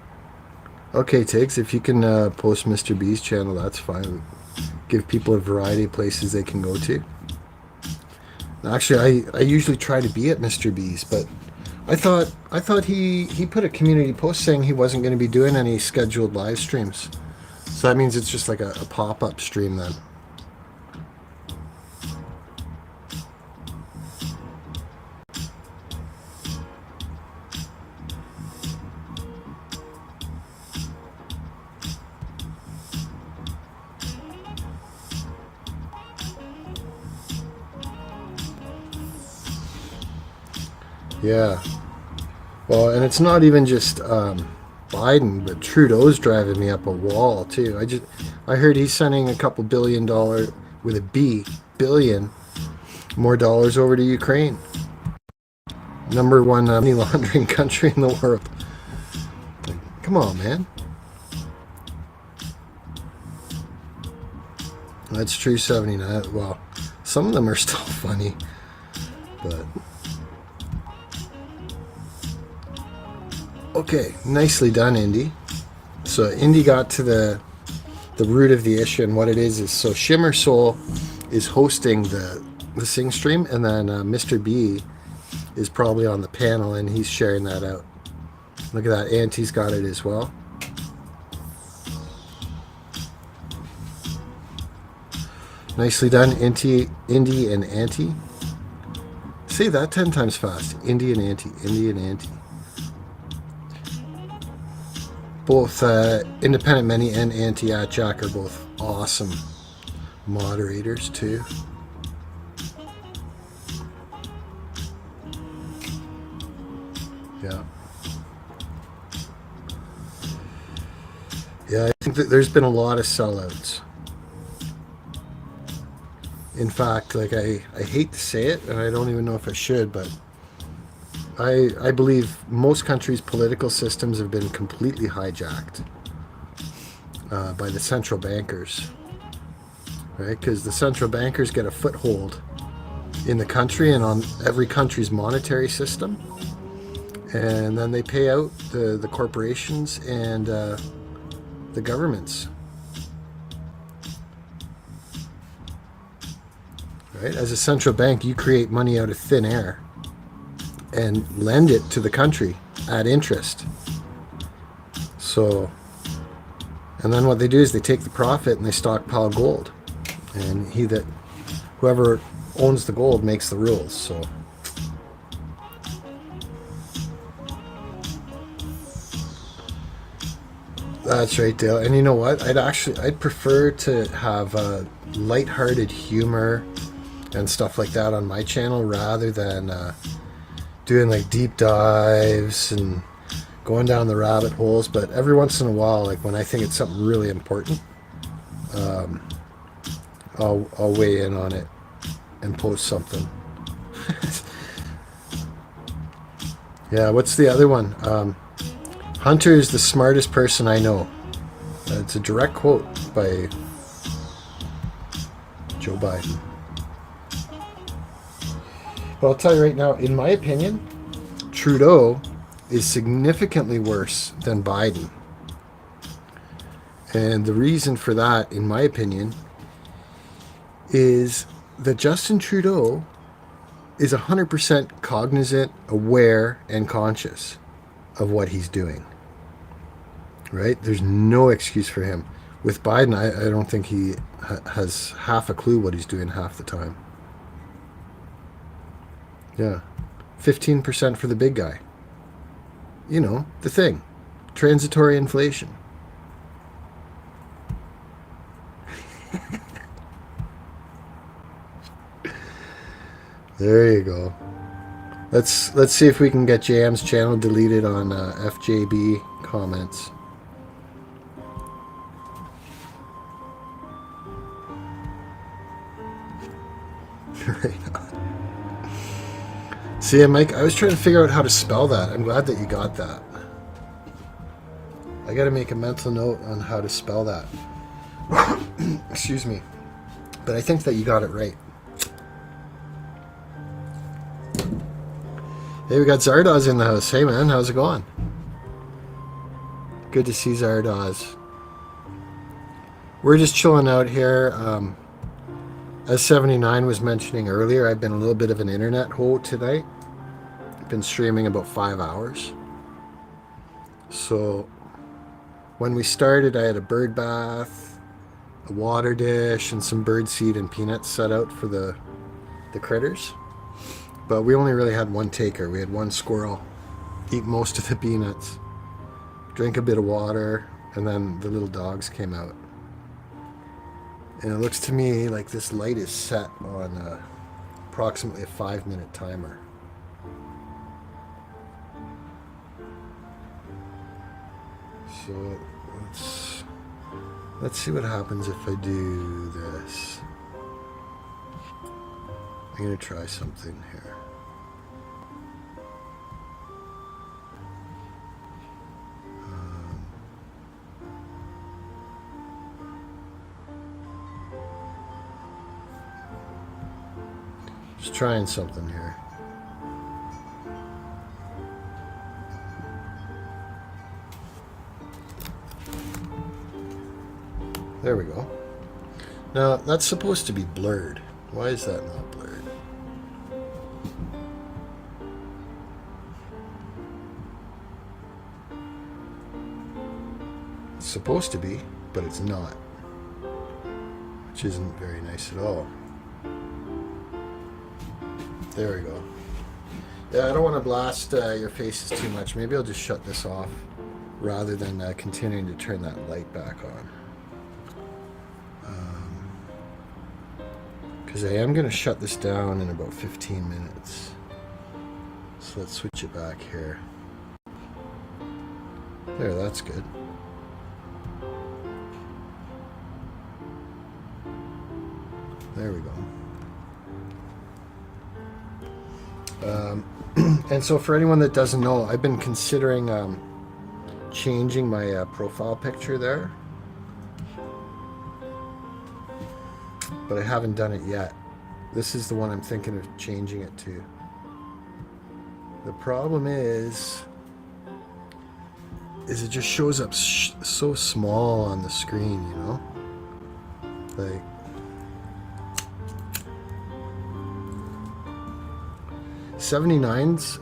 [SPEAKER 1] Okay, Tiggs, if you can post Mr. B's channel, that's fine. Give people a variety of places they can go to. Actually, I usually try to be at Mr. B's, but I thought he put a community post saying he wasn't going to be doing any scheduled live streams. So that means it's just like a pop-up stream then. Yeah. Well, and it's not even just Biden, but Trudeau's driving me up a wall too. I heard he's sending a couple $1 billion with a B billion more dollars over to Ukraine. Number one money laundering country in the world. Come on, man. That's true. 79. Well, some of them are still funny, but. Okay, nicely done, Indy. So Indy got to the root of the issue, and what it is so Shimmer Soul is hosting the sing stream, and then Mr. B is probably on the panel, and he's sharing that out. Look at that, Auntie's got it as well. Nicely done, Indy and Auntie. Say that 10 times fast. Indy and Auntie, Indy and Auntie. Both Independent Many and Auntie at Jack are both awesome moderators too. Yeah. Yeah, I think that there's been a lot of sellouts. In fact, like I hate to say it, and I don't even know if I should, but I believe most countries' political systems have been completely hijacked by the central bankers, right? Because the central bankers get a foothold in the country and on every country's monetary system, and then they pay out the corporations and the governments, right? As a central bank, you create money out of thin air and lend it to the country at interest. So, and then what they do is they take the profit and they stockpile gold, and whoever owns the gold makes the rules. So that's right, Dale. And you know what? I'd prefer to have lighthearted humor and stuff like that on my channel rather than doing like deep dives and going down the rabbit holes. But every once in a while, like when I think it's something really important, I'll weigh in on it and post something. Yeah, what's the other one? Hunter is the smartest person I know. It's a direct quote by Joe Biden. But I'll tell you right now, in my opinion, Trudeau is significantly worse than Biden. And the reason for that, in my opinion, is that Justin Trudeau is 100% cognizant, aware, and conscious of what he's doing. Right? There's no excuse for him. With Biden, I don't think he has half a clue what he's doing half the time. Yeah. 15% for the big guy. You know, the thing. Transitory inflation. There you go. Let's see if we can get JM's channel deleted on FJB comments. Right on. See, Mike, I was trying to figure out how to spell that. I'm glad that you got that. I got to make a mental note on how to spell that. Excuse me. But I think that you got it right. Hey, we got Zardoz in the house. Hey, man, how's it going? Good to see Zardoz. We're just chilling out here. As 79 was mentioning earlier, I've been a little bit of an internet hole tonight. I've been streaming about 5 hours. So when we started, I had a bird bath, a water dish, and some bird seed and peanuts set out for the critters. But we only really had one taker. We had one squirrel eat most of the peanuts, drink a bit of water, and then the little dogs came out. And it looks to me like this light is set on approximately a 5-minute timer. So let's see what happens if I do this. I'm gonna try something here. Just trying something here. There we go. Now, that's supposed to be blurred. Why is that not blurred? It's supposed to be, but it's not. Which isn't very nice at all. There we go. Yeah, I don't want to blast your faces too much. Maybe I'll just shut this off rather than continuing to turn that light back on. Because I am going to shut this down in about 15 minutes. So let's switch it back here. There, that's good. There we go. And so for anyone that doesn't know, I've been considering changing my profile picture there. But I haven't done it yet. This is the one I'm thinking of changing it to. The problem is it just shows up so small on the screen, you know? Like, '79's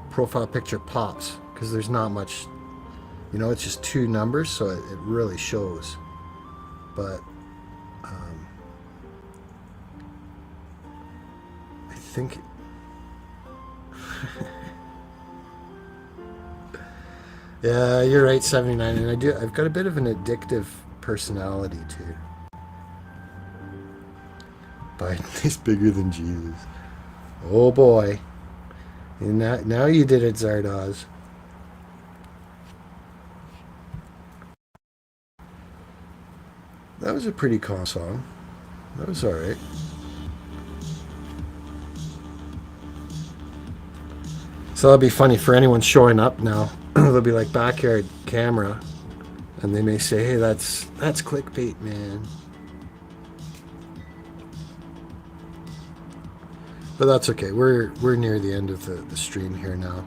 [SPEAKER 1] profile picture pops because there's not much, you know, it's just 2 numbers, so it really shows. But I think yeah, you're right, 79, and I've got a bit of an addictive personality too. Biden is bigger than Jesus. Oh boy. And now you did it, Zardoz. That was a pretty calm song. That was alright. So that'll be funny for anyone showing up now. They'll be like backyard camera, and they may say, "Hey, that's clickbait, man." But that's okay. We're near the end of the stream here now,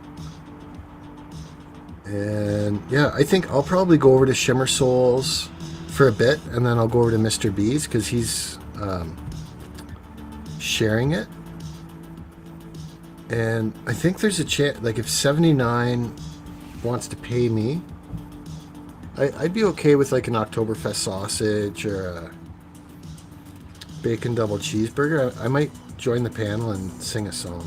[SPEAKER 1] and yeah, I think I'll probably go over to Shimmer Souls for a bit, and then I'll go over to Mr. B's because he's sharing it. And I think there's a chance, like if 79 wants to pay me, I'd be okay with like an Oktoberfest sausage or a bacon double cheeseburger. I might join the panel and sing a song.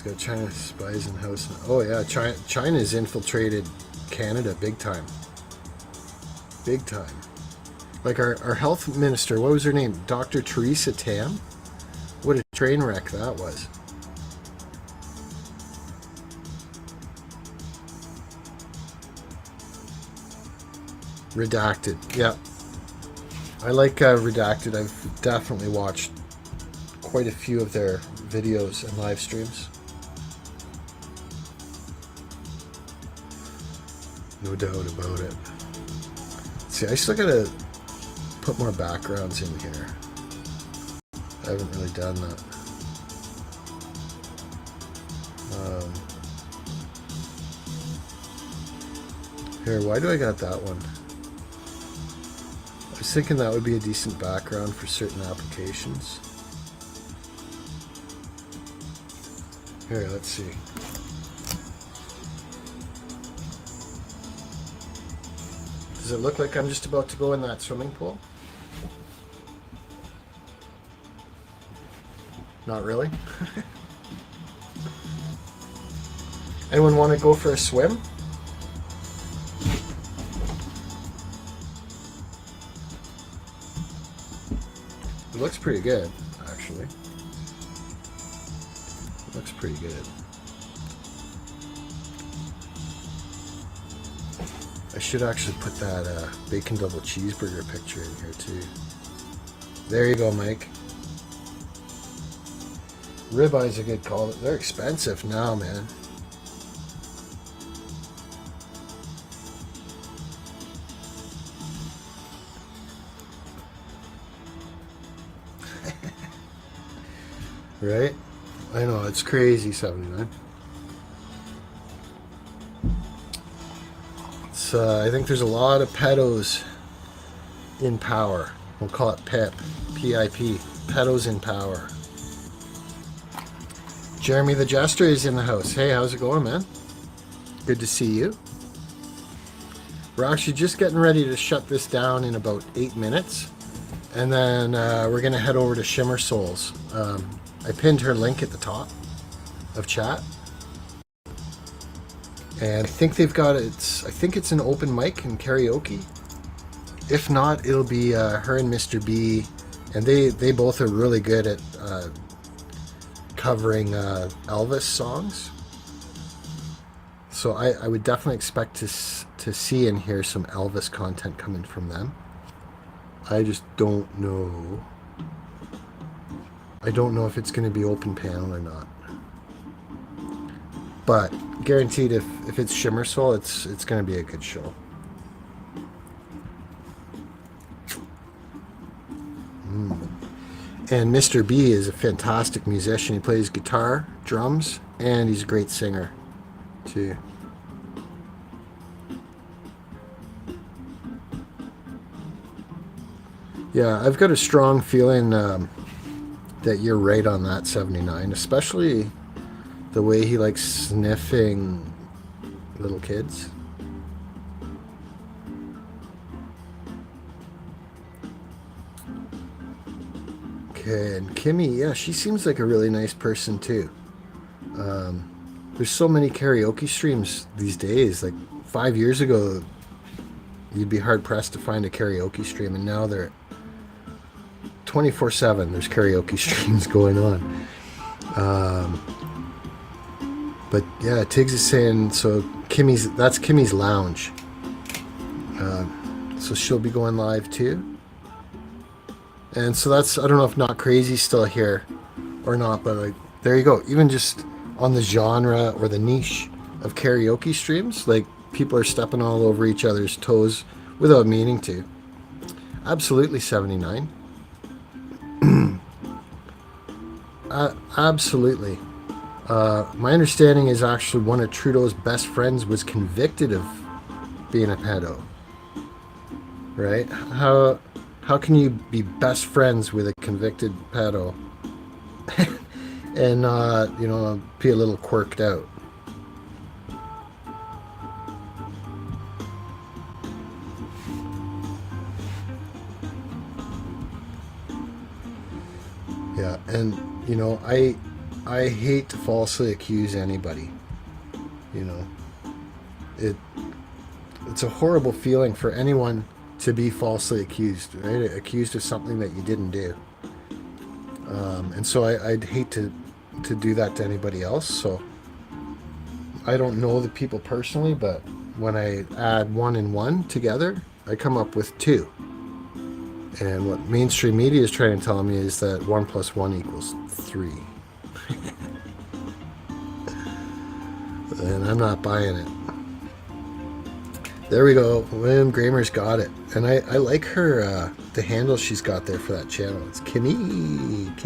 [SPEAKER 1] got China spies in the house. Oh yeah, China's infiltrated Canada big time. Big time. Like our health minister, what was her name? Dr. Theresa Tam? What a train wreck that was. Redacted, yeah. I like Redacted. I've definitely watched quite a few of their videos and live streams. No doubt about it. See, I still gotta put more backgrounds in here. I haven't really done that. Here, why do I got that one? I was thinking that would be a decent background for certain applications. Here, let's see. Does it look like I'm just about to go in that swimming pool? Not really. Anyone want to go for a swim? It looks pretty good, actually. It looks pretty good. I should actually put that bacon double cheeseburger picture in here too. There you go, Mike. Ribeyes a good call. They're expensive now, man. Right? I know, it's crazy, 79. It's, I think there's a lot of pedos in power. We'll call it PIP. P-I-P. Pedos in power. Jeremy the Jester is in the house. Hey, how's it going, man? Good to see you. We're actually just getting ready to shut this down in about 8 minutes. And then we're going to head over to Shimmer Souls. I pinned her link at the top of chat. And I think they've got I think it's an open mic and karaoke. If not, it'll be her and Mr. B. And they both are really good at covering Elvis songs. So I would definitely expect to see and hear some Elvis content coming from them. I just don't know. I don't know if it's going to be open panel or not. But guaranteed, if it's Shimmer Soul, it's going to be a good show. And Mr. B is a fantastic musician. He plays guitar, drums, and he's a great singer too. Yeah, I've got a strong feeling that you're right on that, 79, especially the way he likes sniffing little kids. Okay, and Kimmy, yeah, she seems like a really nice person too. There's so many karaoke streams these days. Like 5 years ago, you'd be hard pressed to find a karaoke stream, and now they're 24/7. There's karaoke streams going on. But yeah, Tiggs is saying, so that's Kimmy's lounge. So she'll be going live too. And so that's, I don't know if Not Crazy's still here or not, but like, there you go. Even just on the genre or the niche of karaoke streams, like people are stepping all over each other's toes without meaning to. Absolutely, 79. Absolutely. My understanding is actually one of Trudeau's best friends was convicted of being a pedo. Right? How can you be best friends with a convicted pedo and not, be a little quirked out? Yeah, and I hate to falsely accuse anybody. You know, it's a horrible feeling for anyone to be falsely accused, right? Accused of something that you didn't do. And so I'd hate to do that to anybody else. So I don't know the people personally, but when I add 1 and 1 together, I come up with 2. And what mainstream media is trying to tell me is that 1 plus 1 equals 3. And I'm not buying it. There we go. William Gramer's got it. And I like her, the handle she's got there for that channel. It's Kimmy.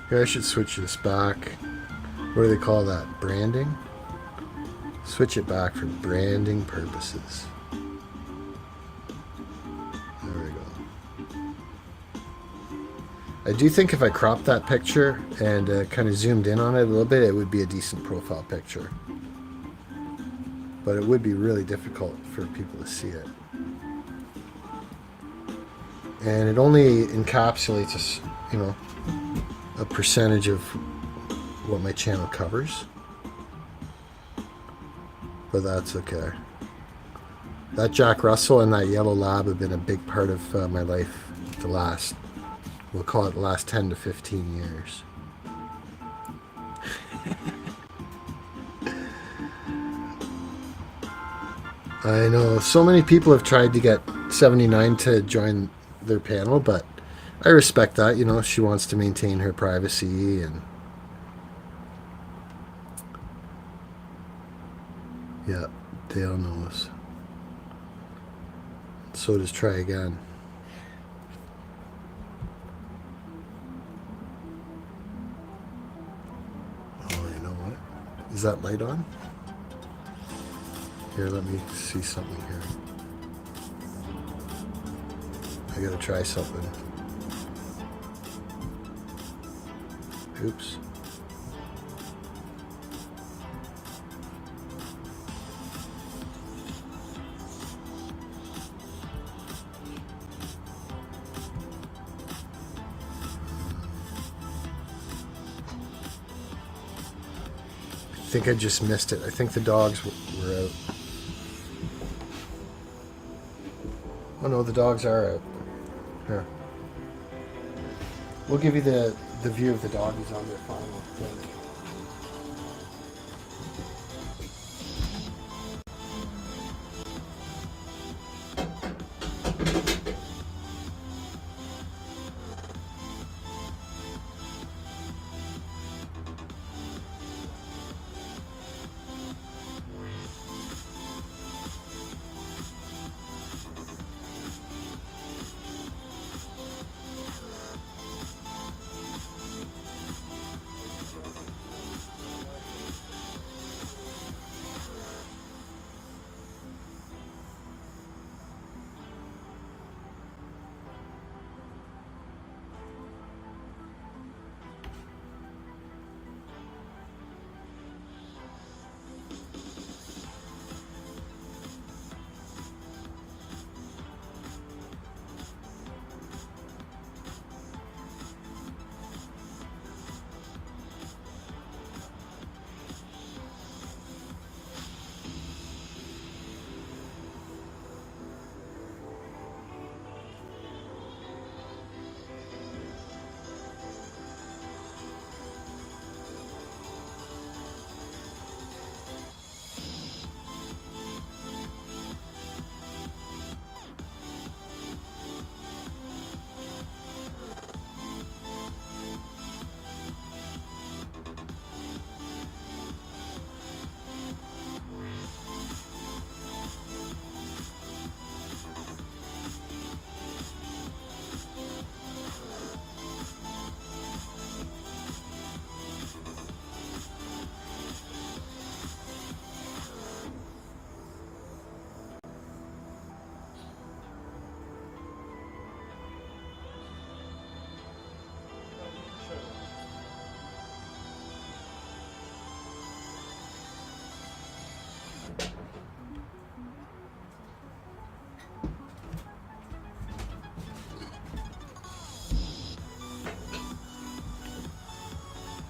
[SPEAKER 1] Here, I should switch this back. What do they call that? Branding? Switch it back for branding purposes. There we go. I do think if I cropped that picture and kind of zoomed in on it a little bit, it would be a decent profile picture. But it would be really difficult for people to see it. And it only encapsulates, a percentage of what my channel covers. But that's okay. That Jack Russell and that yellow lab have been a big part of my life the last, we'll call it the last 10 to 15 years. I know so many people have tried to get 79 to join their panel, but I respect that. She wants to maintain her privacy, and yeah, Dale knows. So does Try Again. Oh, you know what? Is that light on? Here, let me see something here. I gotta try something. Oops. I think I just missed it. I think the dogs were out. Oh no, the dogs are out. Here. We'll give you the view of the doggies on their final thing.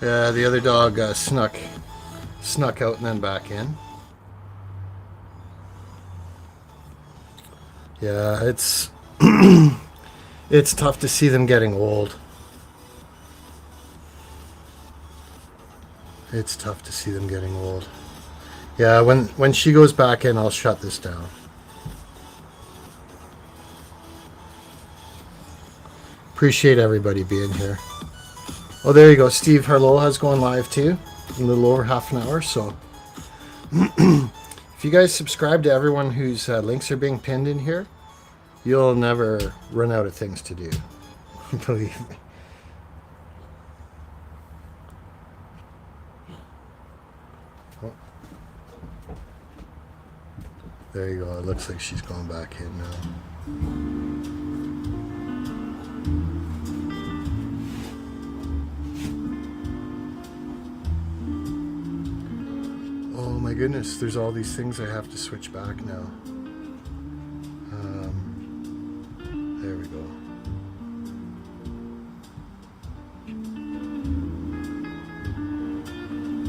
[SPEAKER 1] Yeah, the other dog snuck out and then back in. Yeah, it's it's tough to see them getting old. It's tough to see them getting old. Yeah, when she goes back in, I'll shut this down. Appreciate everybody being here. Oh, there you go. Steve Harlola's going live too. A little over half an hour. So if you guys subscribe to everyone whose links are being pinned in here, you'll never run out of things to do. Believe me. Oh. There you go. It looks like she's going back in now. Oh my goodness, there's all these things I have to switch back now. There we go.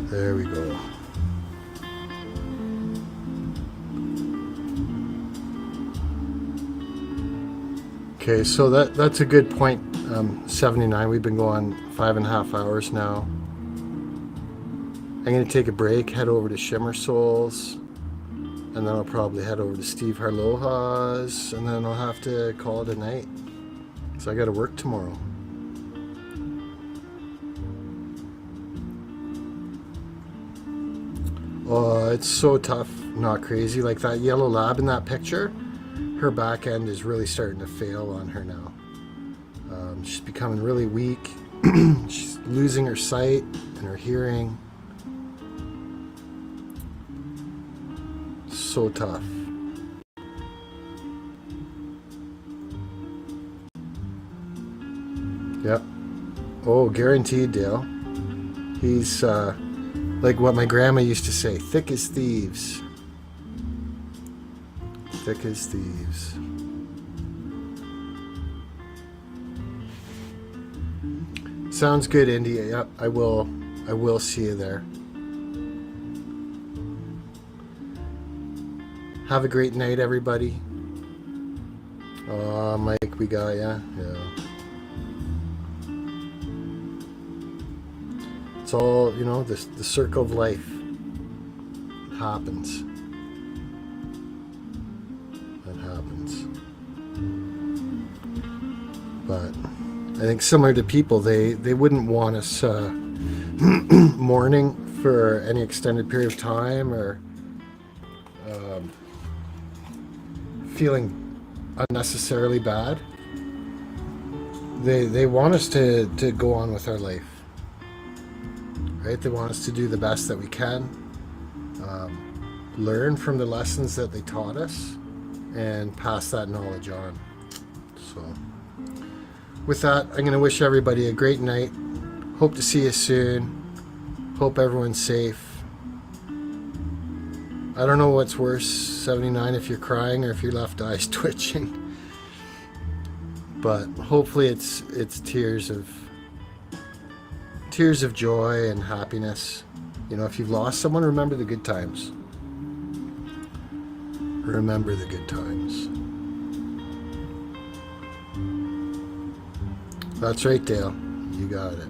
[SPEAKER 1] There we go. Okay, so that's a good point. 79, we've been going 5.5 hours now. I'm going to take a break, head over to Shimmer Souls, and then I'll probably head over to Steve Harloha's, and then I'll have to call it a night. So I got to work tomorrow. Oh, it's so tough, not crazy. Like that yellow lab in that picture, her back end is really starting to fail on her now. She's becoming really weak. She's losing her sight and her hearing. So tough. Yep. Oh, guaranteed, Dale. He's like what my grandma used to say, thick as thieves. Thick as thieves. Sounds good, Indy. Yep, I will see you there. Have a great night, everybody. Oh, Mike, we got ya. Yeah. It's all, you know, the circle of life. It happens. It happens. But I think similar to people, they wouldn't want us mourning for any extended period of time or feeling unnecessarily bad. They want us to go on with our life, right? They want us to do the best that we can, learn from the lessons that they taught us, and pass that knowledge on. So with that, I'm going to wish everybody a great night. Hope to see you soon. Hope everyone's safe. I don't know what's worse, 79, if you're crying or if your left eye's twitching. But hopefully it's tears of joy and happiness. You know, if you've lost someone, remember the good times. Remember the good times. That's right, Dale. You got it.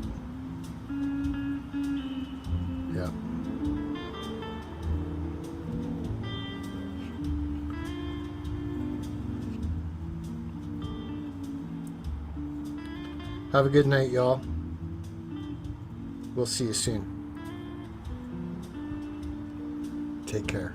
[SPEAKER 1] Yeah. Have a good night, y'all. We'll see you soon. Take care.